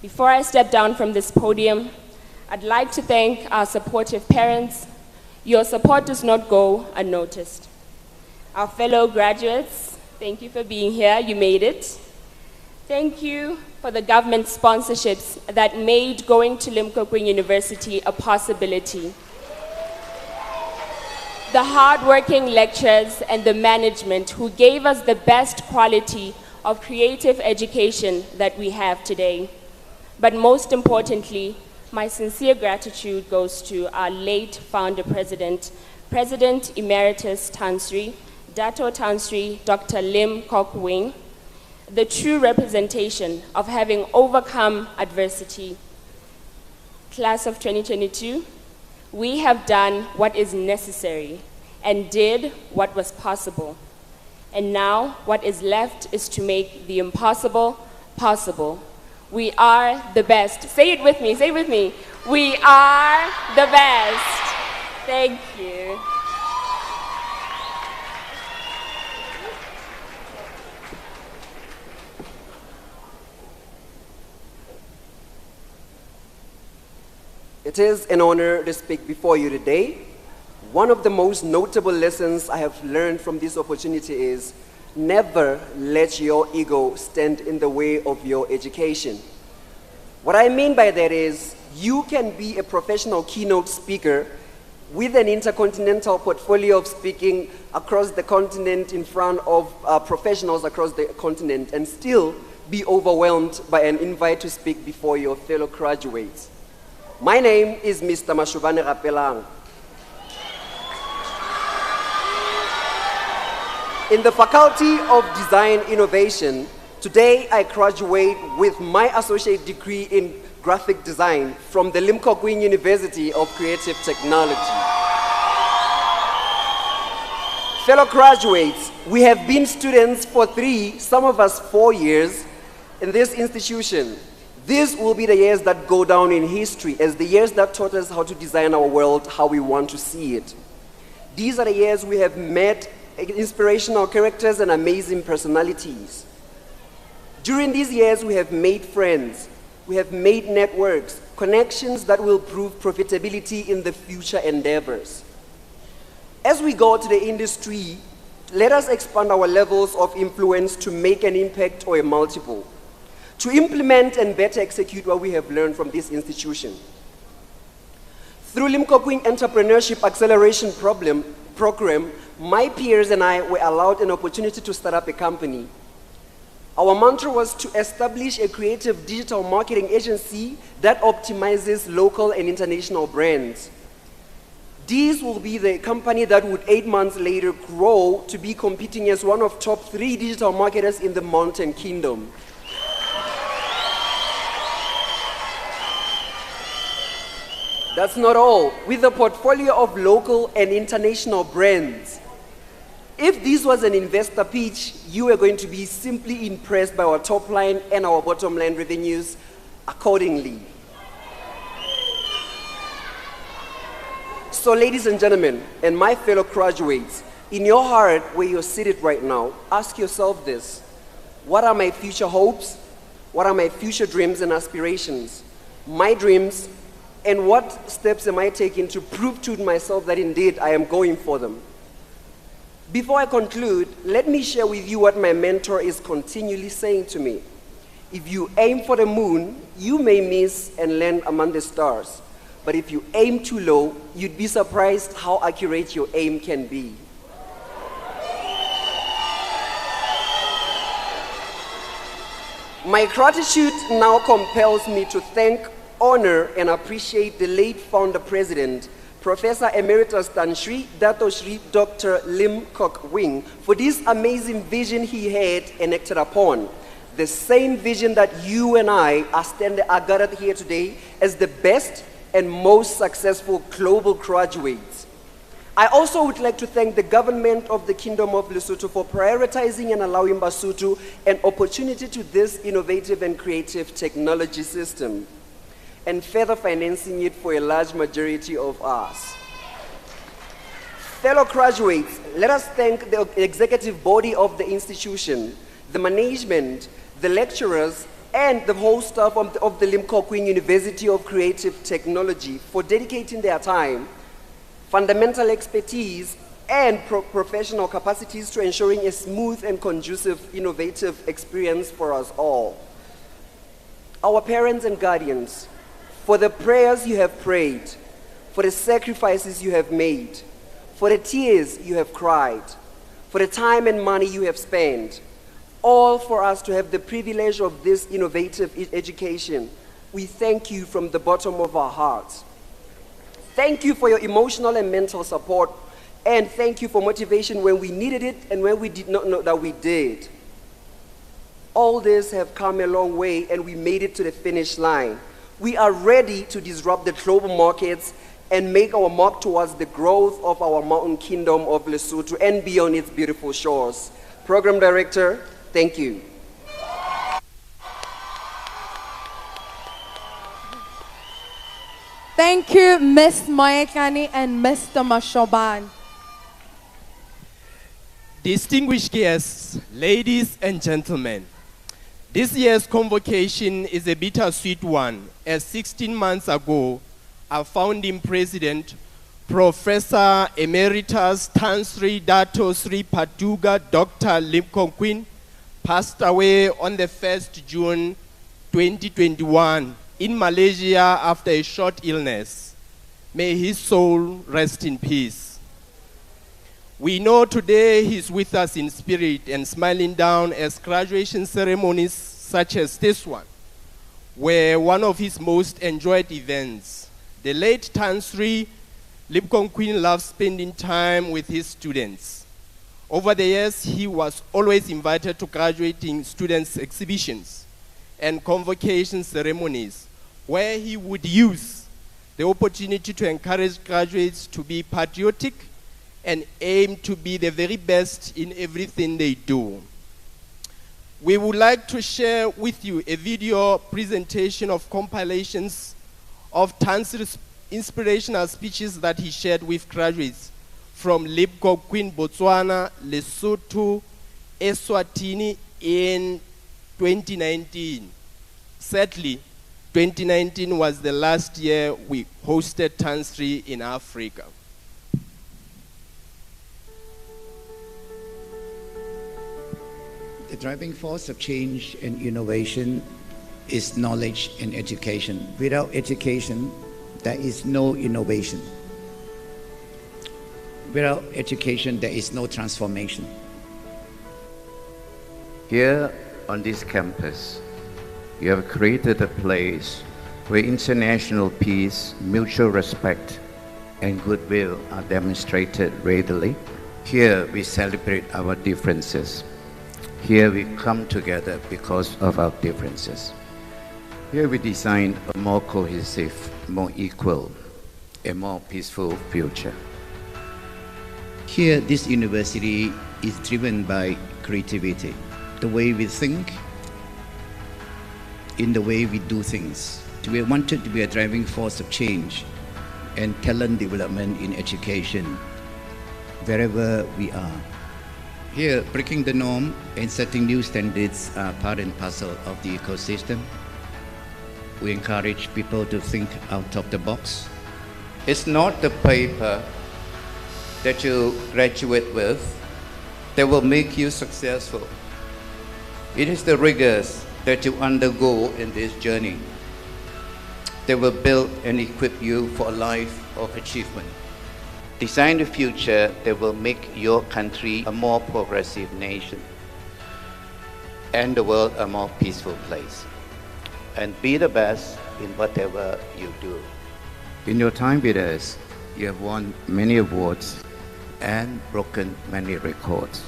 Before I step down from this podium, I'd like to thank our supportive parents. Your support does not go unnoticed. Our fellow graduates, thank you for being here. You made it. Thank you for the government sponsorships that made going to Limkokwing University a possibility. The hardworking lecturers and the management who gave us the best quality of creative education that we have today. But most importantly, my sincere gratitude goes to our late founder president, President Emeritus Tansri, Dato Tansri, Dr. Limkokwing, the true representation of having overcome adversity. Class of 2022, we have done what is necessary and did what was possible. And now what is left is to make the impossible possible. We are the best. Say it with me, say it with me. We are the best. Thank you. It is an honor to speak before you today. One of the most notable lessons I have learned from this opportunity is never let your ego stand in the way of your education. What I mean by that is you can be a professional keynote speaker with an intercontinental portfolio of speaking across the continent in front of professionals across the continent and still be overwhelmed by an invite to speak before your fellow graduates. My name is Mr. Mashobane Rapelang. In the Faculty of Design Innovation, today I graduate with my associate degree in graphic design from the Limkokwing University of Creative Technology. Fellow graduates, we have been students for 3, some of us 4 years in this institution. These will be the years that go down in history as the years that taught us how to design our world how we want to see it. These are the years we have met inspirational characters and amazing personalities. During these years, we have made friends, we have made networks, connections that will prove profitability in the future endeavors. As we go to the industry, let us expand our levels of influence to make an impact or a multiple, to implement and better execute what we have learned from this institution. Through Limkokwing Entrepreneurship Acceleration Program, my peers and I were allowed an opportunity to start up a company. Our mantra was to establish a creative digital marketing agency that optimizes local and international brands. This will be the company that would 8 months later grow to be competing as one of top 3 digital marketers in the Mountain Kingdom. That's not all. With a portfolio of local and international brands, if this was an investor pitch, you are going to be simply impressed by our top line and our bottom line revenues accordingly. So ladies and gentlemen, and my fellow graduates, in your heart where you're seated right now, ask yourself this: what are my future hopes? What are my future dreams and aspirations? My dreams, and what steps am I taking to prove to myself that indeed I am going for them? Before I conclude, let me share with you what my mentor is continually saying to me. If you aim for the moon, you may miss and land among the stars. But if you aim too low, you'd be surprised how accurate your aim can be. My gratitude now compels me to thank, honor, and appreciate the late founder president, Professor Emeritus Tan Sri Dato Sri Dr. Limkokwing, for this amazing vision he had and acted upon. The same vision that you and I are gathered here today as the best and most successful global graduates. I also would like to thank the government of the Kingdom of Lesotho for prioritizing and allowing Basotho an opportunity to this innovative and creative technology system, and further financing it for a large majority of us. Fellow graduates, let us thank the executive body of the institution, the management, the lecturers, and the whole staff of the Limkokwing University of Creative Technology for dedicating their time, fundamental expertise, and professional capacities to ensuring a smooth and conducive, innovative experience for us all. Our parents and guardians, for the prayers you have prayed, for the sacrifices you have made, for the tears you have cried, for the time and money you have spent, all for us to have the privilege of this innovative education, we thank you from the bottom of our hearts. Thank you for your emotional and mental support, and thank you for motivation when we needed it and when we did not know that we did. All this have come a long way, and we made it to the finish line. We are ready to disrupt the global markets and make our mark towards the growth of our mountain kingdom of Lesotho and beyond its beautiful shores. Program Director, thank you. Thank you, Ms. Moekani and Mr. Mashoban. Distinguished guests, ladies and gentlemen, this year's convocation is a bittersweet one, as 16 months ago, our founding president, Professor Emeritus Tan Sri Dato Sri Paduka Dr. Limkokwing, passed away on the 1st June 2021 in Malaysia after a short illness. May his soul rest in peace. We know today he's with us in spirit and smiling down as graduation ceremonies such as this one were one of his most enjoyed events. The late Tan Sri Limkokwing loved spending time with his students. Over the years, he was always invited to graduating students' exhibitions and convocation ceremonies, where he would use the opportunity to encourage graduates to be patriotic and aim to be the very best in everything they do. We would like to share with you a video presentation of compilations of Tan's inspirational speeches that he shared with graduates from Limkokwing, Botswana, Lesotho, Eswatini in 2019. Sadly, 2019 was the last year we hosted Tan Sri in Africa. The driving force of change and innovation is knowledge and education. Without education, there is no innovation. Without education, there is no transformation. Here on this campus, you have created a place where international peace, mutual respect, and goodwill are demonstrated readily. Here we celebrate our differences. Here we come together because of our differences. Here we design a more cohesive, more equal, a more peaceful future. Here, this university is driven by creativity. The way we think, in the way we do things. We wanted to be a driving force of change and talent development in education, wherever we are. Here, breaking the norm and setting new standards are part and parcel of the ecosystem. We encourage people to think out of the box. It's not the paper that you graduate with that will make you successful. It is the rigors that you undergo in this journey that will build and equip you for a life of achievement. Design the future that will make your country a more progressive nation and the world a more peaceful place. And be the best in whatever you do. In your time with us, you have won many awards and broken many records.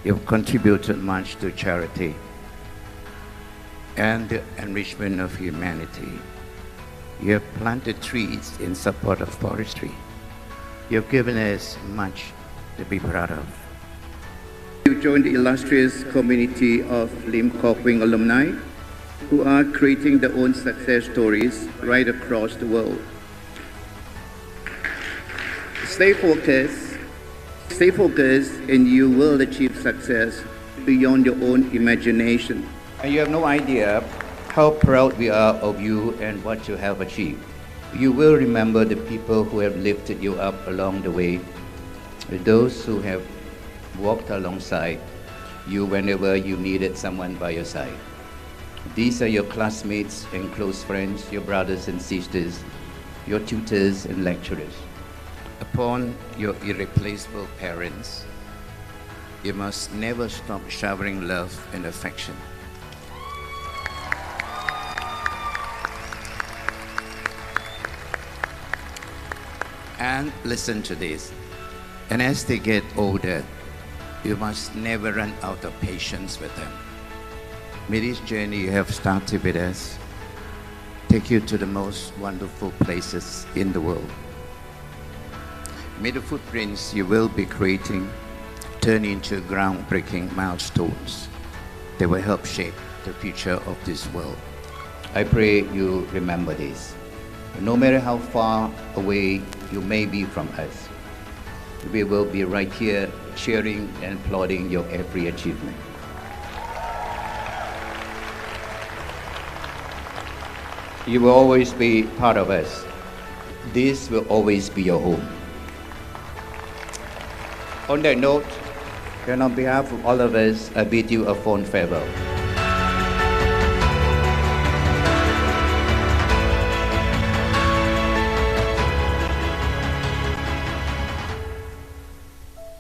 You have contributed much to charity and the enrichment of humanity. You have planted trees in support of forestry. You have given us much to be proud of. You joined the illustrious community of Limkokwing alumni who are creating their own success stories right across the world. Stay focused, and you will achieve success beyond your own imagination. And you have no idea how proud we are of you and what you have achieved. You will remember the people who have lifted you up along the way, those who have walked alongside you whenever you needed someone by your side. These are your classmates and close friends, your brothers and sisters, your tutors and lecturers. Upon your irreplaceable parents, you must never stop showering love and affection. And listen to this. And as they get older, you must never run out of patience with them. May this journey you have started with us take you to the most wonderful places in the world. May the footprints you will be creating turn into groundbreaking milestones that will help shape the future of this world. I pray you remember this. No matter how far away you may be from us, we will be right here cheering and applauding your every achievement. You will always be part of us, this will always be your home. On that note, and on behalf of all of us, I bid you a fond farewell.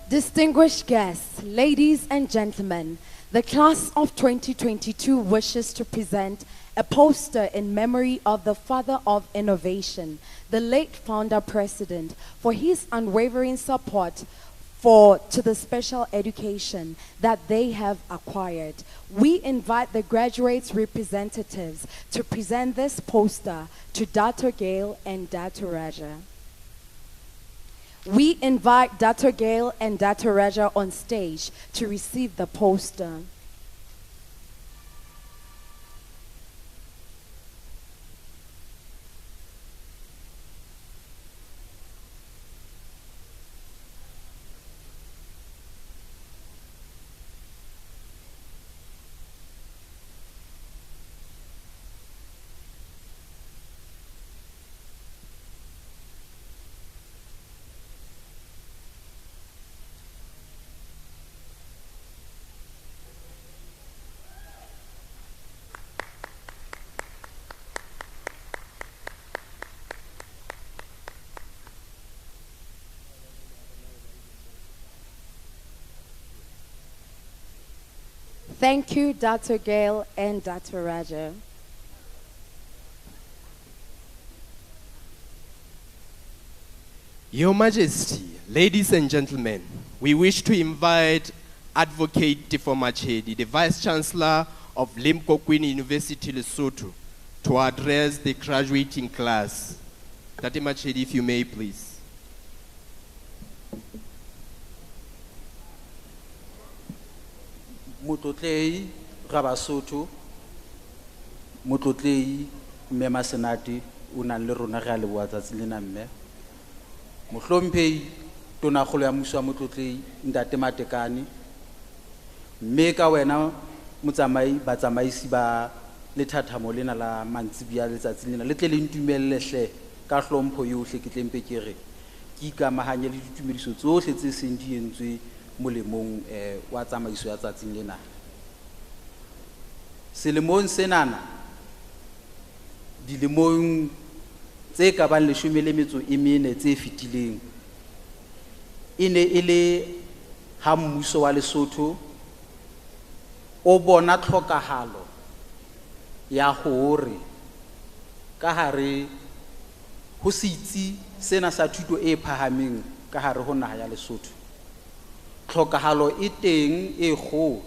Distinguished guests, ladies and gentlemen, the class of 2022 wishes to present a poster in memory of the father of innovation, the late founder president, for his unwavering support to the special education that they have acquired. We invite the graduates' representatives to present this poster to Dr. Gail and Dr. Raja. We invite Dr. Gail and Dr. Raja on stage to receive the poster. Thank you, Dr. Gail and Dr. Raja. Your Majesty, ladies and gentlemen, we wish to invite Advocate Tifo Machedi, the Vice Chancellor of Limkokwing University, Lesotho, to address the graduating class. Tate Machedi, if you may, please. Motlotlei ga Basotho, motlotlei mme Masenate o nang le rona ge a leboa tsatsi lena mme. Mohlomphei tonakgolo ya mmuso wa motlotlei Ntate Matekane, mme ka wena batsamaisi ba lethathamo lena la mantsibia letsatsi lena le tle le ntumelle hle ka hlompho yohle ke tlempe ke re ke ikamahanye le ditumediso tsohle tse seng di entswe molemong wa tsamaiso ya tsatsing lena. Selemong senana dilemong tse ka bang 14 tse fetileng e ne e le ha mmuso wa Lesotho o bona tlhokahalo ya hore ka hare ho sitsi sena sa thuto e phahameng ka hare ho naha ya Lesotho. Tlhokahalo e teng e kgolo,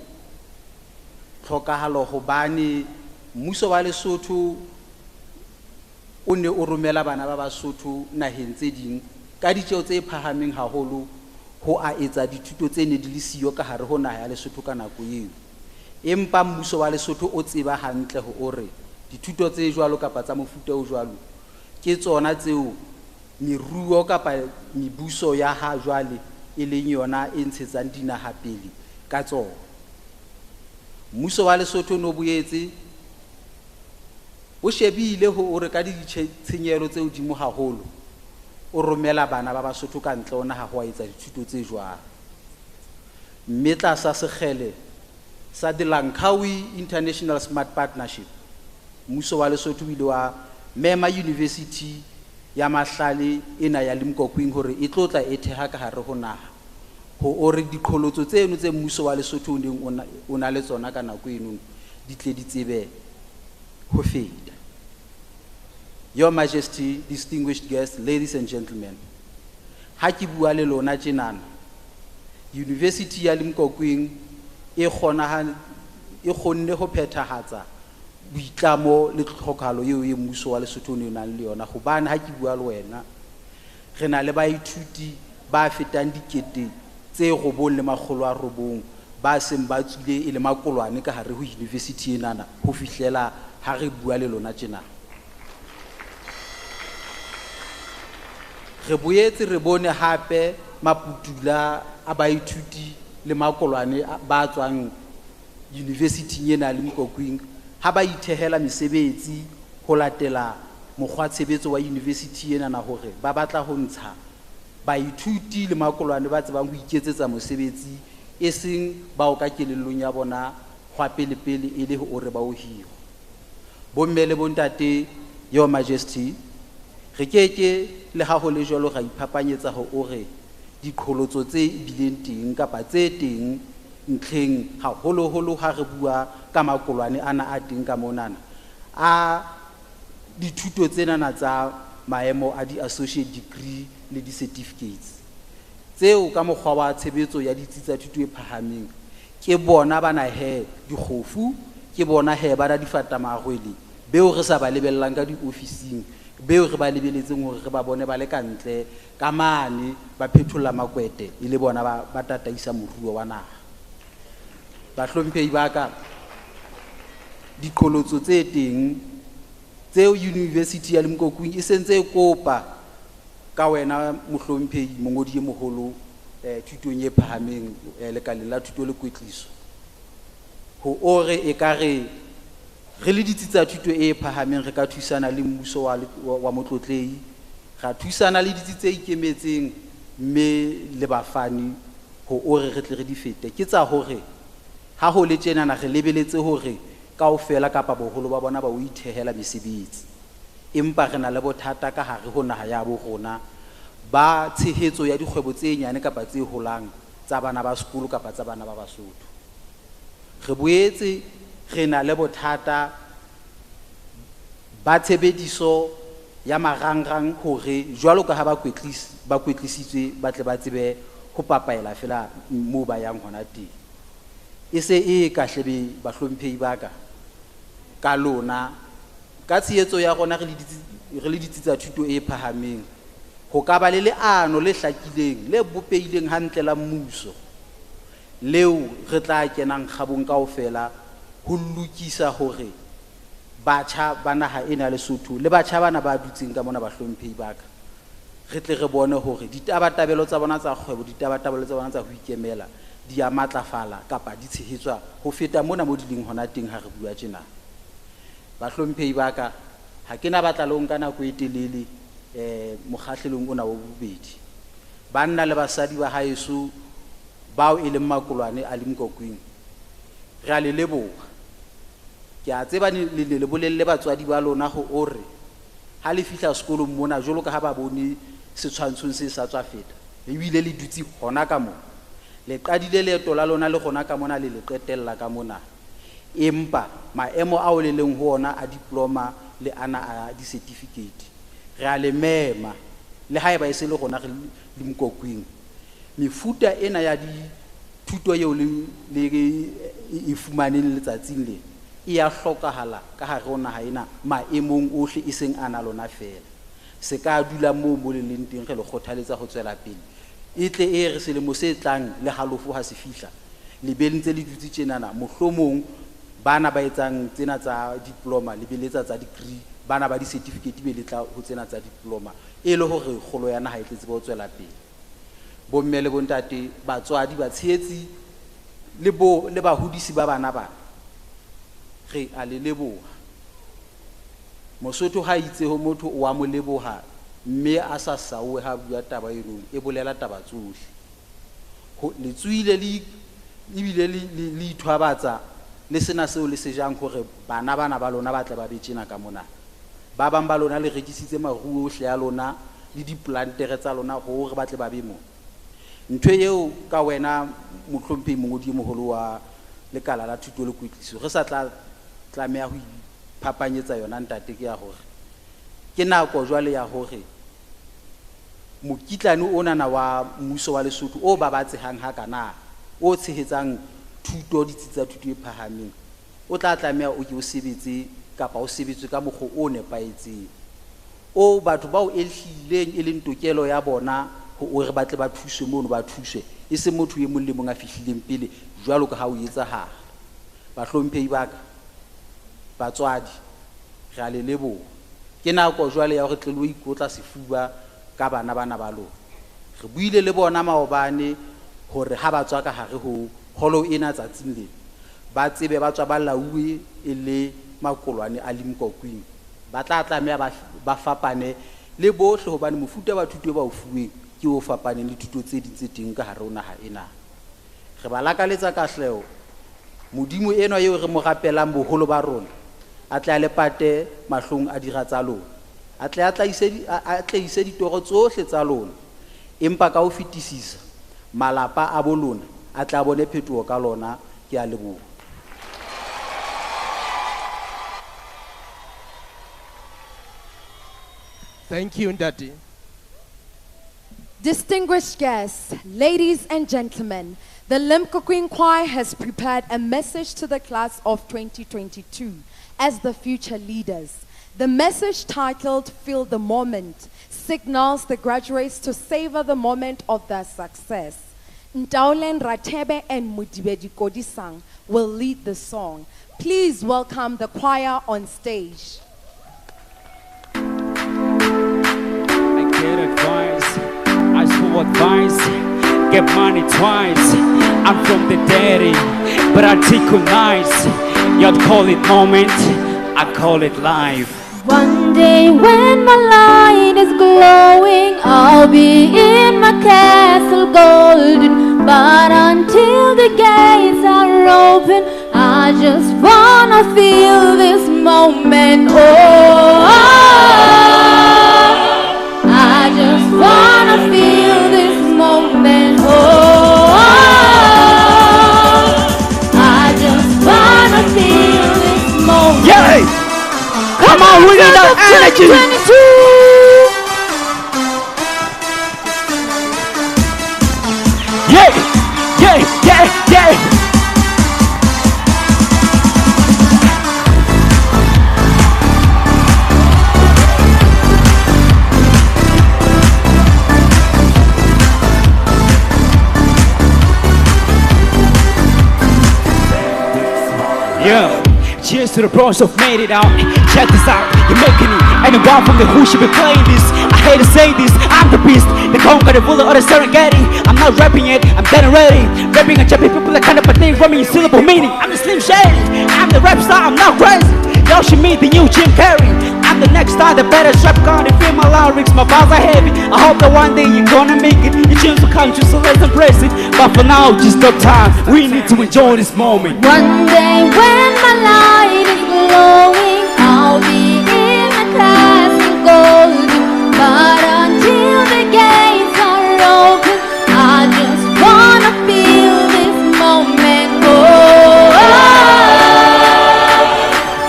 tlhokahalo hobane mmuso wa Lesotho o ne o romela bana ba Basotho naheng tse ding ka ditjeo tse phahameng haholo ho a etsa dithuto tse ne di le siyo ka hare ho naha ya Lesotho ka nako eo. Empa mmuso wa Lesotho o tseba hantle hore dithuto tse jwalo kapa tsa mofuta o jwalo ke tsona tseo meruo kapa mebuso ya ha jwale e leng yona e ntshetsang dinaha pele ka tsona. Mmuso wa Lesotho no boetse o shebile hore ka ditshenyehelo tse hodimo haholo o romela bana ba Basotho ka ntle ona ha ho a etsa dithuto tse jwalo. Mme tlasa sekgele sa the Limkokwing International Smart Partnership, mmuso wa Lesotho ile wa mema university ya mahlale ena ya Limkokwing hore e tlotla e theha ka hare ho naha ho ore diqholotso tseno tse mmuso wa Lesotho o na le tsona ka nako eno di tle di tsebe ho feta. Your Majesty, distinguished guests, ladies and gentlemen, ha ke bua le lona tjenana, University ya Limkokwing e kgonne ho phethahatsa boitlamo le tlhokahalo eo e mmuso wa Lesotho o nang le yona hobane ha ke bua le wena re na le baithuti ba fetang dikete tse 9,900 ba seng ba tswile e le makolwane ka hare ho university enana ho fihlela ha re bua le lona tjena. Re boetse re bone hape maputula a baithuti le makolwane ba tswang university ena ya Limkokwing ha ba ithehela mesebetsi ho latela mokgwa tshebetso wa university ena na hore ba batla ho ntsha baithuti le makolwane ba tsebang ho iketsetsa mosebetsi e seng bao ka kelellong ya bona hwa pele e le hore ba o hiro. Bomme le bontate, Your Majesty, re keke le ha ho le jwalo ra iphapanyetsa ho ore diqholotso tse bileng teng kapa tse teng ntlheng haholo ha re bua ka makolwane ana a teng ka monana a dithuto tsenana tsa maemo a di-associate degree le di-certificates tseo ka mokgwa wa tshebetso ya ditsi tsa thuto e phahameng ke bona bana he dikgofu ke bona he ba da difatamagwele beo re sa ba lebellang ka diofising beo re ba lebeletseng hore re ba bone ba le kantle ka mane ba phetholla makwete e le bona ba tataisa moruo wa naha. Bahlomphehi ba ka, diqholotso tse teng tseo University ya Limkokwing e sentse e kopa ka wena mohlomphehi mongodi e moholo thutong e phahameng lekaleng la thuto le kwetliso ho ore e kare re le ditsi tsa thuto e phahameng re ka thusana le mmuso wa motlotlehi ra thusana le ditsi tse ikemetseng mme le bafani ho ore re tle re di fete ke tsa hore ha ho le tjena na re lebeletse hore kaofela kapa boholo ba bona ba o ithehela mesebetsi empa re na le bothata ka hare ho naha ya bo rona ba tshehetso ya dikgwebo tse nyane kapa tse holang tsa bana ba sekolo kapa tsa bana ba Basotho. Re boetse re na le bothata ba tshebediso ya marangrang hore jwalo ka ha ba kwetlisitswe ba tle ba tsebe ho papaela fela moo ba yang hona teng e se e ka hlebe bahlomphehi ba ka lona ka tshehetso ya rona re le ditsi tsa thuto e phahameng ho ka ba le leano le hlakileng le bopeileng hantle la mmuso leo re tla kenang kgabong kaofela ho lokisa hore batjha ba naha ena le Lesotho le batjha bana ba dutseng ka mona bahlomphehi ba ka re tle re bone hore ditabatabelo tsa bona tsa kgwebo ditabatabelo tsa bona tsa ho ikemela di a matlafala kapa di tshehetswa ho feta mona mo dileng hona teng ha re bua tjena. Bahlomphehi ba ka ha ke na batla le nka nako e telele mokgahlelong ona wa bobedi banna le basadi ba haeso bao e leng makolwane a Limkokwing re a le leboha ke a tseba le bolelle batswadi ba lona ho ore ha le fihla sekolong mona jolo ka ha ba bone setshwantshong se sa tswa feta ebile le dutsi hona ka mona le qadile leeto la lona le gona ka mona le qetella ka mona empa maemo a o le leng ho ona a diploma le ana a di certificate re a le mema le haeba e se le gona re Limkokwing mefuta ena ya di thuto yeo le e fumaneng letsatsing le e a hlokahala ka hare ho naha ena maemong ohle e seng ana lona fela se ka dula moo le leng teng re le kgothaletsa ho tswela pele e tle e re selemo se tlang le halofo ha se fihla le be ntse le dutse tjenana mohlomong bana ba etsang tsena tsa diploma le beletsa tsa degree bana ba di certificate be le tla ho tsena tsa diploma e le hore kgolo ya naha e tletse ba tswela pele bomme le bontate batswadi ba tshehetsi le bahodisi ba bana ba re a le leboha Mosotho ha itse ho motho o a mo leboha mme a sa sauwe ha bua taba eno e bolela taba tsohle le tswile le ibile le ithwabatsa le sena seo le sejang hore bana ba lona ba tla ba betjena ka mona ba bang ba lona le rekisitse maruo ohle ya lona le diplantere tsa lona hore ba tle ba be mo ntwe eo ka wena mohlomphehi mongodi moholo wa lekala la thuto le kwetliso re sa tlameha ho iphapanyetsa yona ntate ke ya hore ke nako jwale ya hore mokitlane ona na wa mmuso wa Lesotho o babatsehang hakana o tshehetsang thuto ditsi tsa thuto e phahameng o tla tlameha o ke o sebetse kapa o sebetse ka mokgwa o nepaetseng o batho ba o ehlileng e leng tokelo ya bona ho re batle ba thuswe mono ba thuswe e se motho ye mong le mong a fihlileng pele jwalo ka ha o etsahala bahlomphehi ba ka batswadi re a le leboha ke nako jwale ya hore tle lo ikotla sefuba ka bana ba lona re buile le bona maobane hore ha ba tswa ka hare ho holo ena tsatsing le ba tsebe ba tswa ba lauwe e le makolwane a Limkokwing ba tla tlameha ba fapane le bohle hobane mofuta wa thuto ba o fuweng ke o fapaneng le thuto tse ding tse teng ka hare ho naha ena. Re ba lakaletsa kahleho modimo enwa eo re mo rapelang boholo ba rona a tla le pate mahlong a dira tsa lona, a tlaise ditoro tsohle tsa lona, empa ka ho fetisisa malapa a bolona a tla bone phetoho ka lona. Ke a leboha. Thank you, Ndati. Distinguished guests, ladies and gentlemen, the Limkokwing Choir has prepared a message to the class of 2022 as the future leaders. The message, titled Feel the Moment, signals the graduates to savor the moment of their success. Ndaulen Ratebe and Mudibedi Kodisang will lead the song. Please welcome the choir on stage. I get advice, ask for advice, get money twice. I'm from the daddy, but I tickle nice. You'd call it moment, I call it life. One day when my light is glowing, I'll be in my castle golden. But until the gates are open, I just wanna feel this moment. Oh, I just wanna feel this moment. Oh, I just wanna feel this moment. Yay! Come on, we got that energy. Yeah, yeah, yeah, yeah. Yeah. Cheers to the bros who've made it out. Check this out, you're making it. Anyone from the who should be playing this. I hate to say this, I'm the beast. The conquer, the bullet, or the Serengeti. I'm not rapping it, I'm getting ready. Rapping and jumping people that kind of a thing from me, syllable meaning. I'm the Slim Shady, I'm the rap star, I'm not crazy. Y'all should meet the new Jim Carrey. I'm the next star, the better rap gun. They feel my lyrics, my bars are heavy. I hope that one day you're gonna make it. Your dreams will come true, so let's embrace it. But for now, just stop time. We need to enjoy this moment. One day when my light is glowing, I'll be in the castle golden. But until the gates are open, I just wanna feel this moment. Oh,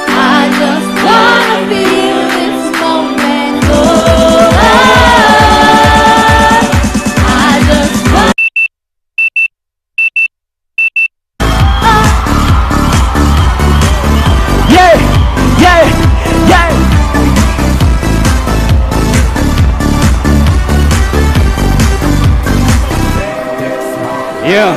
I just wanna feel this moment. Oh, I just wanna. Yeah, yeah, yeah. Yeah,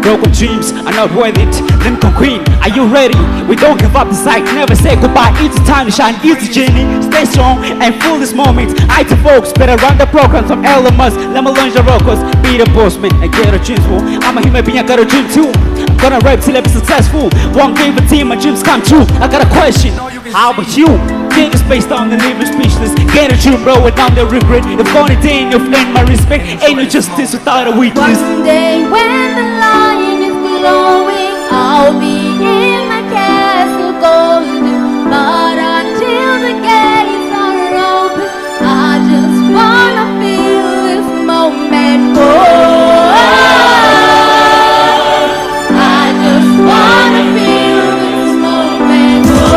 broken dreams are not worth it. Limkokwing, are you ready? We don't give up the sight, never say goodbye. It's time to shine, it's a journey. Stay strong and full this moment. IT folks better run the program from Elon Musk. Let me launch the rockers, be the boss man and get a dream full. I'm a human being, I got a dream too. I'm gonna rap till I be successful. One game a team, my dreams come true. I got a question, how about you? Think it's based on the living speechless. Get a dream, bro, without the regret. If only day you've earned my respect. Ain't no justice without a weakness. One day when the lion is glowing, I'll be in my castle golden. But until the gates are open, I just wanna feel this moment. Oh, I just wanna feel this moment. Oh,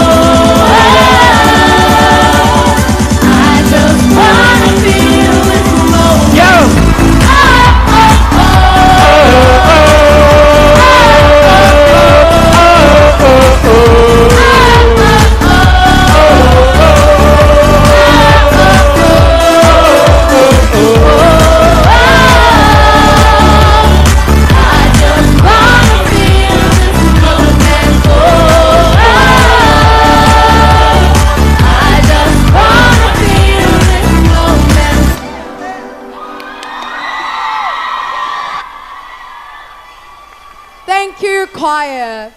I just wanna feel this moment. Yo! Thank you, choir.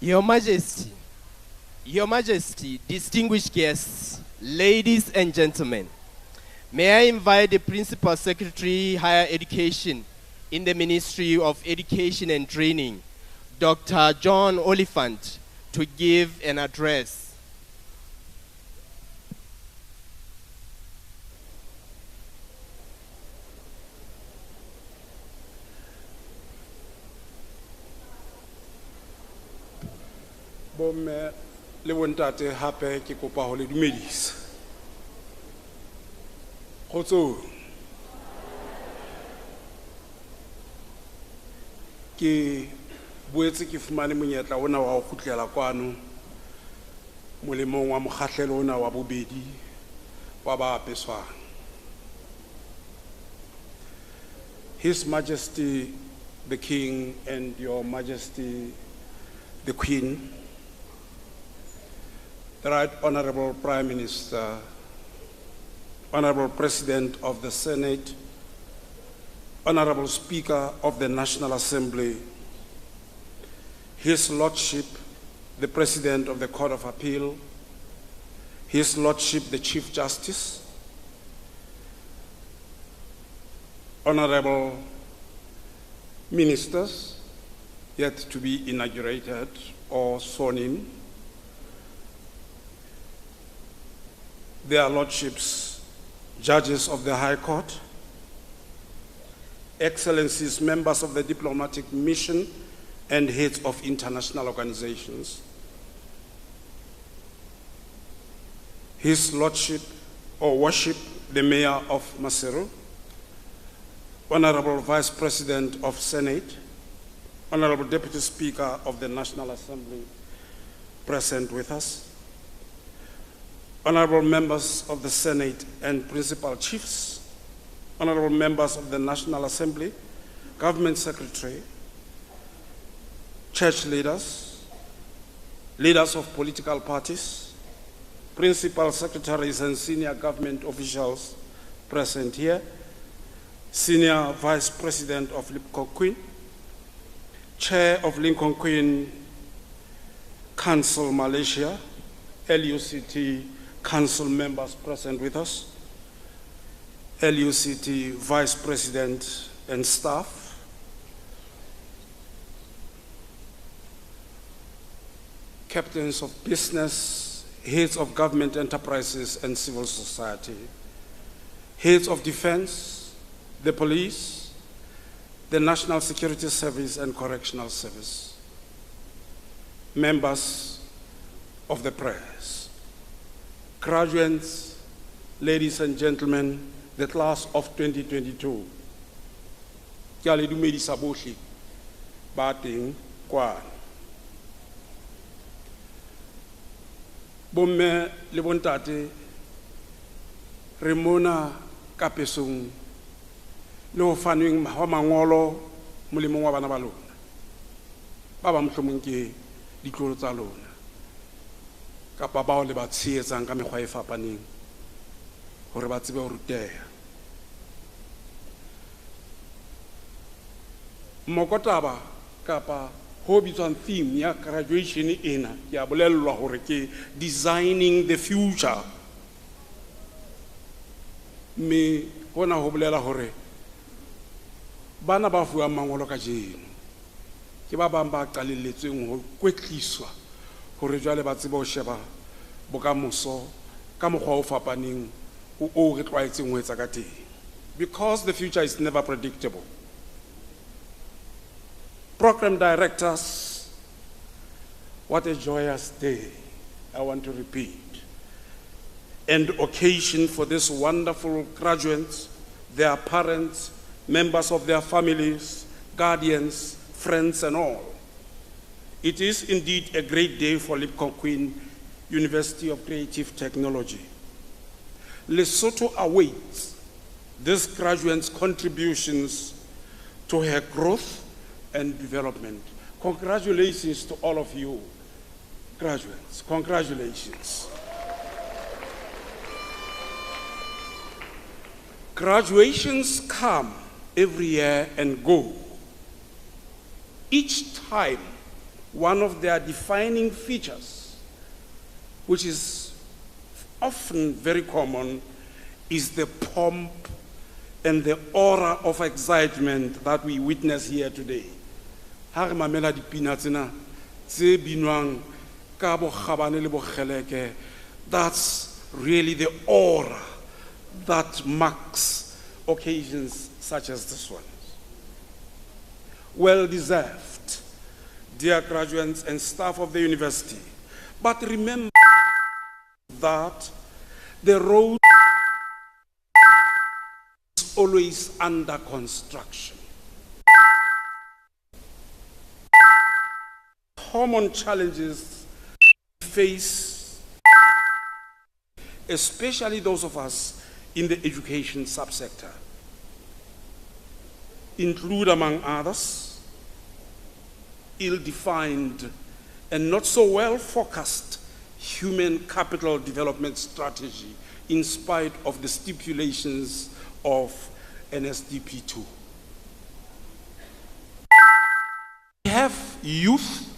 Your Majesty, distinguished guests, ladies and gentlemen, may I invite the Principal Secretary, Higher Education in the Ministry of Education and Training, Dr. John Oliphant, to give an address. Bomme le bontate hape ke kopa ho le dumedisa. Kgotso. Ke boetse ke fumane monyetla ona wa ho kgutlela kwano molemong wa mokgahlelo ona wa bobedi wa ba apeswang. His Majesty the King and Your Majesty the Queen, the Right Honorable Prime Minister, Honorable President of the Senate, Honorable Speaker of the National Assembly, His Lordship, the President of the Court of Appeal, His Lordship, the Chief Justice, Honorable Ministers, yet to be inaugurated or sworn in, their Lordships, Judges of the High Court, Excellencies, members of the diplomatic mission and heads of international organizations, His Lordship or Worship, the Mayor of Maseru, Honorable Vice President of Senate, Honorable Deputy Speaker of the National Assembly present with us, Honorable members of the Senate and Principal Chiefs, Honorable members of the National Assembly, Government Secretary, church leaders, leaders of political parties, principal secretaries and senior government officials present here, Senior Vice President of Limkokwing, Chair of Limkokwing Council Malaysia, LUCT Council members present with us, LUCT Vice President and staff, captains of business, heads of government enterprises and civil society, heads of defense, the police, the National Security Service and Correctional Service, members of the press, graduates, ladies and gentlemen, the class of 2022. Ke a le dumedisa bohle ba teng kwana. Bomme le bontate re mona ka pesong le ho fanweng wa mangolo molemong wa bana ba lona. Ba ba mohlomong ke ditlolo tsa lona. Kapa bao le ba tshehetsang ka mekgwa e fapaneng hore ba tsebe ho ruteha. Mokotaba kapa ho bitswang theme ya graduation ena ya bolellwa hore ke designing the future. Me hona ho bolela hore bana ba fuwang mangolo ka jeno ke ba bang ba qalelletsweng ho kwetliswa hore jwale ba tsebe ho sheba bokamoso ka mokgwa o fapaneng o re tlwaetseng ho etsa ka teng, because the future is never predictable. Program directors, what a joyous day, I want to repeat, and occasion for these wonderful graduates, their parents, members of their families, guardians, friends and all. It is indeed a great day for Limkokwing University of Creative Technology. Lesotho awaits these graduates' contributions to her growth and development. Congratulations to all of you, graduates. Congratulations. Graduations come every year and go. Each time one of their defining features, which is often very common, is the pomp and the aura of excitement that we witness here today. Ha re mamela dipina tsena tse binwang ka bokgabane le bokgeleke, that's really the aura that marks occasions such as this one. Well deserved, dear graduates and staff of the university. But remember that the road is always under construction. Common challenges we face, especially those of us in the education subsector, include, among others, ill-defined and not so well-focused human capital development strategy in spite of the stipulations of NSDP 2. We have youth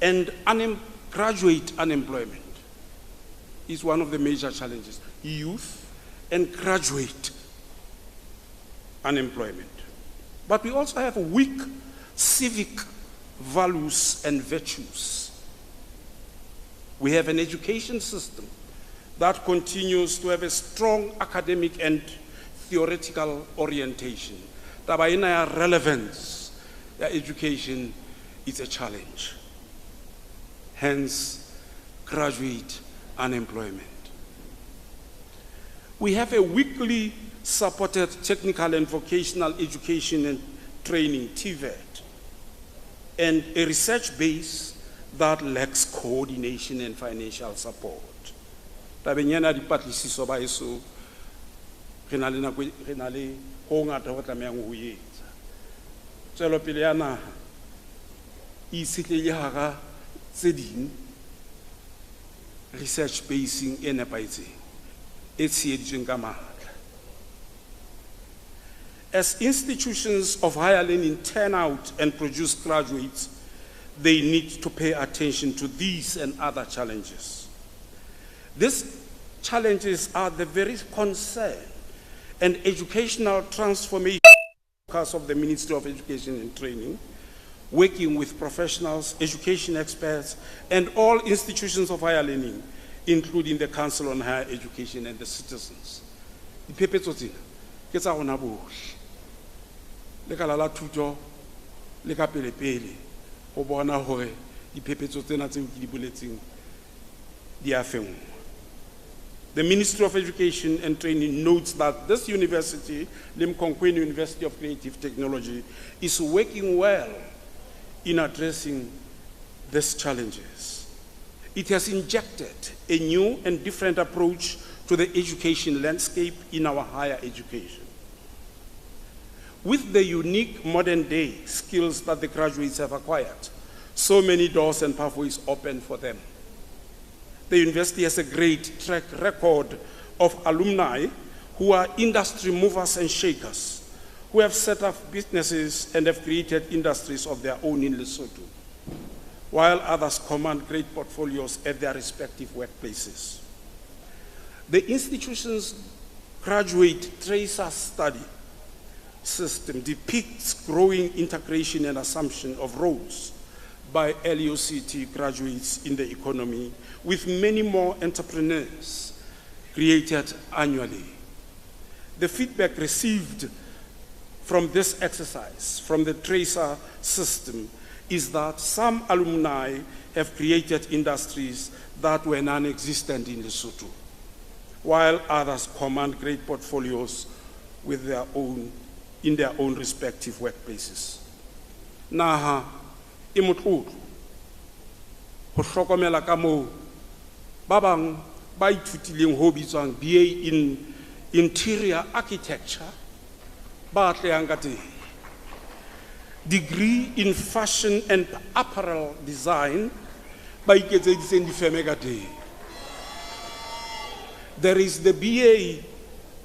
and graduate unemployment is one of the major challenges. Youth and graduate unemployment. But we also have weak civic values and virtues. We have an education system that continues to have a strong academic and theoretical orientation. Tabaina relevance, education is a challenge. Hence, graduate unemployment. We have a weakly supported technical and vocational education and training, TVET, and a research base that lacks coordination and financial support. Tabenyana dipatlisiso ba eso re na le ho ngata ho tlamehang ho etsa. Tswelopele ya naha e itshetlehile hara tse ding research basing e nepaetseng e tsheheditsweng ka matla. As institutions of higher learning turn out and produce graduates, they need to pay attention to these and other challenges. These challenges are the very concern and educational transformation of the Ministry of Education and Training, working with professionals, education experts, and all institutions of higher learning, including the Council on Higher Education and the citizens. Diphephetso tsena ke tsa rona bohle. Lekala la thuto le ka pelepele go bona hore diphephetso tsena tseo ke di boletseng di a fengwa. The Ministry of Education and Training notes that this university, Limkokwing University of Creative Technology, is working well in addressing these challenges. It has injected a new and different approach to the education landscape in our higher education. With the unique modern day skills that the graduates have acquired, so many doors and pathways open for them. The university has a great track record of alumni who are industry movers and shakers, who have set up businesses and have created industries of their own in Lesotho, while others command great portfolios at their respective workplaces. The institution's graduate tracer study system depicts growing integration and assumption of roles by LUCT graduates in the economy, with many more entrepreneurs created annually. The feedback received from this exercise, from the tracer system, is that some alumni have created industries that were non-existent in Lesotho, while others command great portfolios with in their own respective workplaces. Naha imotlu ho hlokomela ka moo ba bang ba ithutileng ho bitswang BA in Interior Architecture ba atlehang ka teng, degree in Fashion and Apparel Design ba iketseditseng difeme ka teng. There is the BA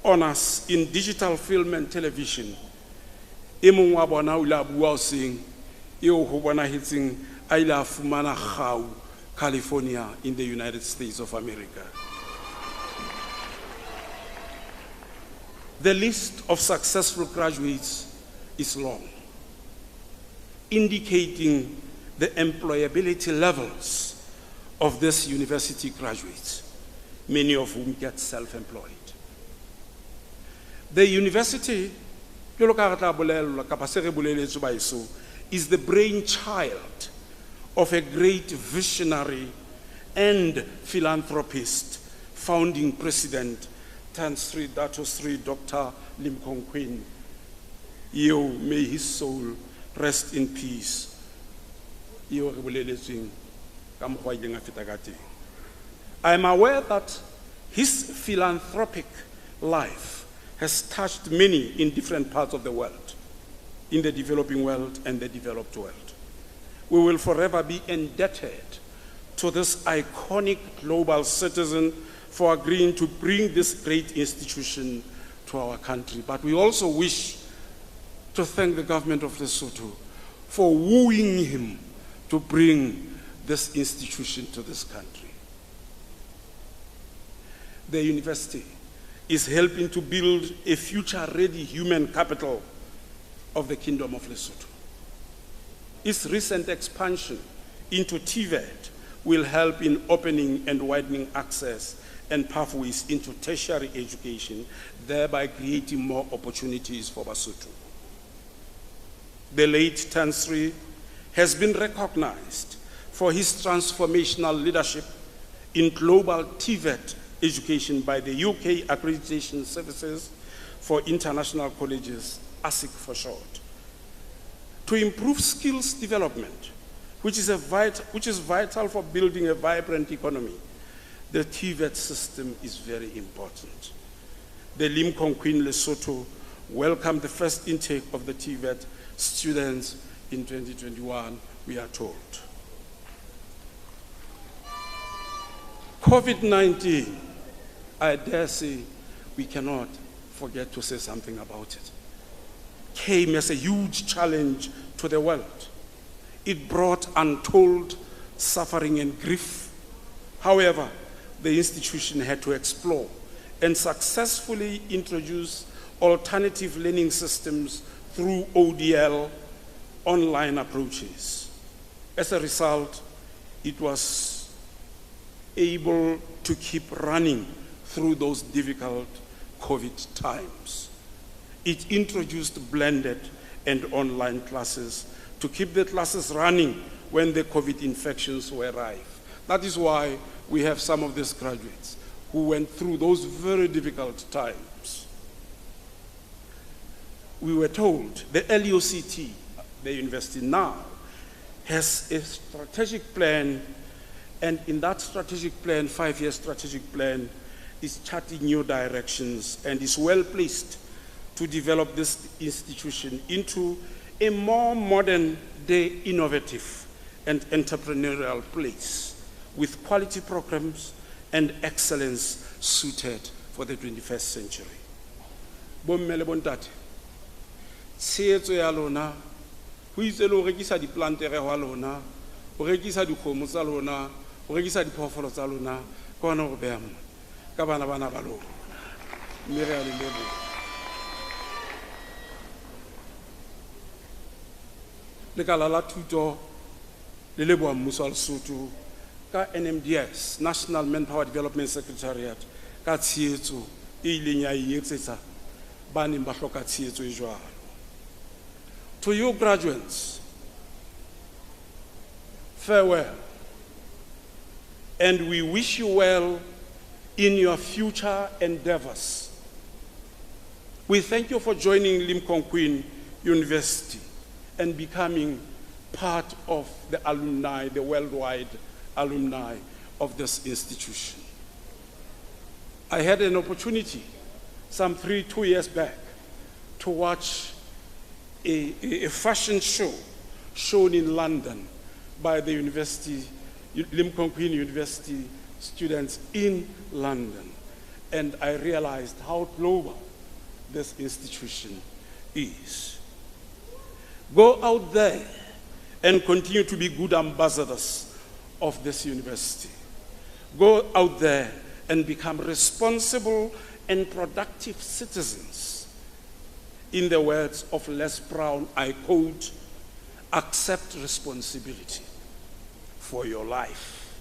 Honours in Digital Film and Television. E mong wa bona o la bua o seng eo ho bonahetseng a ile a fumana kgau California in the United States of America. The list of successful graduates is long, indicating the employability levels of these university graduates, many of whom get self-employed. The university, is the brainchild of a great visionary and philanthropist, founding president, Dato Sri Dr. Limkokwing. May his soul rest in peace. I am aware that his philanthropic life has touched many in different parts of the world, in the developing world and the developed world. We will forever be indebted to this iconic global citizen for agreeing to bring this great institution to our country. But we also wish to thank the government of Lesotho for wooing him to bring this institution to this country. The university is helping to build a future-ready human capital of the Kingdom of Lesotho. Its recent expansion into TVET will help in opening and widening access and pathways into tertiary education, thereby creating more opportunities for Basotho. The late Tan Sri has been recognized for his transformational leadership in global TVET education by the UK Accreditation Services for International Colleges, ASIC for short. To improve skills development, which is vital for building a vibrant economy, the TVET system is very important. The Limkokwing Lesotho welcomed the first intake of the TVET students in 2021, we are told. COVID-19, I dare say we cannot forget to say something about it, came as a huge challenge to the world. It brought untold suffering and grief. However, the institution had to explore and successfully introduce alternative learning systems through ODL online approaches. As a result, it was able to keep running through those difficult COVID times. It introduced blended and online classes to keep the classes running when the COVID infections were rife. That is why we have some of these graduates who went through those very difficult times. We were told the LUCT, the university now, has a strategic plan, and in that strategic plan, 5-year strategic plan, is charting new directions and is well placed to develop this institution into a more modern day, innovative and entrepreneurial place with quality programs and excellence suited for the 21st century. Bommele bontate, tshehetso ya lona, ho itse le ho rekisa diplantere wa lona, ho rekisa dikgomo tsa lona, ho rekisa diphoofolo tsa lona, ka hona ho beha mona ka bana ba lona. Mme re a le leboha. Lekala la thuto le leboha mmuso wa Lesotho ka NMDS, National Manpower Development Secretariat, ka tshehetso e ileng ya etsetsa ba neng ba hloka tshehetso e jwalo. To you graduates, farewell, and we wish you well in your future endeavors. We thank you for joining Limkokwing University and becoming part of the alumni, the worldwide alumni of this institution. I had an opportunity some 2 years back to watch a fashion show shown in London by the university, Limkokwing University students in London. And I realized how global this institution is. Go out there and continue to be good ambassadors of this university. Go out there and become responsible and productive citizens. In the words of Les Brown, I quote, accept responsibility for your life.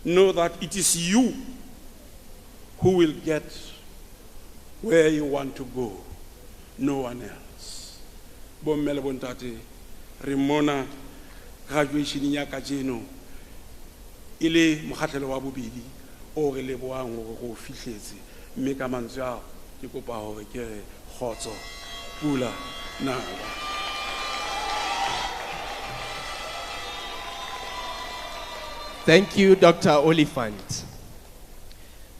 Know that it is you who will get where you want to go, no one else. Bommele bontate, Rimona graduation ya kajeno ile mokgatlelo wa bobedi o re leboang go go fihletse mme ka mantswe a ke kopa hore ke re khotso pula naba. Thank you, Dr. Oliphant.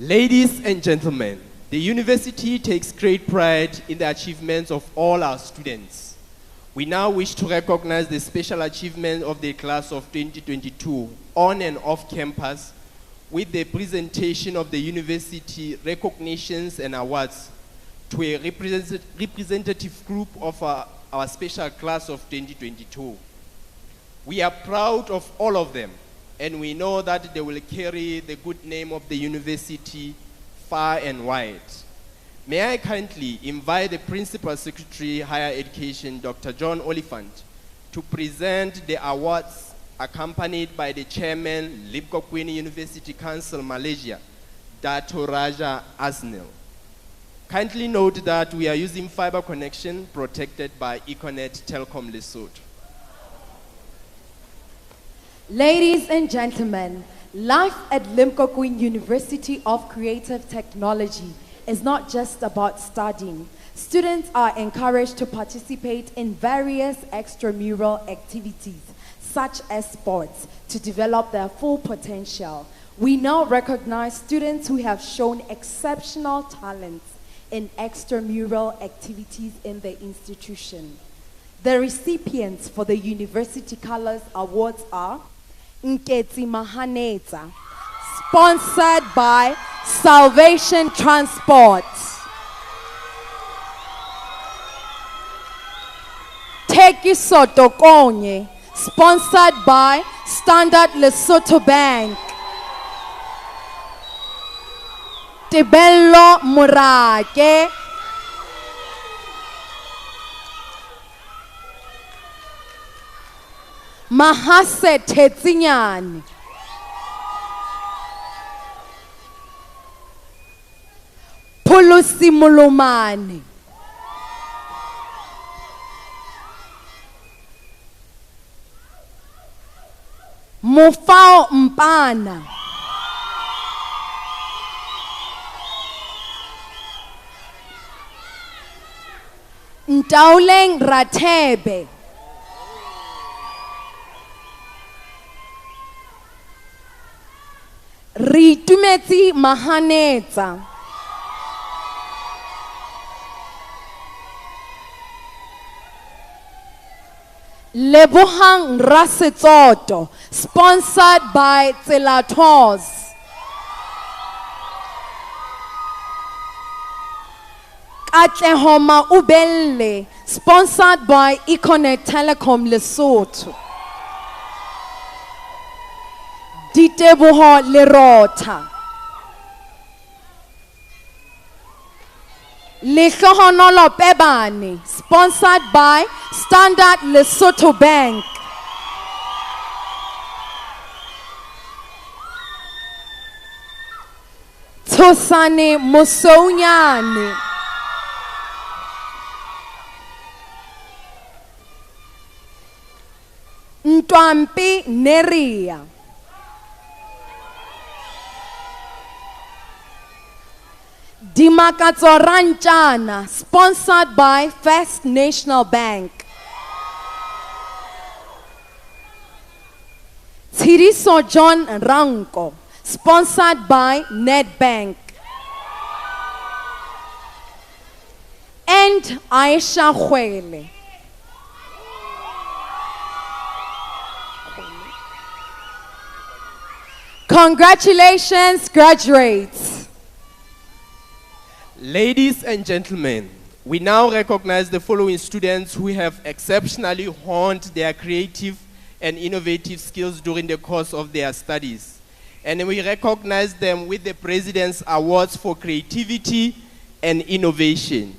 Ladies and gentlemen, the university takes great pride in the achievements of all our students. We now wish to recognize the special achievement of the class of 2022 on and off campus with the presentation of the university recognitions and awards to a representative group of our special class of 2022. We are proud of all of them, and we know that they will carry the good name of the university far and wide. May I kindly invite the Principal Secretary, Higher Education, Dr. John Oliphant, to present the awards accompanied by the Chairman, Limkokwing University Council, Malaysia, Dato Raja Asnil. Kindly note that we are using fiber connection protected by Econet Telecom Lesotho. Ladies and gentlemen, life at Limkokwing University of Creative Technology is not just about studying. Students are encouraged to participate in various extramural activities, such as sports, to develop their full potential. We now recognize students who have shown exceptional talents in extramural activities in the institution. The recipients for the University Colors Awards are Nketsi Mahaneta, sponsored by Salvation Transport. Tekiso Tokonye, sponsored by Standard Lesotho Bank. Tebello Murake, Mahase Tetsinyan, Pulusi Mulumani, Mufao Mpana, Ntauleng Ratebe, Ritumeti Mahanetsa, Lebohang Rasetsoto, sponsored by Tselatos. Atlehoma Ubelle, sponsored by Econet Telecom Lesotho. Diteboho Lerota. Lehlohonolo Pebane, sponsored by Standard Lesotho Bank. Tosane Mosonyane. Ntwampi Neria. Dimakatso Ranchana, sponsored by First National Bank. Tiriso John Ranko, sponsored by Nedbank. And Aisha Khwele. Congratulations, graduates. Ladies and gentlemen, We now recognize the following students who have exceptionally honed their creative and innovative skills during the course of their studies. And we recognize them with the President's Awards for Creativity and Innovation.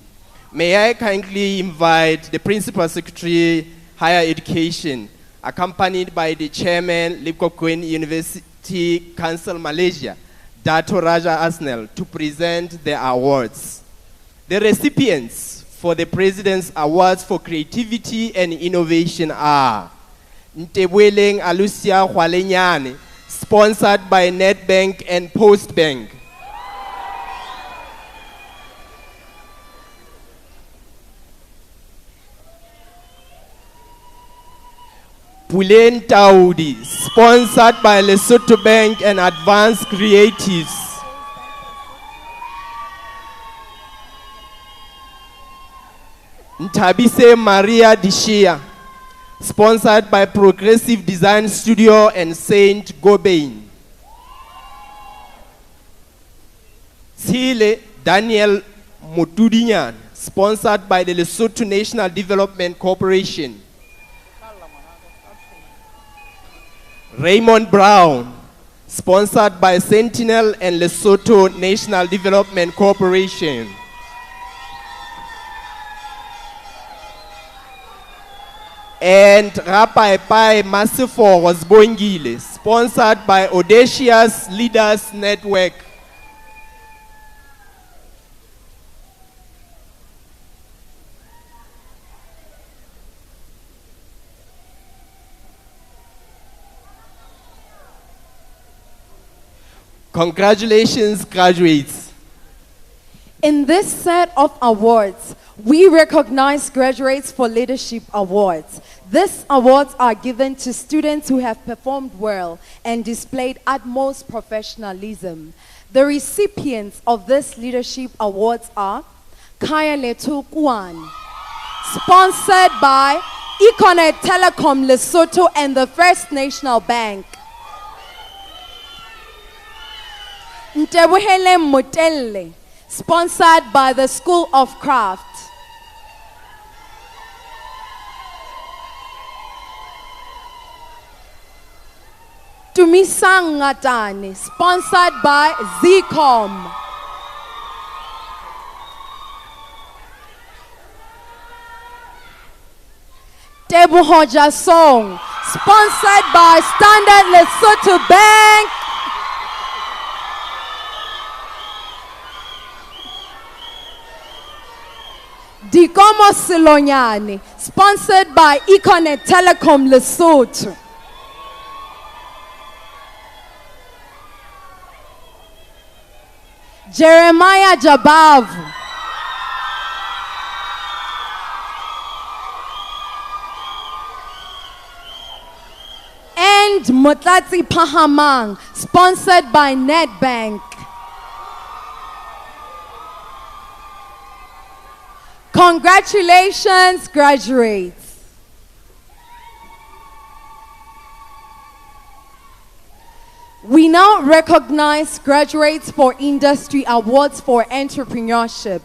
May I kindly invite the Principal Secretary, Higher Education, accompanied by the Chairman, Limkokwing University Council Malaysia, Dato Raja Asnel, to present the awards. The recipients for the President's Awards for Creativity and Innovation are Ntebweleng Alusia Hwalenyane, sponsored by Nedbank and Postbank. Pulen Taudi, sponsored by Lesotho Bank and Advanced Creatives. Ntabise Maria Dishia, sponsored by Progressive Design Studio and Saint Gobain. Sile Daniel Mutudinyan, sponsored by the Lesotho National Development Corporation. Raymond Brown, sponsored by Sentinel and Lesotho National Development Corporation. And Rapaipai Masifo was Boingile, sponsored by Audacious Leaders Network. Congratulations, graduates. In this set of awards, we recognize graduates for leadership awards. These awards are given to students who have performed well and displayed utmost professionalism. The recipients of these leadership awards are Kaya Letu Kwan, sponsored by Econet Telecom Lesotho and the First National Bank. Ntebohele Motelle, sponsored by the School of Craft. Tumisang Ngatane, sponsored by Zcom. Tebohoja Song, sponsored by Standard Lesotho Bank. Dikomo Silonyane, sponsored by Econet Telecom Lesotho. Jeremiah Jabavu. And Motlatsi Pahamang, sponsored by Nedbank. Congratulations, graduates. We now recognize graduates for industry awards for entrepreneurship.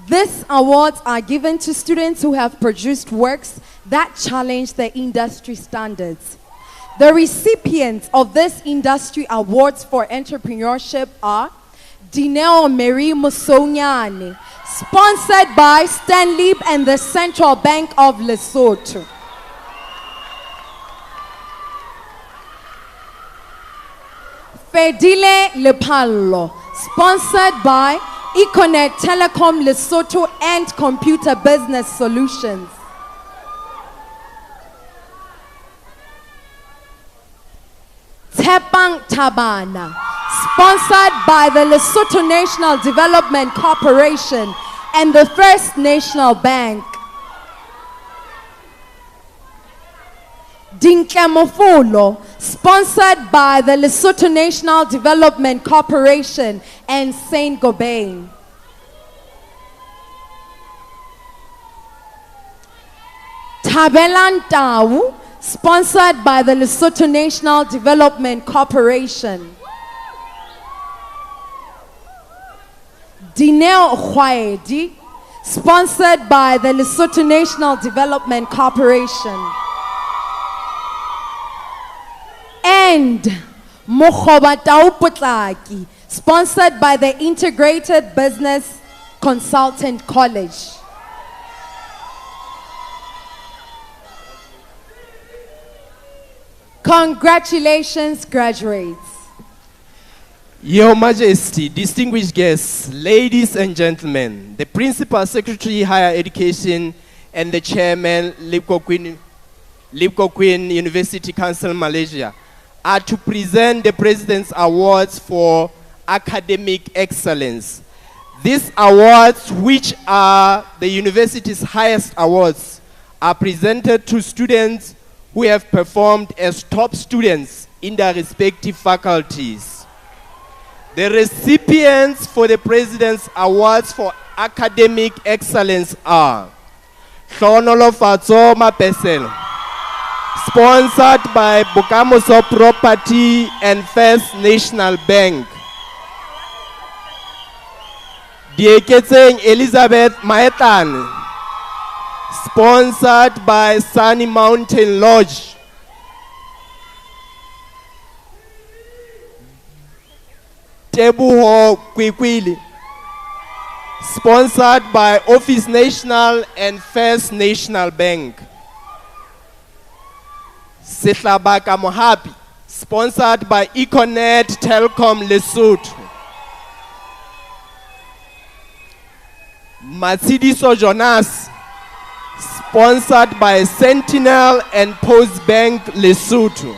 These awards are given to students who have produced works that challenge the industry standards. The recipients of these industry awards for entrepreneurship are Dineo Mary Musonyane, sponsored by Stanlib and the Central Bank of Lesotho. Fedile Lepallo, sponsored by Econet Telecom Lesotho and Computer Business Solutions. Tepang Tabana, sponsored by the Lesotho National Development Corporation and the First National Bank. Dinkemofolo, sponsored by the Lesotho National Development Corporation and Saint Gobain. Tabelan Tau, sponsored by the Lesotho National Development Corporation. Dineo Khwaedi, sponsored by the Lesotho National Development Corporation. And Mokgoba Taupotlaki, sponsored by the Integrated Business Consultant College. Congratulations, graduates. Your Majesty, distinguished guests, ladies and gentlemen, the Principal Secretary, Higher Education, and the Chairman, Limkokwing University Council, Malaysia, are to present the President's Awards for Academic Excellence. These awards, which are the university's highest awards, are presented to students who have performed as top students in their respective faculties. The recipients for the President's Awards for Academic Excellence are Hlonolofatso Mapeselo, sponsored by Bokamoso Property and First National Bank. Dieketseng Elizabeth Maetlane, sponsored by Sunny Mountain Lodge. Tebuho Kwikwili, sponsored by Office National and First National Bank. Sehlabaka Mohapi, sponsored by Econet Telkom Lesotho. Matsidiso Jonas, sponsored by Sentinel and Post Bank Lesotho.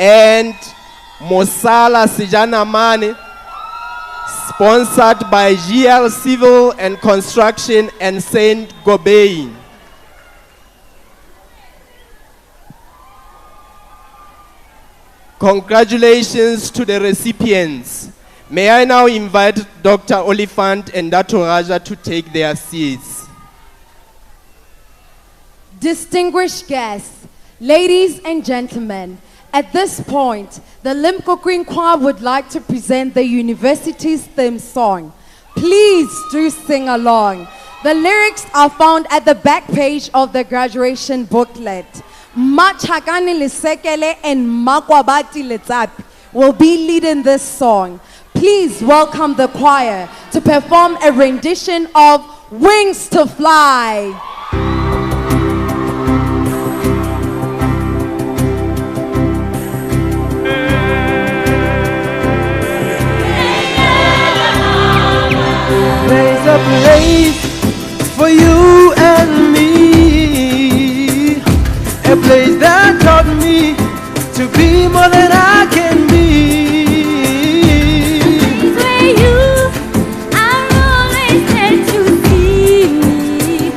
And Mosala Sijana Mane, sponsored by GL Civil and Construction and Saint Gobain. Congratulations to the recipients. May I now invite Dr. Oliphant and Dato Raja to take their seats. Distinguished guests, ladies and gentlemen, at this point, the Limkokwing Choir would like to present the university's theme song. Please do sing along. The lyrics are found at the back page of the graduation booklet. Machakani Lisekele and Makwabati Letsapi will be leading this song. Please welcome the choir to perform a rendition of Wings to Fly. There's a place for you and me, a place that taught me to be more than I can be. Where you are always there to see me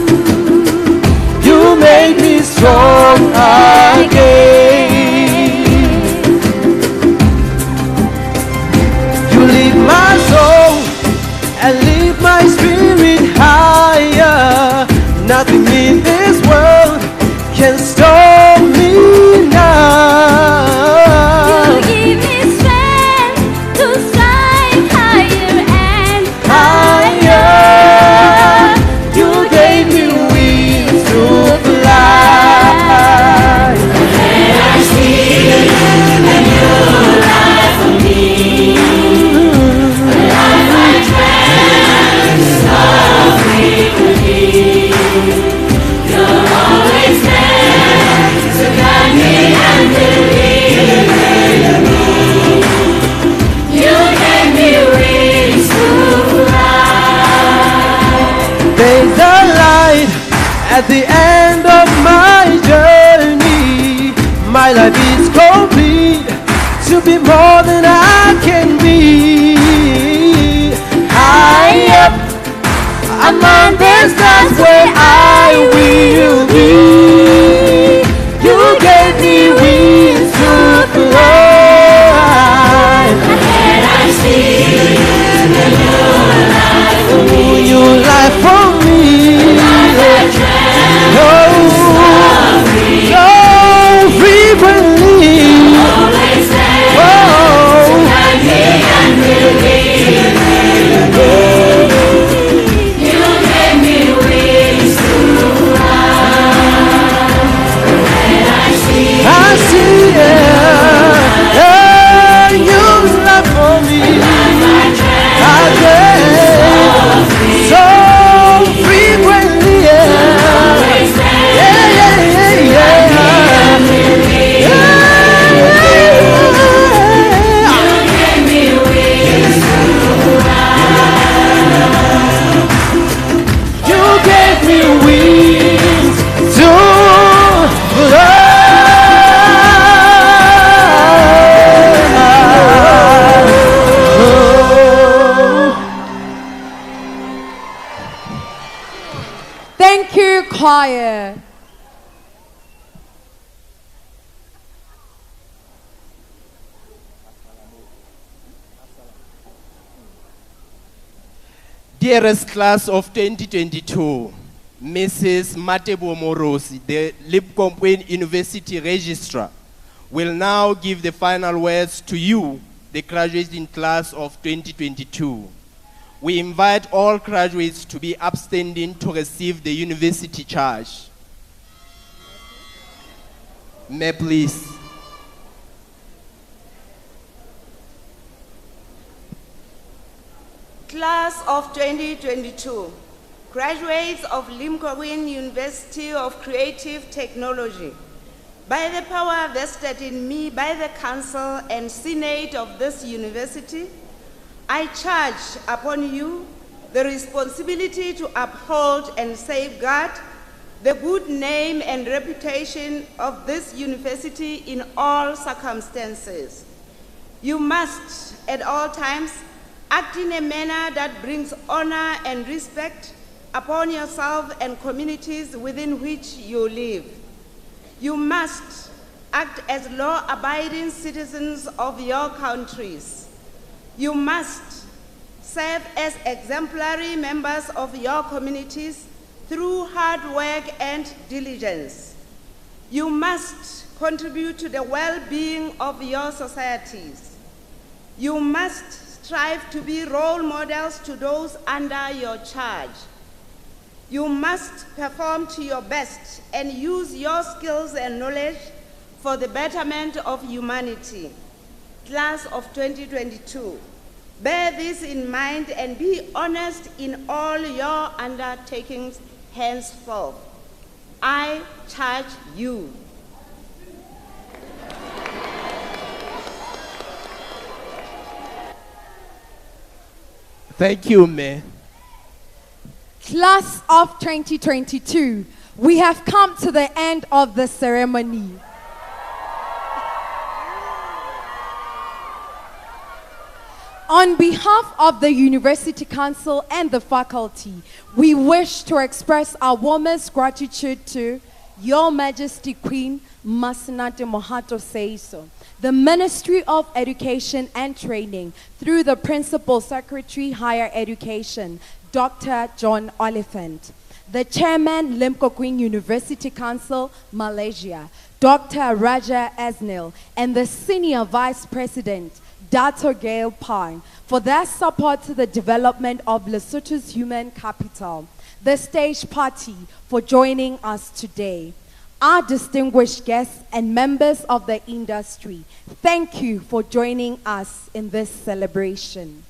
through. You make me strong again. You lift my soul and lift my spirit higher. Nothing in this world can stop me now. You give me strength to fly higher and higher. You gave me wings to fly. And I see a new life for me. A life I dreamt of frequently. You're always there to guide me and deliver me. You gave me wings to fly. There's a light at the end of my journey. My life is complete to be more than I can be. High up among the stars where I will be. You gave me wings to fly. And I see a new life for me. New life for me. So frequently. Oh, to guide me and believe. Choir. Dearest class of 2022, Mrs. Matebo Morosi, the Limkokwing University Registrar, will now give the final words to you, the graduating class of 2022. We invite all graduates to be upstanding to receive the university charge. May please. Class of 2022, graduates of Limkokwing University of Creative Technology, by the power vested in me by the Council and Senate of this university, I charge upon you the responsibility to uphold and safeguard the good name and reputation of this university in all circumstances. You must, at all times, act in a manner that brings honor and respect upon yourself and communities within which you live. You must act as law-abiding citizens of your countries. You must serve as exemplary members of your communities through hard work and diligence. You must contribute to the well-being of your societies. You must strive to be role models to those under your charge. You must perform to your best and use your skills and knowledge for the betterment of humanity. Class of 2022, bear this in mind and be honest in all your undertakings henceforth. I charge you. Thank you, Mayor. Class of 2022, we have come to the end of the ceremony. On behalf of the University Council and the faculty, we wish to express our warmest gratitude to Your Majesty Queen Masenate Mohato Seiso, the Ministry of Education and Training, through the Principal Secretary Higher Education, Dr. John Oliphant, the Chairman Limkokwing University Council, Malaysia, Dr. Raja Asnil, and the Senior Vice President, Dr. Gail Pine, for their support to the development of Lesotho's human capital, the stage party for joining us today. Our distinguished guests and members of the industry, thank you for joining us in this celebration.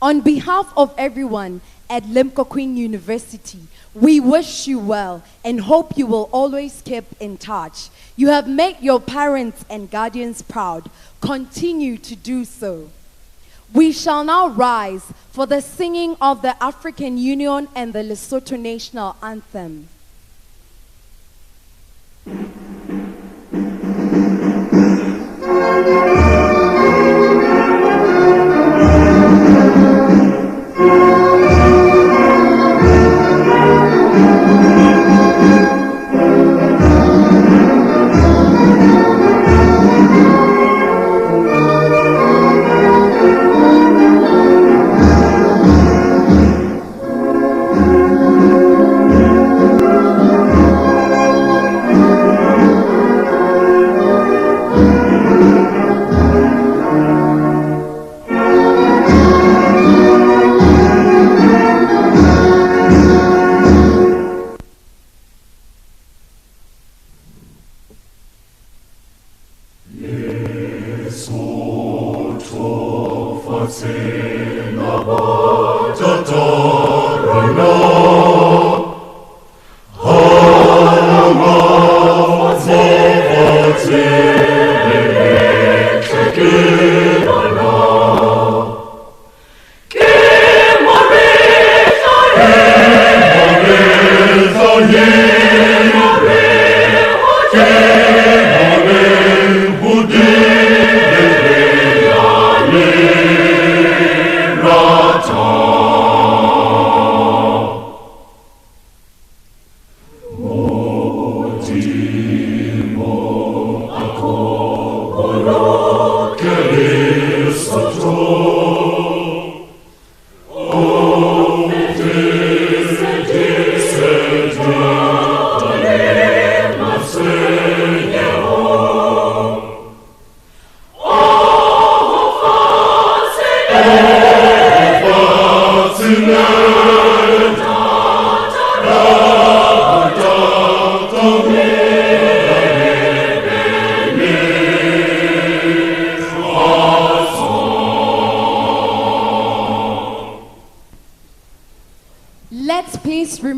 On behalf of everyone at Limkokwing University, we wish you well and hope you will always keep in touch. You have made your parents and guardians proud. Continue to do so. We shall now rise for the singing of the African Union and the Lesotho National Anthem.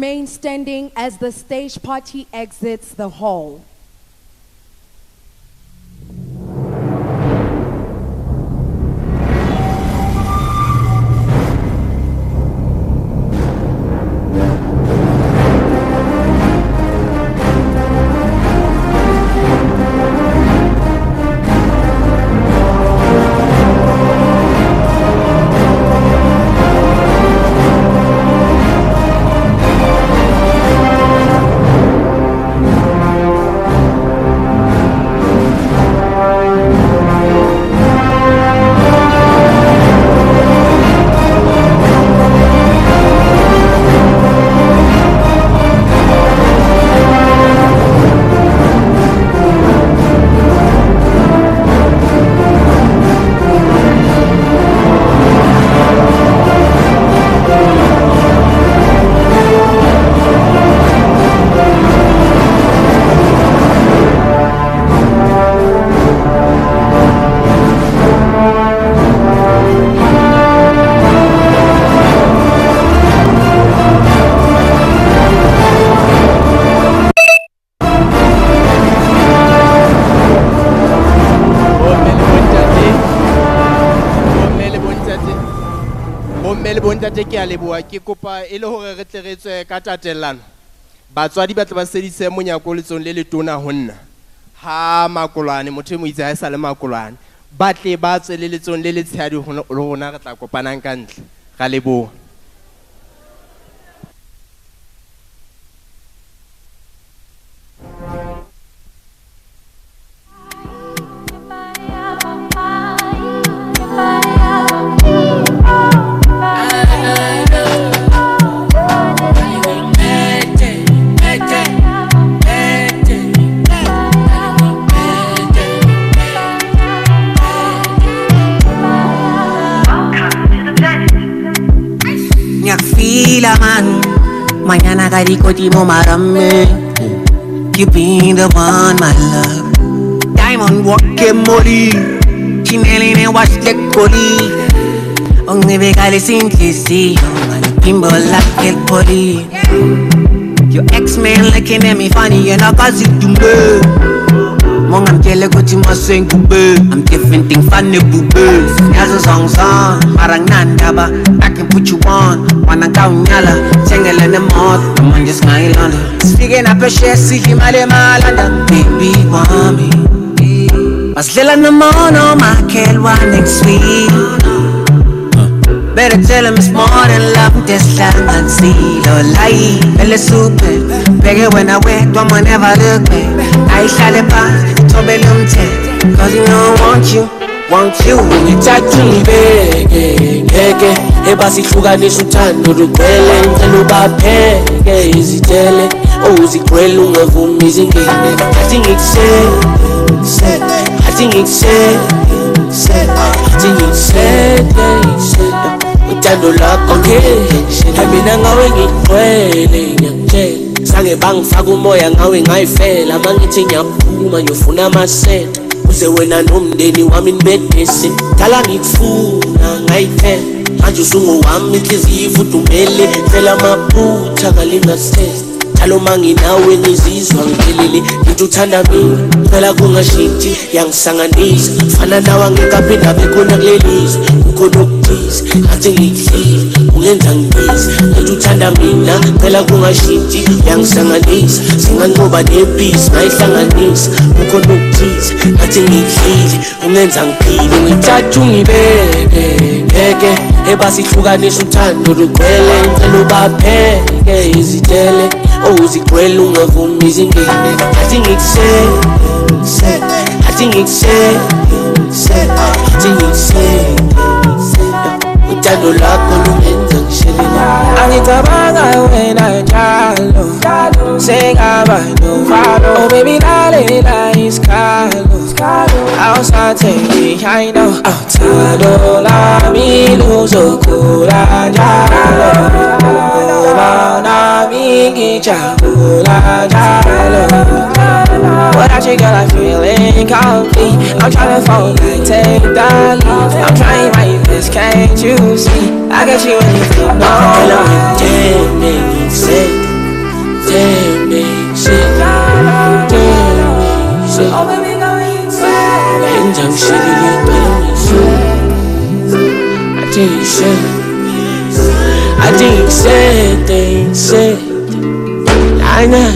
remain standing as the stage party exits the hall. Bontate ke a leboha ke kopa e le hore re tle re tswe ka tatellano batswadi ba tla ba sedise monyako letsong le letona ho nna ha makolwane motho mo itse ha sa le makolwane ba tle ba tswe le letsong le le tshehadi ho rona re tla kopanang ka ntle ga leboha. Man, mañana karikoti mo marame. You been the one, my love. Diamond walking mori, chinelli ne wash the coli. Onge vegale simplicity, bimbo like el poli. Your ex-man looking at me funny, and I got it to me. Mong I'm kele kuti mo sing bube. I'm different thing funny bube. Yazo song marang nandaba. I can put you on, wanna go nyala. Tingle in the mouth, I'm on just smile on her. Speaking up a share, see him ale malanda. Baby want me. Mas lila na mono, my kel one next week. Better tell him it's more than love, this land and see. No lie, belle super. Beg when I wait, don't never look back. I shall pass, tobelum ted. Cause you know I want you. Ngithatha ngibeke ebasihlukanisa uthando lugcwele ngicela ubapheke izitele ozigcwele ungavumi izingene athi ngikuse uthando lakho mina ngawe ngigcwele ngiyakutshela sange bangifaka umoya ngawe ngayifela mangithi ngiyaphuma ngiyofuna amasenta uze wena nomndeni wami nibedese dala ngikufuna ngayiphela manje usungowami inhliziyo ifudumele phela amaphutha kalingasese njalo manginawe ngizizwa ngiphelele ngithi uthanda mina phela kungashintshi yangisanganisa fana nawe angekaphinda bekhona kulelizwe ukhona okuthize ngathi ngikuhlile ungenza ngibize ngithi uthanda mina phela kungashintshi yangisanganisa singanqoba nebhisi ngayihlanganisa ukhona okuthize ngathi ngikuhlile ungenza ngiphile ngithatha ungibeke ebasihlukanisa uthando lugcwele ngicela ubapheke izitele ozigcwele ungavumi izingene athi ngikuse uthando lakho lungenza ngishelela angicabanga wena njalo sengaba novalo oh baby lalela isikhalo awusathengi I know uthando lami luzokhula njalo ngoba nami ngijabula njalo without you girl I feel incomplete I'm trying to fall back, take the lead I'm trying my best, can't you see I got you anything, no Damn me shit. Damn me shit. And I'm shitty, I think shit. I think shit, I know.